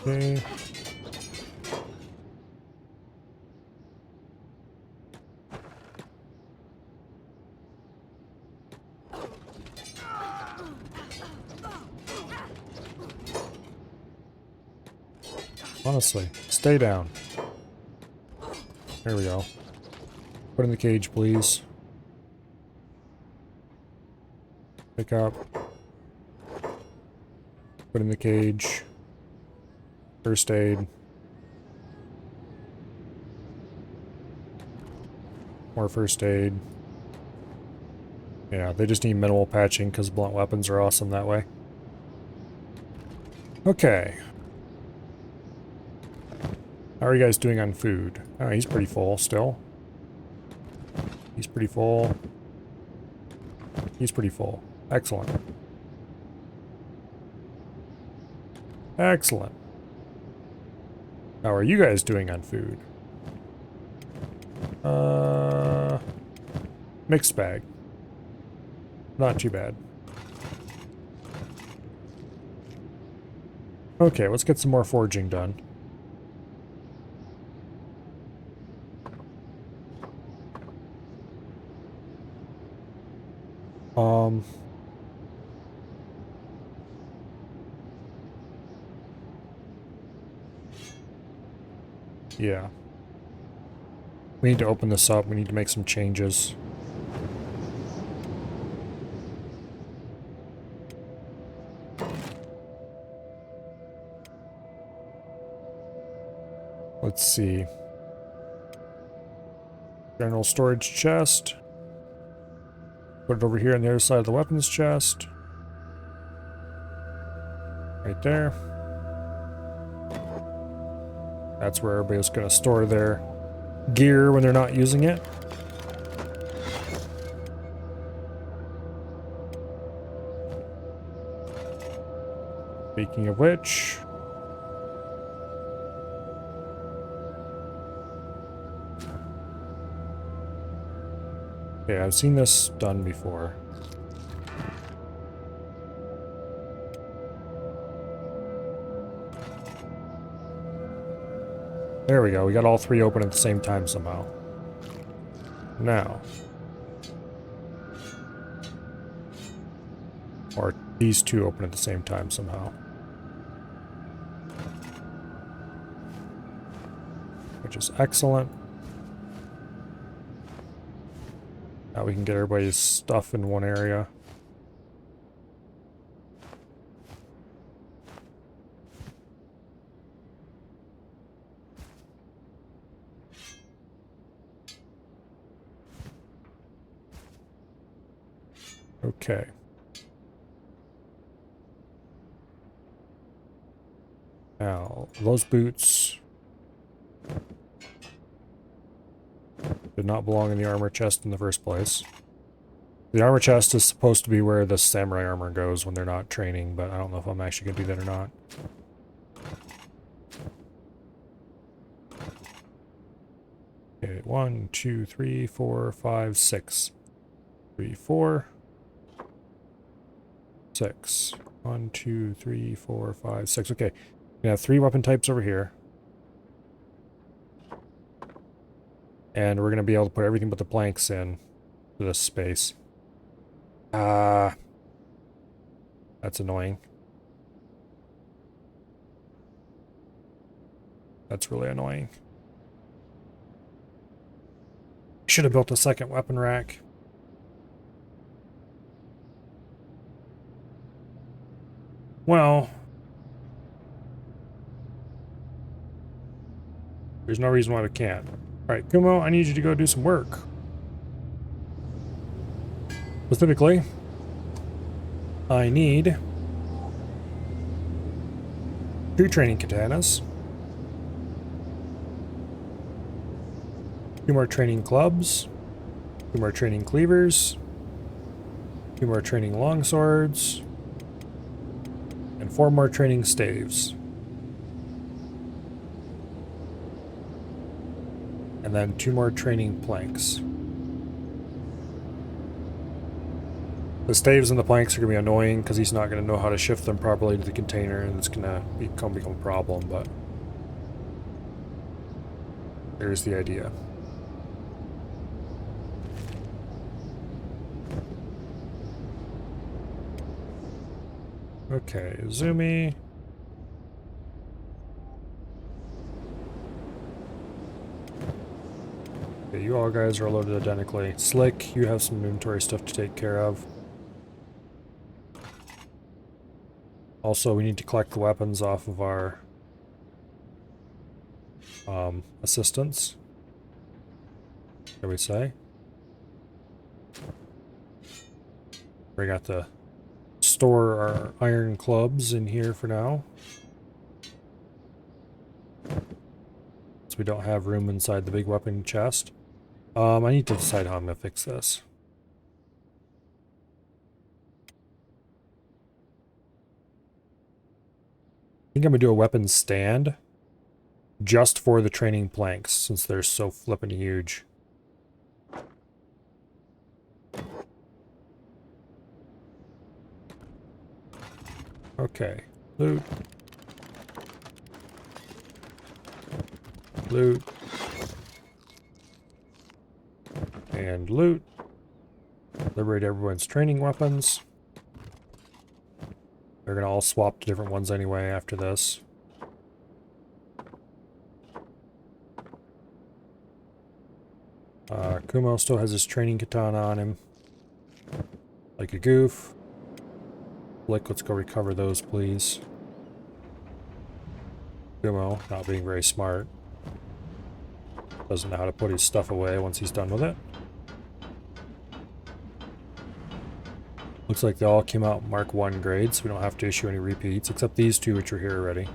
Okay. Honestly, stay down. There we go. Put in the cage, please. Pick up. Put in the cage. First aid. More first aid. Yeah, they just need minimal patching because blunt weapons are awesome that way. Okay. How are you guys doing on food? Oh, he's pretty full still. He's pretty full. He's pretty full. Excellent. Excellent. How are you guys doing on food? Mixed bag. Not too bad. Okay, let's get some more foraging done. Yeah. We need to open this up. We need to make some changes. Let's see. General storage chest. Put it over here on the other side of the weapons chest. Right there. That's where everybody's going to store their gear when they're not using it. Speaking of which... Okay, I've seen this done before. There we go, we got all three open at the same time somehow. Now. Or these two open at the same time somehow. Which is excellent. Now we can get everybody's stuff in one area. Okay. Now, those boots did not belong in the armor chest in the first place. The armor chest is supposed to be where the samurai armor goes when they're not training, but I don't know if I'm actually going to do that or not. Okay, 1, 2, 3, 4, 5, 6. 3, 4, 6. 1, 2, 3, 4, 5, 6. Okay. We have 3 weapon types over here. And we're going to be able to put everything but the planks in this space. That's annoying. That's really annoying. Should have built a second weapon rack. Well, there's no reason why we can't. Alright, Kumo, I need you to go do some work. Specifically, I need 2 training katanas, 2 more training clubs, 2 more training cleavers, 2 more training longswords, and 4 more training staves. And then 2 more training planks. The staves and the planks are going to be annoying because he's not going to know how to shift them properly to the container, and it's going to become a problem, but there's the idea. Okay, Izumi. Okay, you all guys are loaded identically. Slick, you have some inventory stuff to take care of. Also, we need to collect the weapons off of our assistants, shall we say. We got to store our iron clubs in here for now, so we don't have room inside the big weapon chest. I need to decide how I'm going to fix this. I think I'm going to do a weapon stand just for the training planks, since they're so flippin' huge. Okay, loot. Loot. And loot. Liberate everyone's training weapons. They're gonna all swap to different ones anyway after this. Kumo still has his training katana on him. Like a goof. Flick, let's go recover those, please. Kumo, not being very smart. Doesn't know how to put his stuff away once he's done with it. Looks like they all came out Mark 1 grades, so we don't have to issue any repeats, except these two which are here already.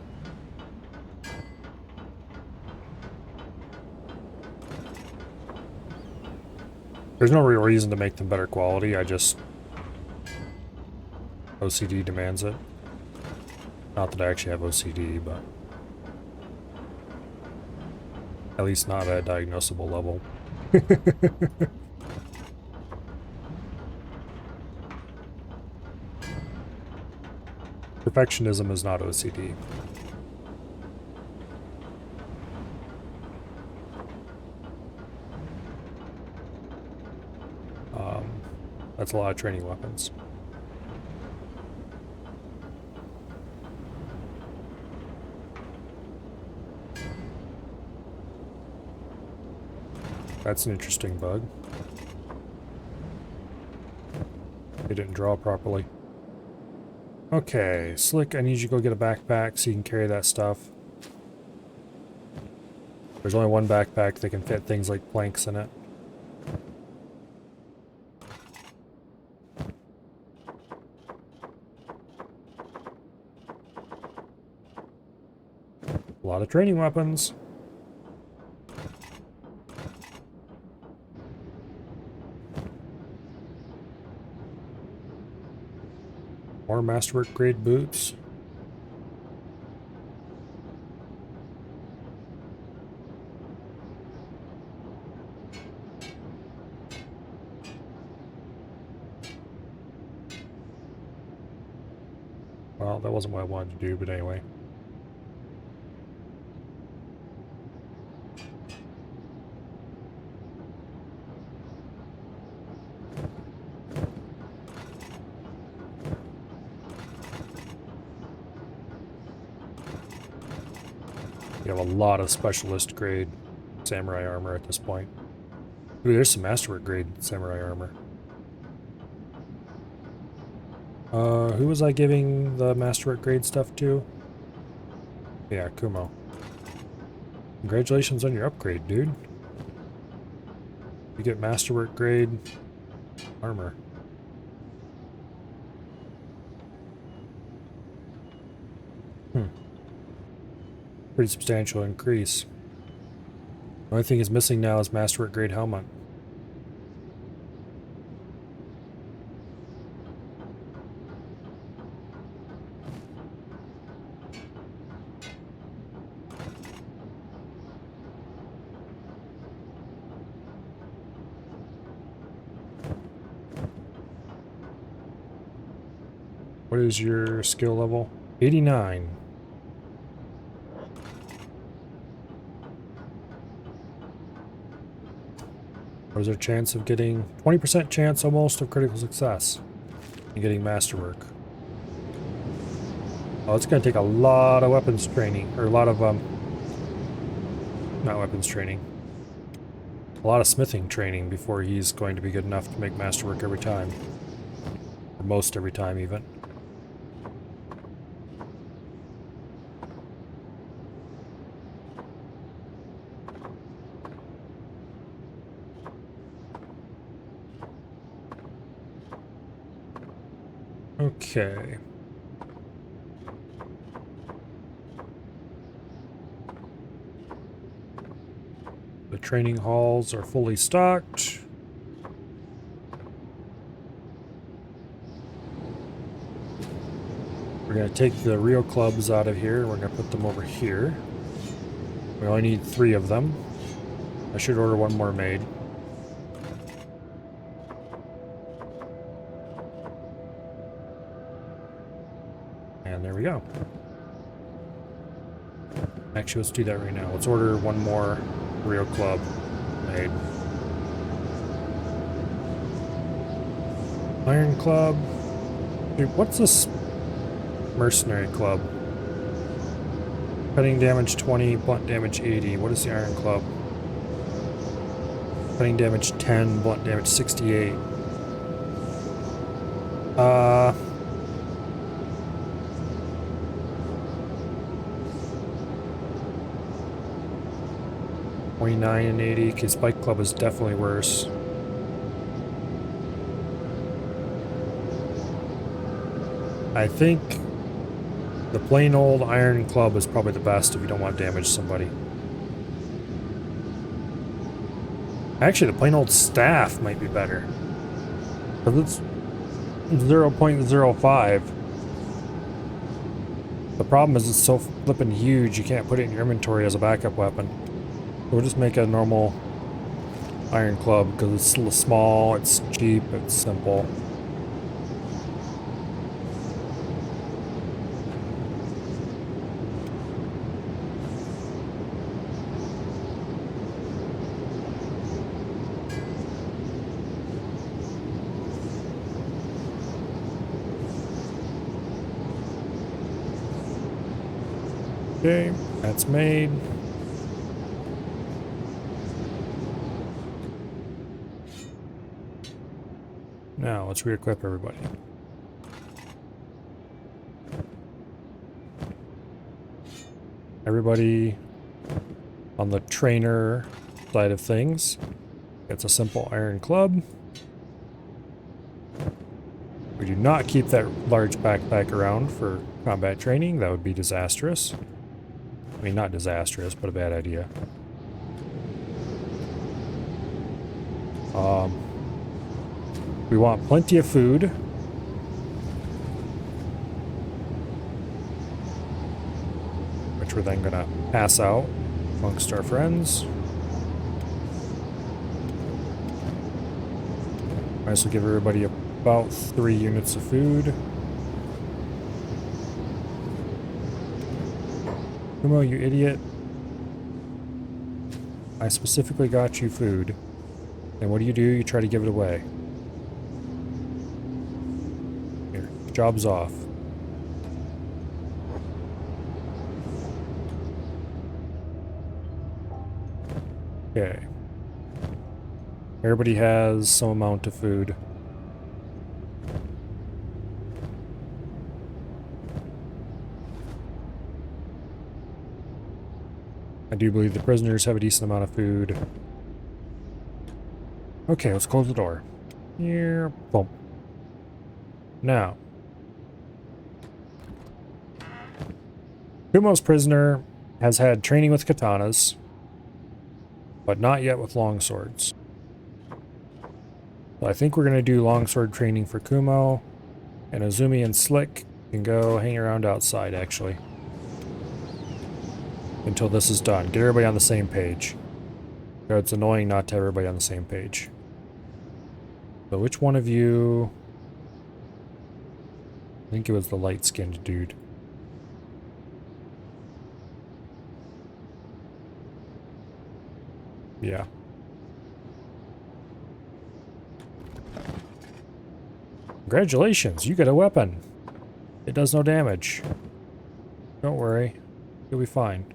There's no real reason to make them better quality, I just... OCD demands it. Not that I actually have OCD, but... at least not at a diagnosable level. Perfectionism is not OCD. That's a lot of training weapons. That's an interesting bug. It didn't draw properly. Okay, Slick, I need you to go get a backpack so you can carry that stuff. There's only one backpack that can fit things like planks in it. A lot of training weapons. More masterwork grade boots. Well, that wasn't what I wanted to do, but anyway. You have a lot of specialist grade samurai armor at this point. Ooh, there's some masterwork grade samurai armor. Who was I giving the masterwork grade stuff to? Yeah, Kumo. Congratulations on your upgrade, dude. You get masterwork grade armor. Pretty substantial increase. The only thing is missing now is masterwork grade helmet. What is your skill level? 89. What is our chance of getting 20% chance almost of critical success and getting masterwork? Oh, it's going to take a lot of weapons training, or a lot of, not weapons training, a lot of smithing training before he's going to be good enough to make masterwork every time. Or most every time, even. Okay. The training halls are fully stocked. We're going to take the real clubs out of here. We're going to put them over here. We only need 3 of them. I should order 1 more made. And there we go. Actually, let's do that right now. Let's order 1 more real club made. Iron club. Dude, what's this mercenary club? Cutting damage 20, blunt damage 80. What is the iron club? Cutting damage 10, blunt damage 68. 29 and 80, because Spike Club is definitely worse. I think the plain old Iron Club is probably the best if you don't want to damage somebody. Actually, the plain old Staff might be better. Because it's 0.05. The problem is it's so flippin' huge you can't put it in your inventory as a backup weapon. We'll just make a normal iron club because it's small, it's cheap, it's simple. Okay, that's made. Now, let's re-equip everybody. Everybody on the trainer side of things gets a simple iron club. We do not keep that large backpack around for combat training. That would be disastrous. I mean, not disastrous, but a bad idea. We want plenty of food. Which we're then going to pass out amongst our friends. Might as well give everybody about 3 units of food. Kumo, you idiot. I specifically got you food. And what do? You try to give it away. Here, job's off. Okay. Everybody has some amount of food. I do believe the prisoners have a decent amount of food. Okay, let's close the door. Here, boom. Now. Kumo's prisoner has had training with katanas, but not yet with longswords. So I think we're going to do longsword training for Kumo, and Azumi and Slick can go hang around outside, actually. Until this is done. Get everybody on the same page. It's annoying not to have everybody on the same page. So which one of you... think it was the light-skinned dude. Yeah. Congratulations, you get a weapon. It does no damage. Don't worry, you'll be fine.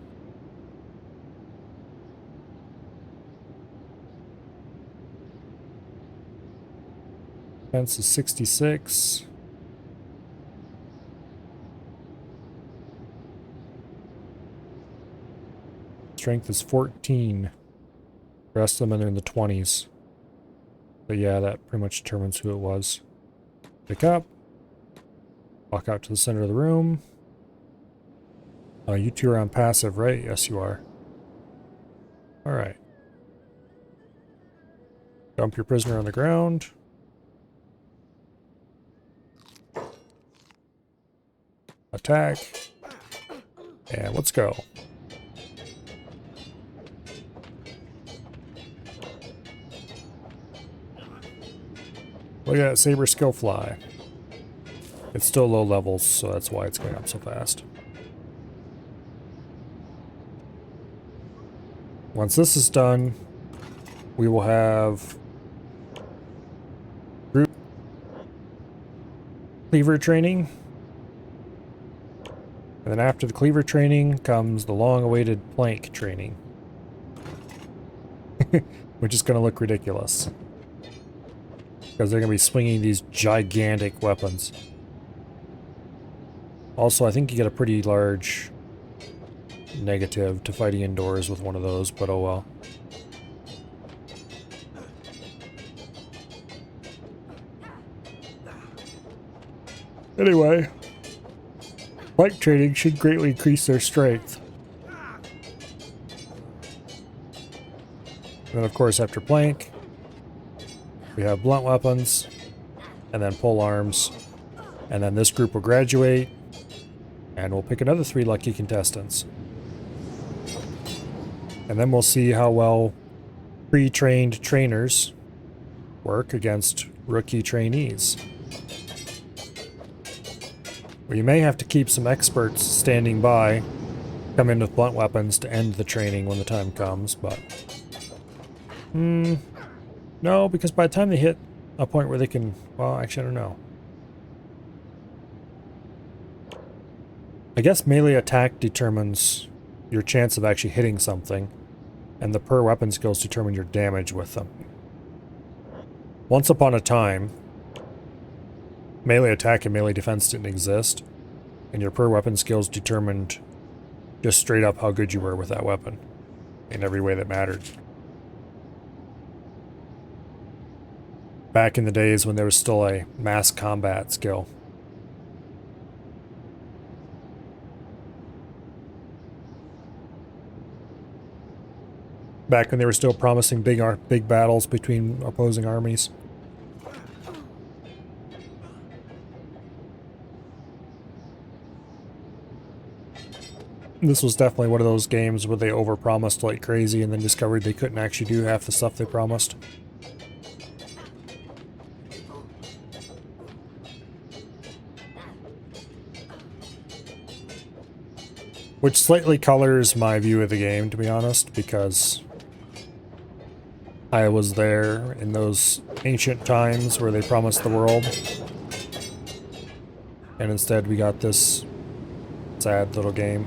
Defense is 66. Strength is 14. The rest of them are in the 20s. But yeah, that pretty much determines who it was. Pick up. Walk out to the center of the room. You two are on passive, right? Yes, you are. Alright. Dump your prisoner on the ground. Attack. And let's go. Look at that Saber skill fly. It's still low levels, so that's why it's going up so fast. Once this is done, we will have group cleaver training. And then after the cleaver training comes the long-awaited plank training. Which is going to look ridiculous. Because they're going to be swinging these gigantic weapons. Also, I think you get a pretty large negative to fighting indoors with one of those, but oh well. Anyway, plank training should greatly increase their strength. And then of course after plank, we have blunt weapons, and then pole arms, and then this group will graduate, and we'll pick another 3 lucky contestants. And then we'll see how well pre-trained trainers work against rookie trainees. We may have to keep some experts standing by, come in with blunt weapons to end the training when the time comes, but... no, because by the time they hit a point where they can... Well, actually, I don't know. I guess melee attack determines your chance of actually hitting something, and the per weapon skills determine your damage with them. Once upon a time, melee attack and melee defense didn't exist, and your per weapon skills determined just straight up how good you were with that weapon in every way that mattered. Back in the days when there was still a mass combat skill. Back when they were still promising big battles between opposing armies. This was definitely one of those games where they overpromised like crazy and then discovered they couldn't actually do half the stuff they promised. Which slightly colors my view of the game, to be honest, because I was there in those ancient times where they promised the world. And instead we got this sad little game.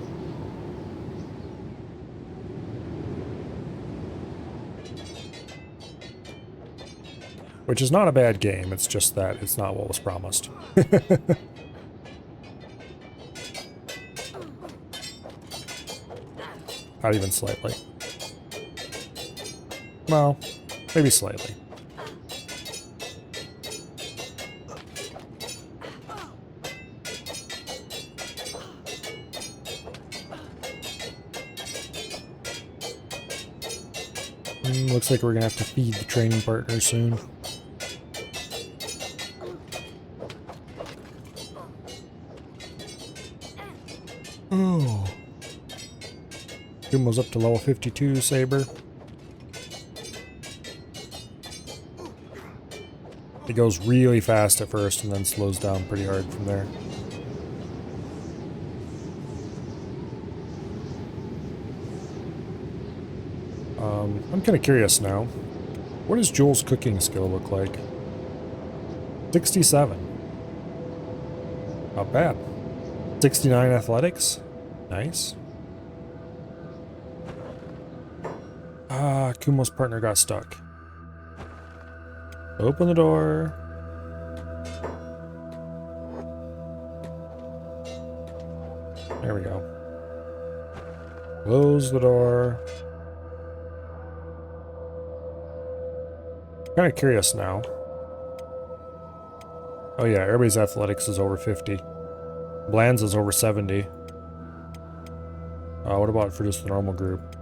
Which is not a bad game, it's just that it's not what was promised. Not even slightly. Well, maybe slightly. Looks like we're gonna have to feed the training partner soon. Oh. Kumo's up to level 52, Saber. It goes really fast at first and then slows down pretty hard from there. I'm kind of curious now. What does Jules' cooking skill look like? 67. Not bad. 69 athletics. Nice. Kumo's partner got stuck. Open the door. There we go. Close the door. Kind of curious now. Oh yeah, everybody's athletics is over 50. Bland's is over 70. What about for just the normal group?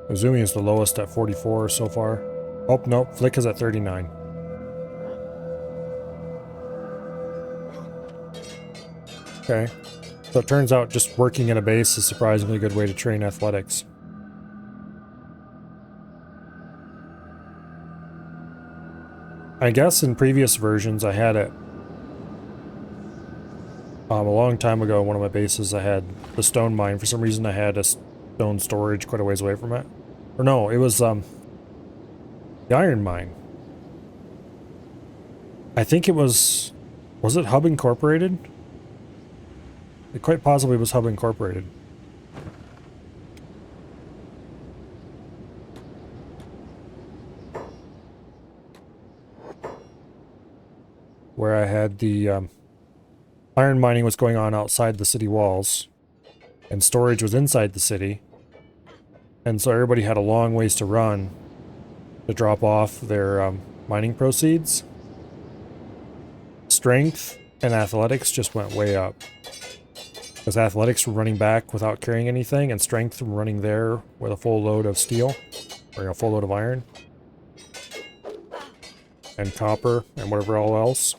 Uzumi is the lowest at 44 so far. Oh, nope, Flick is at 39. Okay. So it turns out just working in a base is a surprisingly good way to train athletics. I guess in previous versions I had it. A long time ago, one of my bases, I had the stone mine. For some reason, I had a stone storage quite a ways away from it. Or no, it was the iron mine. I think it was it Hub Incorporated? It quite possibly was Hub Incorporated. Where I had the iron mining was going on outside the city walls, and storage was inside the city. And so everybody had a long ways to run to drop off their mining proceeds. Strength and athletics just went way up. Because athletics were running back without carrying anything, and strength from running there with a full load of steel, or a full load of iron. And copper, and whatever all else.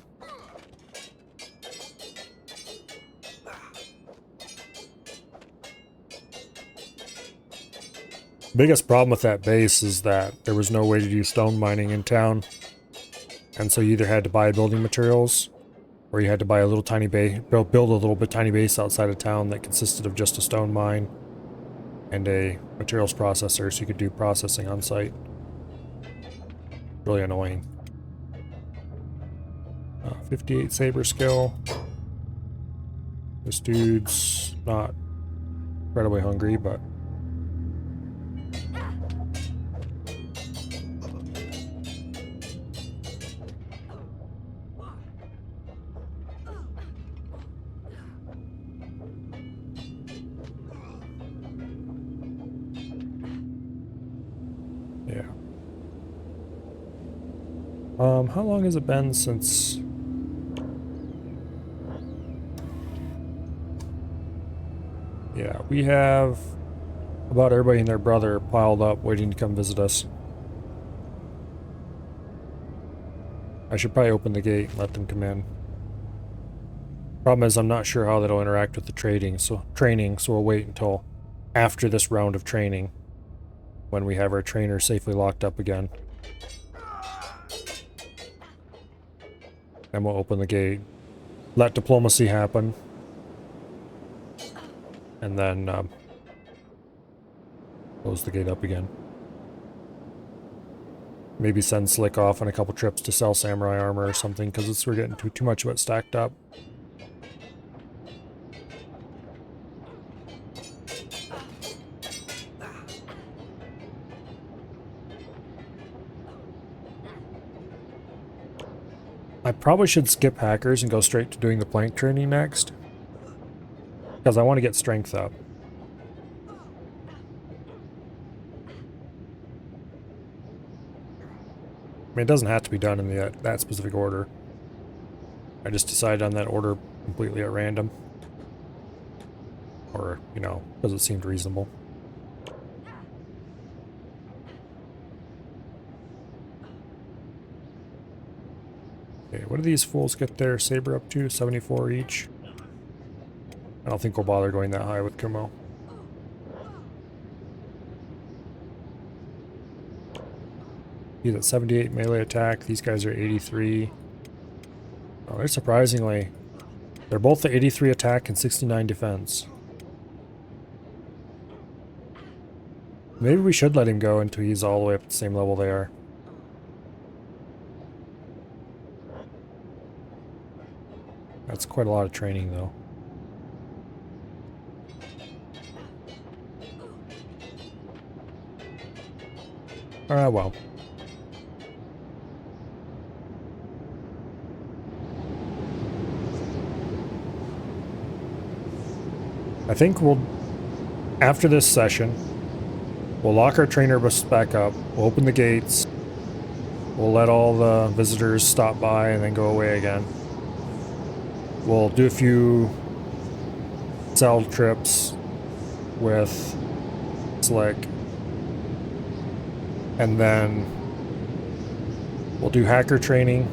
Biggest problem with that base is that there was no way to do stone mining in town. And so you either had to buy building materials, or you had to buy a little tiny base, build a little bit tiny base outside of town that consisted of just a stone mine and a materials processor, so you could do processing on site. Really annoying. 58 saber skill. This dude's not incredibly hungry, but yeah. How long has it been since... Yeah, we have about everybody and their brother piled up waiting to come visit us. I should probably open the gate and let them come in. Problem is, I'm not sure how that'll interact with the training, so we'll wait until after this round of training, when we have our trainer safely locked up again. And we'll open the gate, let diplomacy happen, and then close the gate up again. Maybe send Slick off on a couple trips to sell samurai armor or something, because we're getting too much of it stacked up. I probably should skip hackers and go straight to doing the plank training next, because I want to get strength up. I mean, it doesn't have to be done in that specific order. I just decided on that order completely at random. Or, you know, because it seemed reasonable. Okay, what do these fools get their saber up to? 74 each? I don't think we'll bother going that high with Kumo. He's at 78 melee attack. These guys are 83. Oh, they're surprisingly... They're both at 83 attack and 69 defense. Maybe we should let him go until he's all the way up at the same level they are. That's quite a lot of training, though. Alright, well. I think we'll, after this session, we'll lock our trainer bus back up, we'll open the gates, we'll let all the visitors stop by and then go away again. We'll do a few cell trips with Slick, and then we'll do hacker training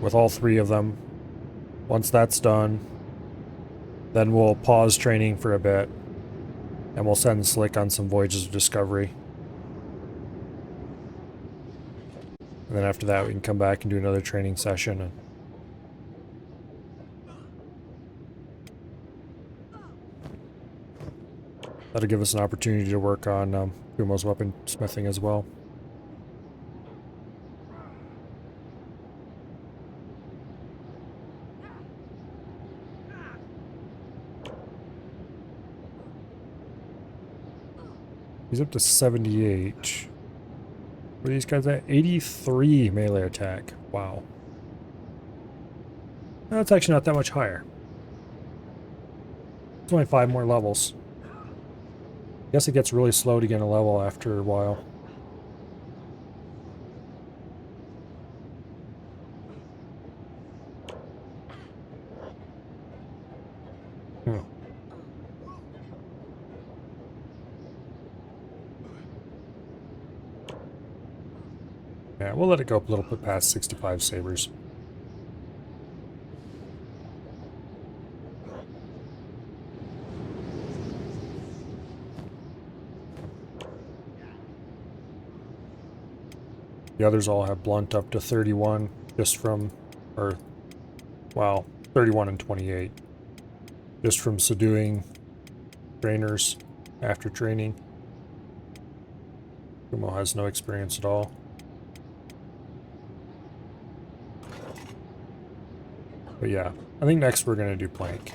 with all three of them. Once that's done, then we'll pause training for a bit, and we'll send Slick on some voyages of discovery. And then after that, we can come back and do another training session. And that'll give us an opportunity to work on Kumo's weaponsmithing as well. He's up to 78. What are these guys at? 83 melee attack. Wow. That's actually not that much higher. It's only 5 more levels. I guess it gets really slow to get a level after a while. Yeah, we'll let it go up a little bit past 65 sabers. The others all have blunt up to 31 just from, or, wow, 31 and 28. Just from subduing trainers after training. Kumo has no experience at all. But yeah, I think next we're going to do plank.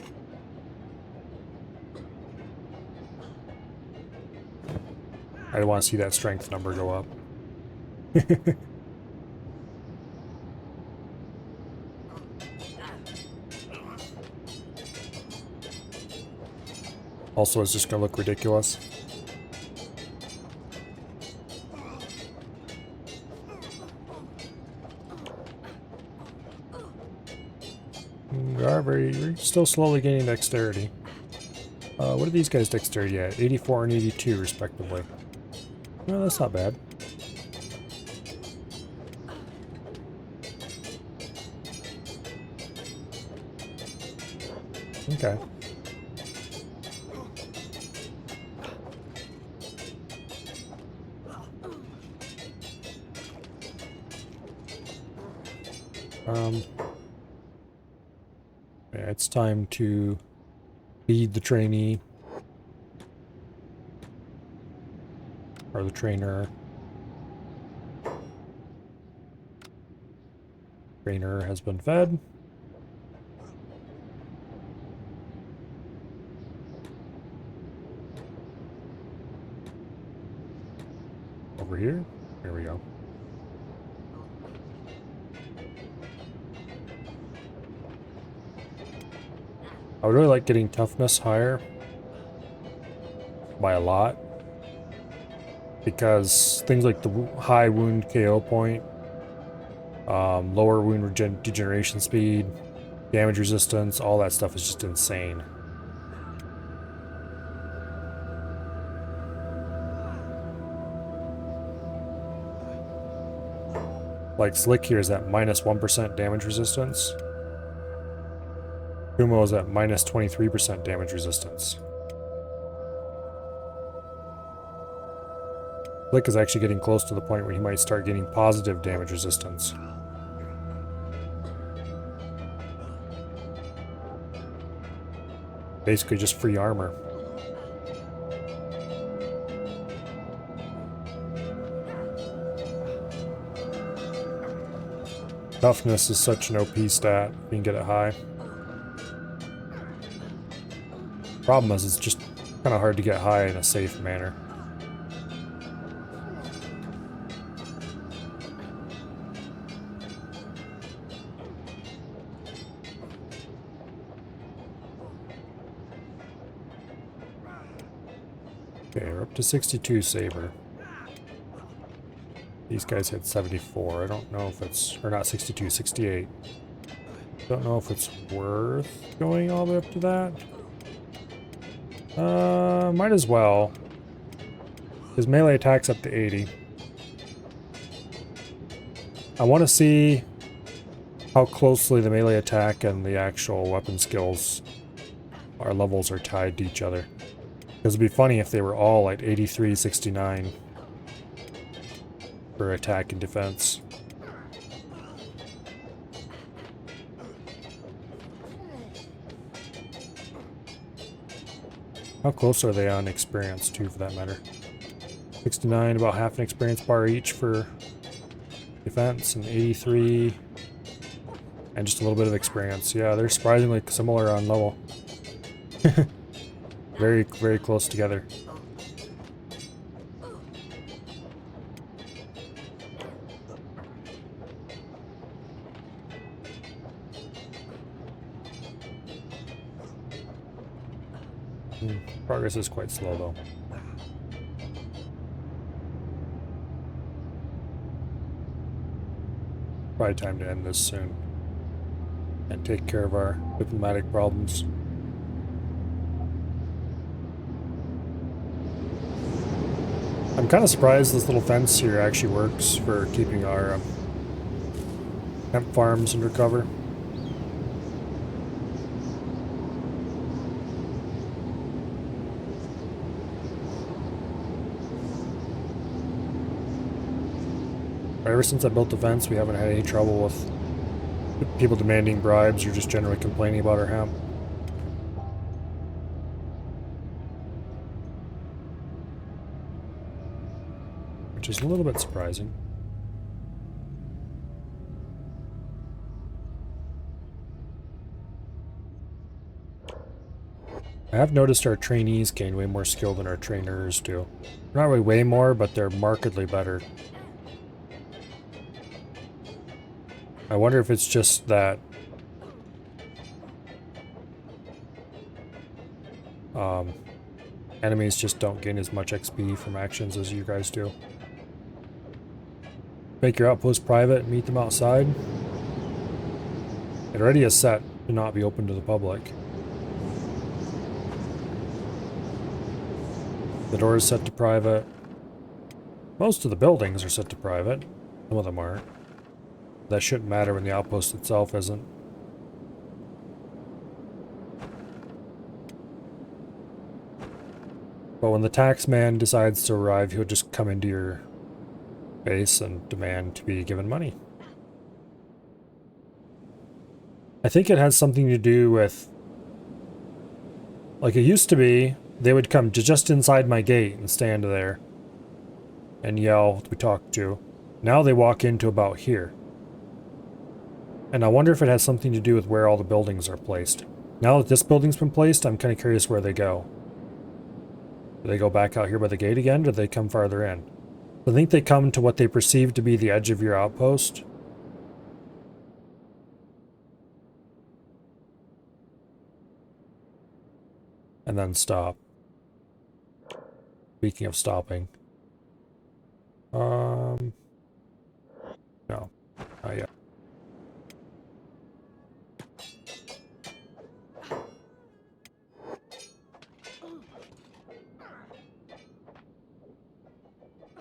I want to see that strength number go up. Also, it's just going to look ridiculous. We're still slowly gaining dexterity. What are these guys' dexterity at? 84 and 82, respectively. Well, that's not bad. Okay. Yeah, it's time to feed the trainee. Or the trainer. Trainer has been fed. Over here? Here we go. I would really like getting toughness higher by a lot, because things like the high wound KO point, lower wound degeneration speed, damage resistance, all that stuff is just insane. Like Slick here is at -1% damage resistance. Kumo is at -23% damage resistance. Slick is actually getting close to the point where he might start getting positive damage resistance. Basically just free armor. Toughness is such an OP stat. You can get it high. Problem is, it's just kind of hard to get high in a safe manner. Okay, we're up to 62 saber. These guys hit 74. I don't know if it's, or not 62, 68. Don't know if it's worth going all the way up to that. Might as well. His melee attack's up to 80. I want to see how closely the melee attack and the actual weapon skills, our levels are tied to each other. Because it'd be funny if they were all like 83, 69 for attack and defense. How close are they on experience too, for that matter? 69, about half an experience bar each for defense, and 83 and just a little bit of experience. Yeah, they're surprisingly similar on level. Very, very close together. Progress is quite slow though. Probably time to end this soon and take care of our diplomatic problems. I'm kind of surprised this little fence here actually works for keeping our hemp farms under cover. Ever since I built the fence, we haven't had any trouble with people demanding bribes or just generally complaining about our hemp. Which is a little bit surprising. I have noticed our trainees gain way more skill than our trainers do. Not really way more, but they're markedly better. I wonder if it's just that enemies just don't gain as much XP from actions as you guys do. Make your outpost private and meet them outside. It already is set to not be open to the public. The door is set to private. Most of the buildings are set to private. Some of them aren't. That shouldn't matter when the outpost itself isn't. But when the tax man decides to arrive, he'll just come into your base and demand to be given money. I think it has something to do with, like it used to be, they would come to just inside my gate and stand there and yell to be talked to. Now they walk into about here. And I wonder if it has something to do with where all the buildings are placed. Now that this building's been placed, I'm kind of curious where they go. Do they go back out here by the gate again, or do they come farther in? I think they come to what they perceive to be the edge of your outpost. And then stop. Speaking of stopping. No. Not yet.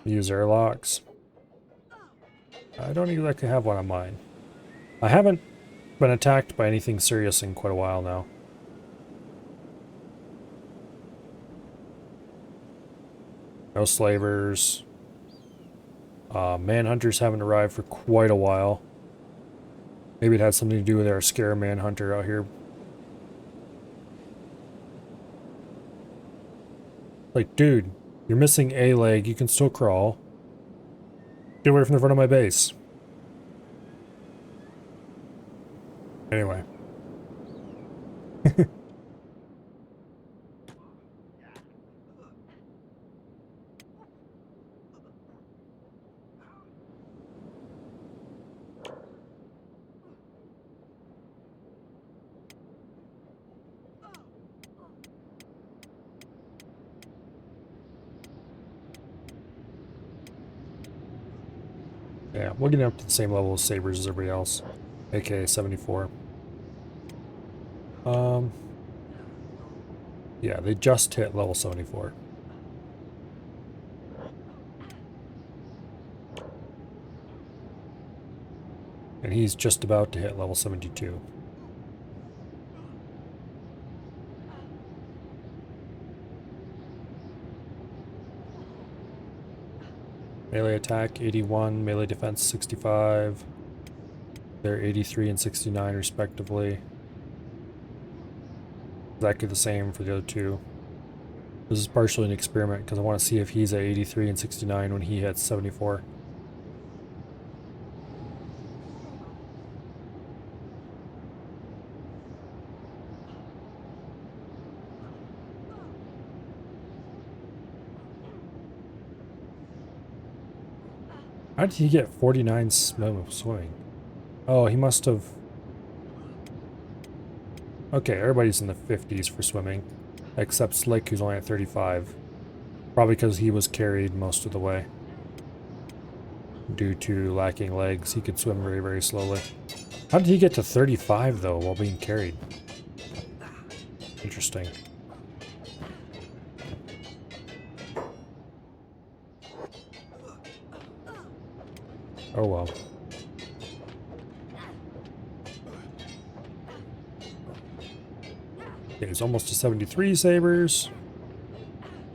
Use airlocks. I don't exactly have one on mine. I haven't been attacked by anything serious in quite a while now. No slavers. Manhunters haven't arrived for quite a while. Maybe it had something to do with our scare manhunter out here. Like, dude, you're missing a leg, you can still crawl. Get away from the front of my base. Anyway. Yeah, we'll get up to the same level of sabers as everybody else, aka 74. Yeah, they just hit level 74. And he's just about to hit level 72. Melee attack 81, melee defense 65. They're 83 and 69 respectively. Exactly the same for the other two. This is partially an experiment because I want to see if he's at 83 and 69 when he hits 74. How did he get 49 swimming? Oh, he must have... Okay, everybody's in the 50s for swimming, except Slick, who's only at 35. Probably because he was carried most of the way. Due to lacking legs, he could swim very, very slowly. How did he get to 35, though, while being carried? Interesting. Oh well. Okay, he's almost to 73 sabers.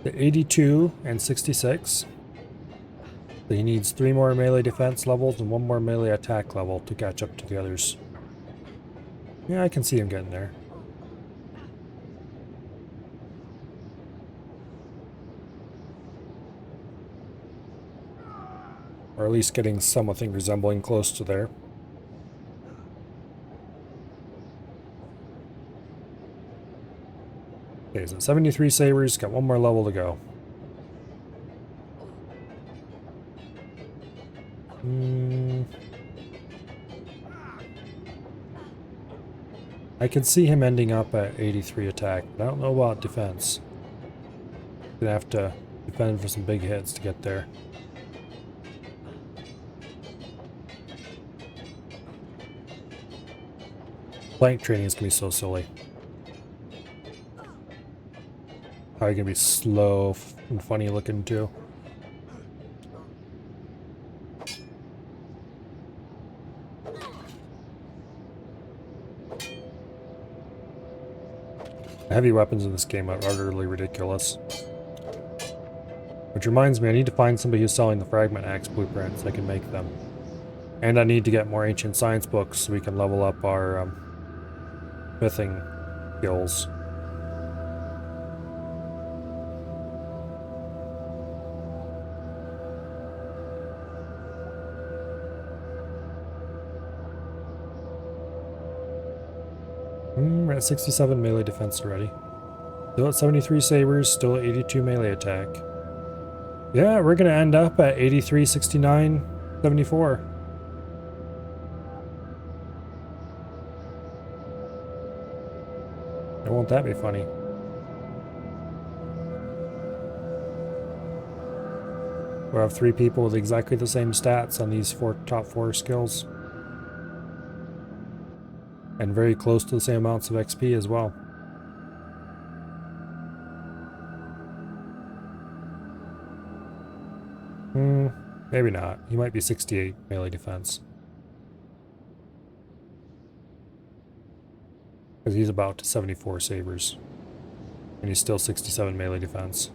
To 82 and 66. So he needs 3 more melee defense levels and 1 more melee attack level to catch up to the others. Yeah, I can see him getting there. Or at least getting something resembling close to there. Okay, he's at 73 sabers, got 1 more level to go. I can see him ending up at 83 attack, but I don't know about defense. Gonna have to defend for some big hits to get there. Flank training is gonna be so silly. Probably gonna be slow and funny looking too. The heavy weapons in this game are utterly ridiculous. Which reminds me, I need to find somebody who's selling the fragment axe blueprints so I can make them. And I need to get more ancient science books so we can level up our smithing skills. We're at 67 melee defense already. Still at 73 sabers, still at 82 melee attack. Yeah, we're gonna end up at 83, 69, 74. Won't that be funny? We'll have 3 people with exactly the same stats on these top 4 skills. And very close to the same amounts of XP as well. Maybe not. He might be 68 melee defense. Because he's about to 74 sabers. And he's still 67 melee defense.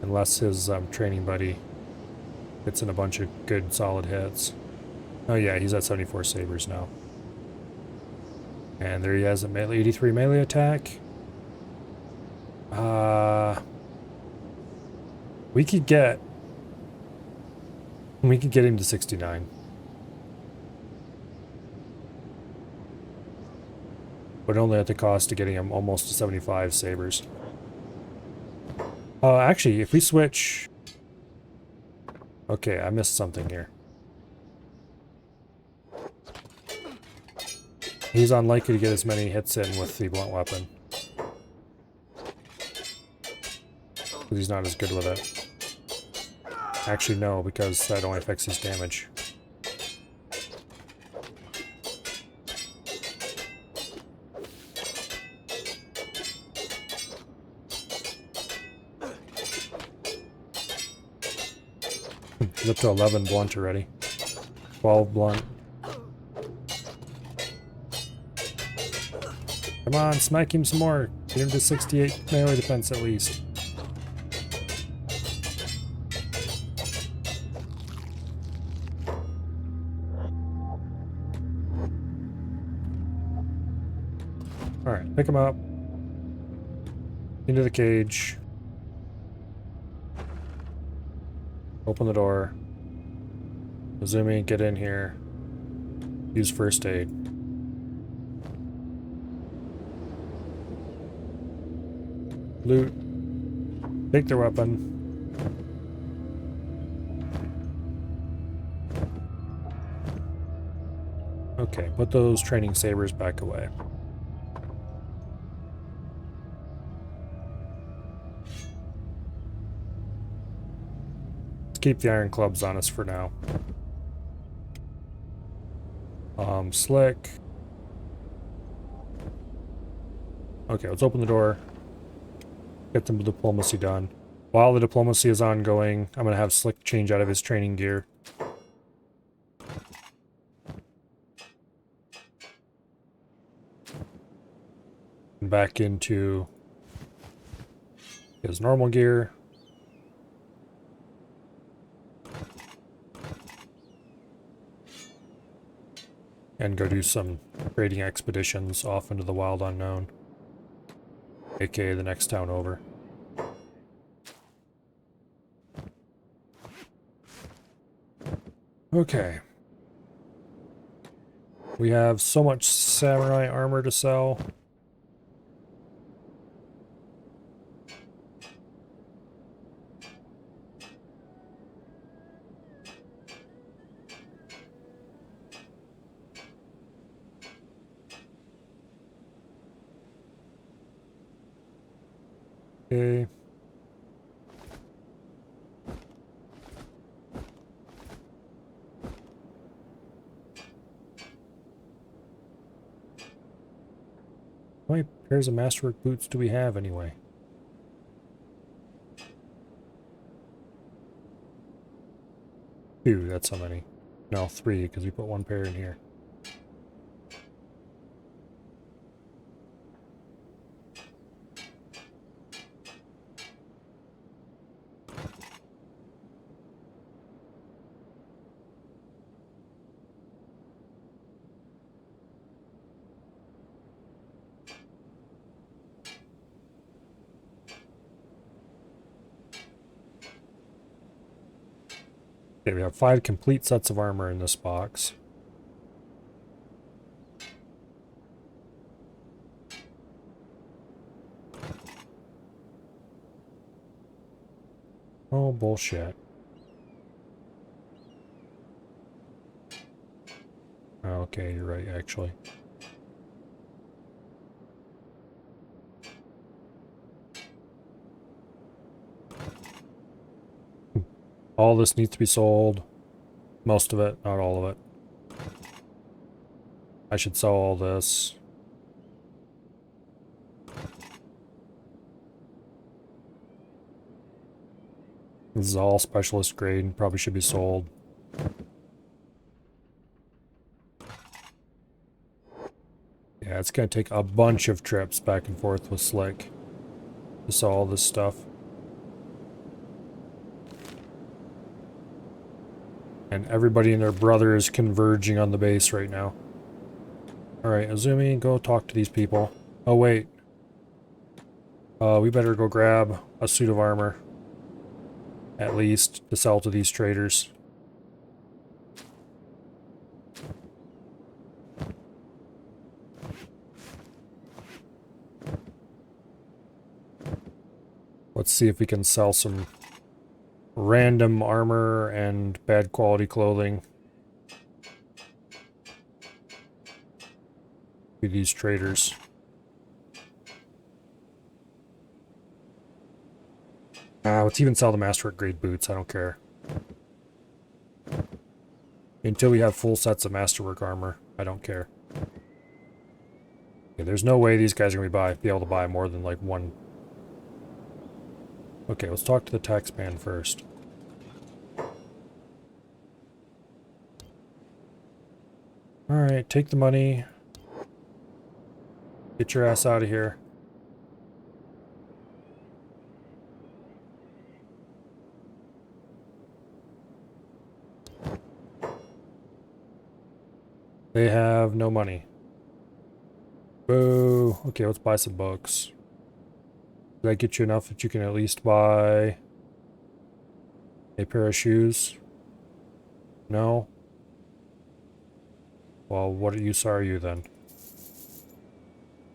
Unless his training buddy gets in a bunch of good solid hits. Oh yeah, he's at 74 sabers now. And there he has a melee 83 melee attack. We could get him to 69. but only at the cost of getting him almost to 75 sabers. Actually, if we switch... Okay, I missed something here. He's unlikely to get as many hits in with the blunt weapon. Because he's not as good with it. Actually, no, because that only affects his damage. He's up to 11 blunt already. 12 blunt. Come on, smack him some more. Get him to 68 melee defense at least. Alright, pick him up. Into the cage. Open the door. Azumi, get in here. Use first aid. Loot. Take their weapon. Okay, put those training sabers back away. Let's keep the iron clubs on us for now. Slick. Okay, let's open the door. Get some diplomacy done. While the diplomacy is ongoing, I'm gonna have Slick change out of his training gear. And back into his normal gear. And go do some trading expeditions off into the wild unknown. AKA the next town over. Okay. We have so much samurai armor to sell. Okay. How many pairs of masterwork boots do we have anyway? Two, that's how many. No, three, because we put one pair in here. Okay, we have 5 complete sets of armor in this box. Oh, bullshit. Okay, you're right, actually. All this needs to be sold. Most of it, not all of it. I should sell all this. This is all specialist grade, probably should be sold. Yeah, it's gonna take a bunch of trips back and forth with Slick to sell all this stuff. And everybody and their brother is converging on the base right now. Alright, Azumi, go talk to these people. Oh, wait. We better go grab a suit of armor. At least, to sell to these traders. Let's see if we can sell some random armor and bad quality clothing to these traders. Let's even sell the masterwork grade boots. I don't care. Until we have full sets of masterwork armor, I don't care. Okay, there's no way these guys are going to be able to buy more than like one. Okay, let's talk to the tax man first. Alright, take the money. Get your ass out of here. They have no money. Boo. Okay, let's buy some books. Does that get you enough that you can at least buy a pair of shoes? No? Well, what use are you then?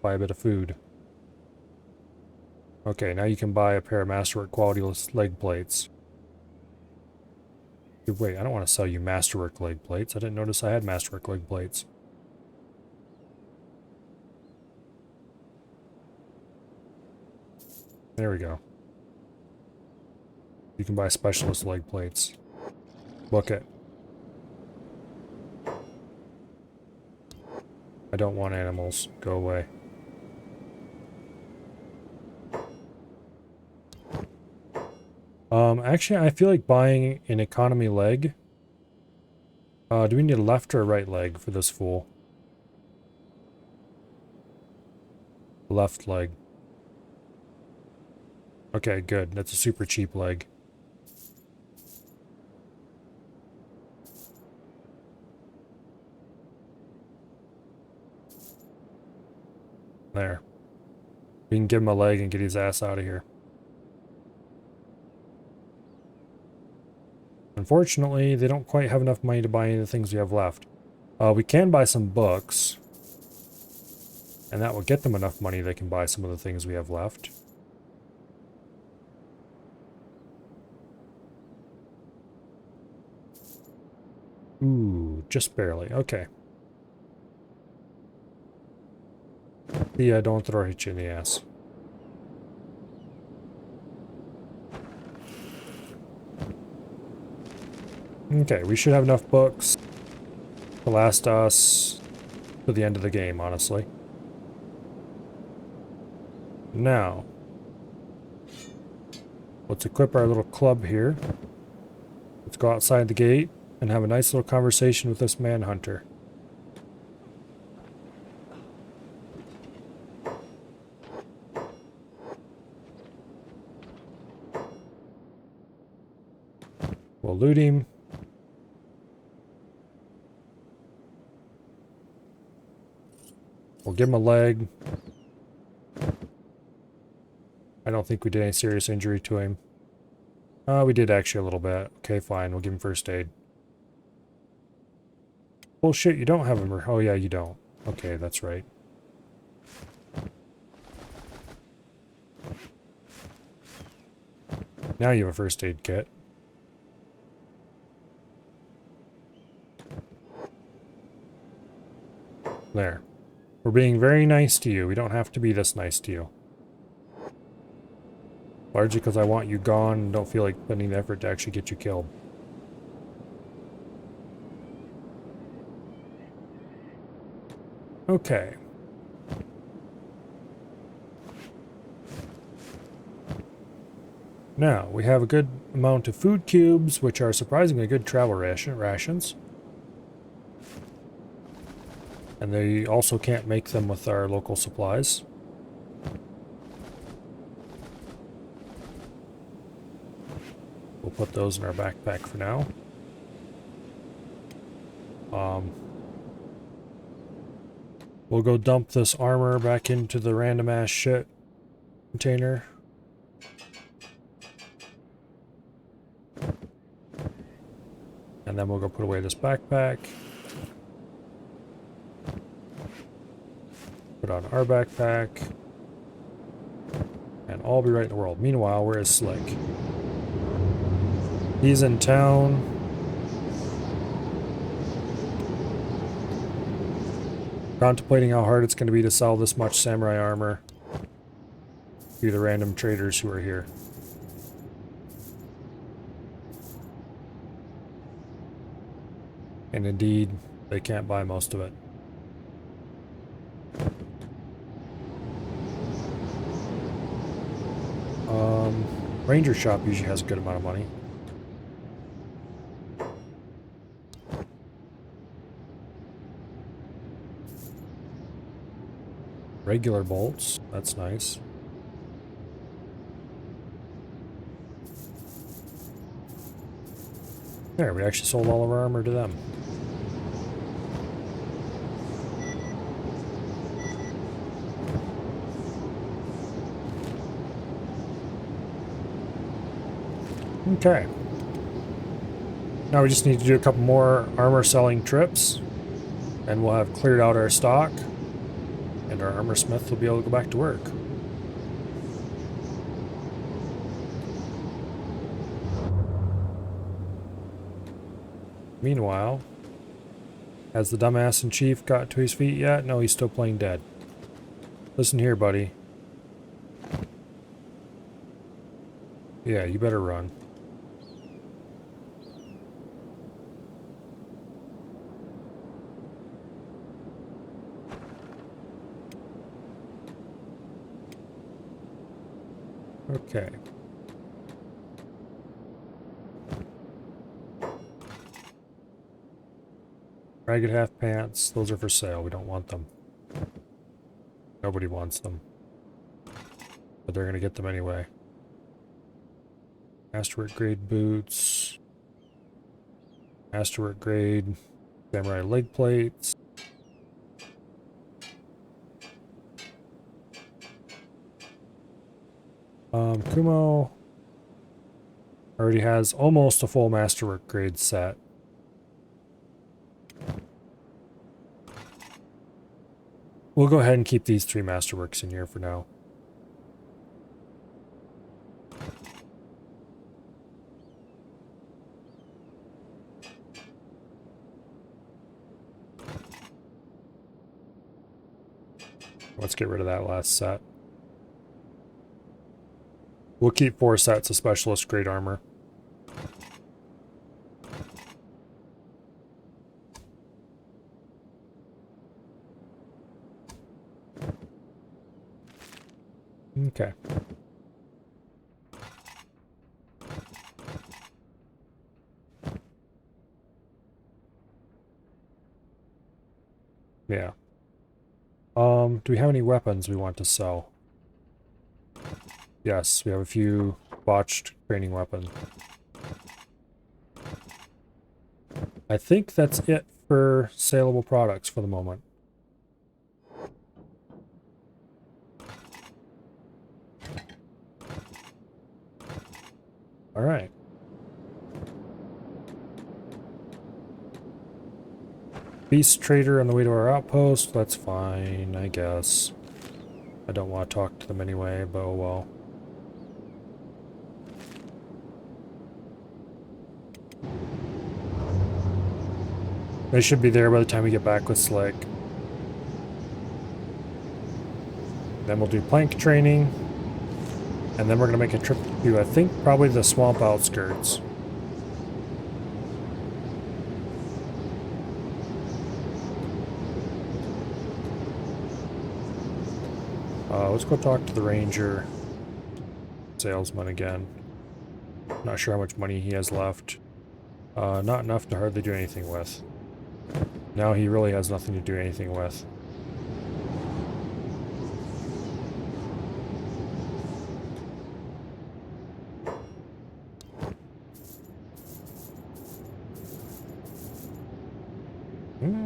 Buy a bit of food. Okay, now you can buy a pair of masterwork quality leg plates. Wait, I don't want to sell you masterwork leg plates. I didn't notice I had masterwork leg plates. There we go. You can buy specialist leg plates. Book it. I don't want animals. Go away. Actually, I feel like buying an economy leg. Do we need a left or a right leg for this fool? Left leg. Okay, good. That's a super cheap leg. There. We can give him a leg and get his ass out of here. Unfortunately, they don't quite have enough money to buy any of the things we have left. We can buy some books. And that will get them enough money they can buy some of the things we have left. Ooh, just barely. Okay. Yeah, don't throw hit you in the ass. Okay, we should have enough books to last us to the end of the game, honestly. Now, let's equip our little club here. Let's go outside the gate and have a nice little conversation with this manhunter. We'll loot him. We'll give him a leg. I don't think we did any serious injury to him. We did actually a little bit. Okay, fine. We'll give him first aid. Bullshit, you don't have him. Oh, yeah, you don't. Okay, that's right. Now you have a first aid kit. There. We're being very nice to you. We don't have to be this nice to you. Largely because I want you gone and don't feel like spending the effort to actually get you killed. Okay. Now, we have a good amount of food cubes, which are surprisingly good travel rations. And they also can't make them with our local supplies. We'll put those in our backpack for now. We'll go dump this armor back into the random ass shit container. And then we'll go put away this backpack. Put on our backpack. And can all be right in the world. Meanwhile, where is Slick? He's in town. Contemplating how hard it's going to be to sell this much samurai armor to the random traders who are here. And indeed, they can't buy most of it. Ranger shop usually has a good amount of money. Regular bolts, that's nice. There, we actually sold all of our armor to them. Okay. Now we just need to do a couple more armor selling trips, and we'll have cleared out our stock, and our armor smith will be able to go back to work. Meanwhile, has the dumbass in chief got to his feet yet? No, he's still playing dead. Listen here, buddy. Yeah, you better run. Okay. Ragged half pants, those are for sale. We don't want them. Nobody wants them. But they're going to get them anyway. Masterwork grade boots. Masterwork grade samurai leg plates. Kumo already has almost a full masterwork grade set. We'll go ahead and keep these 3 masterworks in here for now. Let's get rid of that last set. We'll keep 4 sets of specialist grade armor. Okay. Yeah. Do we have any weapons we want to sell? Yes, we have a few botched training weapons. I think that's it for saleable products for the moment. All right. Beast trader on the way to our outpost. That's fine, I guess. I don't want to talk to them anyway, but oh well. They should be there by the time we get back with Slick. Then we'll do plank training. And then we're going to make a trip to, I think, probably the swamp outskirts. Let's go talk to the ranger salesman again. Not sure how much money he has left. Not enough to hardly do anything with. Now he really has nothing to do anything with.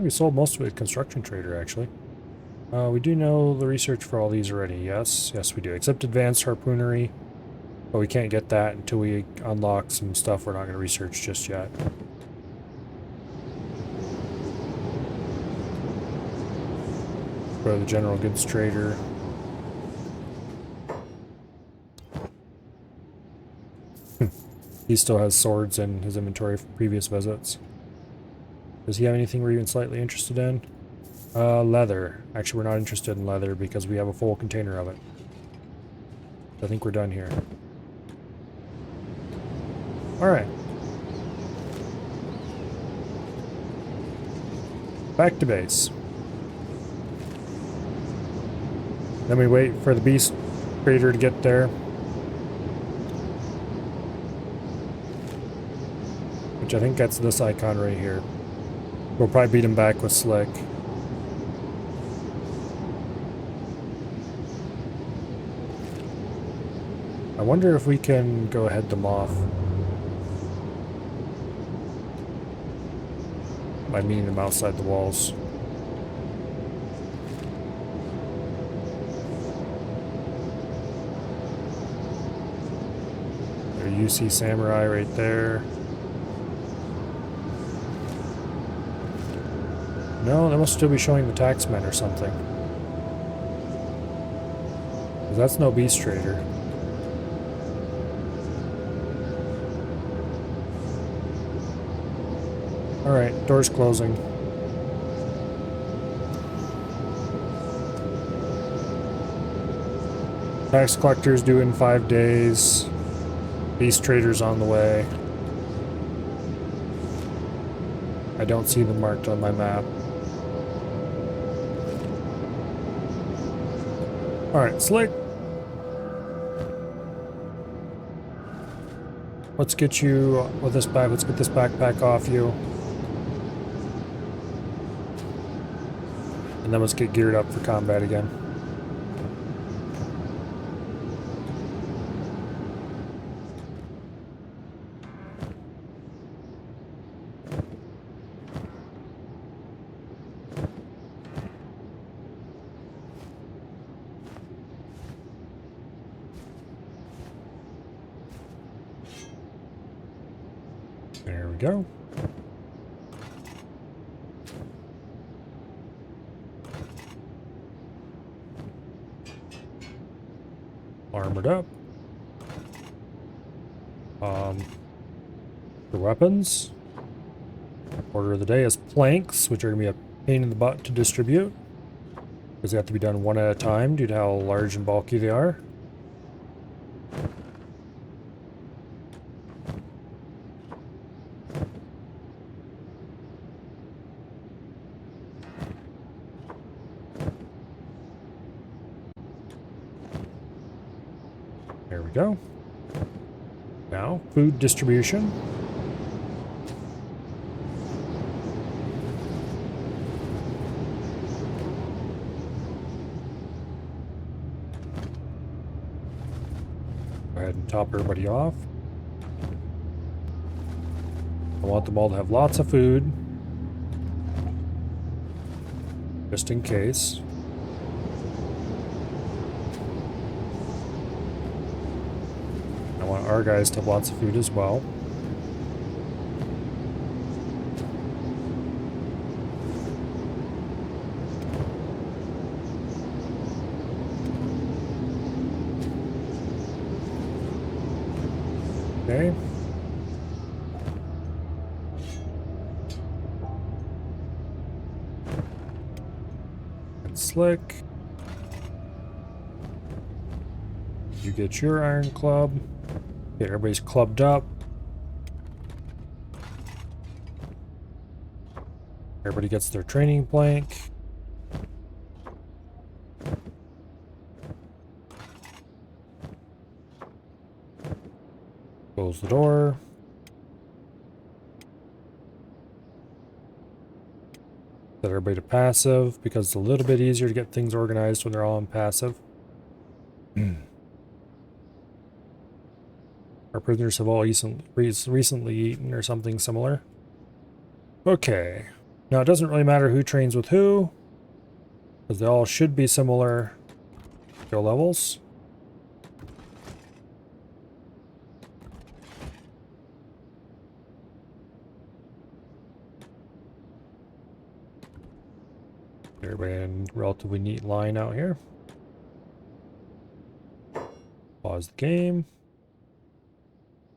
We sold most of it to Construction Trader, actually. We do know the research for all these already. Yes, yes we do. Except Advanced Harpoonery. But we can't get that until we unlock some stuff we're not going to research just yet. Go to the General Goods Trader. He still has swords in his inventory from previous visits. Does he have anything we're even slightly interested in? Leather. Actually, we're not interested in leather because we have a full container of it. I think we're done here. Alright. Back to base. Then we wait for the beast trader to get there. Which I think gets this icon right here. We'll probably beat him back with Slick. I wonder if we can go head them off. By meeting them outside the walls. There you see Samurai right there. No, they must still be showing the taxmen or something. 'Cause that's no beast trader. Alright, door's closing. Tax collector's due in 5 days. Beast trader's on the way. I don't see them marked on my map. Alright, Slick. Let's get you with this bag. Let's get this backpack off you. And then let's get geared up for combat again. There we go. Armored up. The weapons. Order of the day is planks, which are going to be a pain in the butt to distribute. Because they have to be done one at a time due to how large and bulky they are. There we go. Now, food distribution. Go ahead and top everybody off. I want them all to have lots of food. Just in case. I want our guys to have lots of food as well. Okay. And Slick. You get your iron club. Get everybody's clubbed up. Everybody gets their training plank. Close the door. Set everybody to passive because it's a little bit easier to get things organized when they're all on passive. Our prisoners have all recently eaten or something similar. Okay. Now it doesn't really matter who trains with who, because they all should be similar skill levels. Everybody in relatively neat line out here. Pause the game.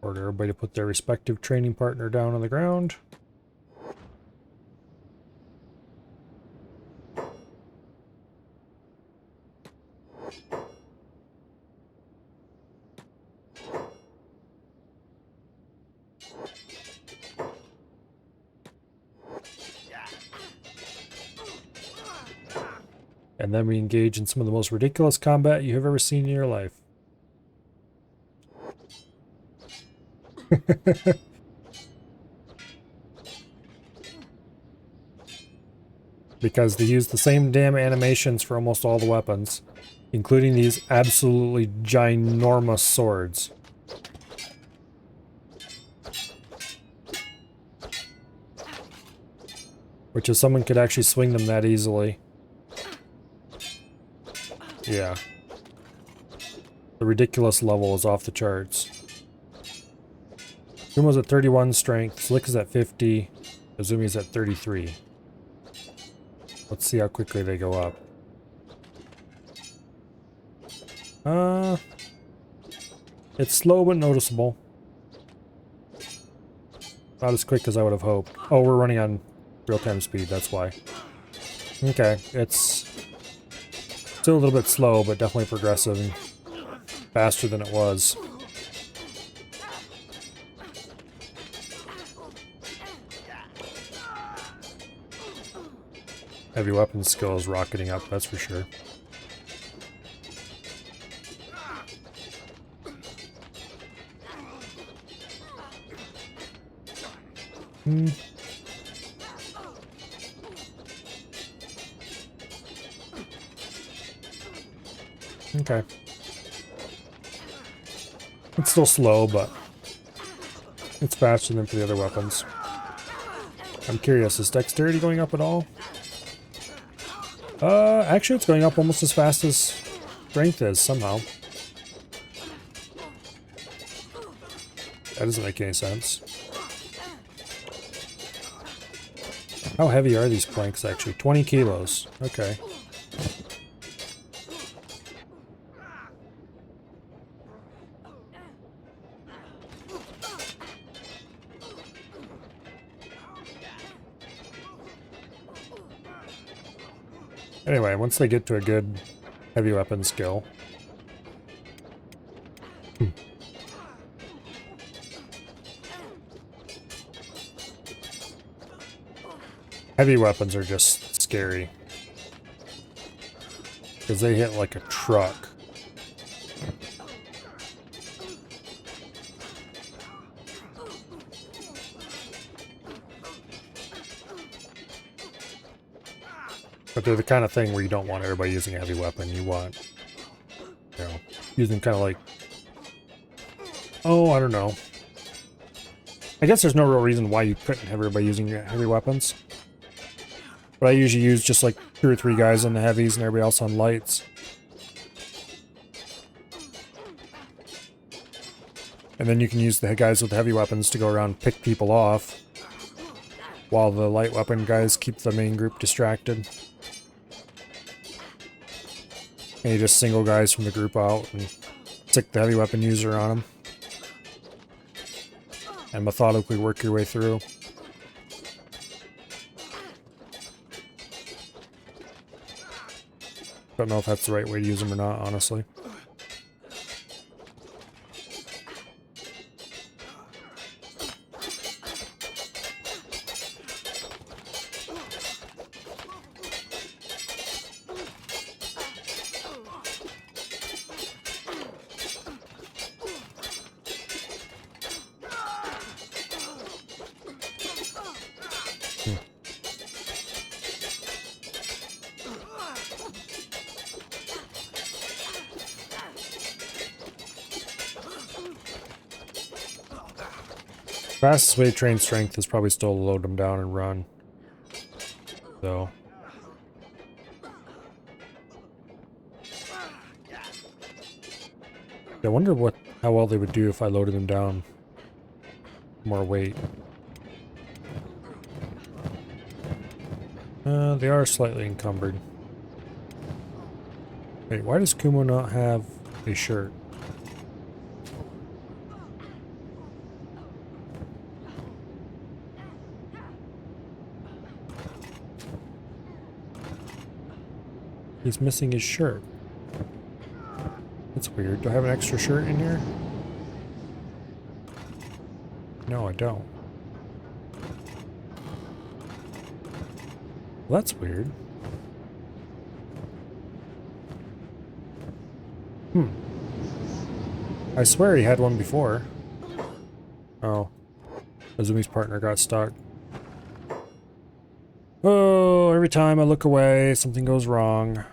Order everybody to put their respective training partner down on the ground. And then we engage in some of the most ridiculous combat you have ever seen in your life. Because they use the same damn animations for almost all the weapons, including these absolutely ginormous swords. Which if someone could actually swing them that easily. Yeah. The ridiculous level is off the charts. Kumo's at 31 strength, Slick is at 50, Azumi's at 33. Let's see how quickly they go up. It's slow but noticeable. Not as quick as I would have hoped. Oh, we're running on real-time speed, that's why. Okay, it's still a little bit slow, but definitely progressive and faster than it was. Heavy weapon skill is rocketing up, that's for sure. Okay. It's still slow, but it's faster than for the other weapons. I'm curious, is dexterity going up at all? Actually it's going up almost as fast as strength is, somehow. That doesn't make any sense. How heavy are these planks, actually? 20 kilos. Okay. Anyway, once they get to a good heavy weapon skill. Heavy weapons are just scary. Because they hit like a truck. But they're the kind of thing where you don't want everybody using a heavy weapon. You want, you know, using kind of like, oh, I don't know. I guess there's no real reason why you couldn't have everybody using heavy weapons. But I usually use just like 2 or 3 guys on the heavies and everybody else on lights. And then you can use the guys with the heavy weapons to go around and pick people off, while the light weapon guys keep the main group distracted. And you just single guys from the group out and stick the heavy weapon user on them. And methodically work your way through. Don't know if that's the right way to use them or not, honestly. Fastest way to train strength is probably still to load them down and run. So. I wonder how well they would do if I loaded them down more weight. They are slightly encumbered. Wait, why does Kumo not have a shirt? He's missing his shirt. That's weird. Do I have an extra shirt in here? No, I don't. Well, that's weird. I swear he had one before. Oh. Azumi's partner got stuck. Oh, every time I look away, something goes wrong.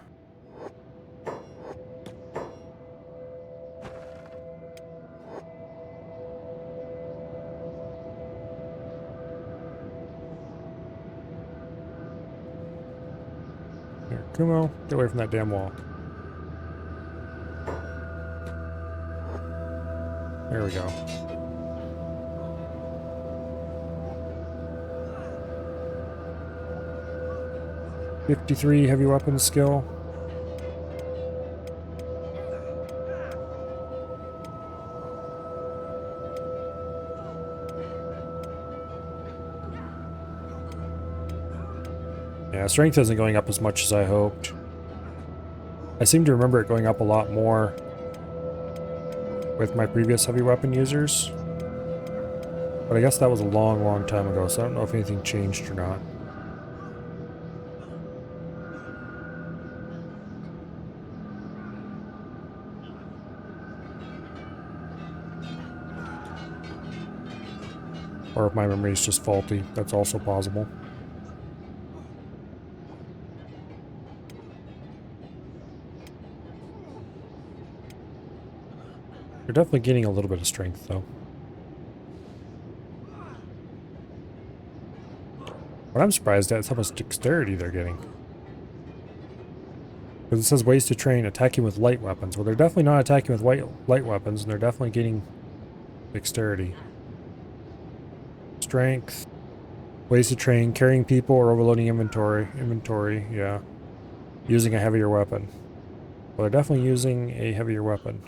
Here, Kumo, get away from that damn wall. There we go. .53 heavy weapon skill. Yeah, strength isn't going up as much as I hoped. I seem to remember it going up a lot more with my previous heavy weapon users. But I guess that was a long, long time ago, so I don't know if anything changed or not. Or if my memory is just faulty, that's also possible. They're definitely gaining a little bit of strength, though. What I'm surprised at is how much dexterity they're getting. Because it says ways to train attacking with light weapons. Well, they're definitely not attacking with light weapons, and they're definitely gaining dexterity. Strength. Ways to train, carrying people or overloading inventory. Inventory, yeah. Using a heavier weapon. Well, they're definitely using a heavier weapon.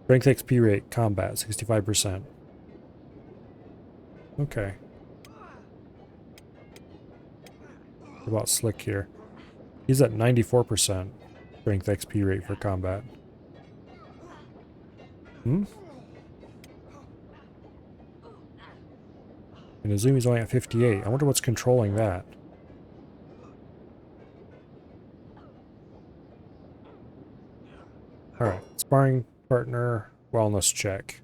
Strength XP rate, combat, 65%. Okay. What about Slick here? He's at 94% strength XP rate for combat. Hmm? And Azumi's only at 58. I wonder what's controlling that. Alright, sparring partner wellness check.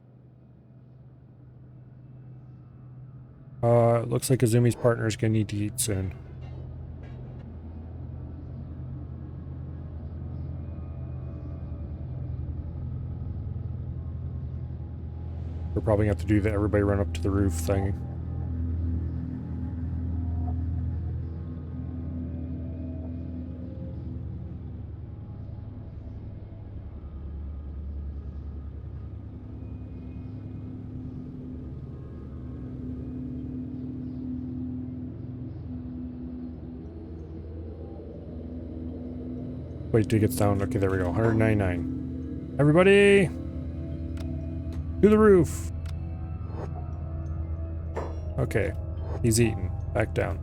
Looks like Azumi's partner is gonna need to eat soon. We're probably gonna have to do the everybody run up to the roof thing. Wait till he gets down. Okay, there we go. 199. Everybody! To the roof! Okay. He's eaten. Back down.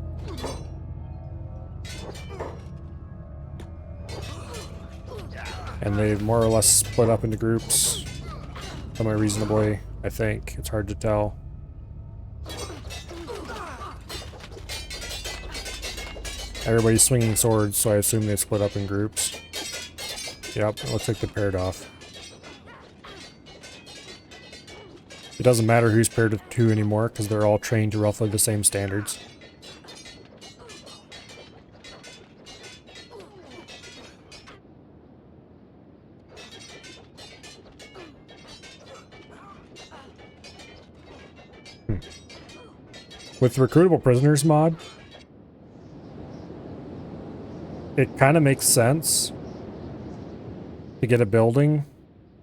And they've more or less split up into groups. Semi-reasonably, I think. It's hard to tell. Everybody's swinging swords, so I assume they split up in groups. Yep, it looks like they're paired off. It doesn't matter who's paired with who anymore, because they're all trained to roughly the same standards. With the recruitable prisoners mod, it kind of makes sense to get a building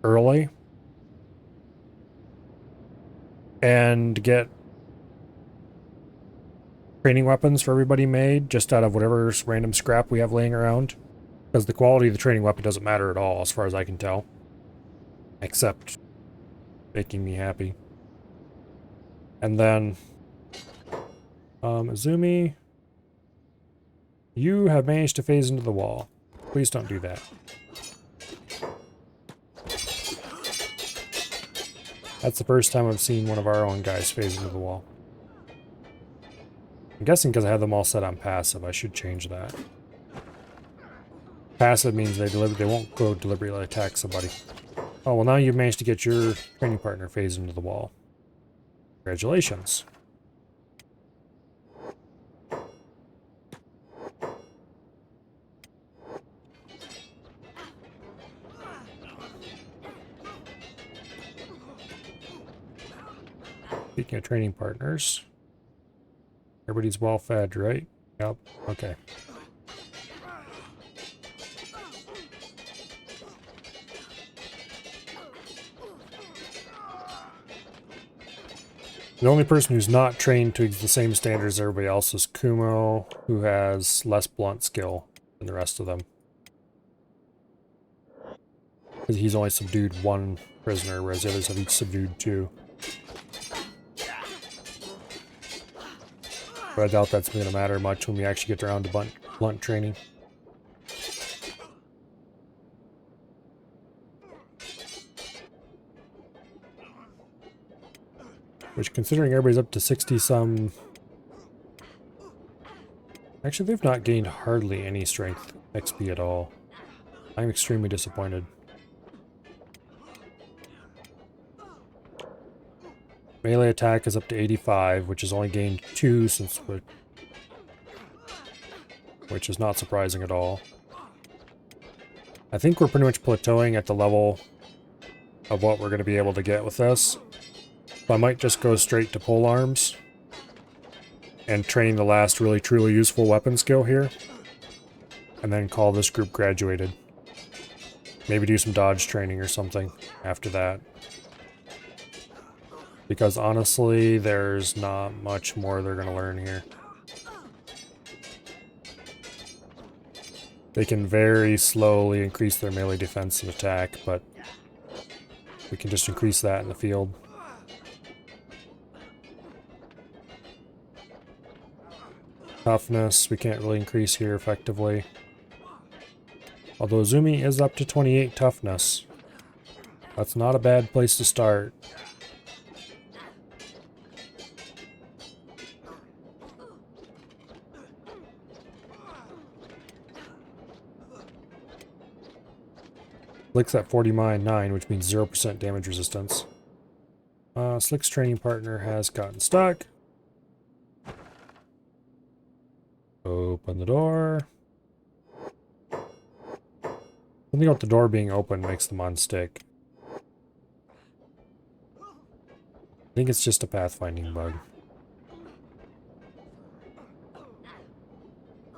early and get training weapons for everybody made just out of whatever random scrap we have laying around. Because the quality of the training weapon doesn't matter at all, as far as I can tell. Except making me happy. And then Azumi. You have managed to phase into the wall. Please don't do that. That's the first time I've seen one of our own guys phase into the wall. I'm guessing because I have them all set on passive, I should change that. Passive means they won't go deliberately attack somebody. Oh, well now you've managed to get your training partner phased into the wall. Congratulations. Speaking of training partners, everybody's well fed, right? Yep, okay. The only person who's not trained to the same standards as everybody else is Kumo, who has less blunt skill than the rest of them. Because he's only subdued one prisoner, whereas the others have each subdued two. But I doubt that's going to matter much when we actually get around to blunt training. Which, considering everybody's up to 60-some... Actually, they've not gained hardly any strength XP at all. I'm extremely disappointed. Melee attack is up to 85, which has only gained 2 since which is not surprising at all. I think we're pretty much plateauing at the level of what we're going to be able to get with this. So I might just go straight to pole arms and train the last really truly useful weapon skill here. And then call this group graduated. Maybe do some dodge training or something after that. Because honestly, there's not much more they're going to learn here. They can very slowly increase their melee defense and attack, but we can just increase that in the field. Toughness, we can't really increase here effectively. Although Zumi is up to 28 toughness. That's not a bad place to start. Slick's at 49.9, which means 0% damage resistance. Slick's training partner has gotten stuck. Open the door. Something about the door being open makes them unstick. I think it's just a pathfinding bug.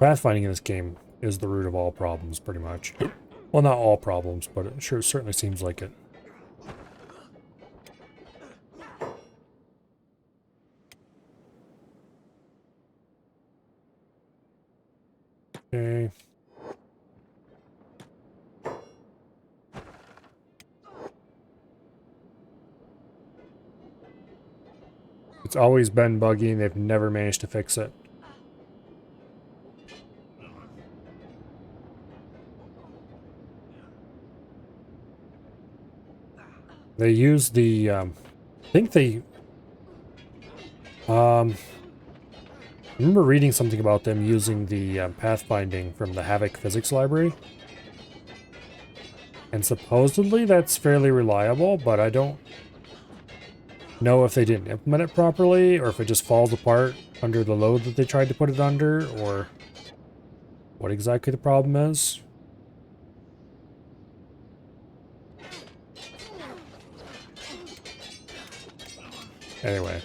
Pathfinding in this game is the root of all problems, pretty much. Well, not all problems, but it sure certainly seems like it. Okay. It's always been buggy and they've never managed to fix it. They use the, I think they, I remember reading something about them using the pathfinding from the Havoc Physics Library. And supposedly that's fairly reliable, but I don't know if they didn't implement it properly, or if it just falls apart under the load that they tried to put it under, or what exactly the problem is. Anyway,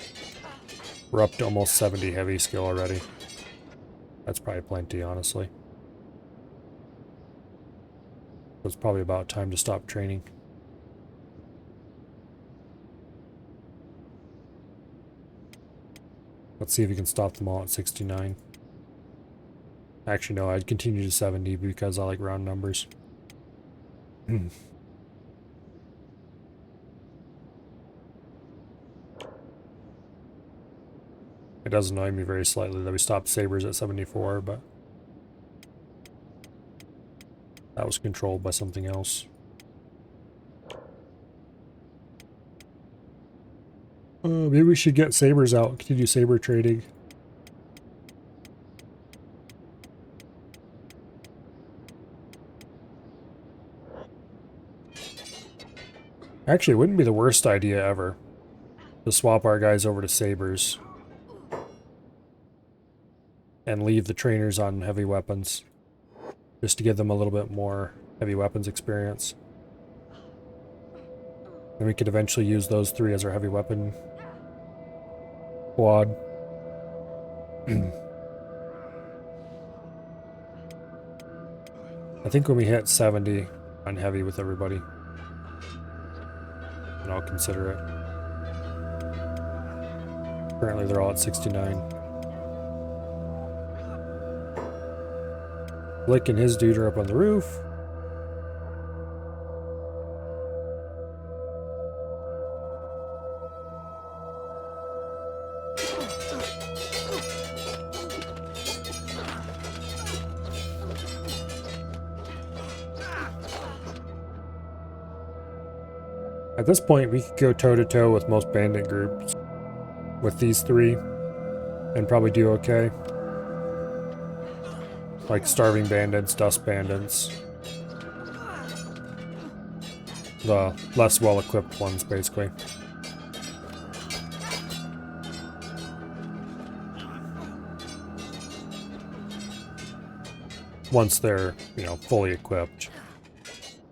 we're up to almost 70 heavy skill already. That's probably plenty, honestly. It's probably about time to stop training. Let's see if we can stop them all at 69. Actually, no, I'd continue to 70 because I like round numbers. It does annoy me very slightly that we stopped sabers at 74, but That was controlled by something else. Maybe we should get sabers out, continue saber trading. Actually, it wouldn't be the worst idea ever to swap our guys over to sabers and leave the trainers on heavy weapons, just to give them a little bit more heavy weapons experience. And we could eventually use those three as our heavy weapon squad. I think when we hit 70 on heavy with everybody, and I'll consider it. Currently they're all at 69. Blick and his dude are up on the roof. At this point, we could go toe-to-toe with most bandit groups with these three and probably do okay. Like starving bandits, dust bandits. The less well-equipped ones, basically. Once they're, you know, fully equipped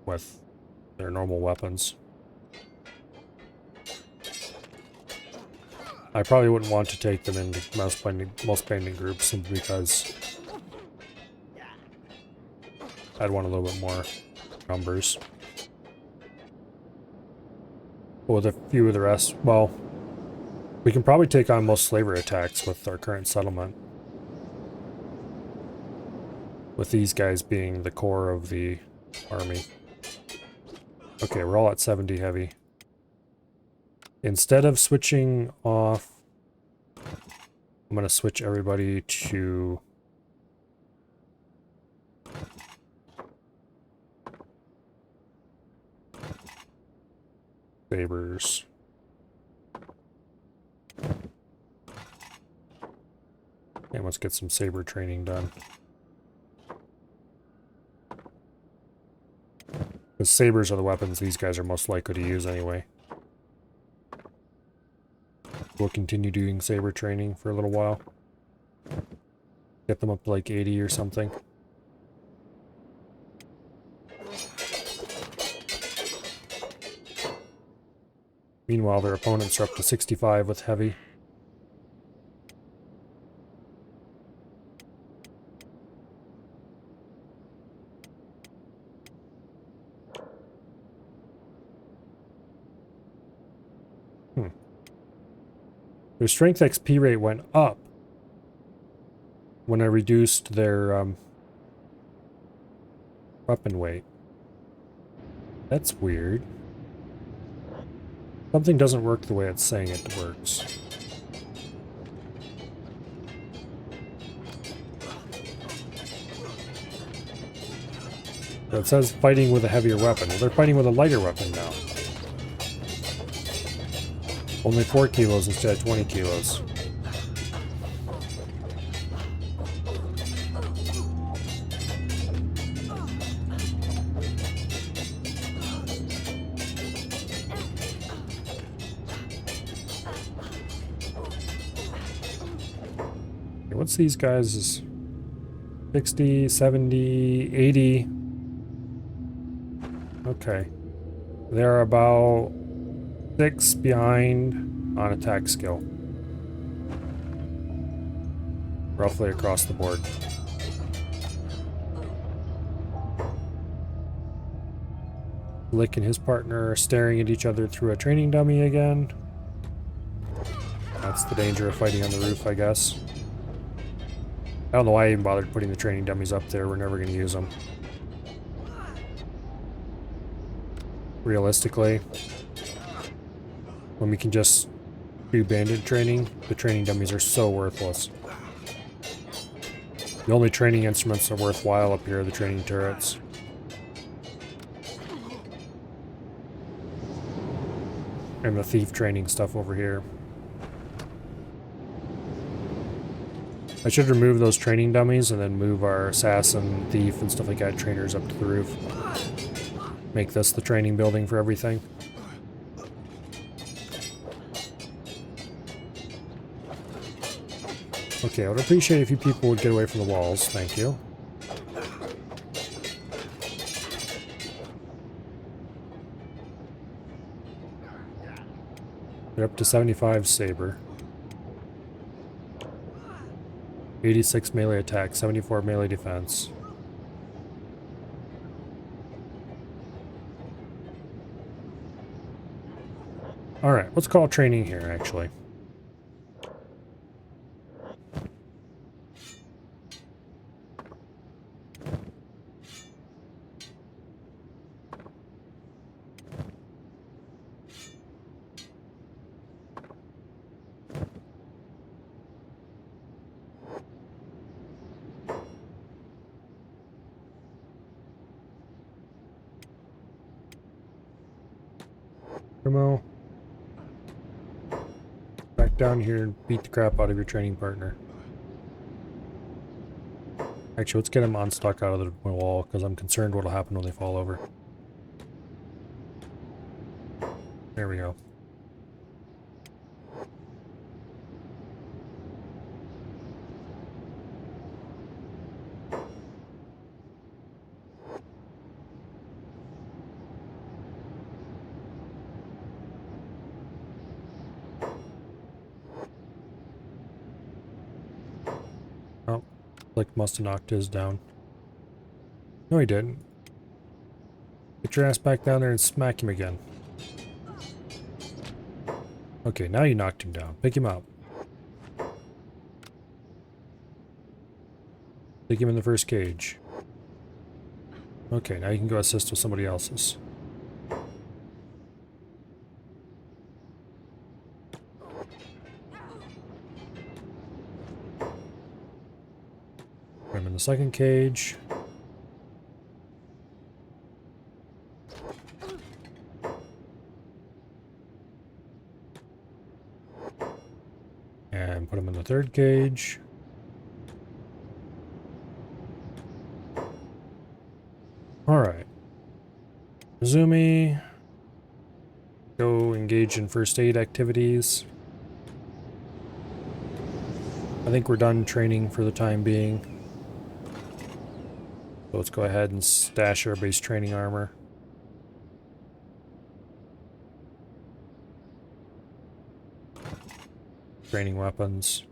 with their normal weapons. I probably wouldn't want to take them into most bandit groups simply because I'd want a little bit more numbers. But with a few of the rest, well, we can probably take on most slaver attacks with our current settlement. With these guys being the core of the army. Okay, we're all at 70 heavy. Instead of switching off, I'm going to switch everybody to sabers. And let's get some saber training done. Because sabers are the weapons these guys are most likely to use anyway. We'll continue doing saber training for a little while. Get them up to like 80 or something. Meanwhile, their opponents are up to 65 with heavy. Their strength XP rate went up when I reduced their weapon weight. That's weird. Something doesn't work the way it's saying it works. So it says fighting with a heavier weapon. Well, they're fighting with a lighter weapon now. Only 4 kilos instead of 20 kilos. Okay, what's these guys? 60, 70, 80. Okay. They're about 6 behind on attack skill. Roughly across the board. Lick and his partner are staring at each other through a training dummy again. That's the danger of fighting on the roof, I guess. I don't know why I even bothered putting the training dummies up there. We're never going to use them. Realistically, when we can just do bandit training, the training dummies are so worthless. The only training instruments that are worthwhile up here are the training turrets. And the thief training stuff over here. I should remove those training dummies and then move our assassin, thief, and stuff like that trainers up to the roof. Make this the training building for everything. Okay, I would appreciate if you people would get away from the walls. Thank you. They're up to 75 saber. 86 melee attack, 74 melee defense. Alright, let's call training here, actually. Primo. Back down here and beat the crap out of your training partner. Actually, let's get him unstuck out of the wall, because I'm concerned what'll happen when they fall over. There we go. Oh, Flick must have knocked his down. No, he didn't. Get your ass back down there and smack him again. Okay, now you knocked him down. Pick him up. Stick him in the first cage. Okay, now you can go assist with somebody else's. Put him in the second cage. And put him in the third cage. Alright. Izumi. Go engage in first aid activities. I think we're done training for the time being. So let's go ahead and stash our base training armor. Training weapons.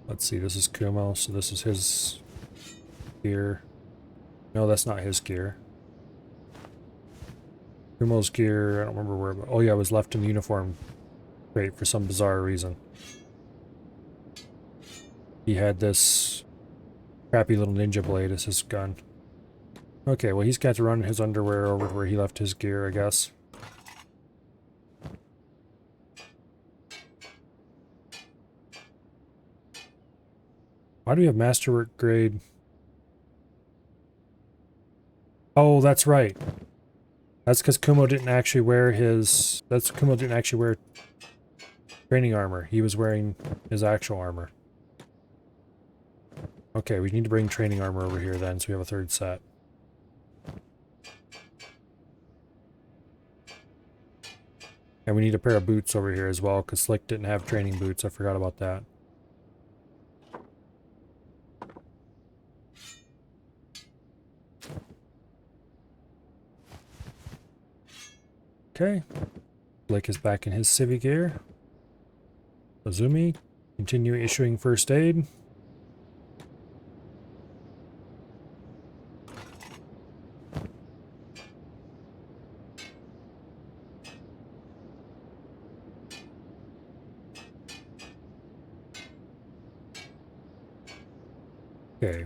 Let's see, this is Kumo, so this is his gear. No, that's not his gear. Kumo's gear, I don't remember where, but oh yeah, it was left in the uniform crate for some bizarre reason. He had this crappy little ninja blade as his gun. Okay, well he's got to run his underwear over to where he left his gear, I guess. Why do we have masterwork grade? Oh, that's right. That's because Kumo didn't actually wear his... Kumo didn't actually wear training armor. He was wearing his actual armor. Okay, we need to bring training armor over here then, so we have a third set. And we need a pair of boots over here as well, because Slick didn't have training boots. I forgot about that. Okay. Slick is back in his civvy gear. Izumi, continue issuing first aid. Okay.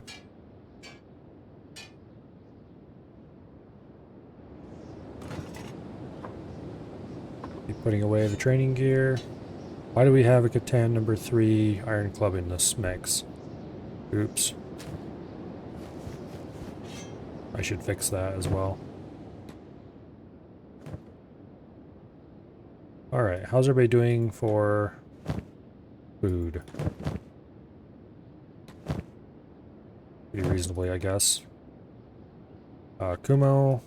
Keep putting away the training gear. Why do we have a Catan number 3 Iron Club in this mix? Oops. I should fix that as well. Alright, how's everybody doing for food? Pretty reasonably, I guess. Kumo.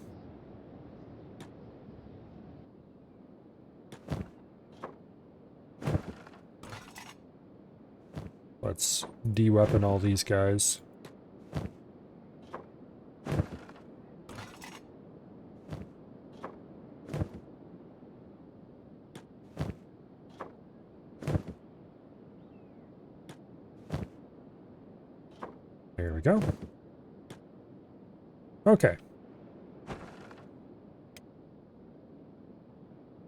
Let's de-weapon all these guys. There we go. Okay.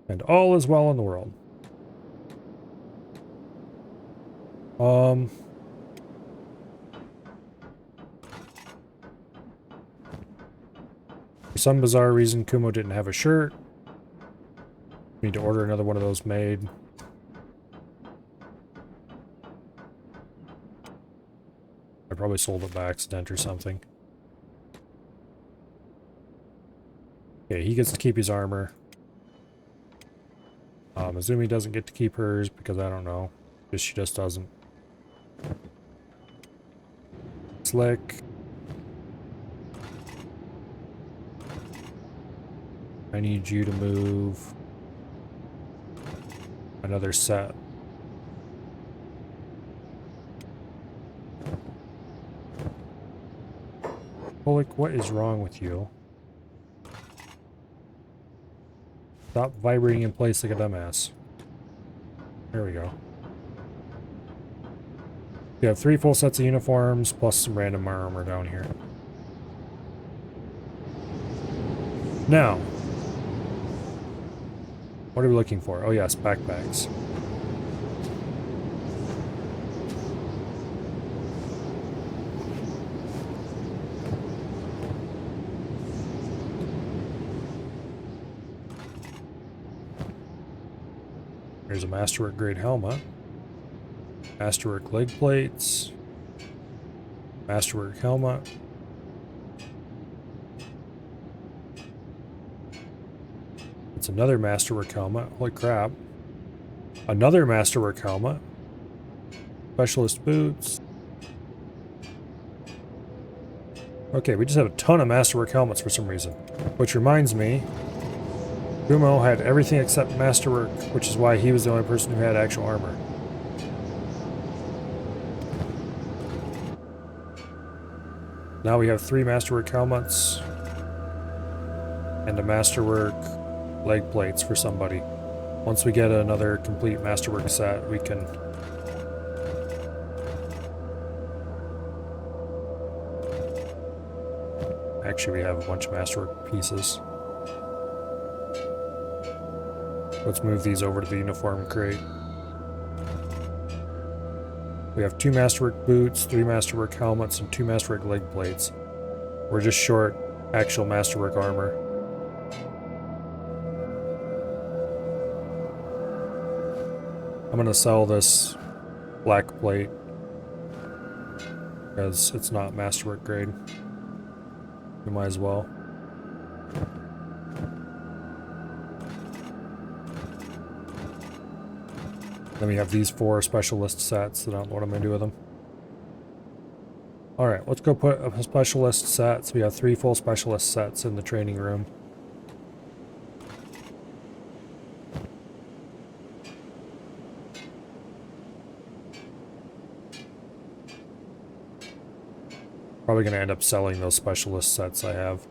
And all is well in the world. For some bizarre reason, Kumo didn't have a shirt. Need to order another one of those made. I probably sold it by accident or something. Okay, he gets to keep his armor. Azumi doesn't get to keep hers because I don't know. Because she just doesn't. Slick. I need you to move another set. Bullock, what is wrong with you? Stop vibrating in place like a dumbass. There we go. We have 3 full sets of uniforms plus some random armor down here. Now, what are we looking for? Oh yes, backpacks. There's a Masterwork grade helmet. Masterwork leg plates. Masterwork helmet. It's another Masterwork helmet. Holy crap. Another Masterwork helmet. Specialist boots. Okay, we just have a ton of Masterwork helmets for some reason. Which reminds me, Kumo had everything except Masterwork, which is why he was the only person who had actual armor. Now we have 3 Masterwork helmets and a Masterwork leg plates for somebody. Once we get another complete Masterwork set, we can... Actually, we have a bunch of Masterwork pieces. Let's move these over to the uniform crate. We have 2 Masterwork boots, 3 Masterwork helmets, and 2 Masterwork leg plates. We're just short actual Masterwork armor. I'm gonna sell this black plate because it's not Masterwork grade. We might as well. Then we have these 4 specialist sets that I don't know what I'm going to do with them. Alright, let's go put a specialist set. So we have 3 full specialist sets in the training room. Probably going to end up selling those specialist sets I have.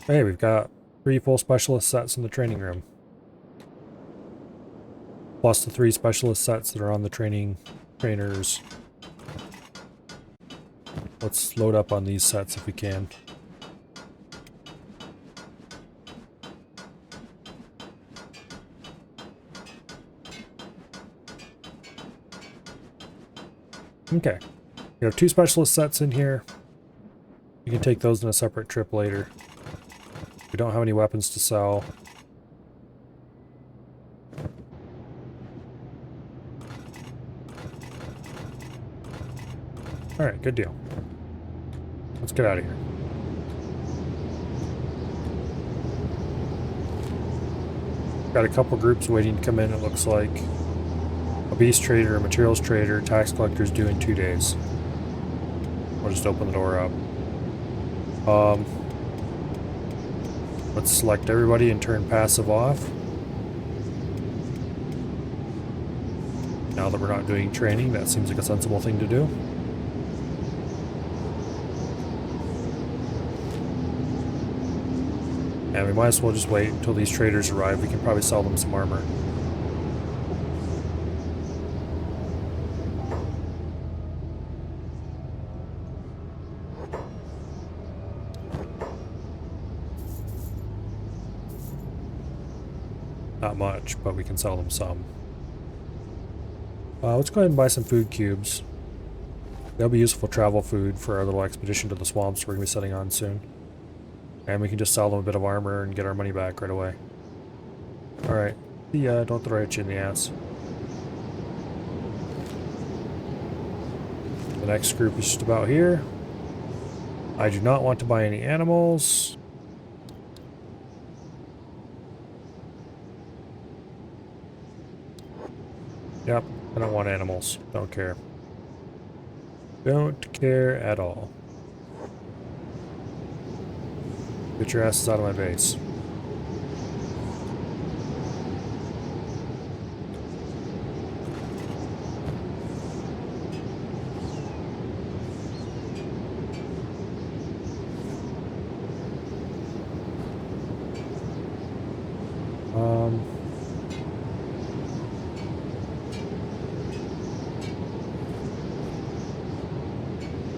Hey, we've got 3 full specialist sets in the training room. Plus the 3 specialist sets that are on the trainers. Let's load up on these sets if we can. Okay. We have 2 specialist sets in here. You can take those in a separate trip later. We don't have any weapons to sell. Alright, good deal. Let's get out of here. Got a couple groups waiting to come in, it looks like. A beast trader, a materials trader, tax collectors due in 2 days. We'll just open the door up. Let's select everybody and turn passive off. Now that we're not doing training, that seems like a sensible thing to do. And we might as well just wait until these traders arrive. We can probably sell them some armor. Not much, but we can sell them some. Let's go ahead and buy some food cubes. They'll be useful travel food for our little expedition to the swamps we're going to be setting on soon. And we can just sell them a bit of armor and get our money back right away. Alright. Yeah, don't throw it you in the ass. The next group is just about here. I do not want to buy any animals. Yep, I don't want animals. Don't care. Don't care at all. Get your asses out of my base.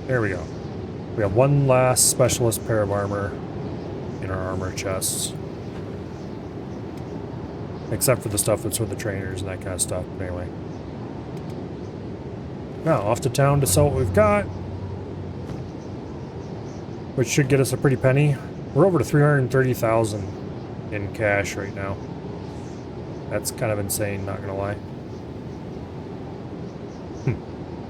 There we go. We have one last specialist pair of armor in our armor chests. Except for the stuff that's with the trainers and that kind of stuff. But anyway. Now, off to town to sell what we've got. Which should get us a pretty penny. We're over to 330,000 in cash right now. That's kind of insane, not gonna lie.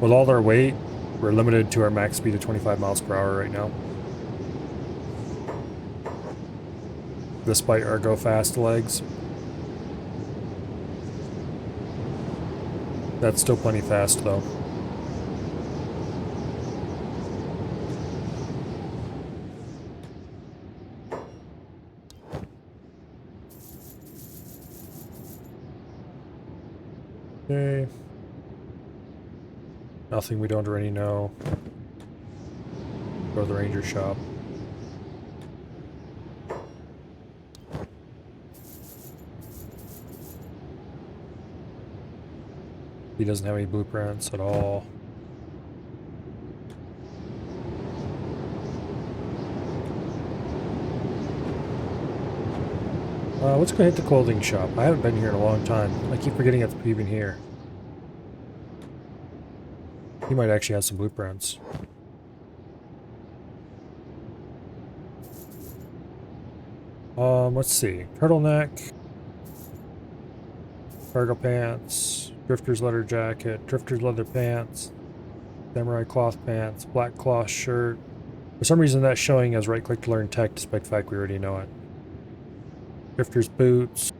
With all their weight, we're limited to our max speed of 25 miles per hour right now. Despite our go fast legs. That's still plenty fast though. Okay. Nothing we don't already know. Go to the ranger shop. He doesn't have any blueprints at all. Let's go hit the clothing shop. I haven't been here in a long time. I keep forgetting it's even here. He might actually have some blueprints. Let's see. Turtleneck. Cargo pants. Drifter's leather jacket. Drifter's leather pants. Samurai cloth pants. Black cloth shirt. For some reason that's showing as right click to learn tech despite the fact we already know it. Drifter's boots.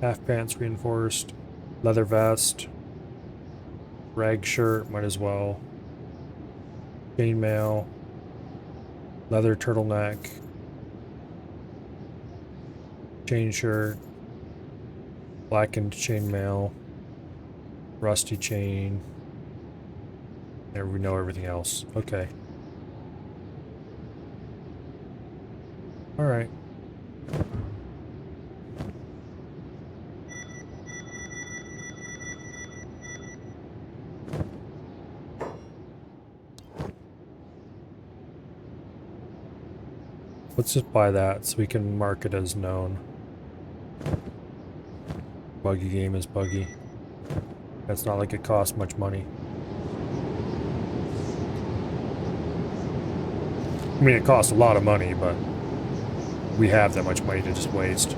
Half pants reinforced. Leather vest. Rag shirt, might as well. Chainmail. Leather turtleneck. Chain shirt. Blackened chainmail. Rusty chain. There we know everything else. Okay. Alright. Let's just buy that so we can mark it as known. Buggy game is buggy. It's not like it costs much money. I mean, it costs a lot of money, but we have that much money to just waste.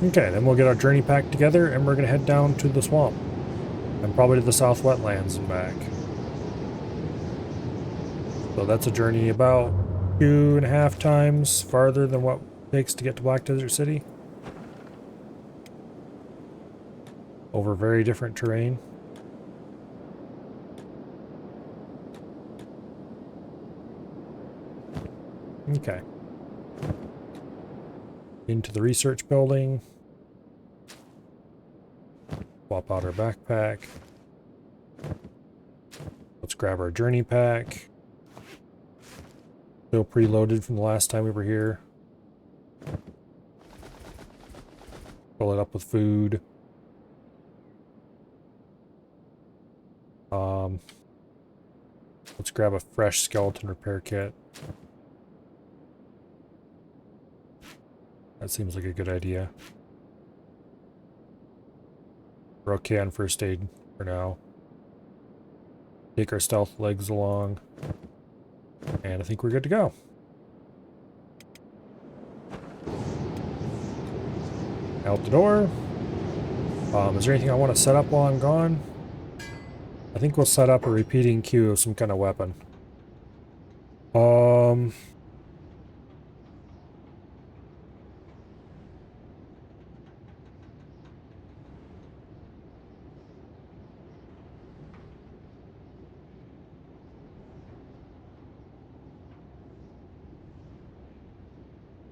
Okay, then we'll get our journey pack together and we're going to head down to the swamp. and probably to the South Wetlands and back. So that's a journey about 2.5 times farther than what it takes to get to Black Desert City. Over very different terrain. Okay. Into the research building. Swap out our backpack. Let's grab our journey pack. Still preloaded from the last time we were here. Fill it up with food. Let's grab a fresh skeleton repair kit. That seems like a good idea. We're okay on first aid for now. Take our stealth legs along. And I think we're good to go. Out the door. Is there anything I want to set up while I'm gone? I think we'll set up a repeating queue of some kind of weapon.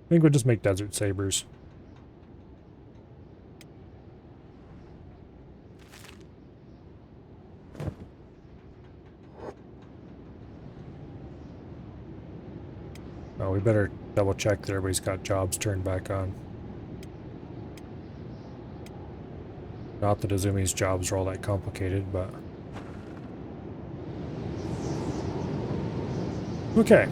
I think we'll just make desert sabers. Oh, we better double check that everybody's got jobs turned back on. Not that Azumi's jobs are all that complicated, but... Okay.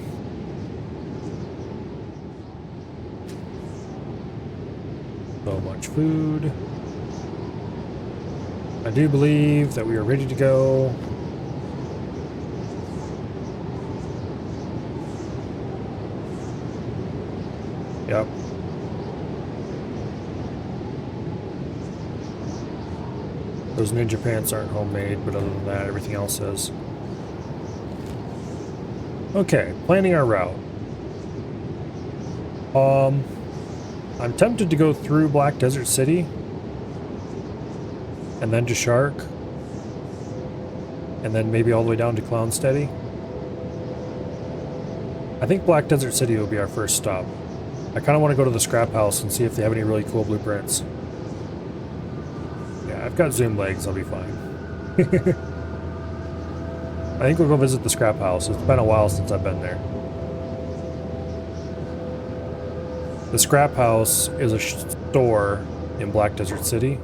So much food. I do believe that we are ready to go. Yep. Those ninja pants aren't homemade, but other than that, everything else is. Okay, planning our route. I'm tempted to go through Black Desert City and then to Shark and then maybe all the way down to Clownsteady. I think Black Desert City will be our first stop. I kind of want to go to the scrap house and see if they have any really cool blueprints. Yeah, I've got zoom legs, I'll be fine. I think we'll go visit the scrap house. It's been a while since I've been there. The scrap house is a store in Black Desert City.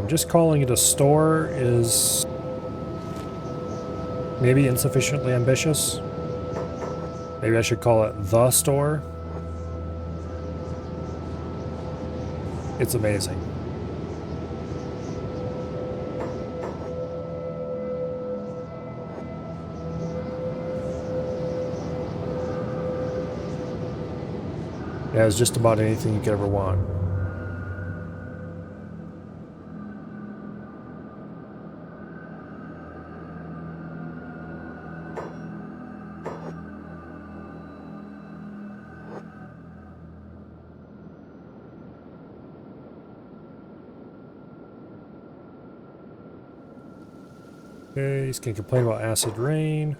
Just calling it a store is maybe insufficiently ambitious. Maybe I should call it the store. It's amazing. It has just about anything you could ever want. Okay, he's gonna complain about acid rain.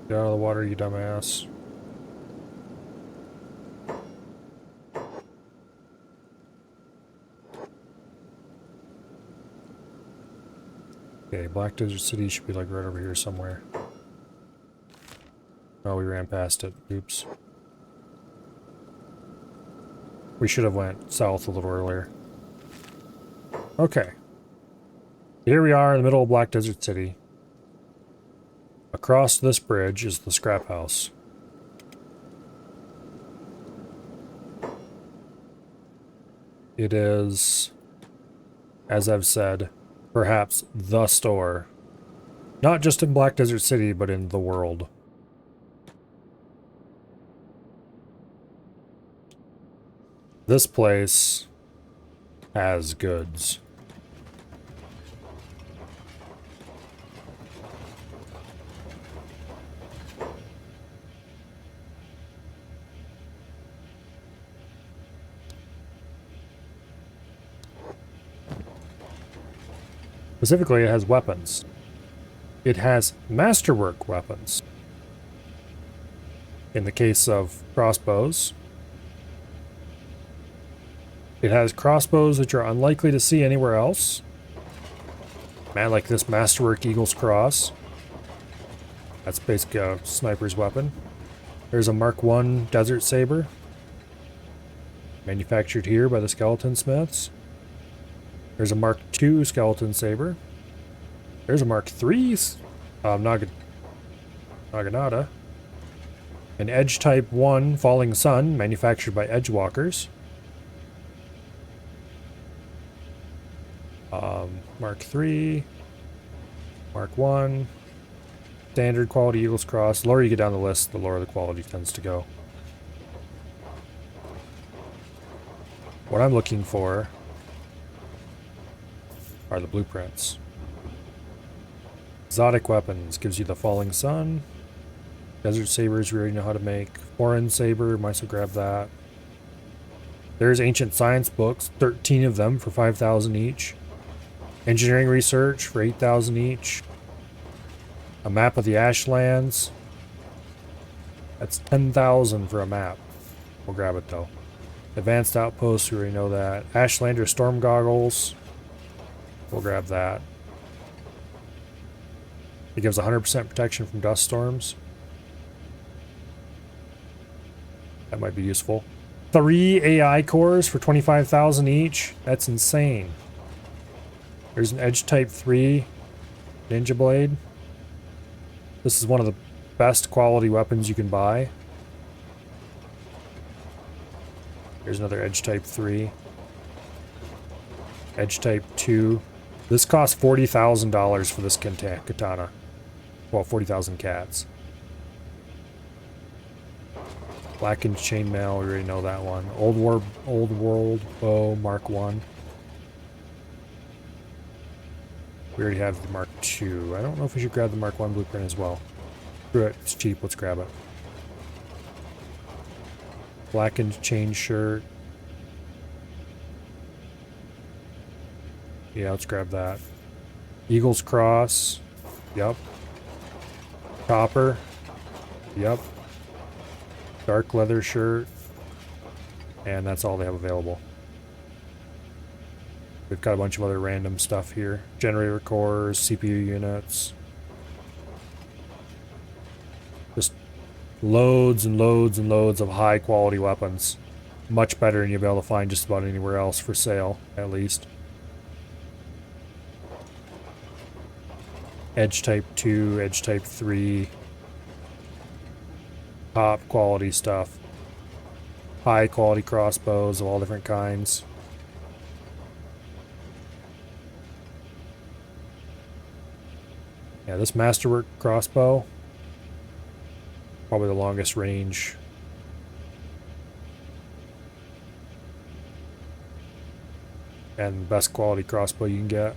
Get out of the water, you dumbass. Okay, Black Desert City should be like right over here somewhere. Oh, we ran past it. Oops. We should have went south a little earlier. Okay. Here we are in the middle of Black Desert City. Across this bridge is the scrap house. It is, as I've said, perhaps the store. Not just in Black Desert City, but in the world. This place has goods. Specifically, it has weapons. It has masterwork weapons. In the case of crossbows, it has crossbows which are unlikely to see anywhere else. Man, like this Masterwork Eagle's Cross. That's basically a sniper's weapon. There's a Mark I Desert Saber. Manufactured here by the Skeleton Smiths. There's a Mark II Skeleton Saber. There's a Mark III Naginata. An Edge Type 1 Falling Sun, manufactured by Edgewalkers. Mark III, Mark I, standard quality Eagle's Cross. The lower you get down the list, the lower the quality tends to go. What I'm looking for are the blueprints. Exotic weapons gives you the Falling Sun. Desert Sabers we already know how to make. Foreign Saber, might as well grab that. There's Ancient Science books, 13 of them for 5,000 each. Engineering research for 8,000 each. A map of the Ashlands. That's 10,000 for a map. We'll grab it though. Advanced outposts, we already know that. Ashlander storm goggles. We'll grab that. It gives 100% protection from dust storms. That might be useful. 3 AI cores for 25,000 each. That's insane. There's an Edge Type 3 Ninja Blade. This is one of the best quality weapons you can buy. Here's another Edge Type 3. Edge Type 2. This costs $40,000 for this katana. Well, 40,000 cats. Blackened Chainmail, we already know that one. Old World Bow, Mark 1. We already have the Mark II. I don't know if we should grab the Mark 1 blueprint as well. Screw it, it's cheap, let's grab it. Blackened chain shirt. Yeah, let's grab that. Eagle's Cross. Yep. Copper. Yep. Dark leather shirt. And that's all they have available. We've got a bunch of other random stuff here. Generator cores, CPU units. Just loads and loads and loads of high quality weapons. Much better than you'll be able to find just about anywhere else for sale, at least. Edge Type 2, Edge Type 3. Top quality stuff. High quality crossbows of all different kinds. Yeah, this Masterwork crossbow, probably the longest range. And best quality crossbow you can get.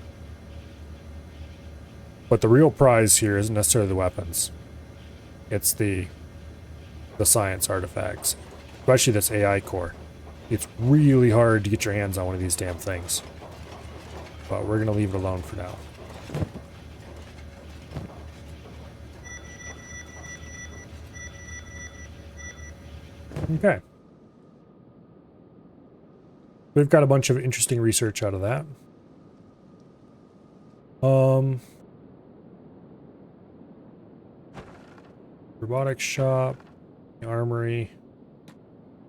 But the real prize here isn't necessarily the weapons. It's the science artifacts. Especially this AI core. It's really hard to get your hands on one of these damn things. But we're going to leave it alone for now. Okay. We've got a bunch of interesting research out of that. Robotics shop, the armory.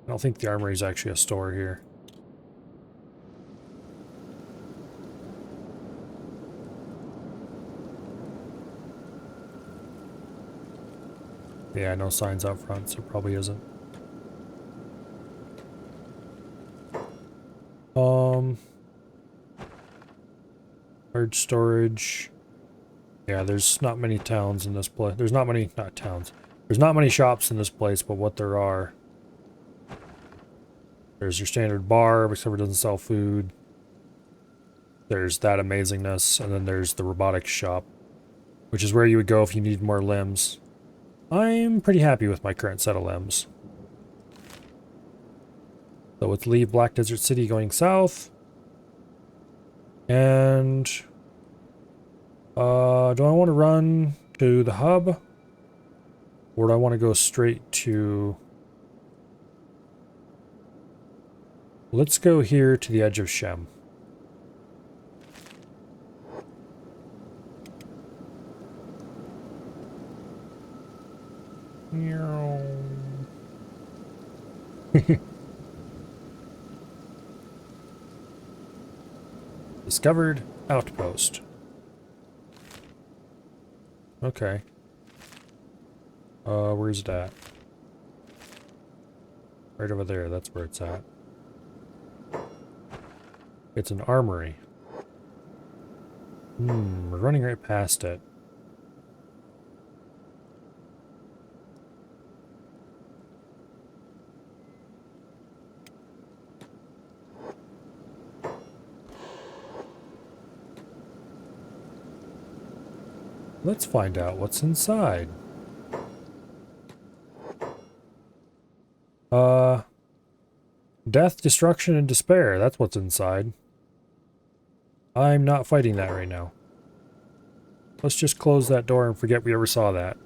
I don't think the armory is actually a store here. Yeah, no signs out front, so it probably isn't. Large storage. Yeah, there's not many towns in this place. There's not many, not towns. There's not many shops in this place, but what there are There's your standard bar, except it doesn't sell food. There's that amazingness, and then there's the robotics shop, which is where you would go if you need more limbs. I'm pretty happy with my current set of limbs. So let's leave Black Desert City going south. And do I want to run to the hub? Or do I want to go straight to... Let's go here to the edge of Shem. Discovered outpost. Okay. Where's it at? Right over there, that's where it's at. It's an armory. We're running right past it. Let's find out what's inside. Death, destruction, and despair. That's what's inside. I'm not fighting that right now. Let's just close that door and forget we ever saw that.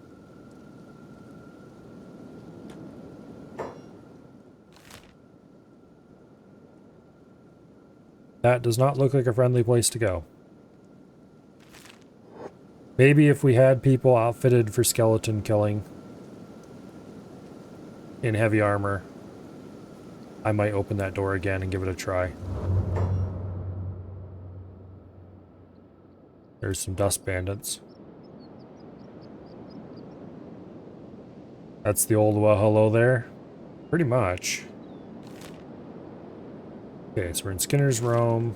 That does not look like a friendly place to go. Maybe if we had people outfitted for skeleton killing in heavy armor, I might open that door again and give it a try. There's some dust bandits. That's the old well hello there? Pretty much. Okay, so we're in Skinner's Roam.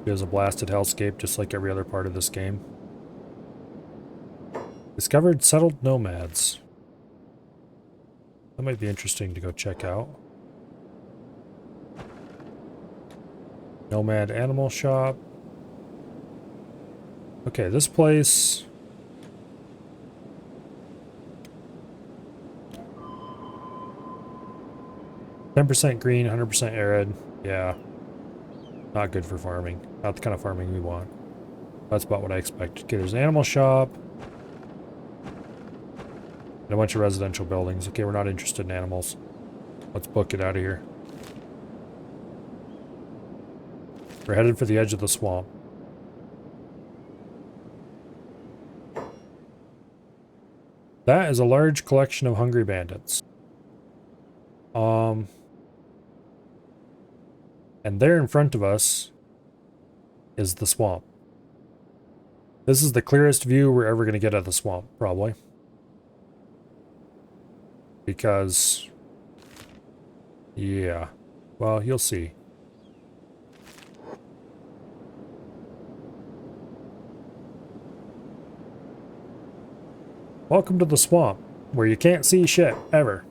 There's a blasted hellscape just like every other part of this game. Discovered settled nomads. That might be interesting to go check out. Nomad animal shop. Okay, this place... 10% green, 100% arid. Yeah. Not good for farming. Not the kind of farming we want. That's about what I expected. Okay, there's an animal shop. And a bunch of residential buildings. Okay, we're not interested in animals. Let's book it out of here. We're headed for the edge of the swamp. That is a large collection of hungry bandits. And there in front of us is the swamp. This is the clearest view we're ever going to get of the swamp, probably. Because... yeah. Well, you'll see. Welcome to the swamp, where you can't see shit, ever.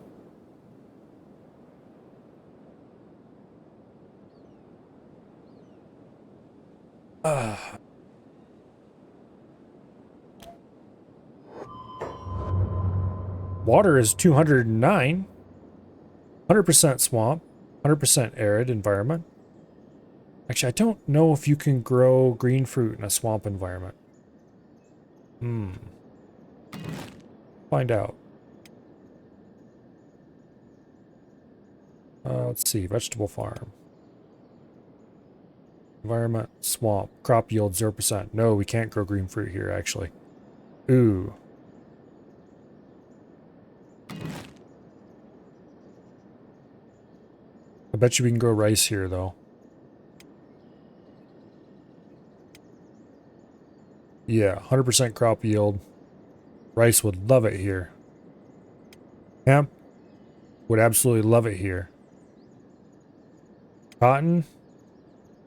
Water is 209. 100% swamp. 100% arid environment. Actually, I don't know if you can grow green fruit in a swamp environment. Find out. Let's see. Vegetable farm. Environment, swamp. Crop yield 0%. No, we can't grow green fruit here, actually. Ooh. I bet you we can grow rice here, though. Yeah, 100% crop yield. Rice would love it here. Hemp would absolutely love it here. Cotton?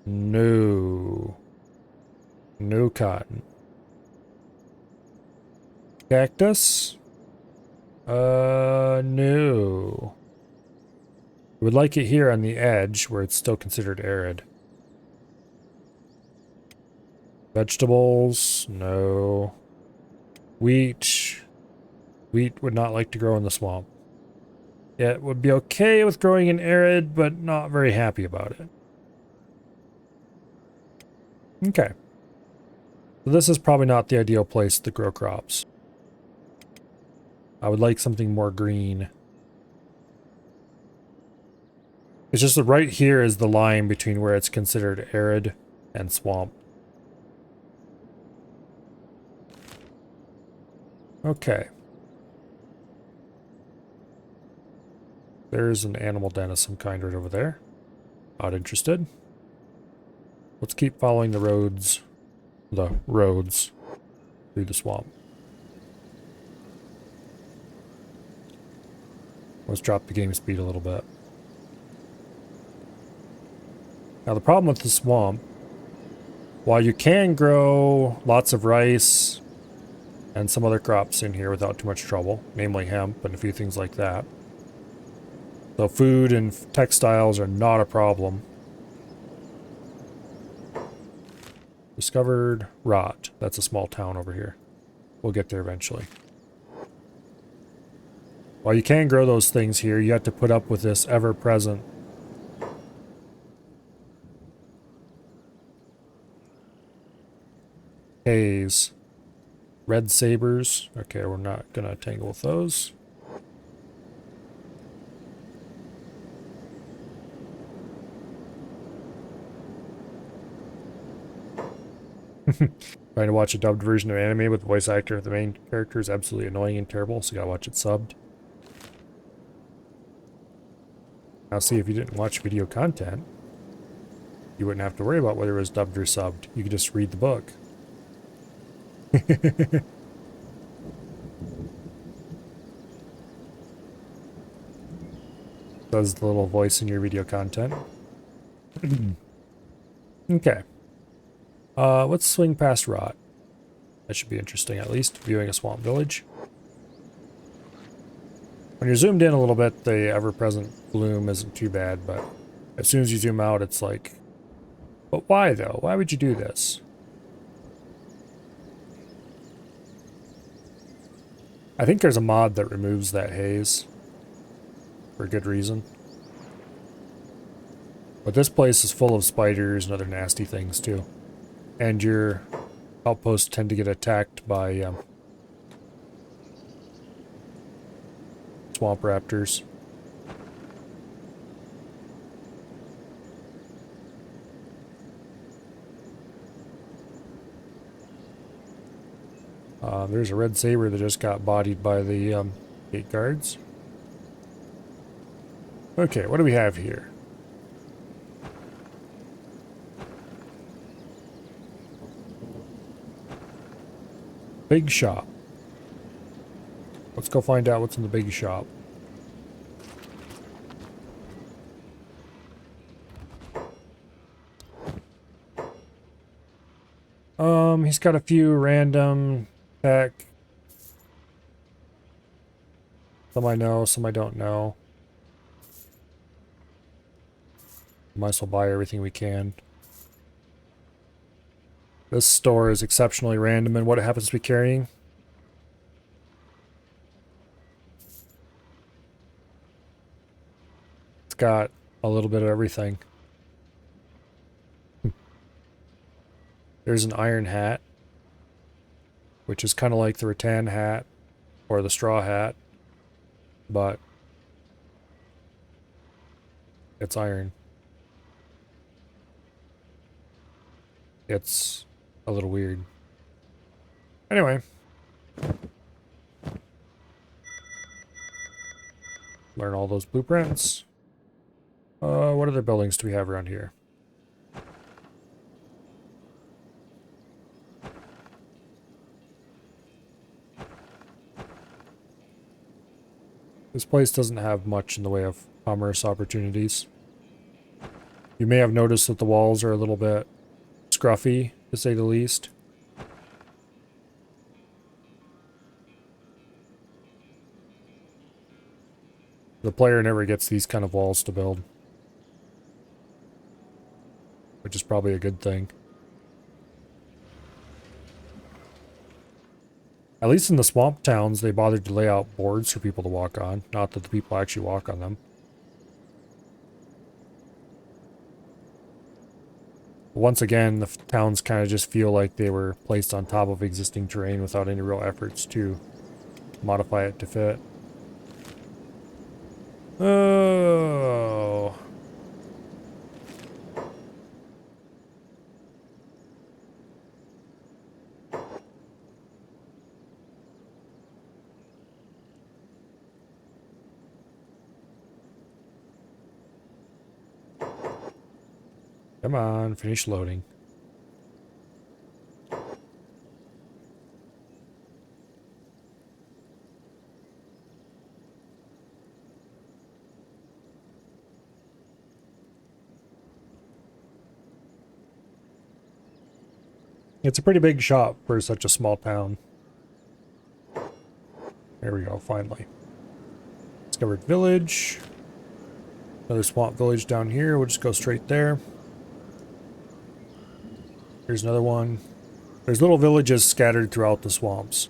No. No cotton. Cactus? No. I would like it here on the edge where it's still considered arid. Vegetables, no. Wheat. Wheat would not like to grow in the swamp. It would be okay with growing in arid, but not very happy about it. Okay. So this is probably not the ideal place to grow crops. I would like something more green. It's just that right here is the line between where it's considered arid and swamp. Okay. There's an animal den of some kind right over there. Not interested. Let's keep following the roads through the swamp. Let's drop the game speed a little bit. Now the problem with the swamp, while you can grow lots of rice and some other crops in here without too much trouble, namely hemp and a few things like that. So food and textiles are not a problem. Discovered rot. That's a small town over here. We'll get there eventually. While you can grow those things here, you have to put up with this ever-present haze. Red sabers. Okay, we're not gonna tangle with those. Trying to watch a dubbed version of anime with the voice actor of the main character is absolutely annoying and terrible, so you gotta watch it subbed. Now see, if you didn't watch video content, you wouldn't have to worry about whether it was dubbed or subbed. You could just read the book. Does the little voice in your video content. Okay. Let's swing past rot. That should be interesting, at least, viewing a swamp village. When you're zoomed in a little bit, the ever-present bloom isn't too bad, but as soon as you zoom out, it's like, but why though? Why would you do this? I think there's a mod that removes that haze for good reason. But this place is full of spiders and other nasty things too. And your outposts tend to get attacked by swamp raptors. There's a red saber that just got bodied by the gate guards. Okay, what do we have here? Big shop. Let's go find out what's in the big shop. He's got a few random tech. Some I know, some I don't know. Might as well buy everything we can. This store is exceptionally random in what it happens to be carrying. It's got a little bit of everything. There's an iron hat, which is kind of like the rattan hat or the straw hat, but it's iron. It's a little weird. Anyway. Learn all those blueprints. What other buildings do we have around here? This place doesn't have much in the way of commerce opportunities. You may have noticed that the walls are a little bit scruffy, to say the least. The player never gets these kind of walls to build, which is probably a good thing. At least in the swamp towns, they bothered to lay out boards for people to walk on. Not that the people actually walk on them. Once again, the towns kind of just feel like they were placed on top of existing terrain without any real efforts to modify it to fit. Oh. Come on, finish loading. It's a pretty big shop for such a small town. There we go, finally. Discovered village. Another swamp village down here. We'll just go straight there. Here's another one. There's little villages scattered throughout the swamps.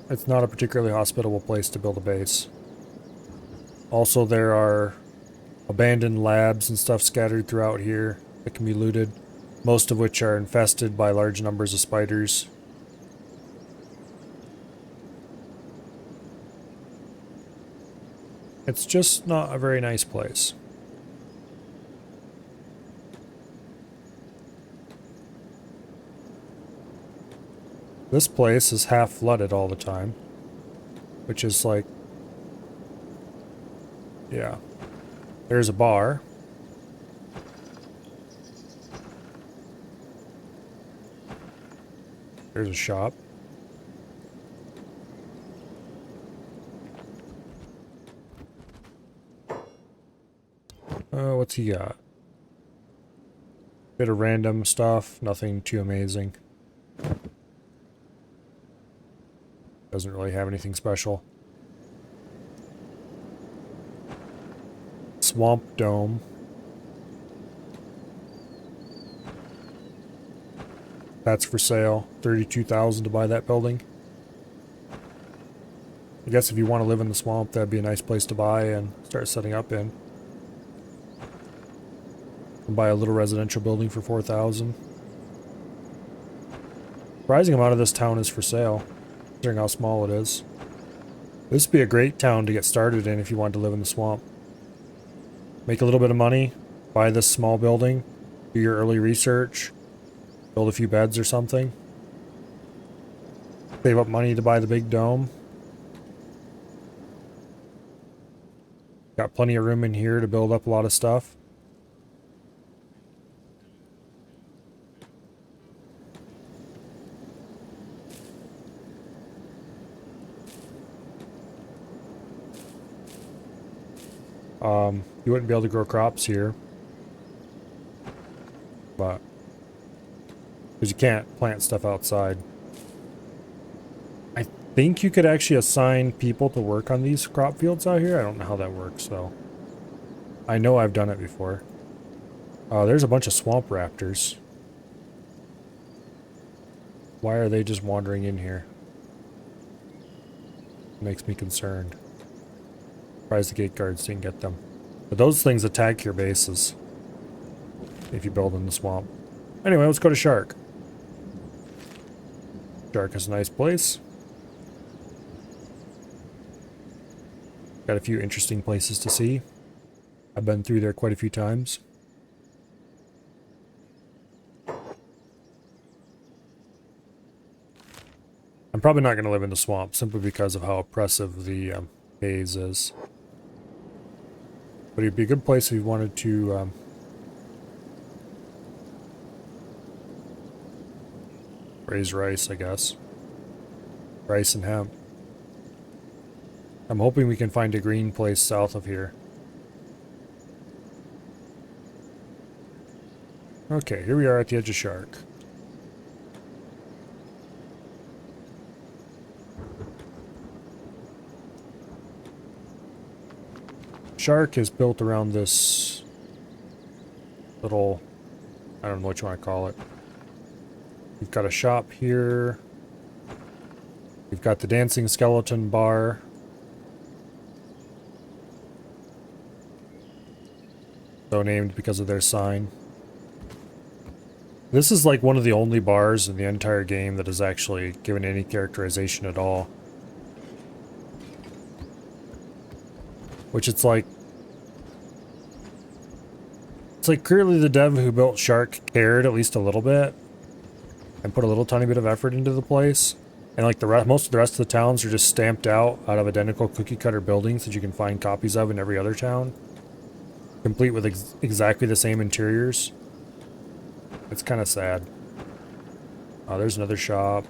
It's not a particularly hospitable place to build a base. Also, there are abandoned labs and stuff scattered throughout here that can be looted, most of which are infested by large numbers of spiders. It's just not a very nice place. This place is half flooded all the time, which is like, yeah. There's a bar. There's a shop. What's he got? Bit of random stuff, nothing too amazing. Doesn't really have anything special. Swamp Dome. That's for sale. $32,000 to buy that building. I guess if you want to live in the swamp, that'd be a nice place to buy and start setting up in. And buy a little residential building for $4,000. Surprising amount of this town is for sale, considering how small it is. This would be a great town to get started in if you wanted to live in the swamp. Make a little bit of money, buy this small building, do your early research, build a few beds or something. Save up money to buy the big dome. Got plenty of room in here to build up a lot of stuff. You wouldn't be able to grow crops here, but because you can't plant stuff outside. I think you could actually assign people to work on these crop fields out here. I don't know how that works though. I know I've done it before. There's a bunch of swamp raptors. Why are they just wandering in here? Makes me concerned. Surprised the gate guards didn't get them. But those things attack your bases if you build in the swamp. Anyway, let's go to Shark. Shark is a nice place. Got a few interesting places to see. I've been through there quite a few times. I'm probably not going to live in the swamp simply because of how oppressive the haze is. But it'd be a good place if you wanted to raise rice, I guess. Rice and hemp. I'm hoping we can find a green place south of here. Okay, here we are at the edge of Shark. Shark is built around this little, I don't know what you want to call it. We've got a shop here. We've got the dancing skeleton bar. So named because of their sign. This is like one of the only bars in the entire game that is actually given any characterization at all. Which it's like clearly the dev who built Shark cared at least a little bit and put a little tiny bit of effort into the place. And like most of the rest of the towns are just stamped out of identical cookie cutter buildings that you can find copies of in every other town. Complete with exactly the same interiors. It's kind of sad. Oh, there's another shop.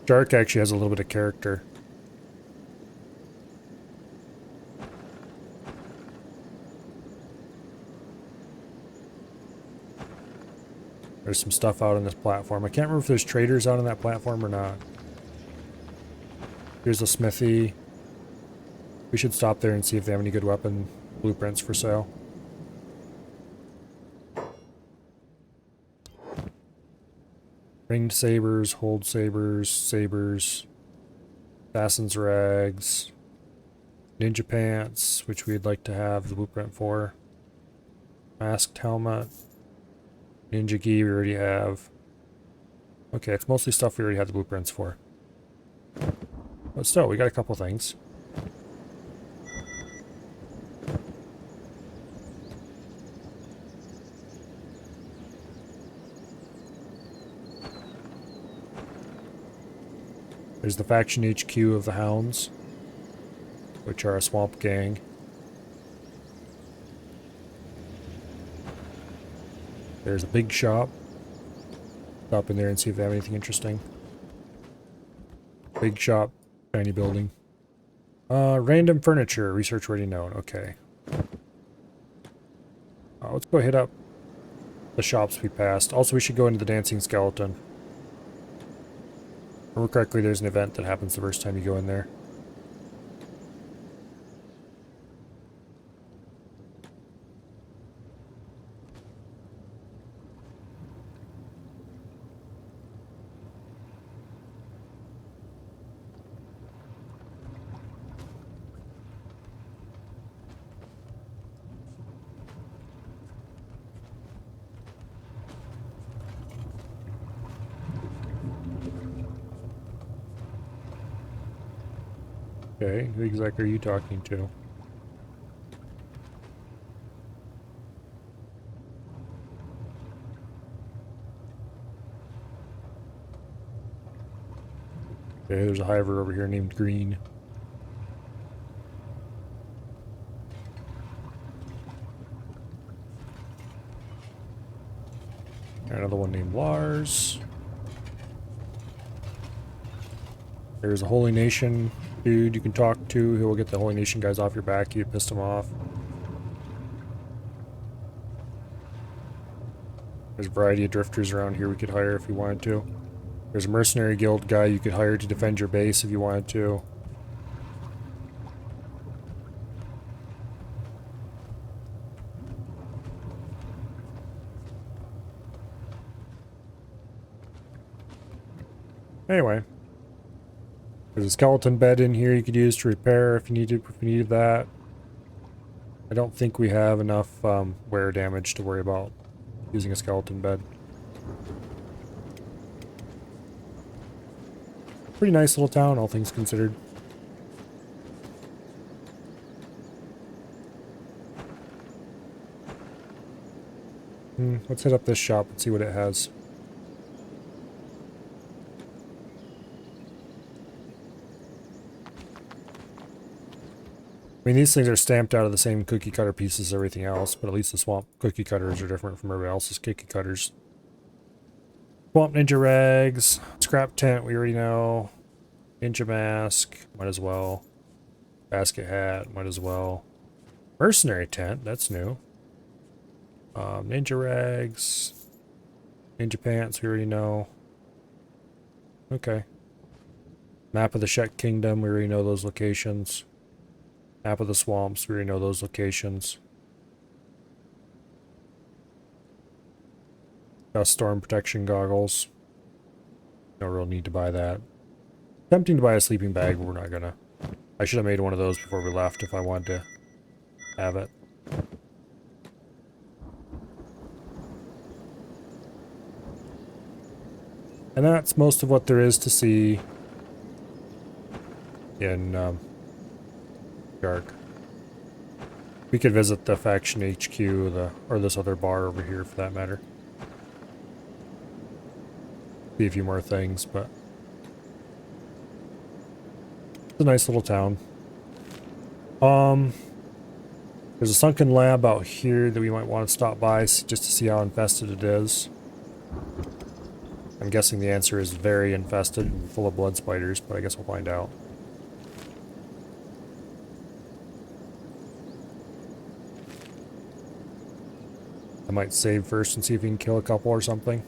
Shark actually has a little bit of character. There's some stuff out on this platform. I can't remember if there's traders out on that platform or not. Here's a smithy. We should stop there and see if they have any good weapon blueprints for sale. Ringed sabers, hold sabers, sabers, assassin's rags, ninja pants, which we'd like to have the blueprint for, masked helmet, ninja gi we already have. Okay, it's mostly stuff we already had the blueprints for. But still, we got a couple things. There's the faction HQ of the Hounds, which are a swamp gang. There's a big shop. Stop in there and see if they have anything interesting. Big shop, tiny building. Random furniture, research already known. Okay. Let's go hit up the shops we passed. Also, we should go into the Dancing Skeleton. If I remember correctly, there's an event that happens the first time you go in there. Okay, who exactly are you talking to? Okay, there's a hiver over here named Green. Another one named Lars. There's a Holy Nation dude you can talk to who will get the Holy Nation guys off your back. You pissed them off. There's a variety of drifters around here we could hire if we wanted to. There's a mercenary guild guy you could hire to defend your base if you wanted to. Anyway. There's a skeleton bed in here you could use to repair if you needed that. I don't think we have enough wear damage to worry about using a skeleton bed. Pretty nice little town, all things considered. Let's hit up this shop and see what it has. I mean, these things are stamped out of the same cookie cutter pieces as everything else, but at least the swamp cookie cutters are different from everybody else's cookie cutters. Swamp ninja rags, scrap tent, we already know. Ninja mask, might as well. Basket hat, might as well. Mercenary tent, that's new. Ninja rags. Ninja pants, we already know. Okay. Map of the Shek Kingdom, we already know those locations. Map of the swamps, we already know those locations. Dust storm protection goggles. No real need to buy that. Tempting to buy a sleeping bag, but we're not gonna. I should have made one of those before we left if I wanted to have it. And that's most of what there is to see in Yark. We could visit the faction HQ, or this other bar over here for that matter. See a few more things, but it's a nice little town. There's a sunken lab out here that we might want to stop by just to see how infested it is. I'm guessing the answer is very infested and full of blood spiders, but I guess we'll find out. I might save first and see if we can kill a couple or something.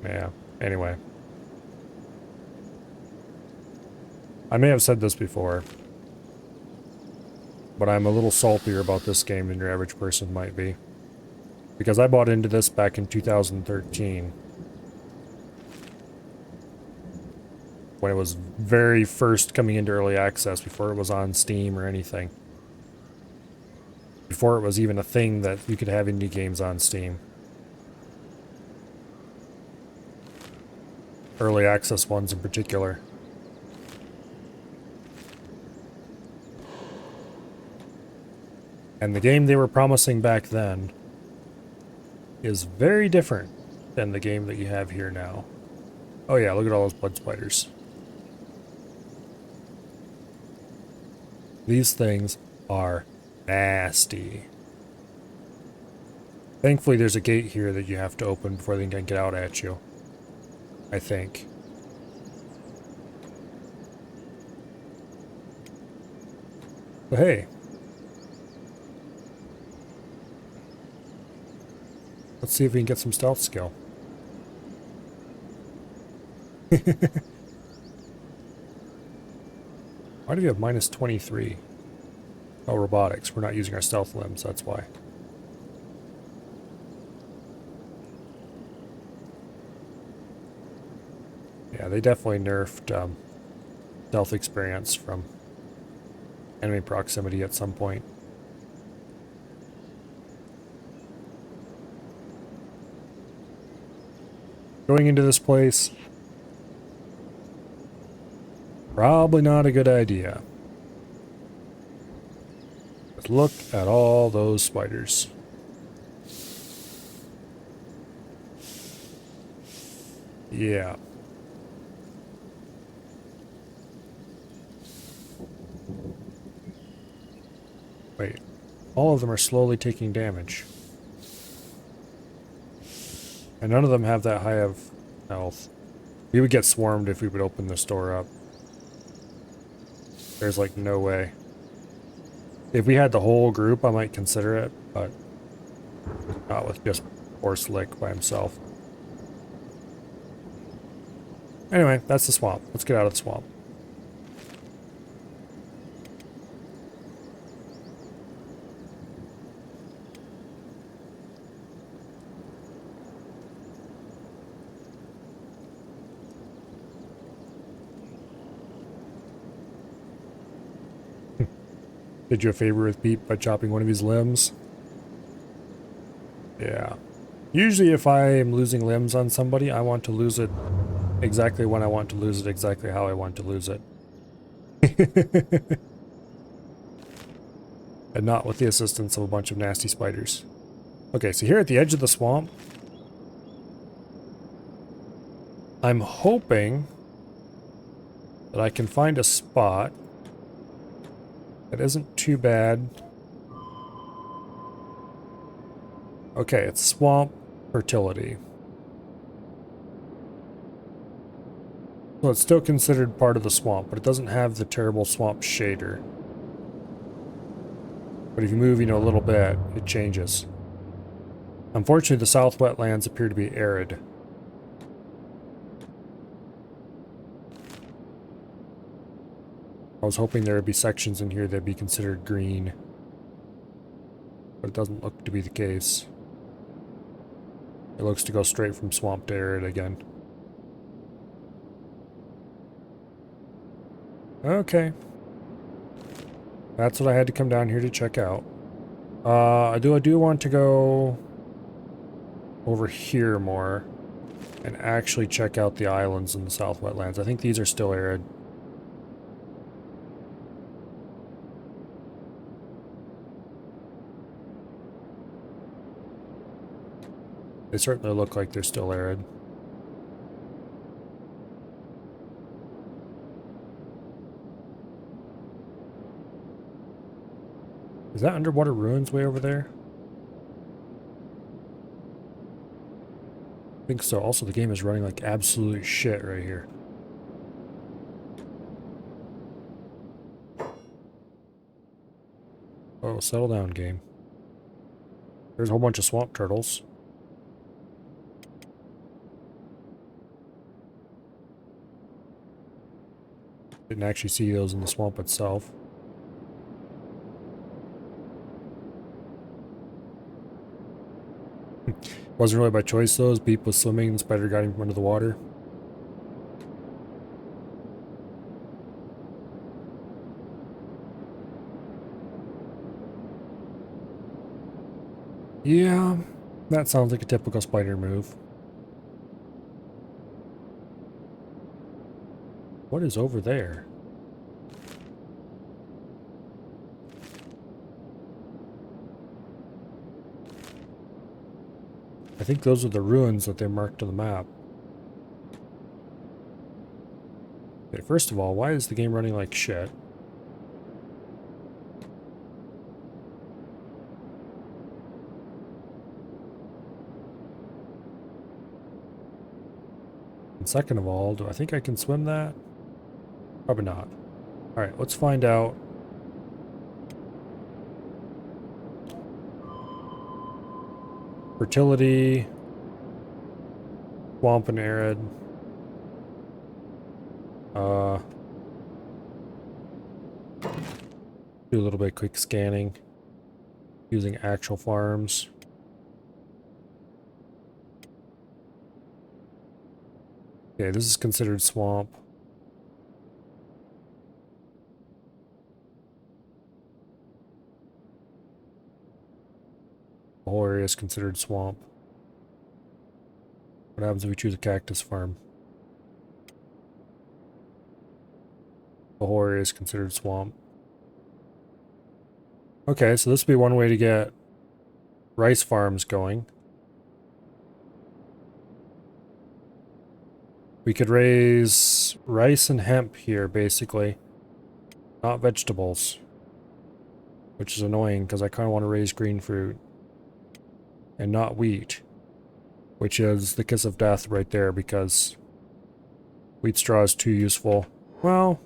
Yeah, anyway. I may have said this before, but I'm a little saltier about this game than your average person might be. Because I bought into this back in 2013. When it was very first coming into early access, before it was on Steam or anything. Before it was even a thing that you could have indie games on Steam. Early access ones in particular. And the game they were promising back then is very different than the game that you have here now. Oh yeah, look at all those blood spiders. These things are nasty. Thankfully there's a gate here that you have to open before they can get out at you. I think. But hey. Let's see if we can get some stealth skill. Why do we have minus 23? Oh, robotics. We're not using our stealth limbs, that's why. Yeah, they definitely nerfed stealth experience from enemy proximity at some point. Going into this place, probably not a good idea. But look at all those spiders. Yeah. Wait, all of them are slowly taking damage. And none of them have that high of health. We would get swarmed if we would open the store up. There's like no way. If we had the whole group, I might consider it, but not with just poor Slick by himself. Anyway, that's the swamp. Let's get out of the swamp. Did you a favor with Pete by chopping one of his limbs? Yeah. Usually if I am losing limbs on somebody, I want to lose it exactly when I want to lose it, exactly how I want to lose it. And not with the assistance of a bunch of nasty spiders. Okay, so here at the edge of the swamp, I'm hoping that I can find a spot that isn't too bad. Okay, it's swamp fertility. So it's still considered part of the swamp, but it doesn't have the terrible swamp shader. But if you move, a little bit, it changes. Unfortunately, the south wetlands appear to be arid. I was hoping there would be sections in here that'd be considered green, but it doesn't look to be the case. It looks to go straight from swamp to arid again. Okay. That's what I had to come down here to check out. I do want to go over here more and actually check out the islands in the south wetlands. I think these are still arid. They certainly look like they're still arid. Is that underwater ruins way over there? I think so. Also, the game is running like absolute shit right here. Oh, settle down, game. There's a whole bunch of swamp turtles. Didn't actually see those in the swamp itself. Wasn't really by choice though, as Beep was swimming and the spider got him from under the water. Yeah, that sounds like a typical spider move. What is over there? I think those are the ruins that they marked on the map. Okay, first of all, why is the game running like shit? And second of all, do I think I can swim that? Probably not. Alright, let's find out. Fertility. Swamp and arid. Do a little bit of quick scanning. Using actual farms. Okay, this is considered swamp. The whole area is considered swamp. What happens if we choose a cactus farm? The whole area is considered swamp. Okay, so this would be one way to get rice farms going. We could raise rice and hemp here, basically. Not vegetables. Which is annoying, because I kind of want to raise green fruit. And not wheat. Which is the kiss of death right there, because wheat straw is too useful. Well,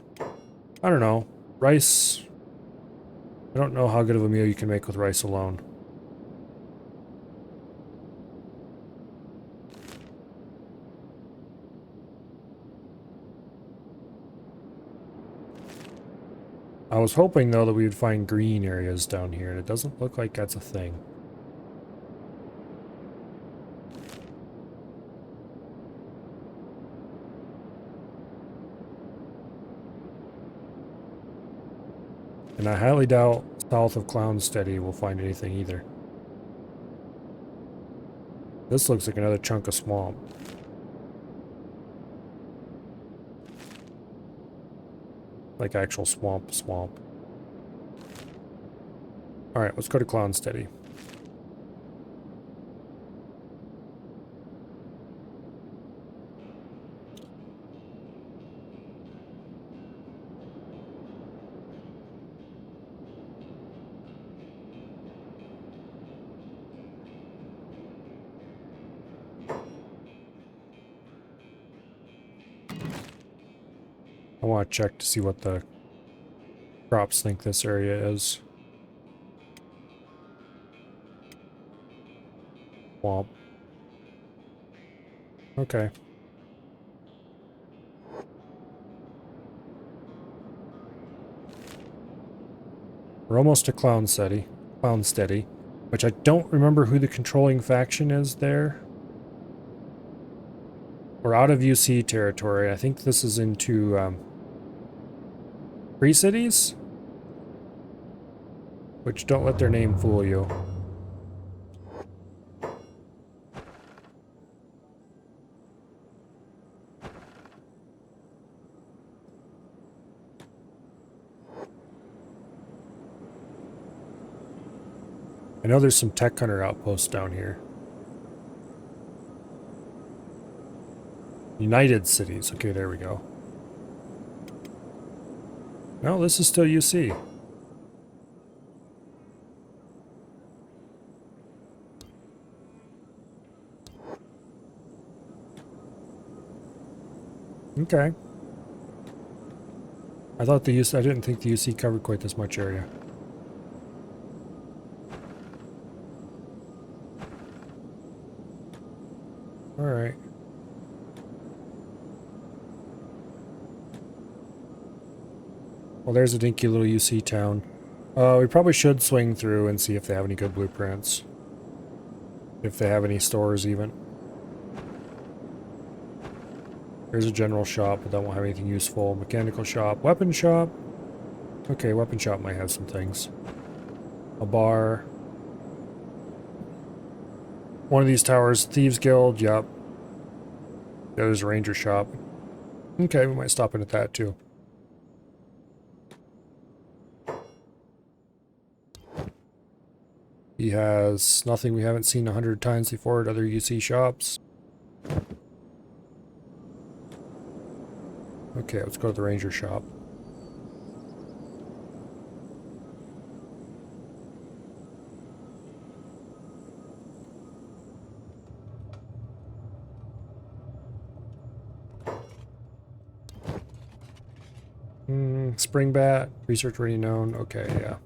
I don't know. Rice... I don't know how good of a meal you can make with rice alone. I was hoping, though, that we would find green areas down here, and it doesn't look like that's a thing. And I highly doubt south of Clownsteady we'll find anything either. This looks like another chunk of swamp. Like actual swamp. Alright, let's go to Clownsteady. I want to check to see what the crops think this area is. Womp. Okay. We're almost to Clownsteady, which I don't remember who the controlling faction is there. We're out of UC territory. I think this is into Free Cities, which don't let their name fool you. I know there's some Tech Hunter outposts down here. United Cities. Okay, there we go. No, this is still UC. Okay. I thought the UC, I didn't think the UC covered quite this much area. Alright. Well, there's a dinky little UC town. We probably should swing through and see if they have any good blueprints. If they have any stores, even. There's a general shop, but that won't have anything useful. Mechanical shop. Weapon shop. Okay, weapon shop might have some things. A bar. One of these towers. Thieves Guild. Yep. Yeah, there's a ranger shop. Okay, we might stop in at that, too. He has nothing we haven't seen 100 times before at other UC shops. Okay, let's go to the ranger shop. Springbat, research already known. Okay, yeah.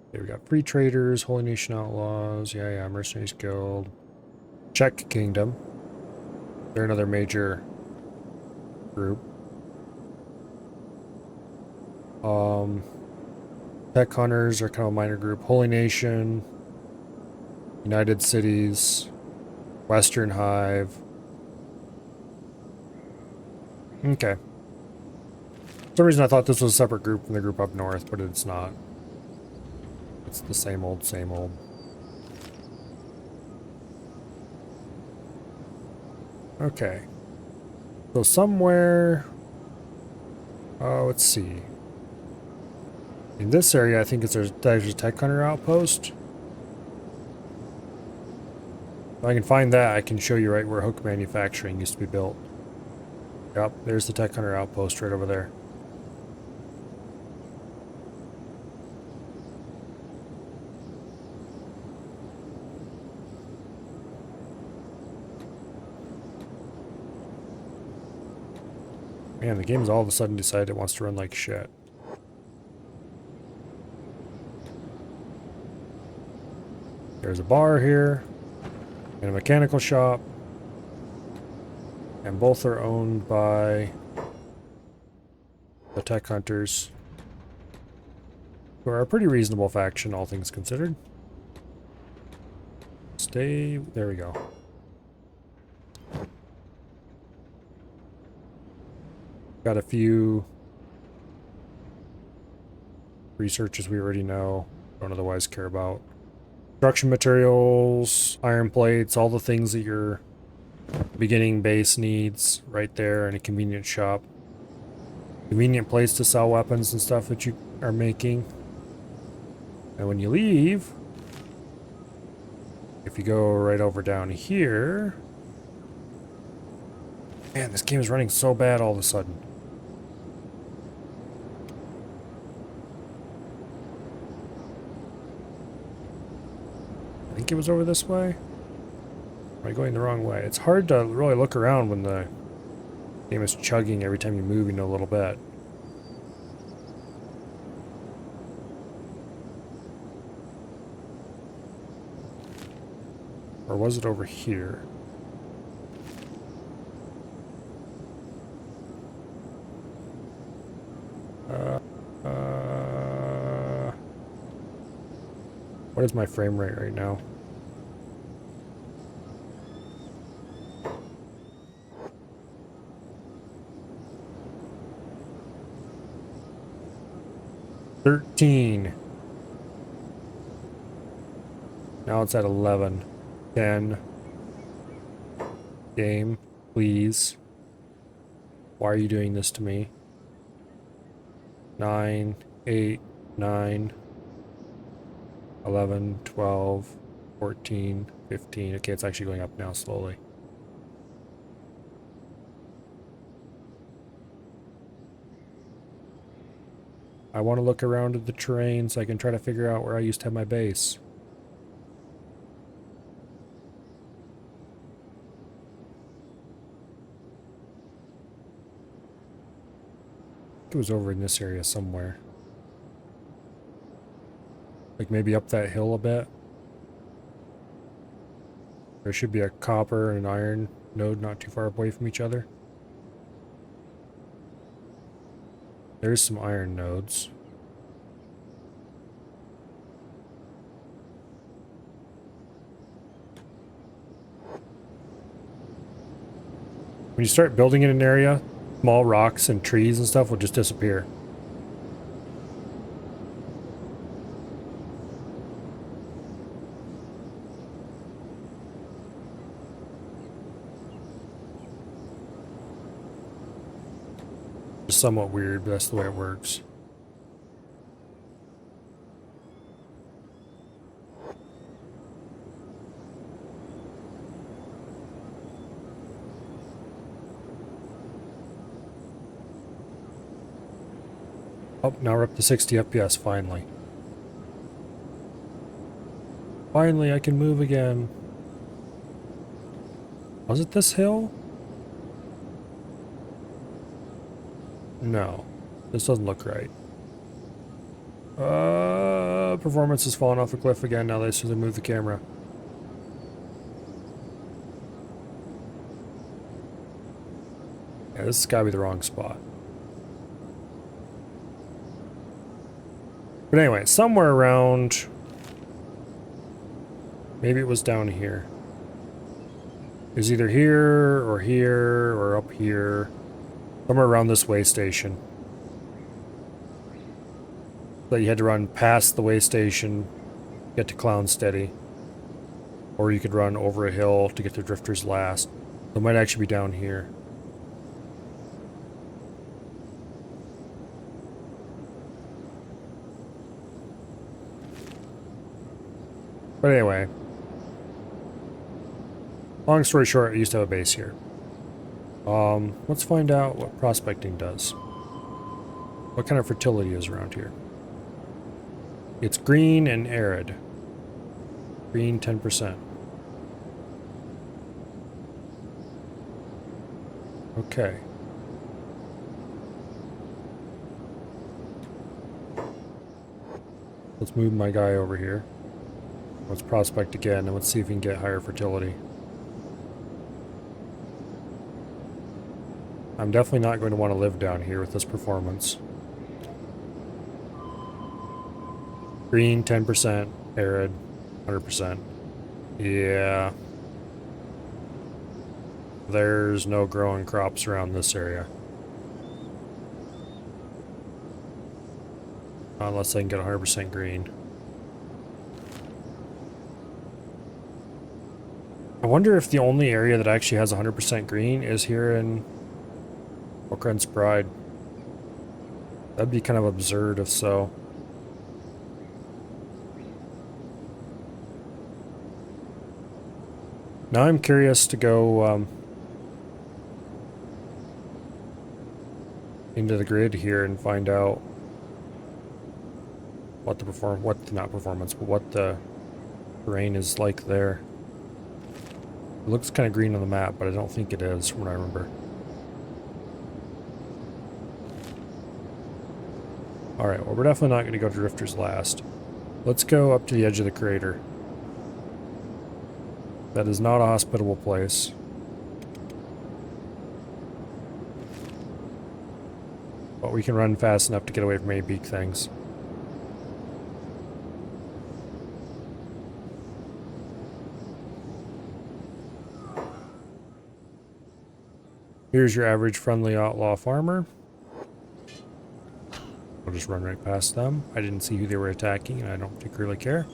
Okay, we got Free Traders, Holy Nation Outlaws, yeah, Mercenaries Guild. Czech Kingdom. They're another major group. Tech Hunters are kind of a minor group. Holy Nation, United Cities, Western Hive. Okay. For some reason I thought this was a separate group from the group up north, but it's not. It's the same old, same old. Okay. So somewhere... let's see. In this area, I think there's a Tech Hunter outpost. If I can find that, I can show you right where Hook Manufacturing used to be built. Yep, there's the Tech Hunter outpost right over there. Man, the game's all of a sudden decided it wants to run like shit. There's a bar here, and a mechanical shop, and both are owned by the Tech Hunters, who are a pretty reasonable faction, all things considered. Stay, there we go. Got a few researches we already know, don't otherwise care about. Construction materials, iron plates, all the things that your beginning base needs right there in a convenient shop. Convenient place to sell weapons and stuff that you are making. And when you leave, if you go right over down here... Man, this game is running so bad all of a sudden. I think it was over this way. Am I going the wrong way? It's hard to really look around when the game is chugging every time you move, a little bit. Or was it over here? What is my frame rate right now? $13. Now it's at 11. 10. Game, please. Why are you doing this to me? 9, 8, 9, 11, 12, 14, 15. Okay, it's actually going up now slowly. I want to look around at the terrain so I can try to figure out where I used to have my base. It was over in this area somewhere. Like maybe up that hill a bit. There should be a copper and an iron node not too far away from each other. There's some iron nodes. When you start building in an area, small rocks and trees and stuff will just disappear. It's somewhat weird, but that's the way it works. Oh, now we're up to 60 FPS, finally. Finally, I can move again. Was it this hill? No. This doesn't look right. Performance has fallen off a cliff again now that I should move the camera. Yeah, this has got to be the wrong spot. But anyway, somewhere around... Maybe it was down here. It was either here, or up here. Somewhere around this way station. So you had to run past the way station, get to Clownsteady. Or you could run over a hill to get to Drifter's Last. So it might actually be down here. But anyway. Long story short, I used to have a base here. Let's find out what prospecting does. What kind of fertility is around here? It's green and arid. Green 10%. Okay. Let's move my guy over here. Let's prospect again and let's see if we can get higher fertility. I'm definitely not going to want to live down here with this performance. Green 10%, arid 100%. Yeah. There's no growing crops around this area. Unless I can get 100% green. I wonder if the only area that actually has 100% green is here in Okrent's Pride. That'd be kind of absurd if so. Now I'm curious to go into the grid here and find out what the what the terrain is like there. It looks kind of green on the map, but I don't think it is from what I remember. Alright, well, we're definitely not going to go to Drifters last. Let's go up to the edge of the crater. That is not a hospitable place. But we can run fast enough to get away from any beak things. Here's your average friendly outlaw farmer. We'll just run right past them. I didn't see who they were attacking, and I don't particularly care.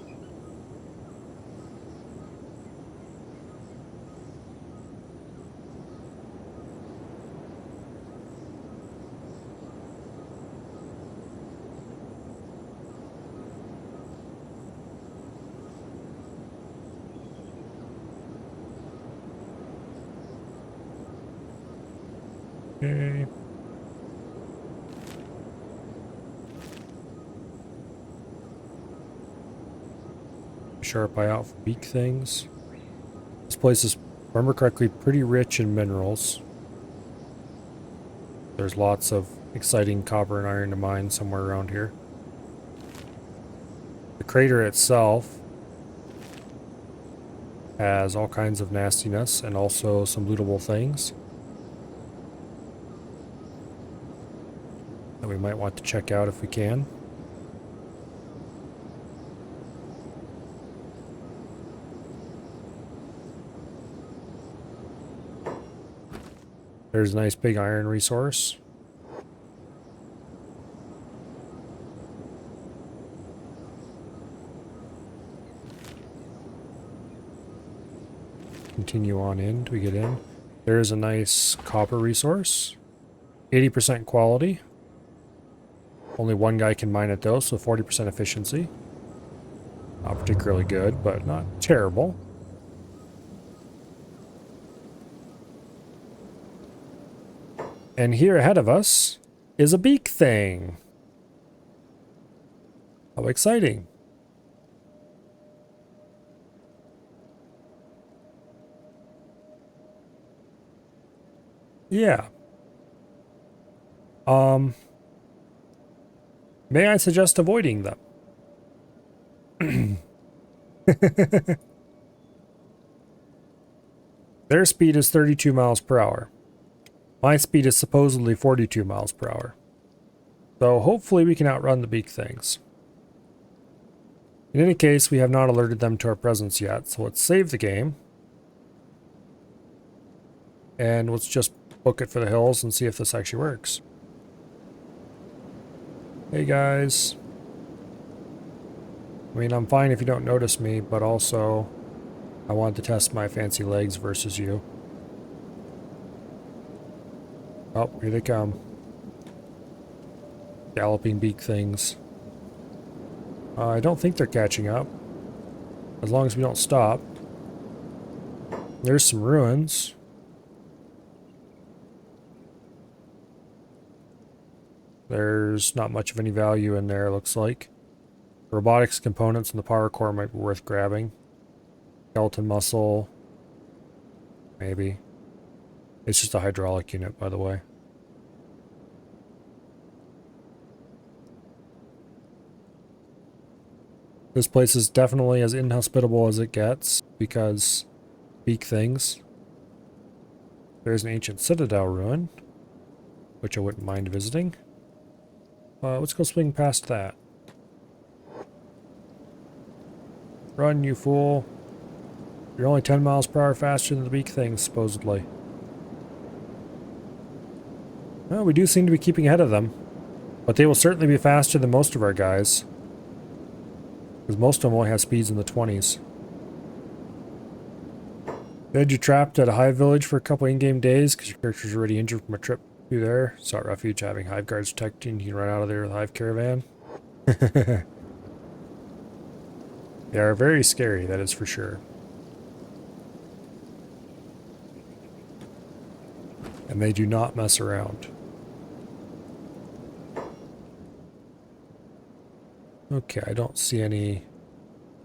Okay. Sharp eye out for beak things. This place is, if I remember correctly, pretty rich in minerals. There's lots of exciting copper and iron to mine somewhere around here. The crater itself has all kinds of nastiness and also some lootable things that we might want to check out if we can. There's a nice big iron resource. Continue on in till we get in. There's a nice copper resource. 80% quality. Only one guy can mine it though, so 40% efficiency. Not particularly good, but not terrible. And here ahead of us is a beak thing. How exciting. Yeah. May I suggest avoiding them? Their speed is 32 miles per hour. My speed is supposedly 42 miles per hour. So hopefully we can outrun the beak things. In any case, we have not alerted them to our presence yet, so let's save the game. And let's just book it for the hills and see if this actually works. Hey guys. I mean, I'm fine if you don't notice me, but also I wanted to test my fancy legs versus you. Oh, here they come. Galloping beak things. I don't think they're catching up. As long as we don't stop. There's some ruins. There's not much of any value in there, looks like. Robotics components and the power core might be worth grabbing. Skeleton muscle. Maybe. It's just a hydraulic unit, by the way. This place is definitely as inhospitable as it gets because beak things. There's an ancient citadel ruin, which I wouldn't mind visiting. Let's go swing past that. Run, you fool. You're only 10 miles per hour faster than the beak things, supposedly. Well, we do seem to be keeping ahead of them. But they will certainly be faster than most of our guys. Because most of them only have speeds in the 20s. They had you trapped at a hive village for a couple in-game days because your character's already injured from a trip through there. Sought refuge having hive guards protecting. You can run out of there with a hive caravan. They are very scary, that is for sure. And they do not mess around. Okay, I don't see any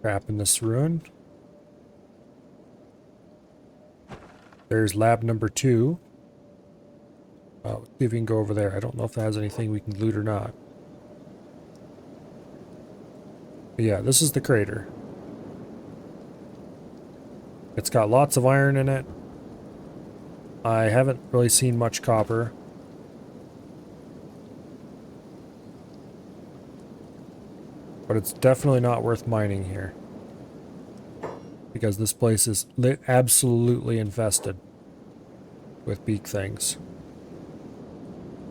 crap in this ruin. There's lab number 2. Let's see if we can go over there. I don't know if that has anything we can loot or not. But yeah, this is the crater. It's got lots of iron in it. I haven't really seen much copper. But it's definitely not worth mining here. Because this place is absolutely infested with beak things.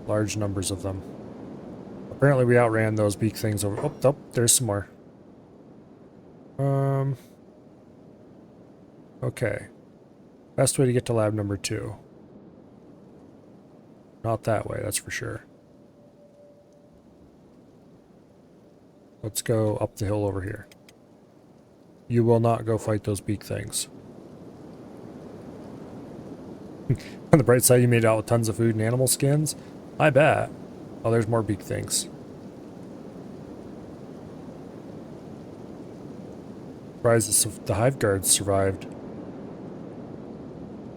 Large numbers of them. Apparently we outran those beak things over. Oh, oh, there's some more. Okay. Best way to get to lab number 2. Not that way, that's for sure. Let's go up the hill over here. You will not go fight those beak things. On the bright side, you made out with tons of food and animal skins. I bet. Oh, there's more beak things. Surprised the hive guards survived.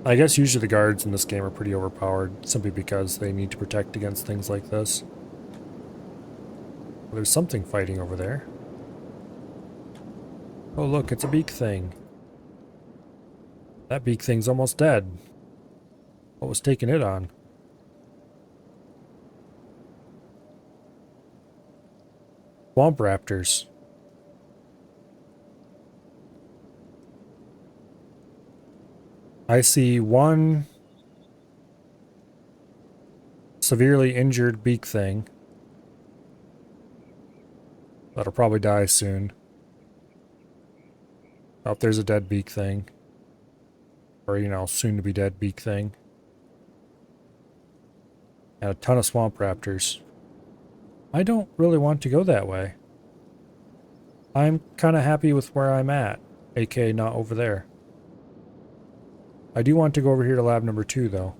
I guess usually the guards in this game are pretty overpowered, simply because they need to protect against things like this. Well, there's something fighting over there. Oh look, it's a beak thing. That beak thing's almost dead. What was taking it on? Swamp raptors. I see one severely injured beak thing. That'll probably die soon. Oh, there's a dead beak thing. Or, you know, soon to be dead beak thing. And a ton of swamp raptors. I don't really want to go that way. I'm kind of happy with where I'm at, aka not over there. I do want to go over here to lab number 2, though.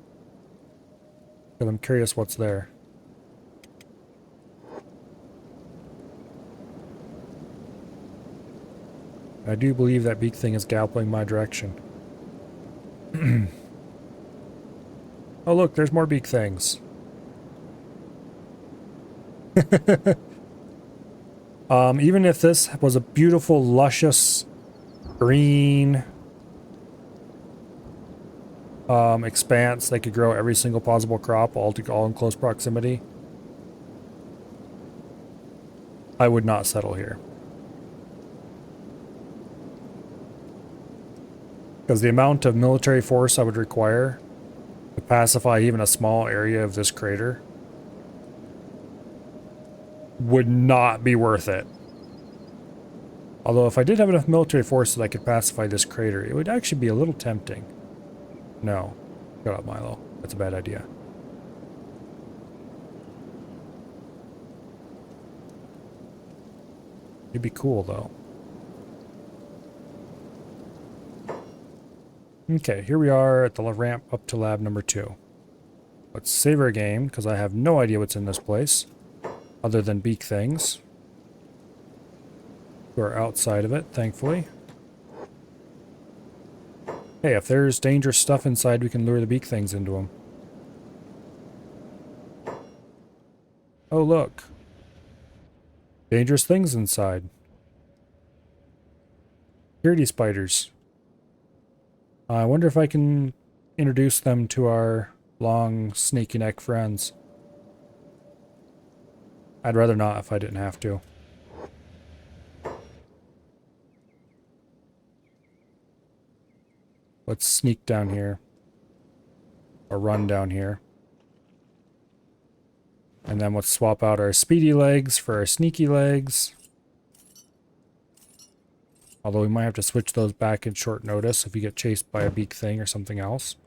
Because I'm curious what's there. I do believe that beak thing is galloping my direction. Oh look, there's more beak things. Even if this was a beautiful, luscious, green expanse, they could grow every single possible crop all in close proximity, I would not settle here. Because the amount of military force I would require to pacify even a small area of this crater would not be worth it. Although if I did have enough military force that I could pacify this crater, it would actually be a little tempting. No. Shut up, Milo. That's a bad idea. It'd be cool, though. Okay, here we are at the ramp up to lab number 2. Let's save our game, because I have no idea what's in this place, other than beak things. We're outside of it, thankfully. Hey, if there's dangerous stuff inside, we can lure the beak things into them. Oh, look. Dangerous things inside. Security spiders. I wonder if I can introduce them to our long, snaky neck friends. I'd rather not if I didn't have to. Let's sneak down here. Or run down here. And then let's swap out our speedy legs for our sneaky legs. Although we might have to switch those back in short notice if we get chased by a beak thing or something else.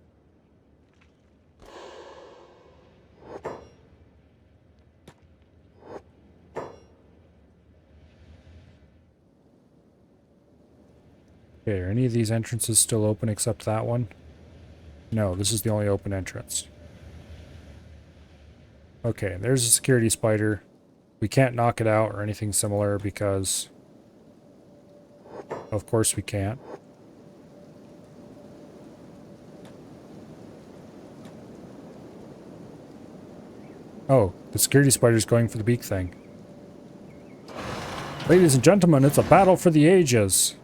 Okay, are any of these entrances still open except that one? No, this is the only open entrance. Okay, there's a security spider. We can't knock it out or anything similar because... Of course we can't. Oh, the security spider's going for the beak thing. Ladies and gentlemen, it's a battle for the ages.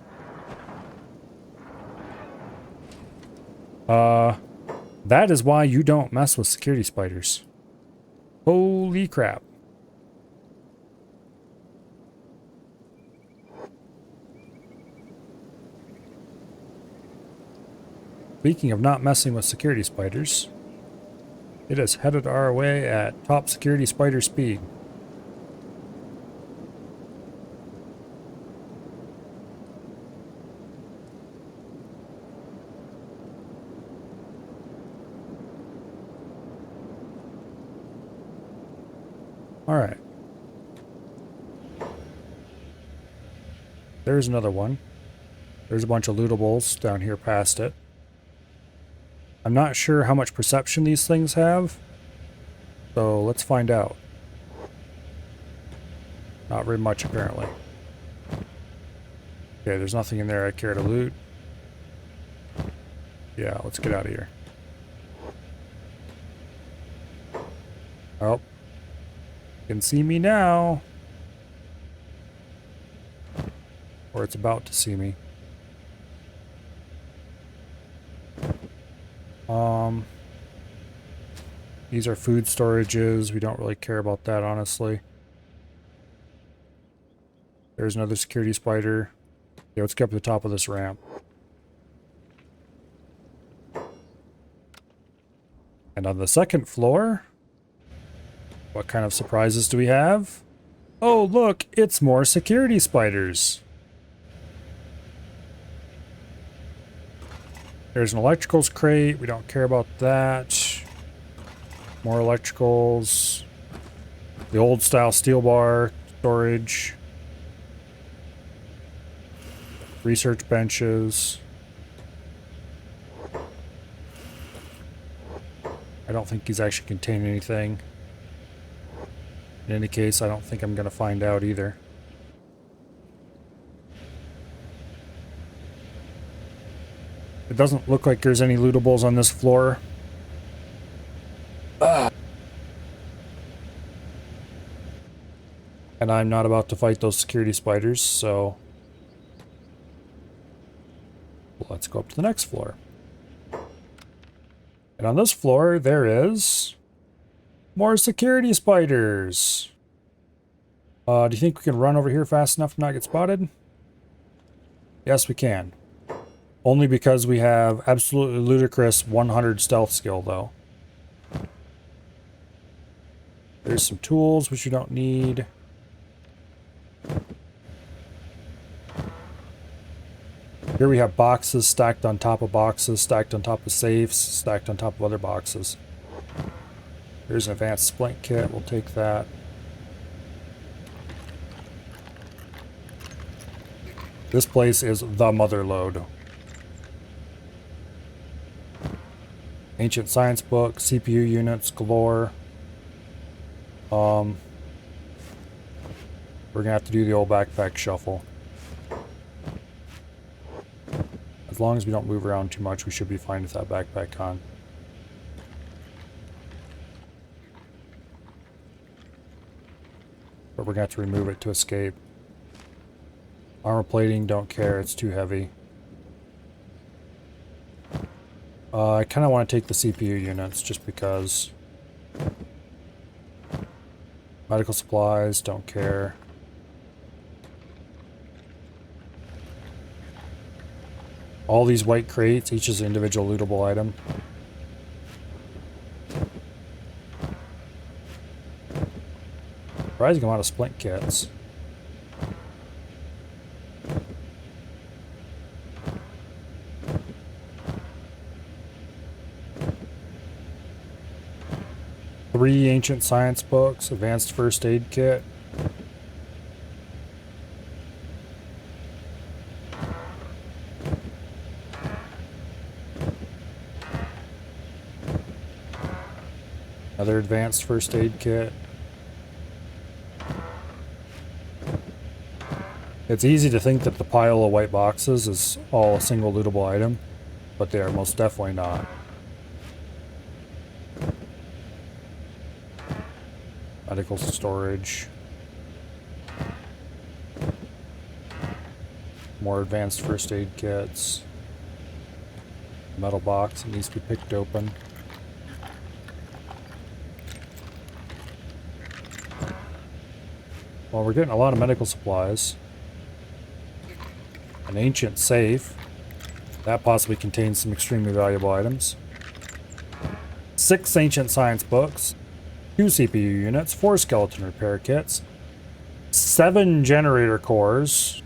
That is why you don't mess with security spiders. Holy crap. Speaking of not messing with security spiders, it is headed our way at top security spider speed. Alright. There's another one. There's a bunch of lootables down here past it. I'm not sure how much perception these things have, so let's find out. Not very much, apparently. Okay, there's nothing in there I care to loot. Yeah, let's get out of here. Oh. You can see me now. Or it's about to see me. These are food storages. We don't really care about that, honestly. There's another security spider. Yeah, let's get up to the top of this ramp. And on the second floor, what kind of surprises do we have? Oh, look, it's more security spiders. There's an electricals crate. We don't care about that. More electricals. The old style steel bar storage. Research benches. I don't think these actually contain anything. In any case, I don't think I'm going to find out either. It doesn't look like there's any lootables on this floor. And I'm not about to fight those security spiders, so let's go up to the next floor. And on this floor, there is more security spiders. Do you think we can run over here fast enough to not get spotted? Yes, we can. Only because we have absolutely ludicrous 100 stealth skill, though. There's some tools, which you don't need. Here we have boxes stacked on top of boxes, stacked on top of safes, stacked on top of other boxes. Here's an advanced splint kit. We'll take that. This place is the mother lode. Ancient science book, CPU units galore. We're gonna have to do the old backpack shuffle. As long as we don't move around too much, we should be fine with that backpack on. But we're gonna have to remove it to escape. Armor plating, don't care, it's too heavy. I kind of want to take the CPU units just because. Medical supplies, don't care. All these white crates, each is an individual lootable item. Surprising amount of splint kits. Three ancient science books, advanced first aid kit. Another advanced first aid kit. It's easy to think that the pile of white boxes is all a single lootable item, but they are most definitely not. Medical storage. More advanced first aid kits. Metal box that needs to be picked open. Well, we're getting a lot of medical supplies. An ancient safe. That possibly contains some extremely valuable items. 6 ancient science books. 2 CPU units. 4 skeleton repair kits. 7 generator cores.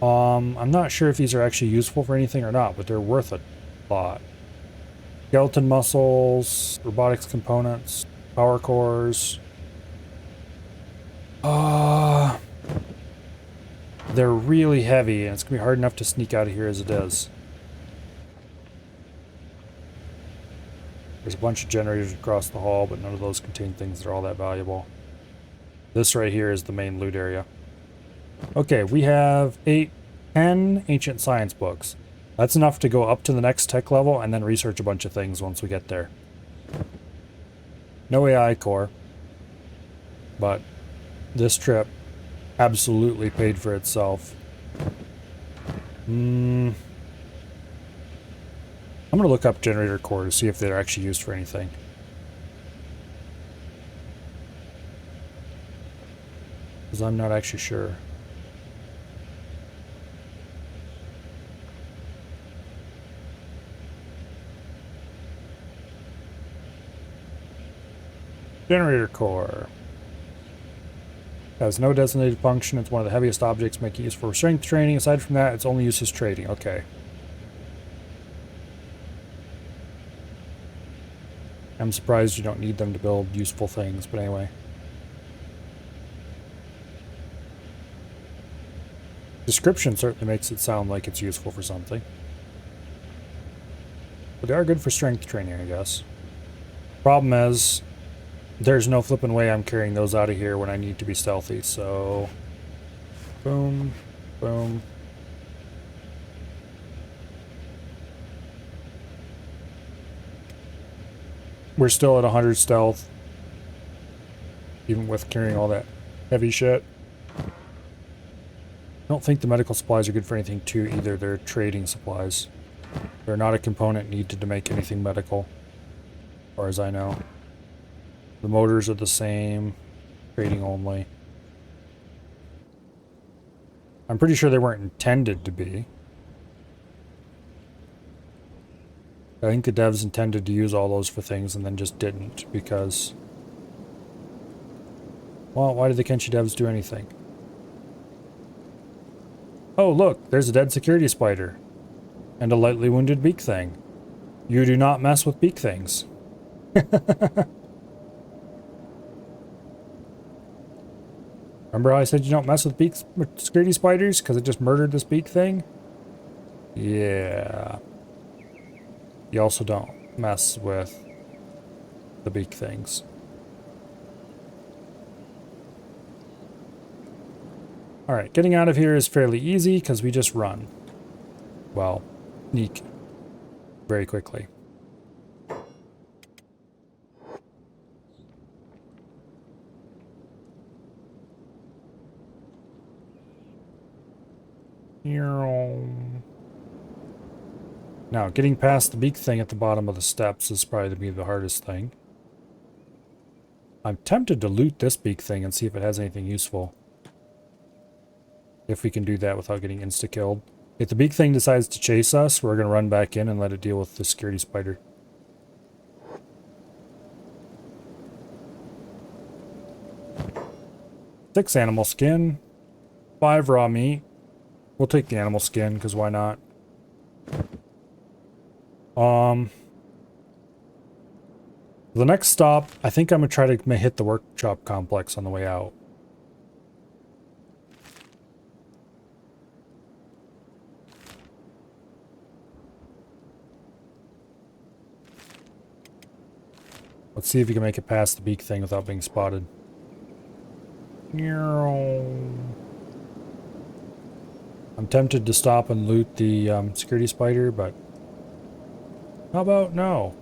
I'm not sure if these are actually useful for anything or not, but they're worth a lot. Skeleton muscles, robotics components, power cores. They're really heavy, and it's gonna be hard enough to sneak out of here as it is. There's a bunch of generators across the hall, but none of those contain things that are all that valuable. This right here is the main loot area. Okay, we have 10 ancient science books. That's enough to go up to the next tech level and then research a bunch of things once we get there. No AI core, but this trip absolutely paid for itself. I'm gonna look up generator core to see if they're actually used for anything. Because I'm not actually sure. Generator core. Has no designated function. It's one of the heaviest objects, making use for strength training. Aside from that, its only use is trading. Okay. I'm surprised you don't need them to build useful things, but anyway. Description certainly makes it sound like it's useful for something. But they are good for strength training, I guess. Problem is, there's no flipping way I'm carrying those out of here when I need to be stealthy, so... Boom. Boom. We're still at 100 stealth. Even with carrying all that heavy shit. I don't think the medical supplies are good for anything too either. They're trading supplies. They're not a component needed to make anything medical, as far as I know. The motors are the same, trading only. I'm pretty sure they weren't intended to be. I think the devs intended to use all those for things and then just didn't because... Well, why did the Kenshi devs do anything? Oh, look, there's a dead security spider. And a lightly wounded beak thing. You do not mess with beak things. Remember how I said you don't mess with security spiders because it just murdered this beak thing? Yeah. You also don't mess with the beak things. Alright, getting out of here is fairly easy because we just run. Well, sneak very quickly. Now, getting past the beak thing at the bottom of the steps is probably to be the hardest thing. I'm tempted to loot this beak thing and see if it has anything useful. If we can do that without getting insta-killed. If the beak thing decides to chase us, we're going to run back in and let it deal with the security spider. Six animal skin. 5 raw meat. We'll take the animal skin, because why not? The next stop, I think I'm going to try to hit the workshop complex on the way out. Let's see if we can make it past the beak thing without being spotted. I'm tempted to stop and loot the security spider, but how about no?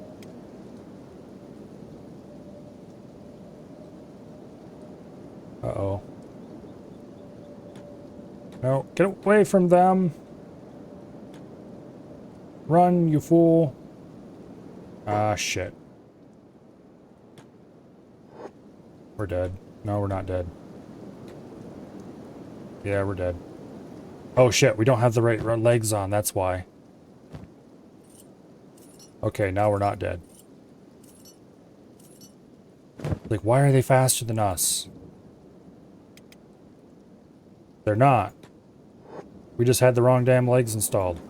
Uh-oh. No, get away from them! Run, you fool! Ah, shit. We're dead. No, we're not dead. Yeah, we're dead. Oh shit, we don't have the right legs on, that's why. Okay, now we're not dead. Like, why are they faster than us? They're not. We just had the wrong damn legs installed.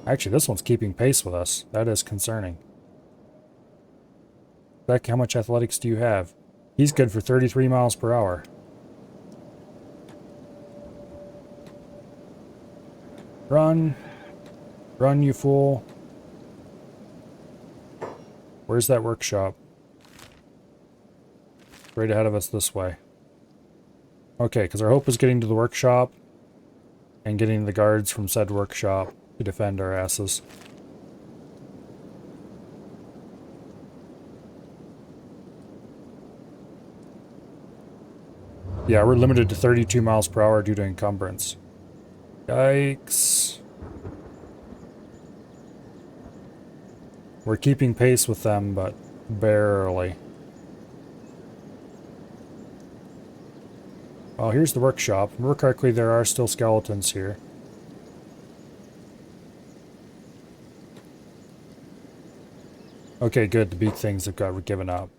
Actually, this one's keeping pace with us. That is concerning. Beck, how much athletics do you have? He's good for 33 miles per hour. Run. Run, you fool. Where's that workshop? Right ahead of us this way. Okay, because our hope is getting to the workshop and getting the guards from said workshop to defend our asses. Yeah, we're limited to 32 miles per hour due to encumbrance. Yikes. We're keeping pace with them, but barely. Oh, here's the workshop. If I remember correctly, there are still skeletons here. Okay, good. The big things have got given up.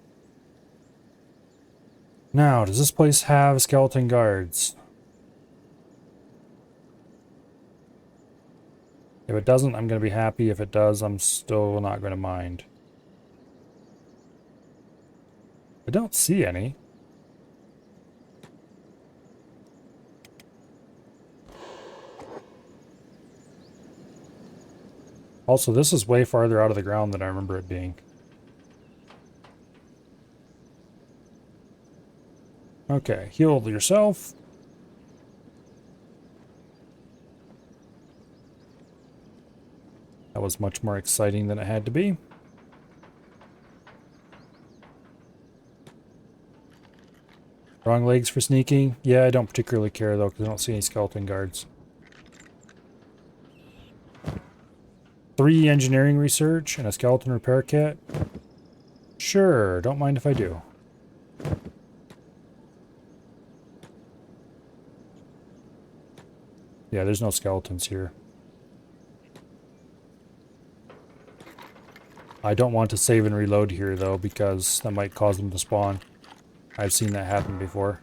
Now, does this place have skeleton guards? If it doesn't, I'm going to be happy. If it does, I'm still not going to mind. I don't see any. Also, this is way farther out of the ground than I remember it being. Okay, heal yourself. That was much more exciting than it had to be. Wrong legs for sneaking? Yeah, I don't particularly care though, because I don't see any skeleton guards. 3 engineering research and a skeleton repair kit? Sure, don't mind if I do. Yeah, there's no skeletons here. I don't want to save and reload here though, because that might cause them to spawn. I've seen that happen before.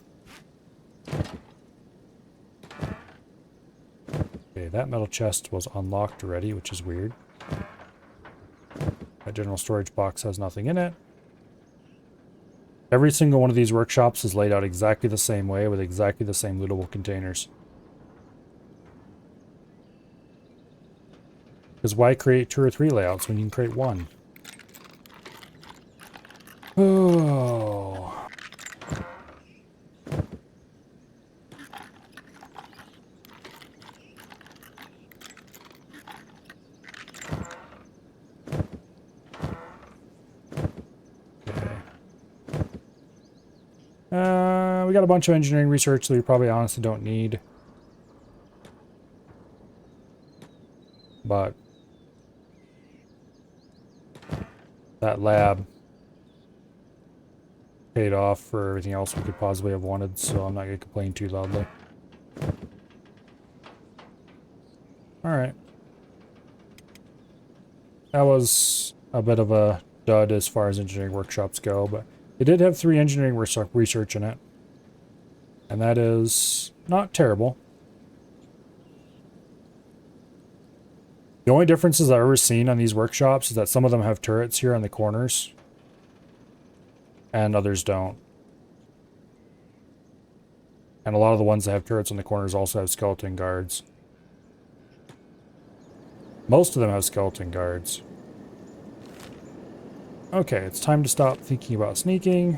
Okay, that metal chest was unlocked already, which is weird. That general storage box has nothing in it. Every single one of these workshops is laid out exactly the same way with exactly the same lootable containers. Because why create 2 or 3 layouts when you can create 1? Oh. We got a bunch of engineering research that we probably honestly don't need. But that lab paid off for everything else we could possibly have wanted, so I'm not going to complain too loudly. Alright. That was a bit of a dud as far as engineering workshops go, but they did have 3 engineering research in it. And that is not terrible. The only differences I've ever seen on these workshops is that some of them have turrets here on the corners. And others don't. And a lot of the ones that have turrets on the corners also have skeleton guards. Most of them have skeleton guards. Okay, it's time to stop thinking about sneaking.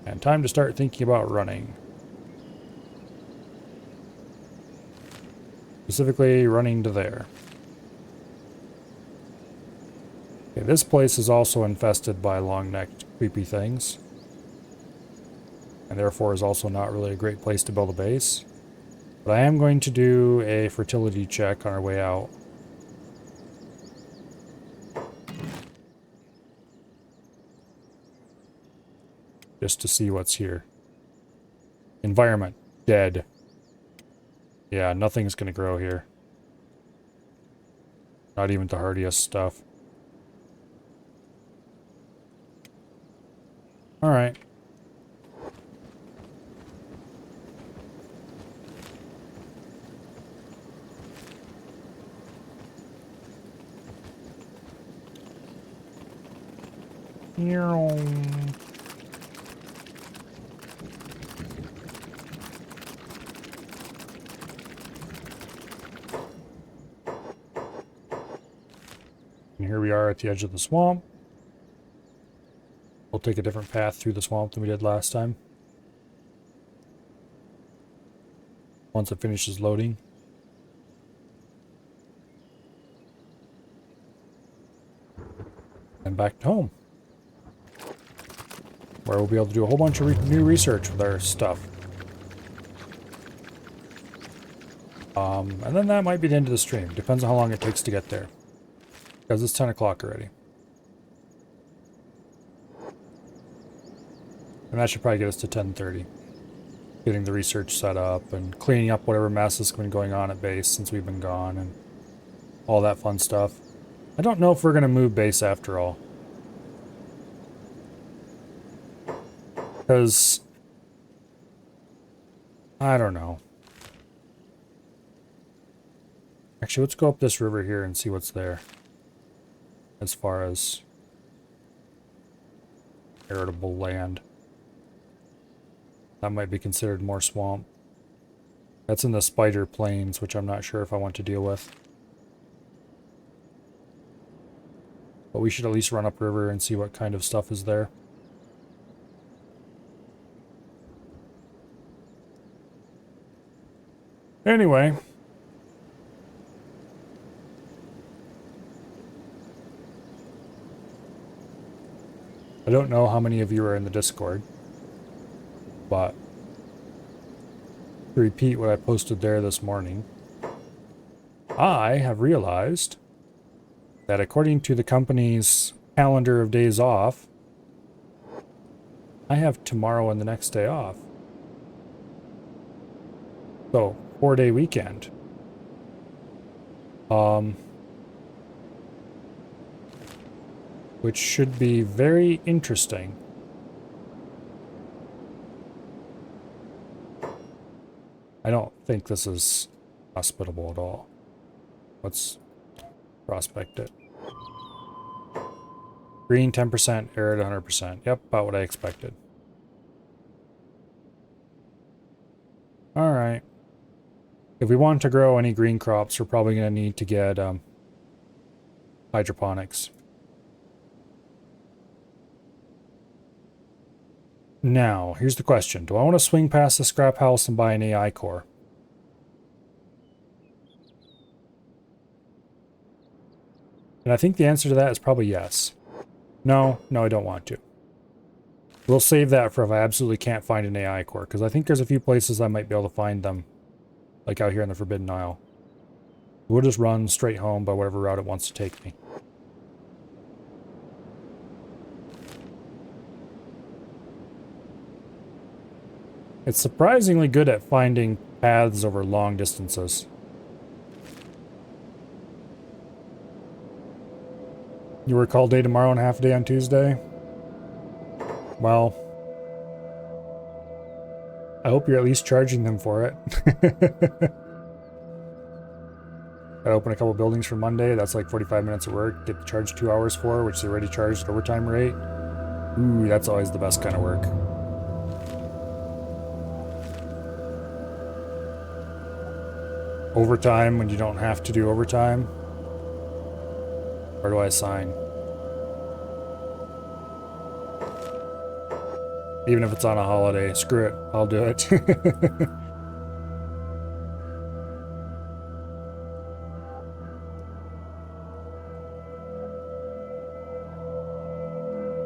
And time to start thinking about running. Specifically, running to there. Okay, this place is also infested by long-necked creepy things. And therefore is also not really a great place to build a base. But I am going to do a fertility check on our way out. Just to see what's here. Environment. Dead. Yeah, nothing's going to grow here. Not even the hardiest stuff. Alright. And here we are at the edge of the swamp. We'll take a different path through the swamp than we did last time. Once it finishes loading. And back to home. Where we'll be able to do a whole bunch of new research with our stuff. And then that might be the end of the stream. Depends on how long it takes to get there. Because it's 10 o'clock already. And that should probably get us to 10:30. Getting the research set up and cleaning up whatever mess has been going on at base since we've been gone and all that fun stuff. I don't know if we're going to move base after all. Because I don't know. Actually, let's go up this river here and see what's there. As far as heritable land. That might be considered more swamp. That's in the Spider Plains, which I'm not sure if I want to deal with. But we should at least run upriver and see what kind of stuff is there. Anyway. I don't know how many of you are in the Discord. But to repeat what I posted there this morning, I have realized that according to the company's calendar of days off, I have tomorrow and the next day off. So, 4-day weekend. Which should be very interesting. I don't think this is hospitable at all. Let's prospect it. Green 10%, arid 100%. Yep, about what I expected. Alright. If we want to grow any green crops, we're probably going to need to get hydroponics. Now, here's the question. Do I want to swing past the scrap house and buy an AI core? And I think the answer to that is probably yes. No, I don't want to. We'll save that for if I absolutely can't find an AI core, because I think there's a few places I might be able to find them, like out here in the Forbidden Isle. We'll just run straight home by whatever route it wants to take me. It's surprisingly good at finding paths over long distances. You work all day tomorrow and half a day on Tuesday? Well, I hope you're at least charging them for it. I open a couple buildings for Monday. That's like 45 minutes of work. Get charged 2 hours for, which is already charged overtime rate. Ooh, that's always the best kind of work. Overtime when you don't have to do overtime. Where do I sign? Even if it's on a holiday, screw it, I'll do it.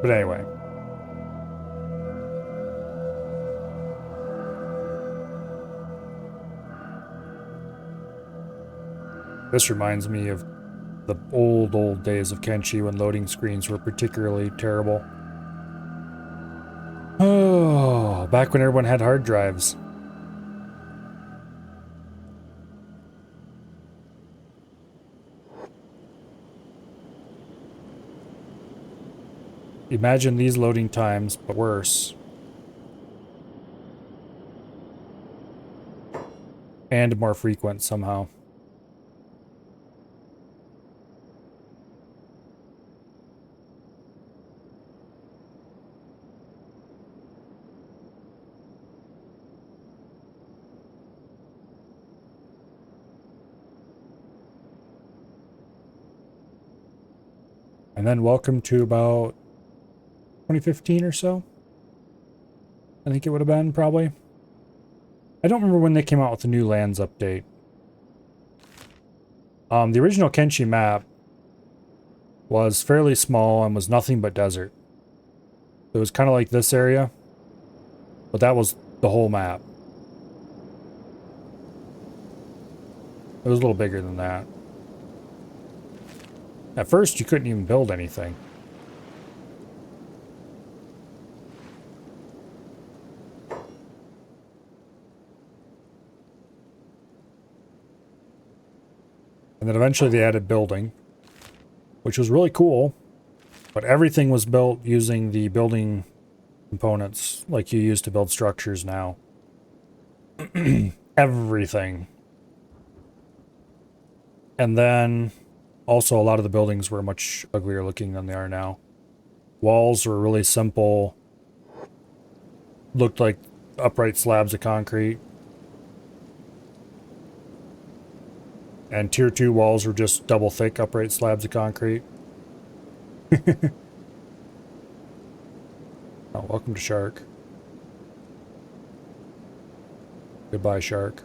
But anyway, This reminds me of the old days of Kenshi when loading screens were particularly terrible. Oh, back when everyone had hard drives. Imagine these loading times, but worse. And more frequent somehow. And then welcome to about 2015 or so. I think it would have been, probably. I don't remember when they came out with the new lands update. The original Kenshi map was fairly small and was nothing but desert. It was kind of like this area, but that was the whole map. It was a little bigger than that. At first, you couldn't even build anything. And then eventually they added building, which was really cool. But everything was built using the building components like you use to build structures now. Everything. And then also a lot of the buildings were much uglier looking than they are now. Walls were really simple. Looked like upright slabs of concrete. And tier 2 walls were just double thick upright slabs of concrete. Oh, welcome to Shark. Goodbye, Shark.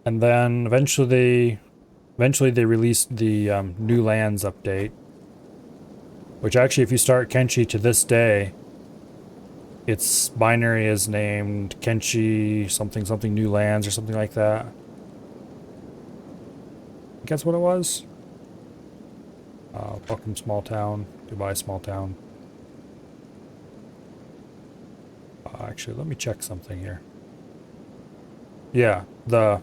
And then eventually they released the new lands update, which actually, if you start Kenshi to this day, its binary is named Kenshi something something new lands or something like that. I think that's what it was. Welcome small town. Goodbye small town. Actually, let me check something here. Yeah, the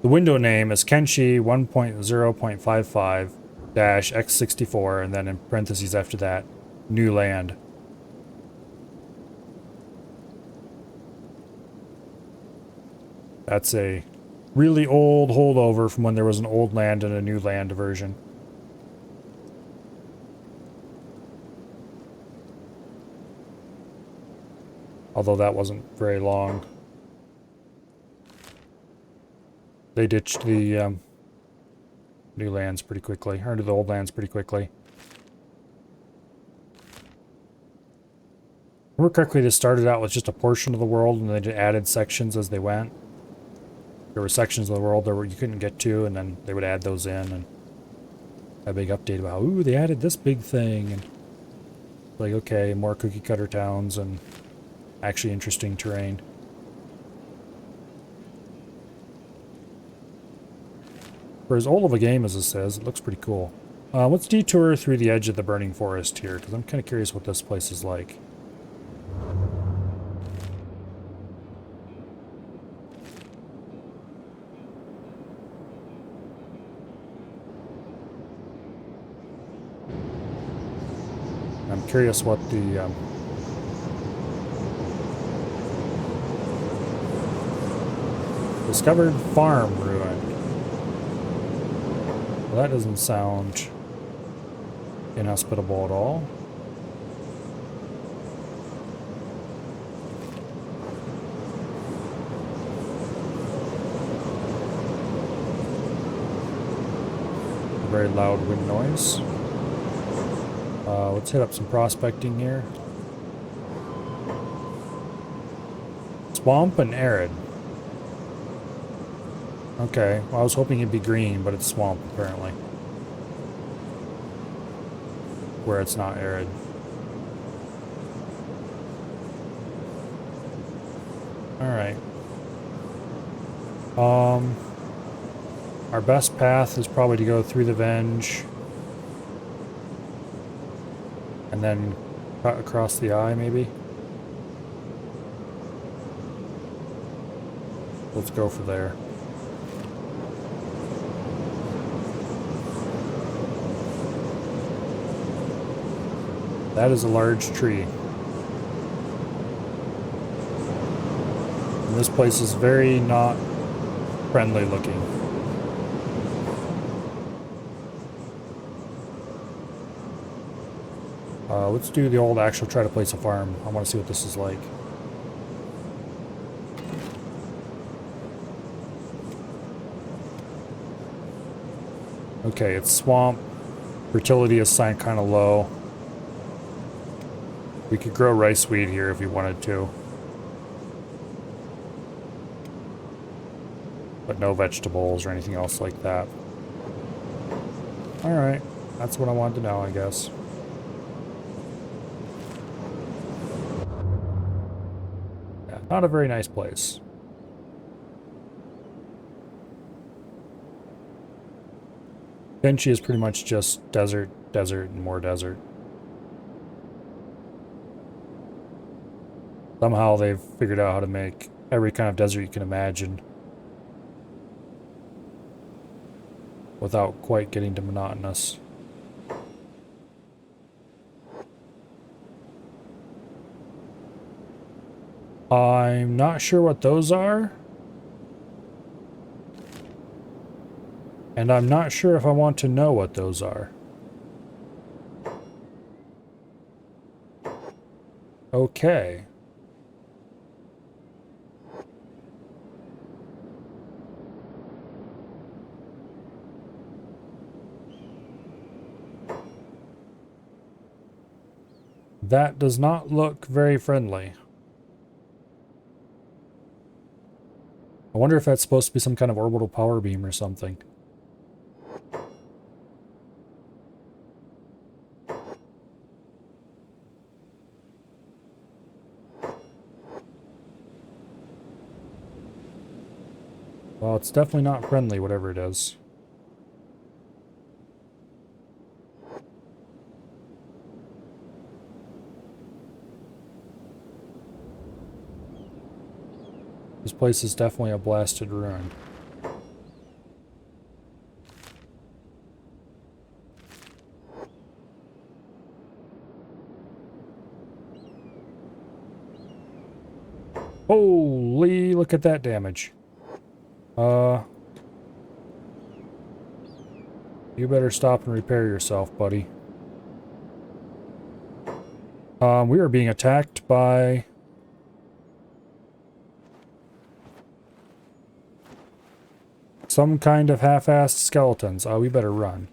window name is Kenshi 1.0.55-X64, and then in parentheses after that, new land. That's a really old holdover from when there was an old land and a new land version. Although that wasn't very long. They ditched the new lands pretty quickly, or the old lands pretty quickly. If I remember correctly, they started out with just a portion of the world, and they added sections as they went. There were sections of the world that you couldn't get to, and then they would add those in, and a big update about, ooh, they added this big thing, and like, okay, more cookie cutter towns and actually interesting terrain. For as old of a game as this says, it looks pretty cool. Let's detour through the edge of the burning forest here, because I'm kind of curious what this place is like. I'm curious what the discovered farm ruined. Well, that doesn't sound inhospitable at all. A very loud wind noise. Let's hit up some prospecting here. Swamp and arid. Okay, well, I was hoping it'd be green, but it's swamp, apparently. Where it's not arid. Alright. Our best path is probably to go through the Venge. And then cut across the eye, maybe? Let's go for there. That is a large tree. And this place is very not friendly looking. Let's do the old actual try to place a farm. I want to see what this is like. Okay, it's swamp. Fertility is kind of low. We could grow rice wheat here if we wanted to. But no vegetables or anything else like that. Alright, that's what I wanted to know, I guess. Yeah, not a very nice place. Vinci is pretty much just desert, desert, and more desert. Somehow they've figured out how to make every kind of desert you can imagine without quite getting to monotonous. I'm not sure what those are. And I'm not sure if I want to know what those are. Okay. That does not look very friendly. I wonder if that's supposed to be some kind of orbital power beam or something. Well, it's definitely not friendly, whatever it is. This place is definitely a blasted ruin. Holy, look at that damage. You better stop and repair yourself, buddy. We are being attacked by... some kind of half-assed skeletons. We better run.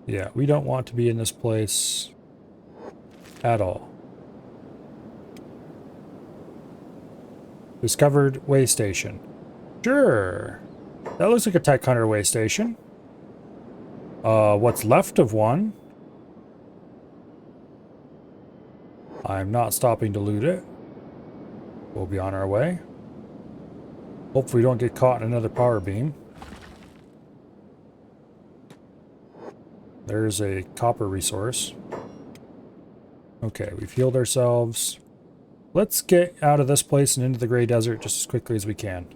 Yeah, we don't want to be in this place at all. Discovered way station. Sure. That looks like a Tech Hunter way station. What's left of one? I'm not stopping to loot it. We'll be on our way. Hopefully we don't get caught in another power beam. There's a copper resource. Okay, we've healed ourselves. Let's get out of this place and into the Grey Desert just as quickly as we can.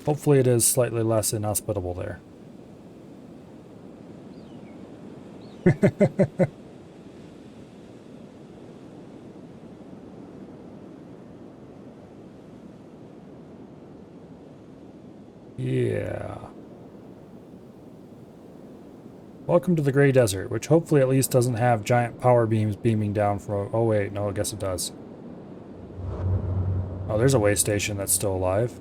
Hopefully it is slightly less inhospitable there. Yeah. Welcome to the Grey Desert, which hopefully at least doesn't have giant power beams beaming down from... oh wait, no, I guess it does. Oh, there's a way station that's still alive.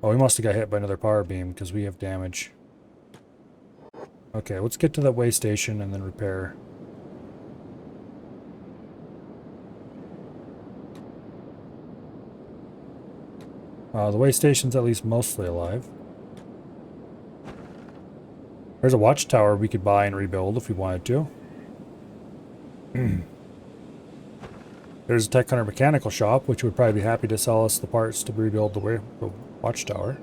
Oh, we must have got hit by another power beam because we have damage. Okay, let's get to that way station and then repair. The way station's at least mostly alive. There's a watchtower we could buy and rebuild if we wanted to. There's a Tech Hunter mechanical shop, which would probably be happy to sell us the parts to rebuild the watchtower.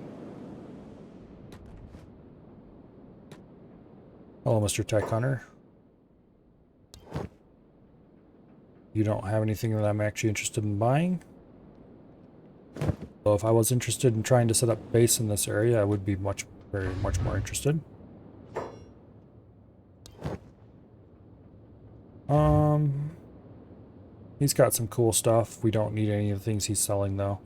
Hello, Mr. Tech Hunter. You don't have anything that I'm actually interested in buying. So if I was interested in trying to set up base in this area, I would be very much more interested. He's got some cool stuff. We don't need any of the things he's selling though.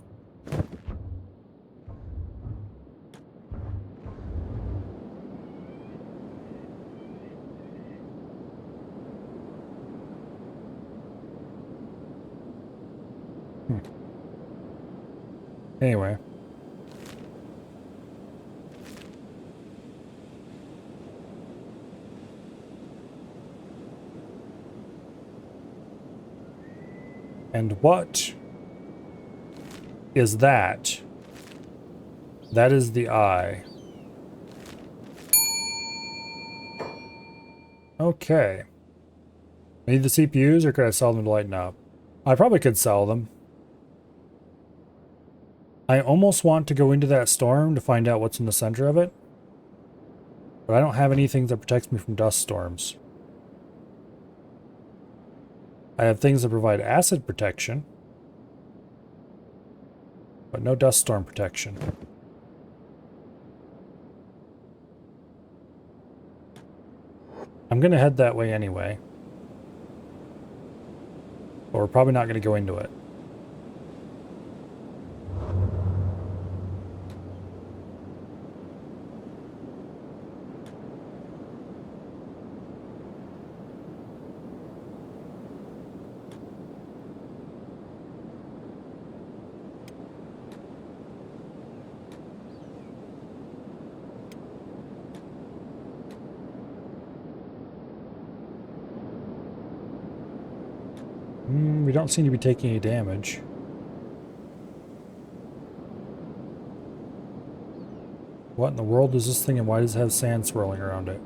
Anyway. And what is that? That is the eye. Okay. Need the CPUs or could I sell them to lighten up? I probably could sell them. I almost want to go into that storm to find out what's in the center of it. But I don't have anything that protects me from dust storms. I have things that provide acid protection, but no dust storm protection. I'm going to head that way anyway. But we're probably not going to go into it. We don't seem to be taking any damage. What in the world is this thing and why does it have sand swirling around it?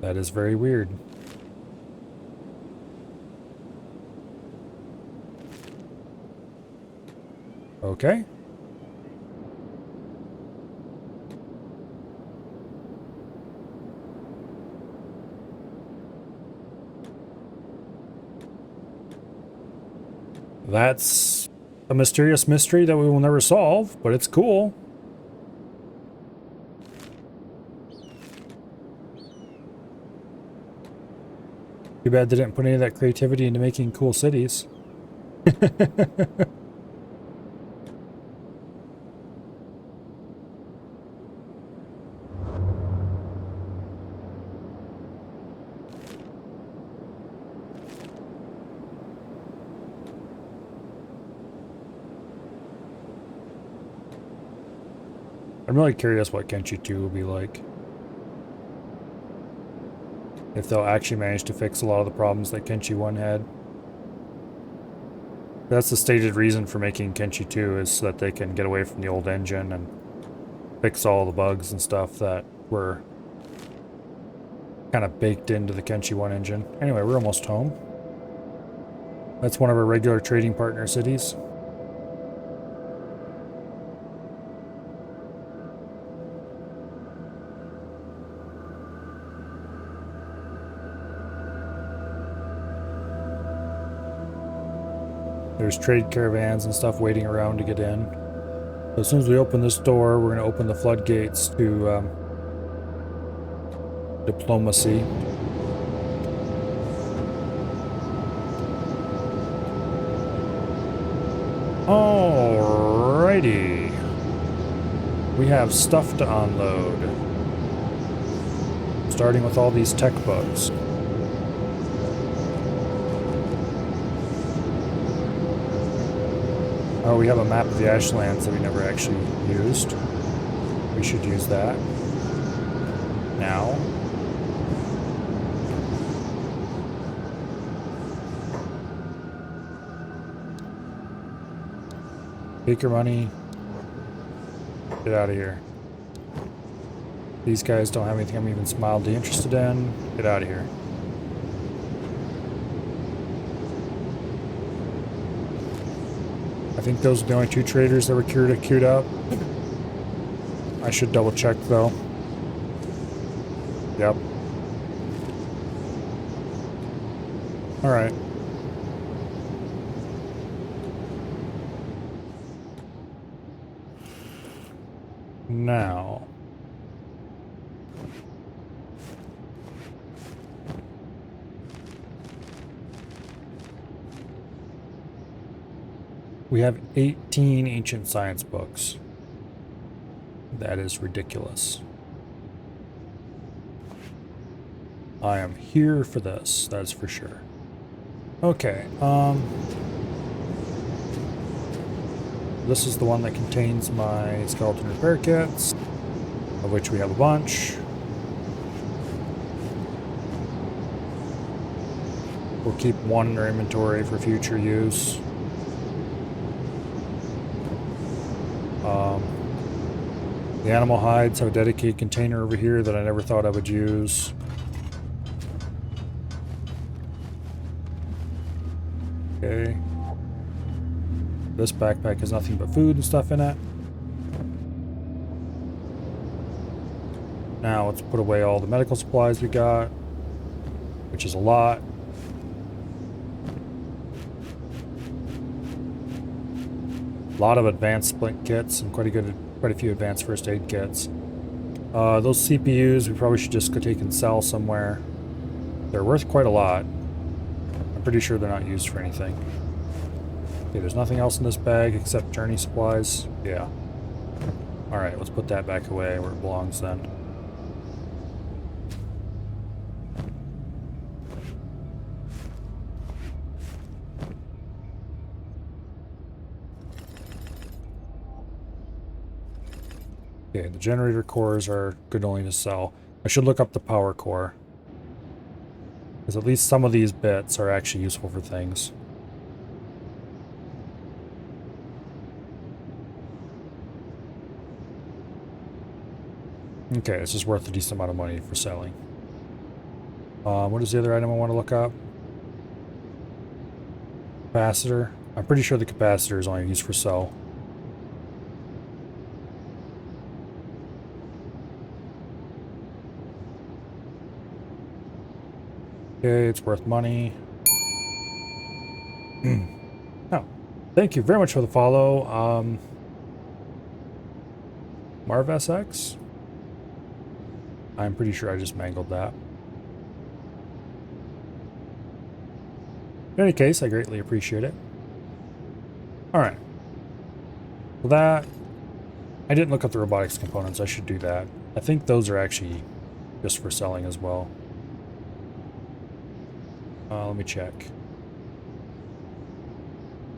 That is very weird. Okay. That's a mysterious mystery that we will never solve, but it's cool. Too bad they didn't put any of that creativity into making cool cities. I'm really curious what Kenshi 2 will be like. If they'll actually manage to fix a lot of the problems that Kenshi 1 had. That's the stated reason for making Kenshi 2 is so that they can get away from the old engine and fix all the bugs and stuff that were kind of baked into the Kenshi 1 engine. Anyway, we're almost home. That's one of our regular trading partner cities. There's trade caravans and stuff waiting around to get in. So as soon as we open this door, we're going to open the floodgates to diplomacy. Alrighty. We have stuff to unload. Starting with all these tech bugs. Oh, we have a map of the Ashlands that we never actually used. We should use that. Now. Take your money. Get out of here. These guys don't have anything I'm even mildly interested in. Get out of here. I think those are the only two traders that were queued up. I should double check though. Yep. Alright. Now. We have 18 ancient science books. That is ridiculous. I am here for this, that's for sure. Okay, this is the one that contains my skeleton repair kits, of which we have a bunch. We'll keep one in our inventory for future use. The animal hides have a dedicated container over here that I never thought I would use. Okay. This backpack has nothing but food and stuff in it. Now let's put away all the medical supplies we got, which is a lot. A lot of advanced splint kits and quite a few advanced first aid kits. Those CPUs we probably should just go take and sell somewhere. They're worth quite a lot. I'm pretty sure they're not used for anything. Okay, there's nothing else in this bag except journey supplies. Yeah. Alright, let's put that back away where it belongs then. Okay, the generator cores are good only to sell. I should look up the power core, because at least some of these bits are actually useful for things. Okay, this is worth a decent amount of money for selling. What is the other item I want to look up? Capacitor. I'm pretty sure the capacitor is only used for sell. Okay, it's worth money. Oh, thank you very much for the follow. MarvSX? I'm pretty sure I just mangled that. In any case, I greatly appreciate it. Alright. Well, that... I didn't look up the robotics components. I should do that. I think those are actually just for selling as well. Let me check.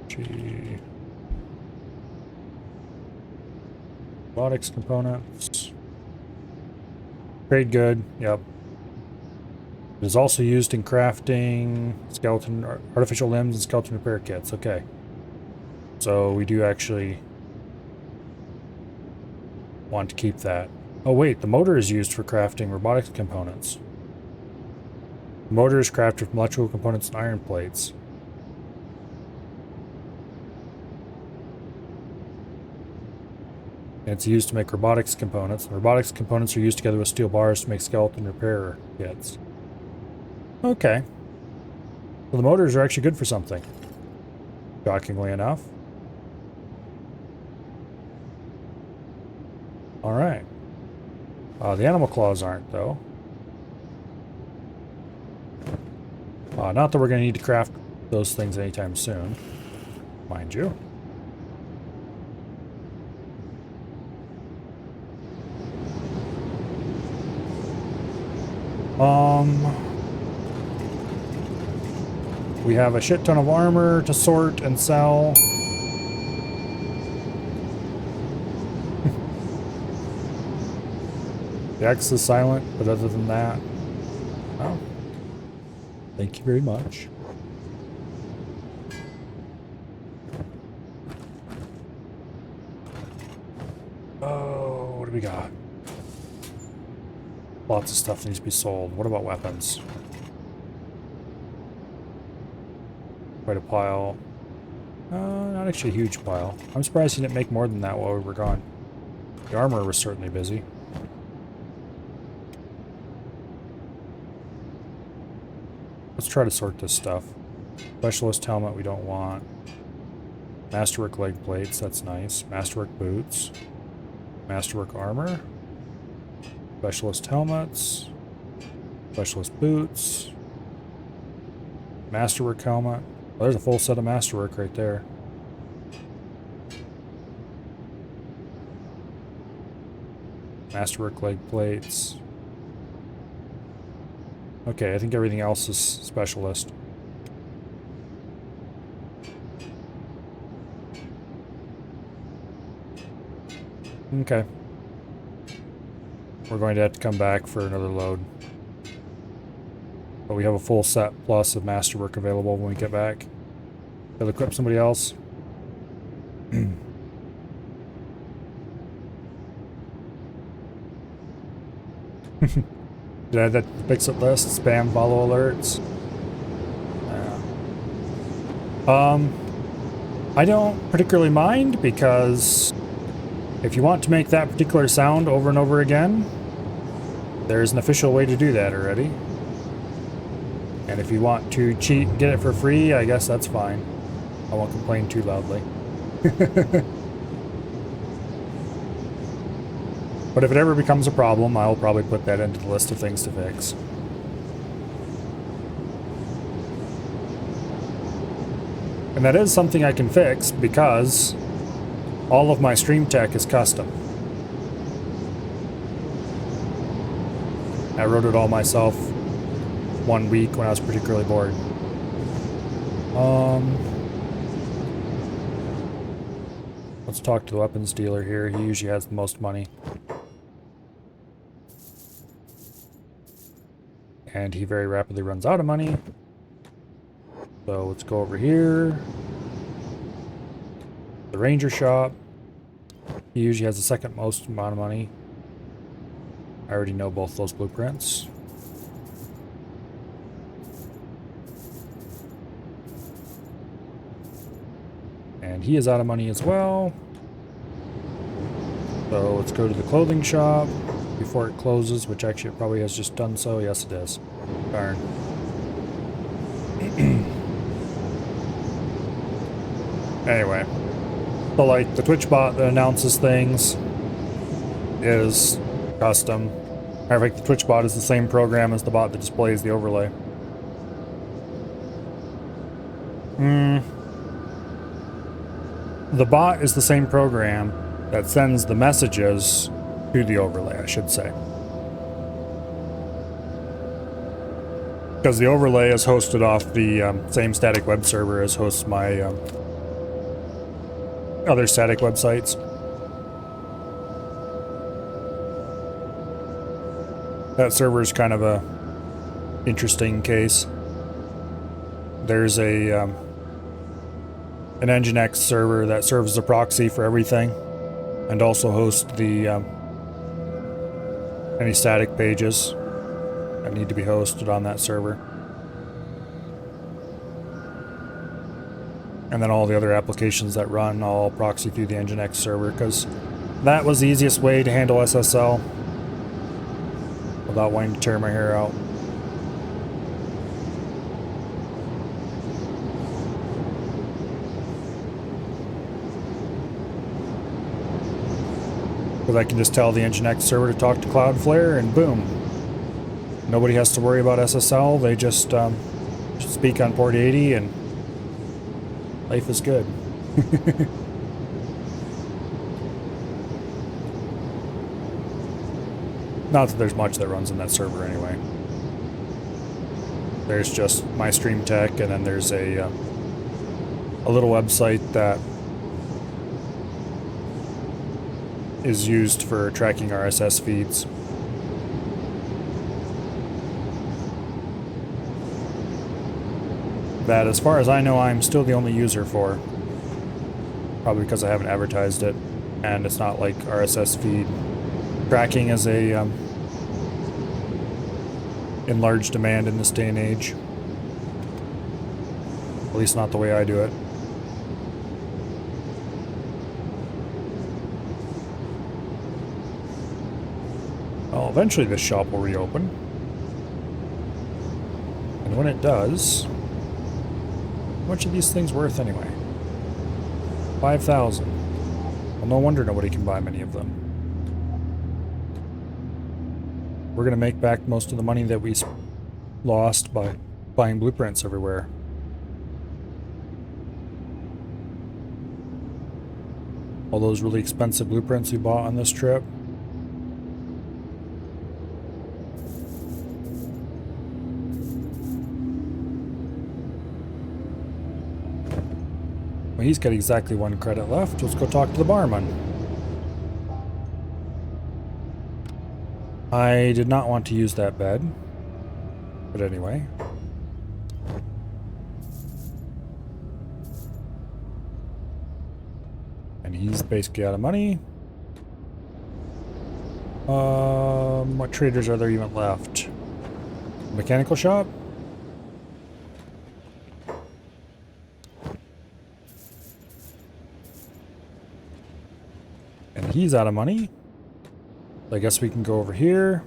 G. Robotics components. Trade good, yep. It is also used in crafting skeleton, artificial limbs and skeleton repair kits. Okay. So we do actually want to keep that. Oh wait, the motor is used for crafting robotics components. The motor is crafted from electrical components and iron plates. And it's used to make robotics components. The robotics components are used together with steel bars to make skeleton repair kits. Okay. So the motors are actually good for something. Shockingly enough. Alright. The animal claws aren't, though. Not that we're going to need to craft those things anytime soon. Mind you. We have a shit ton of armor to sort and sell. The X is silent, but other than that, oh, thank you very much. Oh, what do we got? Lots of stuff needs to be sold. What about weapons? Quite a pile. Not actually a huge pile. I'm surprised he didn't make more than that while we were gone. The armor was certainly busy. Let's try to sort this stuff. Specialist helmet we don't want. Masterwork leg plates, that's nice. Masterwork boots. Masterwork armor. Specialist helmets. Specialist boots. Masterwork helmet. Well, there's a full set of masterwork right there. Masterwork leg plates. Okay, I think everything else is specialist. Okay. We're going to have to come back for another load. But we have a full set plus of masterwork available when we get back. They'll equip somebody else. Did I add that to the fix-it list? Spam follow alerts? I don't particularly mind because if you want to make that particular sound over and over again, there's an official way to do that already. And if you want to cheat and get it for free, I guess that's fine. I won't complain too loudly. But if it ever becomes a problem, I'll probably put that into the list of things to fix. And that is something I can fix because all of my stream tech is custom. I wrote it all myself 1 week when I was particularly bored. Let's talk to the weapons dealer here. He usually has the most money. And he very rapidly runs out of money. So let's go over here. The ranger shop. He usually has the second most amount of money. I already know both those blueprints. And he is out of money as well. So let's go to the clothing shop before it closes, which actually it probably has just done so. Yes, it is. Darn. Anyway. So like the Twitch bot that announces things is custom. Matter of fact, the Twitch bot is the same program as the bot that displays the overlay. The bot is the same program that sends the messages to the overlay, I should say. Because the overlay is hosted off the same static web server as hosts my other static websites. That server is kind of a interesting case. There's a an Nginx server that serves as a proxy for everything, and also hosts the any static pages that need to be hosted on that server. And then all the other applications that run all proxy through the Nginx server, because that was the easiest way to handle SSL without wanting to tear my hair out. Because I can just tell the Nginx server to talk to Cloudflare, and boom. Nobody has to worry about SSL. They just speak on port 80, and life is good. Not that there's much that runs in that server anyway. There's just my stream tech, and then there's a little website that is used for tracking RSS feeds. That, as far as I know, I'm still the only user for. Probably because I haven't advertised it And it's not like RSS feed tracking is a in large demand in this day and age. At least not the way I do it. Well, eventually this shop will reopen. And when it does, how much are these things worth anyway? 5,000. Well, no wonder nobody can buy many of them. We're going to make back most of the money that we lost by buying blueprints everywhere. All those really expensive blueprints we bought on this trip. Well, he's got exactly 1 credit left. Let's go talk to the barman. I did not want to use that bed. But anyway. And he's basically out of money. What traders are there even left? Mechanical shop? And he's out of money. I guess we can go over here.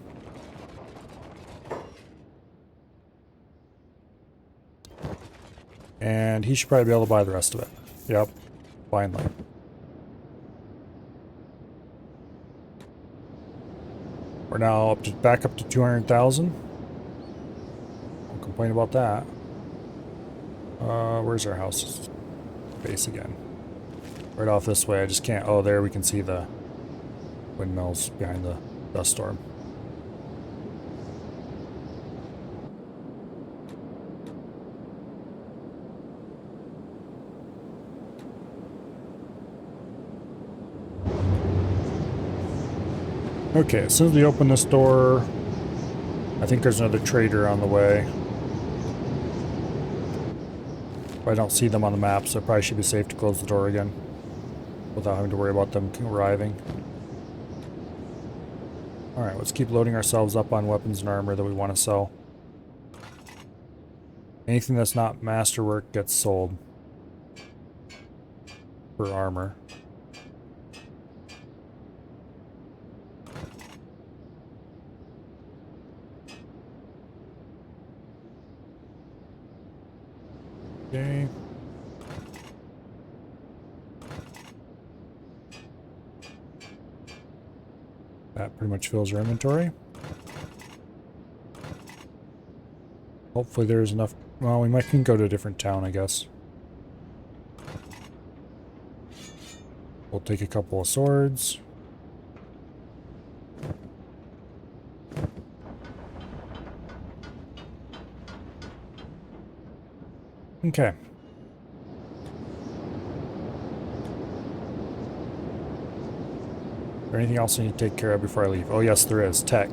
And he should probably be able to buy the rest of it. Yep. Finally. We're now up to back up to 200,000. Don't complain about that. Where's our house base again? Right off this way. I just can't. Oh, there we can see the windmills behind the dust storm. Okay, as soon as we open this door, I think there's another trader on the way. I don't see them on the map, so it probably should be safe to close the door again without having to worry about them arriving. Alright, let's keep loading ourselves up on weapons and armor that we want to sell. Anything that's not masterwork gets sold for armor. Okay. That pretty much fills our inventory. Hopefully there's enough. Well, we might can go to a different town, I guess. We'll take a couple of swords. Okay. Is there anything else I need to take care of before I leave? Oh yes, there is. Tech.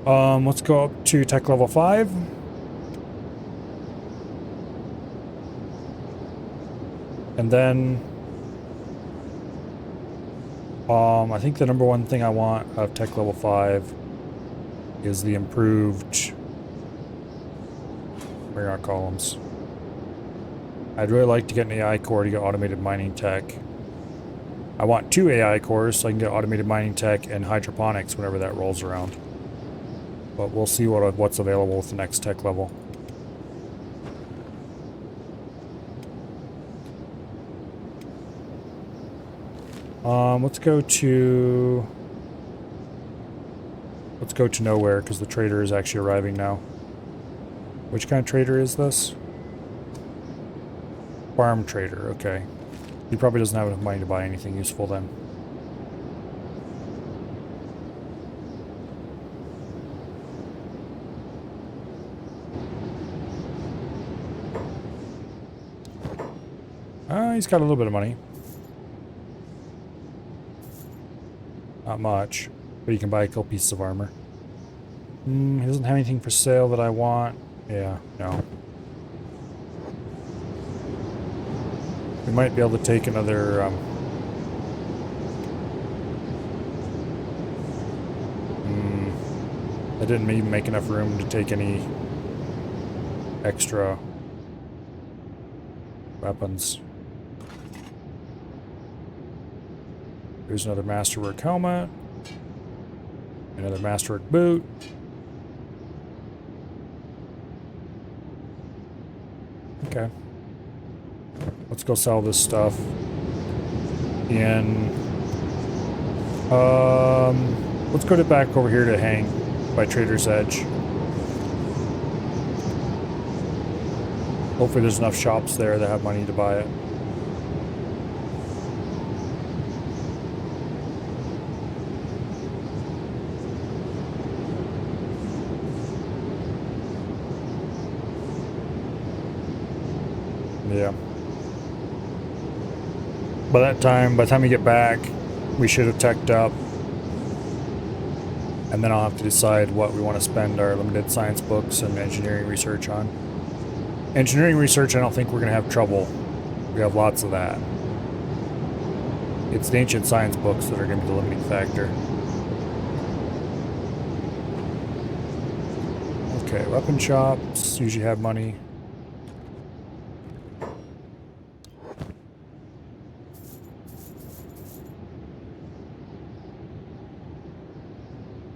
Let's go up to tech level 5. And then I think the number one thing I want out of tech level 5 is the improved Mirror columns. I'd really like to get an AI core to get automated mining tech. I want 2 AI cores so I can get automated mining tech and hydroponics whenever that rolls around. But we'll see what's available with the next tech level. Let's go to nowhere because the trader is actually arriving now. Which kind of trader is this? Farm trader, okay. He probably doesn't have enough money to buy anything useful then. He's got a little bit of money. Not much, but you can buy a couple pieces of armor. He doesn't have anything for sale that I want. Yeah, no. We might be able to take another I didn't even make enough room to take any extra weapons. There's another Masterwork helmet. Another Masterwork boot. Okay. Let's go sell this stuff in... let's go back over here to Hang by Trader's Edge. Hopefully there's enough shops there that have money to buy it. Yeah. By the time we get back, we should have teched up. And then I'll have to decide what we want to spend our limited science books and engineering research on. Engineering research, I don't think we're going to have trouble. We have lots of that. It's the ancient science books that are going to be the limiting factor. Okay, weapon shops usually have money.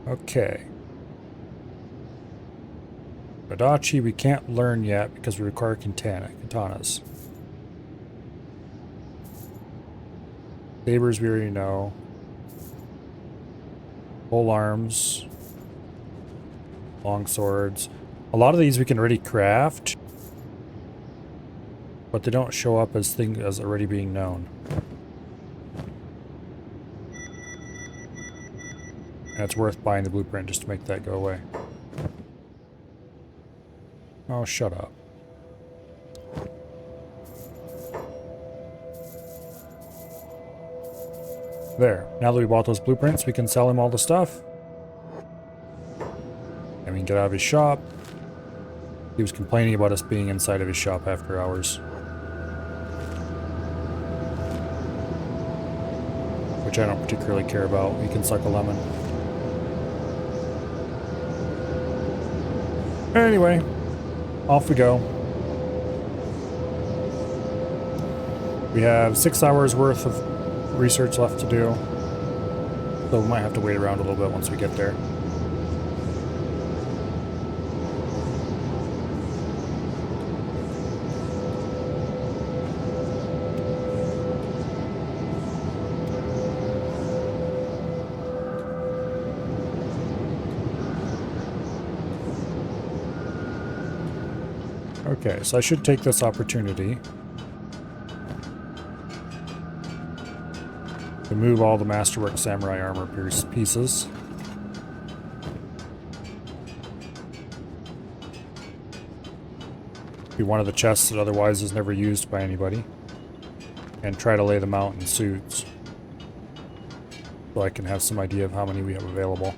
Okay. Adachi we can't learn yet because we require katanas. Sabers we already know. Pole arms. Long swords. A lot of these we can already craft, but they don't show up as things as already being known. And it's worth buying the blueprint just to make that go away. Oh, shut up. There. Now that we bought those blueprints, we can sell him all the stuff. And we can get out of his shop. He was complaining about us being inside of his shop after hours. Which I don't particularly care about. He can suck a lemon. Anyway, off we go. We have 6 hours worth of research left to do. So we might have to wait around a little bit once we get there. Okay, so I should take this opportunity to move all the Masterwork Samurai armor pieces. Be one of the chests that otherwise is never used by anybody. And try to lay them out in suits. So I can have some idea of how many we have available.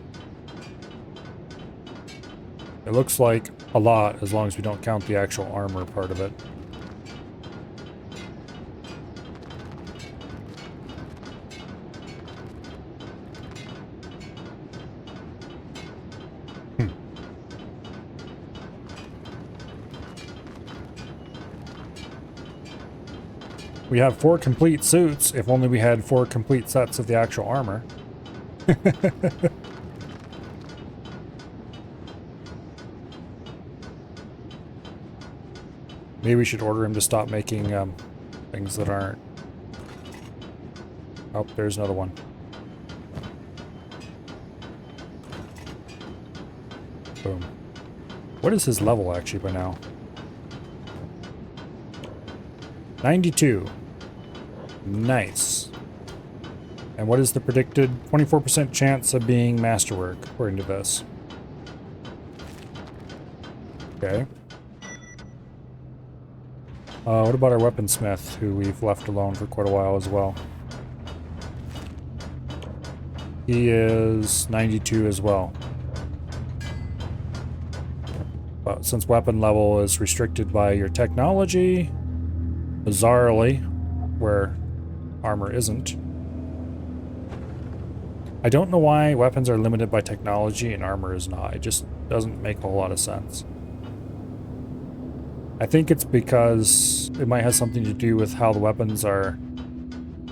It looks like a lot, as long as we don't count the actual armor part of it. We have 4 complete suits, if only we had 4 complete sets of the actual armor. Maybe we should order him to stop making things that aren't... Oh, there's another one. Boom. What is his level actually by now? 92. Nice. And what is the predicted 24% chance of being Masterwork, according to this? Okay. What about our weaponsmith, who we've left alone for quite a while as well? He is 92 as well. But since weapon level is restricted by your technology, bizarrely, where armor isn't, I don't know why weapons are limited by technology and armor is not. It just doesn't make a whole lot of sense. I think it's because it might have something to do with how the weapons are.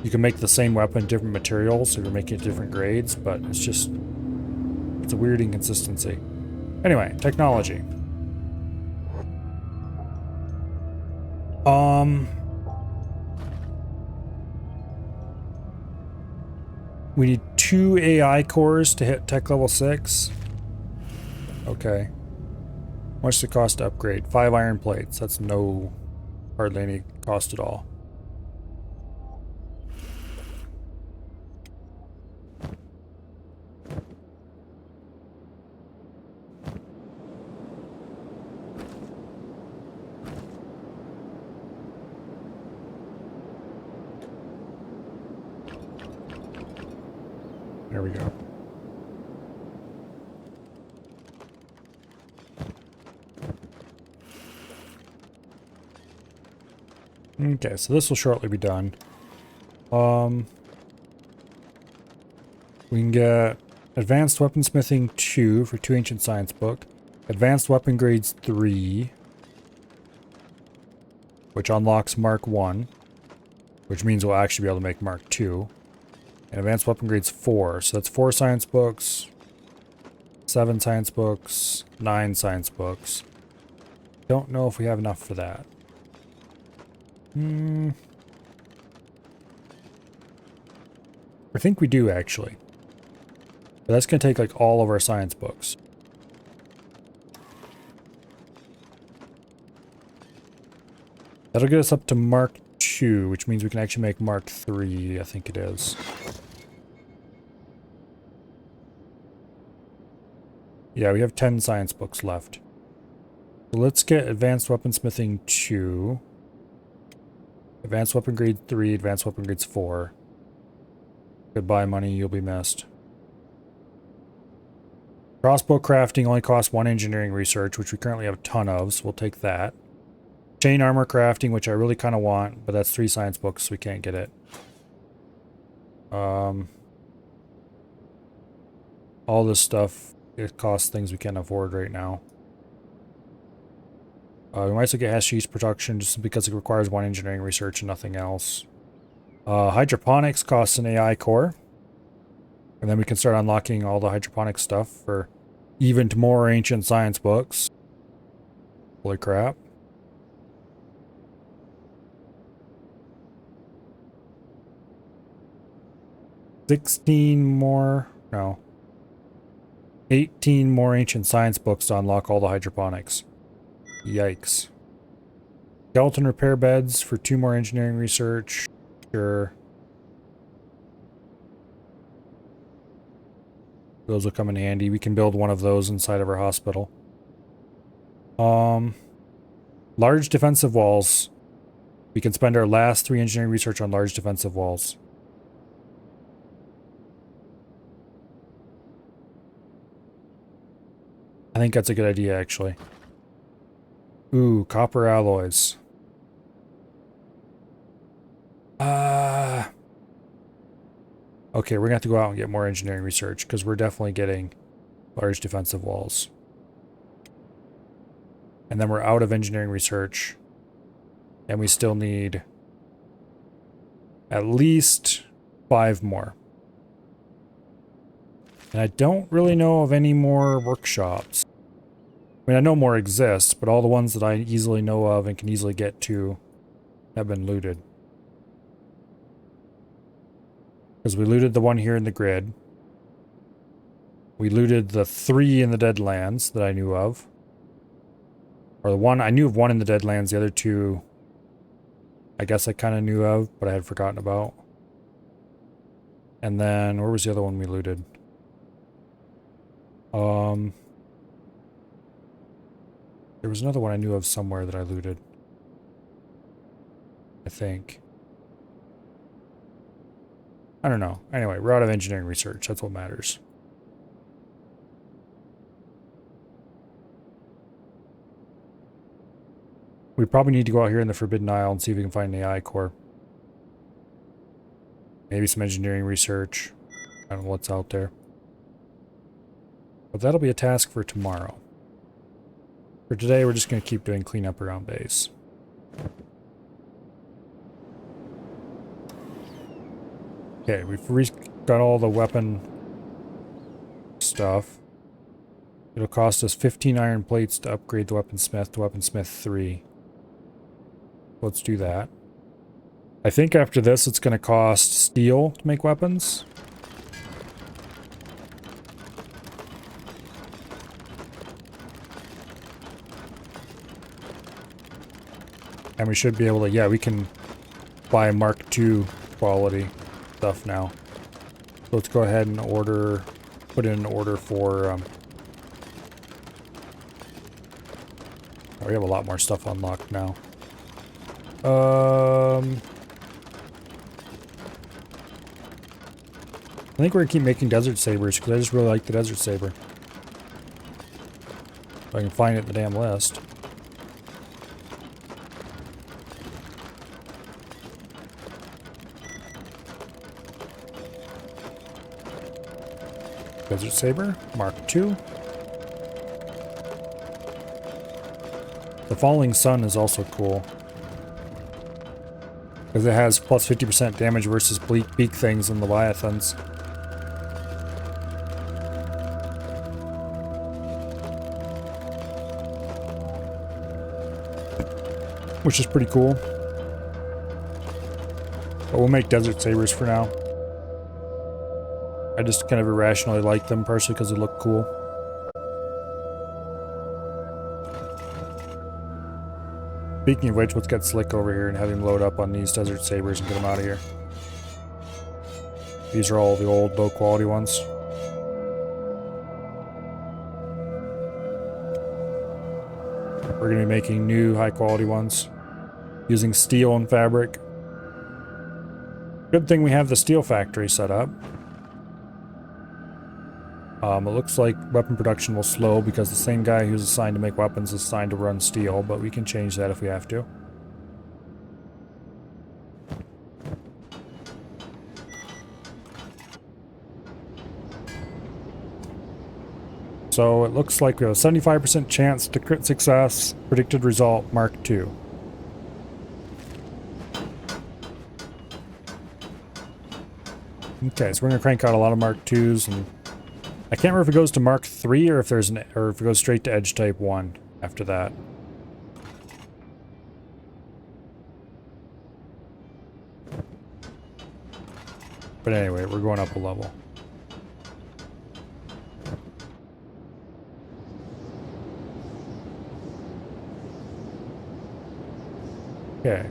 You can make the same weapon different materials, so you're making it different grades, but it's a weird inconsistency. Anyway, technology. We need 2 AI cores to hit tech level 6. Okay. What's the cost to upgrade? 5 iron plates. That's hardly any cost at all. There we go. Okay, so this will shortly be done. We can get Advanced Weaponsmithing 2 for 2 Ancient Science book. Advanced Weapon Grades 3, which unlocks Mark 1, which means we'll actually be able to make Mark 2. And Advanced Weapon Grades 4, so that's 4 science books, 7 science books, 9 science books. Don't know if we have enough for that. I think we do, actually. But that's going to take, like, all of our science books. That'll get us up to Mark 2, which means we can actually make Mark 3, I think it is. Yeah, we have 10 science books left. So let's get Advanced Weaponsmithing 2. Advanced Weapon Grade 3, Advanced Weapon Grades 4. Goodbye, money, you'll be missed. Crossbow crafting only costs 1 engineering research, which we currently have a ton of, so we'll take that. Chain armor crafting, which I really kind of want, but that's 3 science books, so we can't get it. All this stuff, it costs things we can't afford right now. We might also get hashish production just because it requires 1 engineering research and nothing else. Hydroponics costs an AI core. And then we can start unlocking all the hydroponic stuff for even more ancient science books. Holy crap. $16 more, no. 18 more ancient science books to unlock all the hydroponics. Yikes. Skeleton repair beds for 2 more engineering research. Sure. Those will come in handy. We can build one of those inside of our hospital. Large defensive walls. We can spend our last 3 engineering research on large defensive walls. I think that's a good idea, actually. Ooh, copper alloys. Okay, we're gonna have to go out and get more engineering research, because we're definitely getting large defensive walls. And then we're out of engineering research. And we still need at least 5 more. And I don't really know of any more workshops. I mean, I know more exist, but all the ones that I easily know of and can easily get to have been looted. Because we looted the one here in the grid. We looted the 3 in the Deadlands that I knew of. Or the one, I knew of 1 in the Deadlands, the other 2, I guess I kind of knew of, but I had forgotten about. And then, where was the other one we looted? There was another one I knew of somewhere that I looted. I think. I don't know. Anyway, we're out of engineering research. That's what matters. We probably need to go out here in the Forbidden Isle and see if we can find an AI core. Maybe some engineering research. I don't know what's out there. But that'll be a task for tomorrow. For today, we're just going to keep doing cleanup around base. Okay, we've got all the weapon stuff. It'll cost us 15 iron plates to upgrade the weaponsmith to weaponsmith 3. Let's do that. I think after this it's going to cost steel to make weapons. And we should be able to, yeah, we can buy Mark II quality stuff now. So let's go ahead and put in an order for, we have a lot more stuff unlocked now. I think we're gonna keep making desert sabers because I just really like the desert saber. If I can find it in the damn list. Desert saber, Mark II. The falling sun is also cool. Because it has plus 50% damage versus beak things and leviathans. Which is pretty cool. But we'll make desert sabers for now. I just kind of irrationally like them, partially because they look cool. Speaking of which, let's get Slick over here and have him load up on these desert sabers and get them out of here. These are all the old low quality ones. We're going to be making new high quality ones using steel and fabric. Good thing we have the steel factory set up. It looks like weapon production will slow because the same guy who's assigned to make weapons is assigned to run steel, but we can change that if we have to. So it looks like we have a 75% chance to crit success. Predicted result, Mark II. Okay, so we're going to crank out a lot of Mark IIs, and I can't remember if it goes to Mark III or if if it goes straight to Edge Type 1 after that. But anyway, we're going up a level. Okay.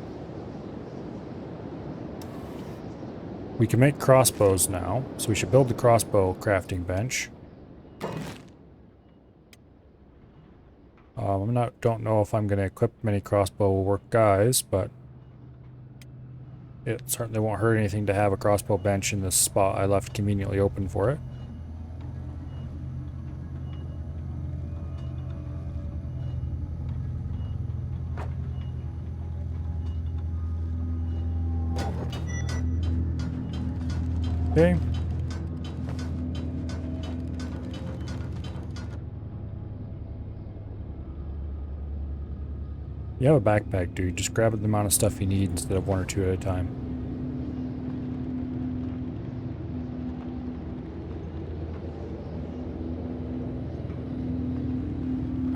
We can make crossbows now, so we should build the crossbow crafting bench. Don't know if I'm going to equip many crossbow work guys, but it certainly won't hurt anything to have a crossbow bench in this spot I left conveniently open for it. Okay. You have a backpack, dude. Just grab the amount of stuff you need instead of one or two at a time.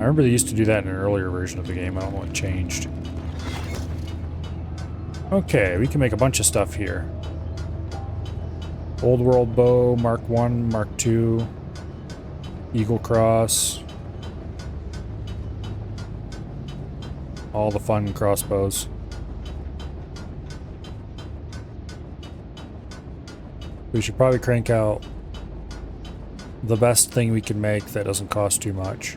I remember they used to do that in an earlier version of the game. I don't know what changed. Okay, we can make a bunch of stuff here. Old World Bow, Mark I, Mark II, Eagle Cross. All the fun crossbows. We should probably crank out the best thing we can make that doesn't cost too much.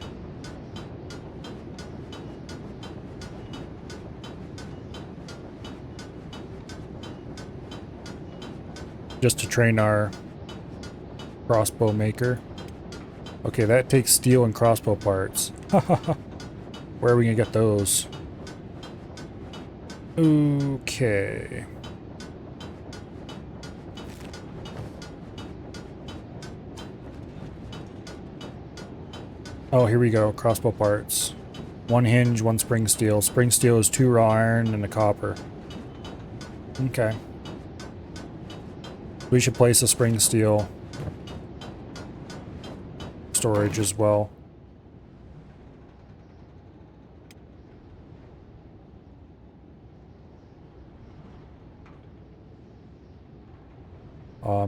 Just to train our crossbow maker. Okay, that takes steel and crossbow parts. Where are we gonna get those? Okay. Oh, here we go. Crossbow parts. 1 hinge, 1 spring steel. Spring steel is 2 raw iron and a copper. Okay. We should place a spring steel storage as well.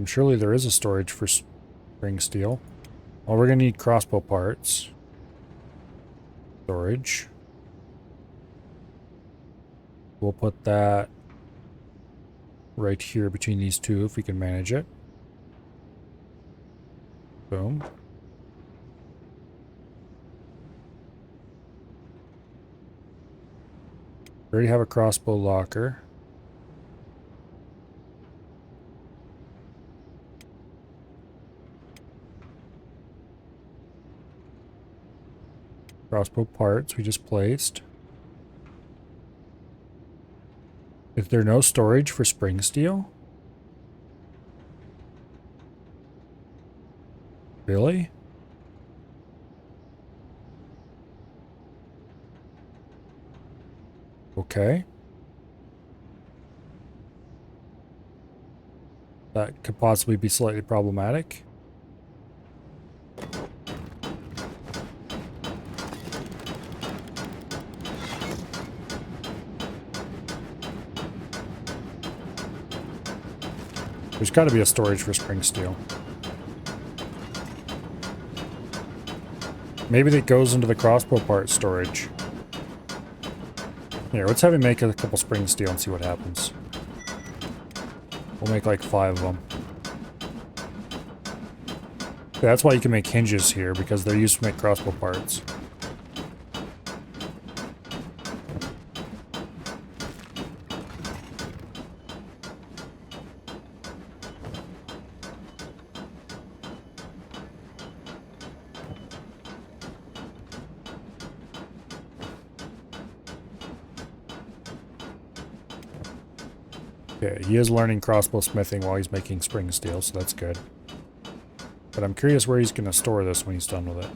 Surely there is a storage for spring steel. Well, we're gonna need crossbow parts. Storage. We'll put that right here between these two if we can manage it. Boom. We already have a crossbow locker. Crossbow parts we just placed. Is there no storage for spring steel? Really? Okay. That could possibly be slightly problematic. There's got to be a storage for spring steel. Maybe that goes into the crossbow part storage. Here, let's have him make a couple spring steel and see what happens. We'll make like 5 of them. Yeah, that's why you can make hinges here, because they're used to make crossbow parts. Okay, he is learning crossbow smithing while he's making spring steel, so that's good. But I'm curious where he's going to store this when he's done with it.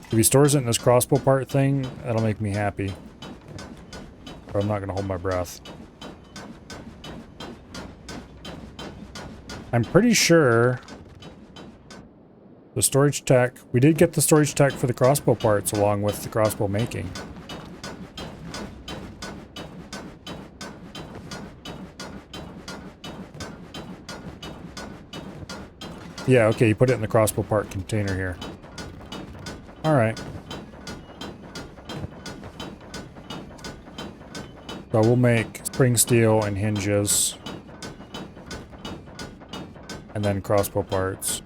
If he stores it in this crossbow part thing, that'll make me happy. But I'm not going to hold my breath. I'm pretty sure the storage tech... We did get the storage tech for the crossbow parts along with the crossbow making. Yeah, okay, you put it in the crossbow part container here. Alright. So we'll make spring steel and hinges. And then crossbow parts.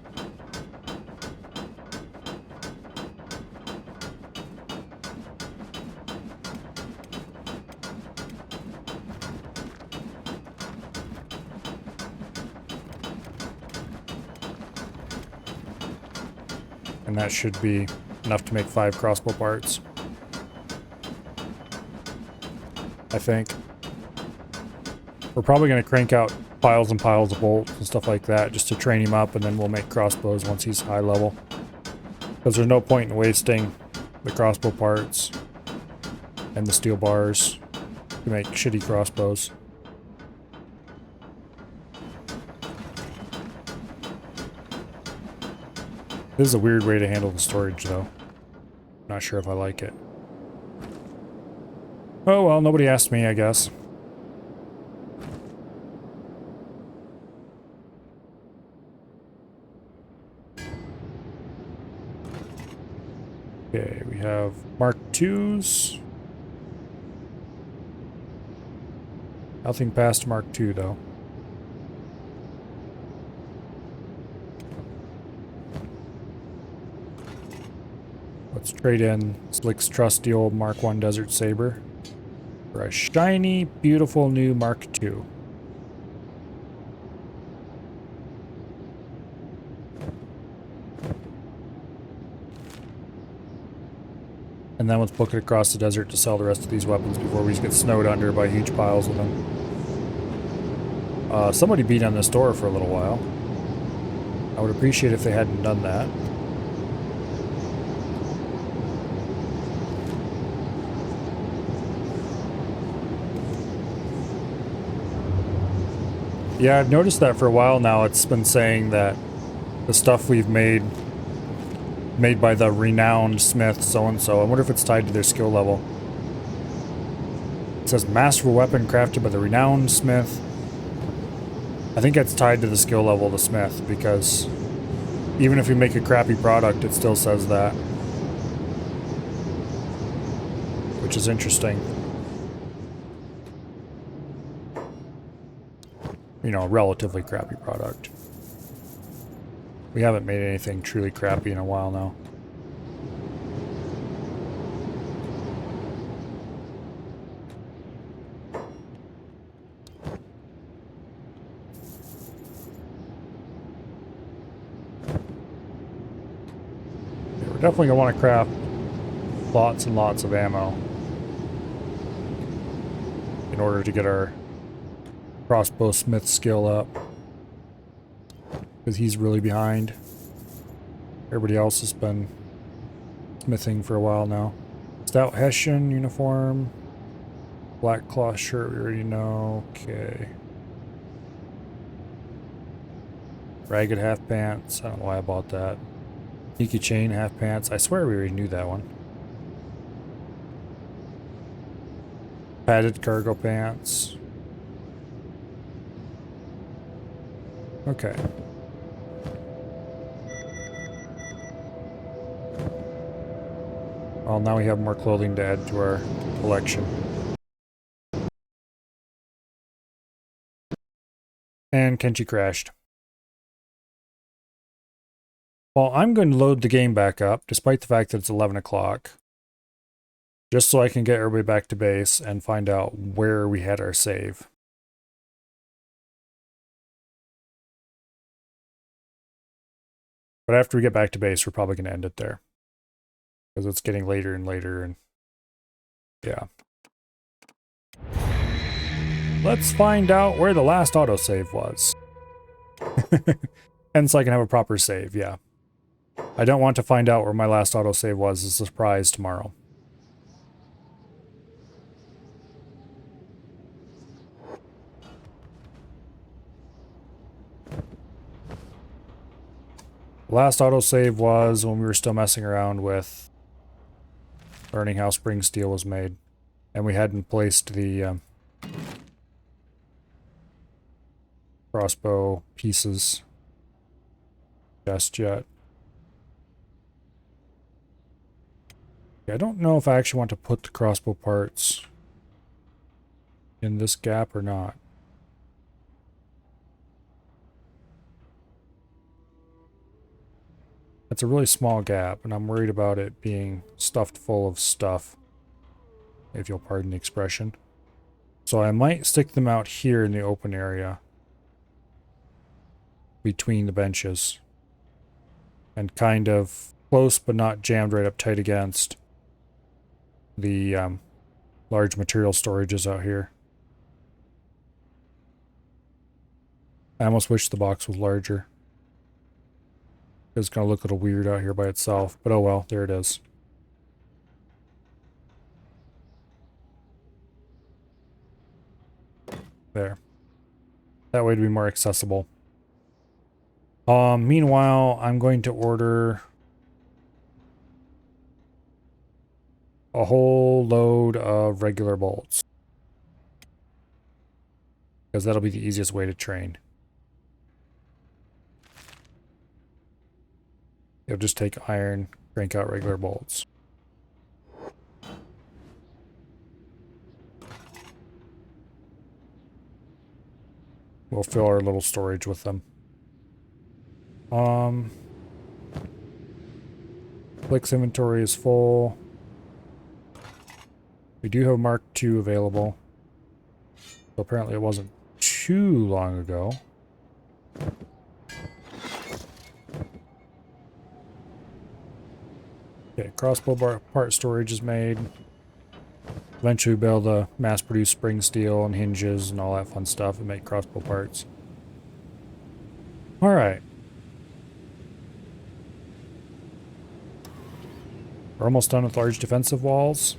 And that should be enough to make 5 crossbow parts. I think. We're probably going to crank out piles and piles of bolts and stuff like that just to train him up, and then we'll make crossbows once he's high level. Because there's no point in wasting the crossbow parts and the steel bars to make shitty crossbows. This is a weird way to handle the storage, though. Not sure if I like it. Oh well, nobody asked me, I guess. Okay, we have Mark IIs. Nothing past Mark II, though. Let's trade in Slick's trusty old Mark I Desert Saber for a shiny, beautiful new Mark II. And then let's book it across the desert to sell the rest of these weapons before we get snowed under by huge piles of them. Somebody beat on this door for a little while. I would appreciate if they hadn't done that. Yeah, I've noticed that for a while now. It's been saying that the stuff we've made by the renowned smith so-and-so. I wonder if it's tied to their skill level. It says masterful weapon crafted by the renowned smith. I think it's tied to the skill level of the smith, because even if you make a crappy product, it still says that. Which is interesting. You know, a relatively crappy product. We haven't made anything truly crappy in a while now. Yeah, we're definitely going to want to craft lots and lots of ammo in order to get our crossbow smith skill up. Because he's really behind. Everybody else has been smithing for a while now. Stout Hessian uniform. Black cloth shirt, we already know. Okay. Ragged half pants. I don't know why I bought that. Sneaky chain half pants. I swear we already knew that one. Padded cargo pants. Okay. Well, now we have more clothing to add to our collection. And Kenshi crashed. Well, I'm going to load the game back up, despite the fact that it's 11 o'clock. Just so I can get everybody back to base and find out where we had our save. But after we get back to base, we're probably going to end it there. Because it's getting later and later, and yeah. Let's find out where the last autosave was. And so I can have a proper save, yeah. I don't want to find out where my last autosave was as a surprise tomorrow. Last autosave was when we were still messing around with learning how spring steel was made. And we hadn't placed the crossbow pieces just yet. I don't know if I actually want to put the crossbow parts in this gap or not. It's a really small gap, and I'm worried about it being stuffed full of stuff, if you'll pardon the expression. So I might stick them out here in the open area between the benches, and kind of close but not jammed right up tight against the large material storages out here. I almost wish the box was larger. It's going to look a little weird out here by itself, but oh well, there it is. There. That way to be more accessible. Meanwhile, I'm going to order a whole load of regular bolts. Because that'll be the easiest way to train. You'll just take iron, crank out regular bolts. We'll fill our little storage with them. Flicks inventory is full. We do have Mark II available. So apparently it wasn't too long ago. Okay, crossbow part storage is made. Eventually we'll be able to mass-produce spring steel and hinges and all that fun stuff and make crossbow parts. Alright. We're almost done with large defensive walls.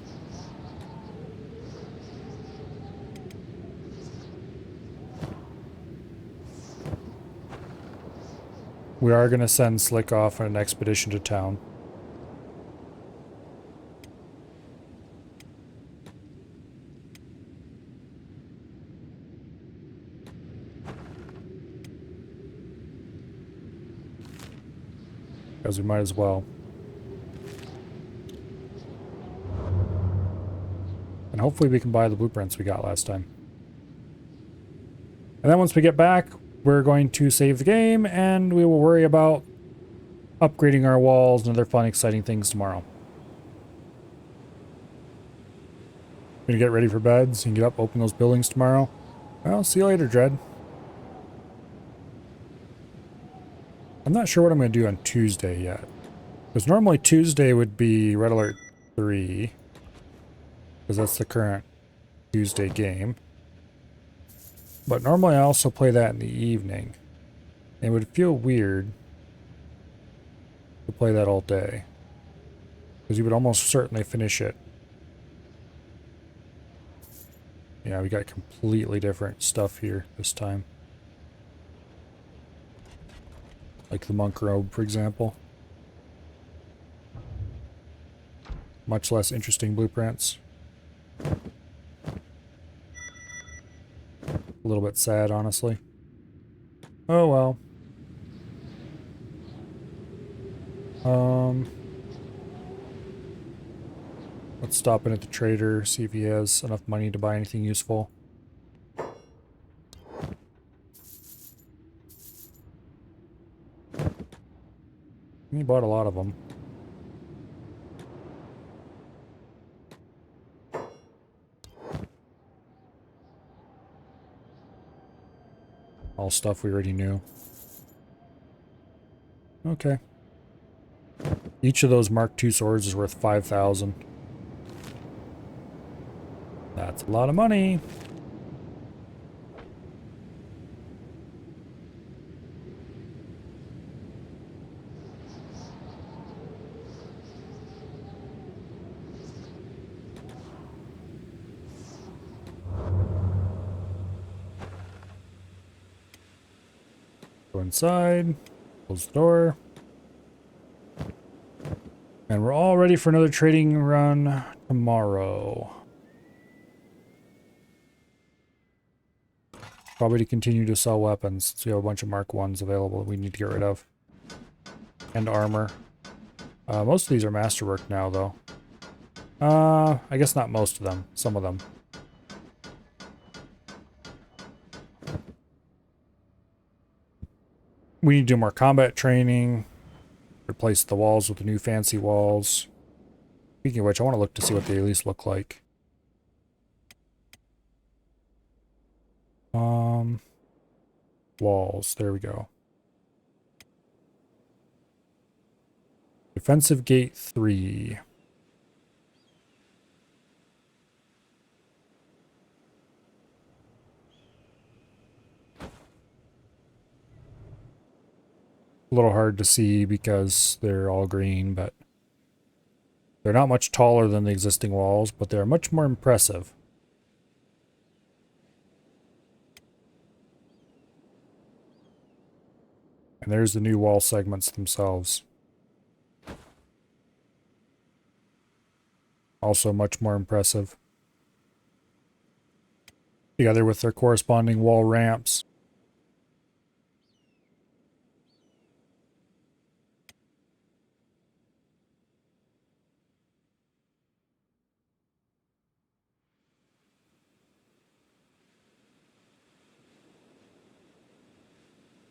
We are going to send Slick off on an expedition to town. Because we might as well. And hopefully we can buy the blueprints we got last time. And then once we get back, we're going to save the game and we will worry about upgrading our walls and other fun, exciting things tomorrow. Gonna get ready for bed so you can get up, open those buildings tomorrow. Well, see you later, Dread. I'm not sure what I'm going to do on Tuesday yet. Because normally Tuesday would be Red Alert 3. Because that's the current Tuesday game. But normally I also play that in the evening. It would feel weird to play that all day. Because you would almost certainly finish it. Yeah, we got completely different stuff here this time. Like the monk robe, for example. Much less interesting blueprints. A little bit sad, honestly. Oh well. Let's stop in at the trader, see if he has enough money to buy anything useful. He bought a lot of them. All stuff we already knew. Okay. Each of those Mark II swords is worth 5,000. That's a lot of money. Go inside, close the door. And we're all ready for another trading run tomorrow. Probably to continue to sell weapons, since we have a bunch of Mark 1s available that we need to get rid of. And armor. Most of these are masterwork now, though. I guess not most of them. Some of them. We need to do more combat training. Replace the walls with the new fancy walls. Speaking of which, I want to look to see what they at least look like. Walls. There we go. Defensive gate 3. A little hard to see because they're all green, but they're not much taller than the existing walls, but they're much more impressive. And there's the new wall segments themselves. Also much more impressive. Together with their corresponding wall ramps.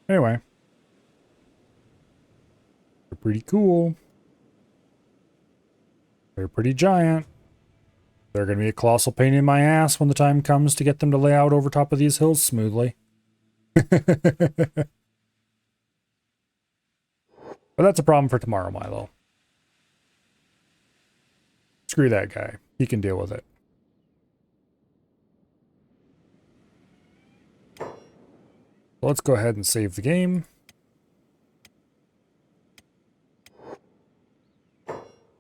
Anyway. They're pretty cool. They're pretty giant. They're going to be a colossal pain in my ass when the time comes to get them to lay out over top of these hills smoothly. But that's a problem for tomorrow, Milo. Screw that guy. He can deal with it. Let's go ahead and save the game.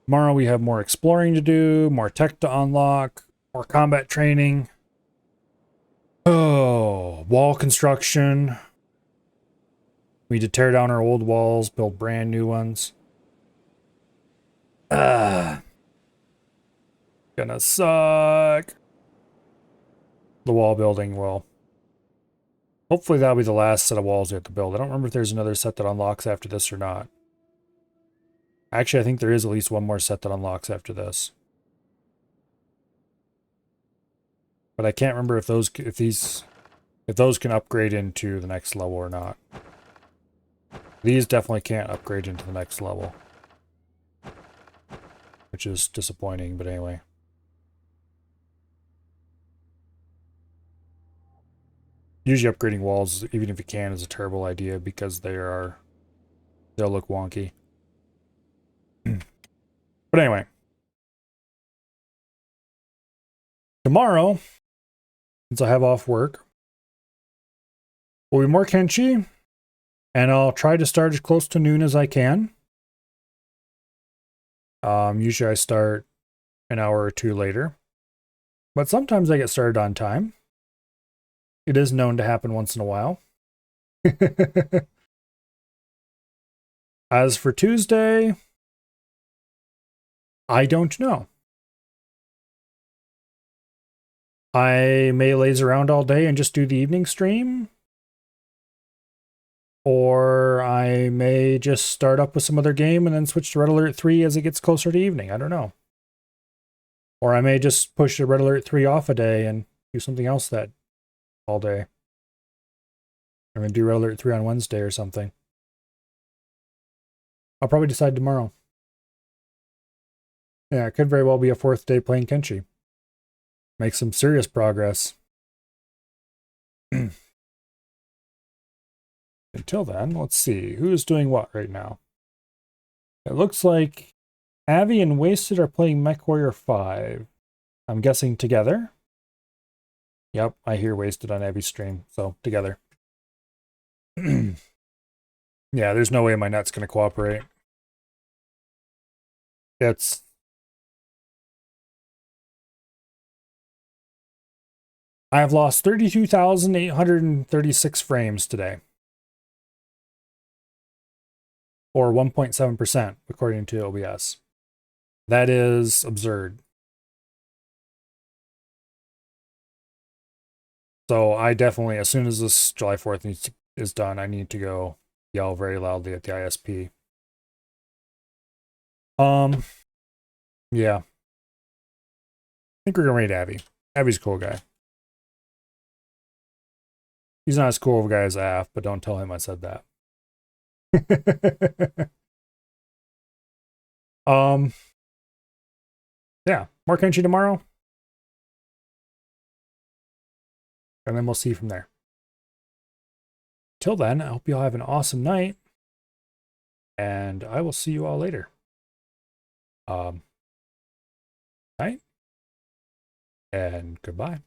Tomorrow we have more exploring to do, more tech to unlock, more combat training. Oh, wall construction. We need to tear down our old walls, build brand new ones. Gonna suck. The wall building will. Hopefully that'll be the last set of walls we have to build. I don't remember if there's another set that unlocks after this or not. Actually, I think there is at least one more set that unlocks after this. But I can't remember if those can upgrade into the next level or not. These definitely can't upgrade into the next level, which is disappointing, but anyway. Usually upgrading walls, even if you can, is a terrible idea because they'll look wonky. But anyway. Tomorrow, since I have off work, will be more Kenshi, and I'll try to start as close to noon as I can. Usually I start an hour or two later, but sometimes I get started on time. It is known to happen once in a while. As for Tuesday, I don't know. I may laze around all day and just do the evening stream. Or I may just start up with some other game and then switch to Red Alert 3 as it gets closer to evening. I don't know. Or I may just push the Red Alert 3 off a day and do something else that all day. I'm going to do Red Alert 3 on Wednesday or something. I'll probably decide tomorrow. Yeah, it could very well be a fourth day playing Kenshi. Make some serious progress. Until then, let's see. Who's doing what right now? It looks like Avi and Wasted are playing MechWarrior 5. I'm guessing together. Yep, I hear Wasted on Avi's stream, so together. Yeah, there's no way my net's going to cooperate. I have lost 32,836 frames today. Or 1.7%, according to OBS. That is absurd. So I definitely, as soon as this July 4th is done, I need to go yell very loudly at the ISP. Yeah. I think we're gonna raid Abby. Abby's a cool guy. He's not as cool of a guy as Af, but don't tell him I said that. Yeah, more Kenshi tomorrow. And then we'll see from there. Till then, I hope you all have an awesome night. And I will see you all later. Night. And goodbye.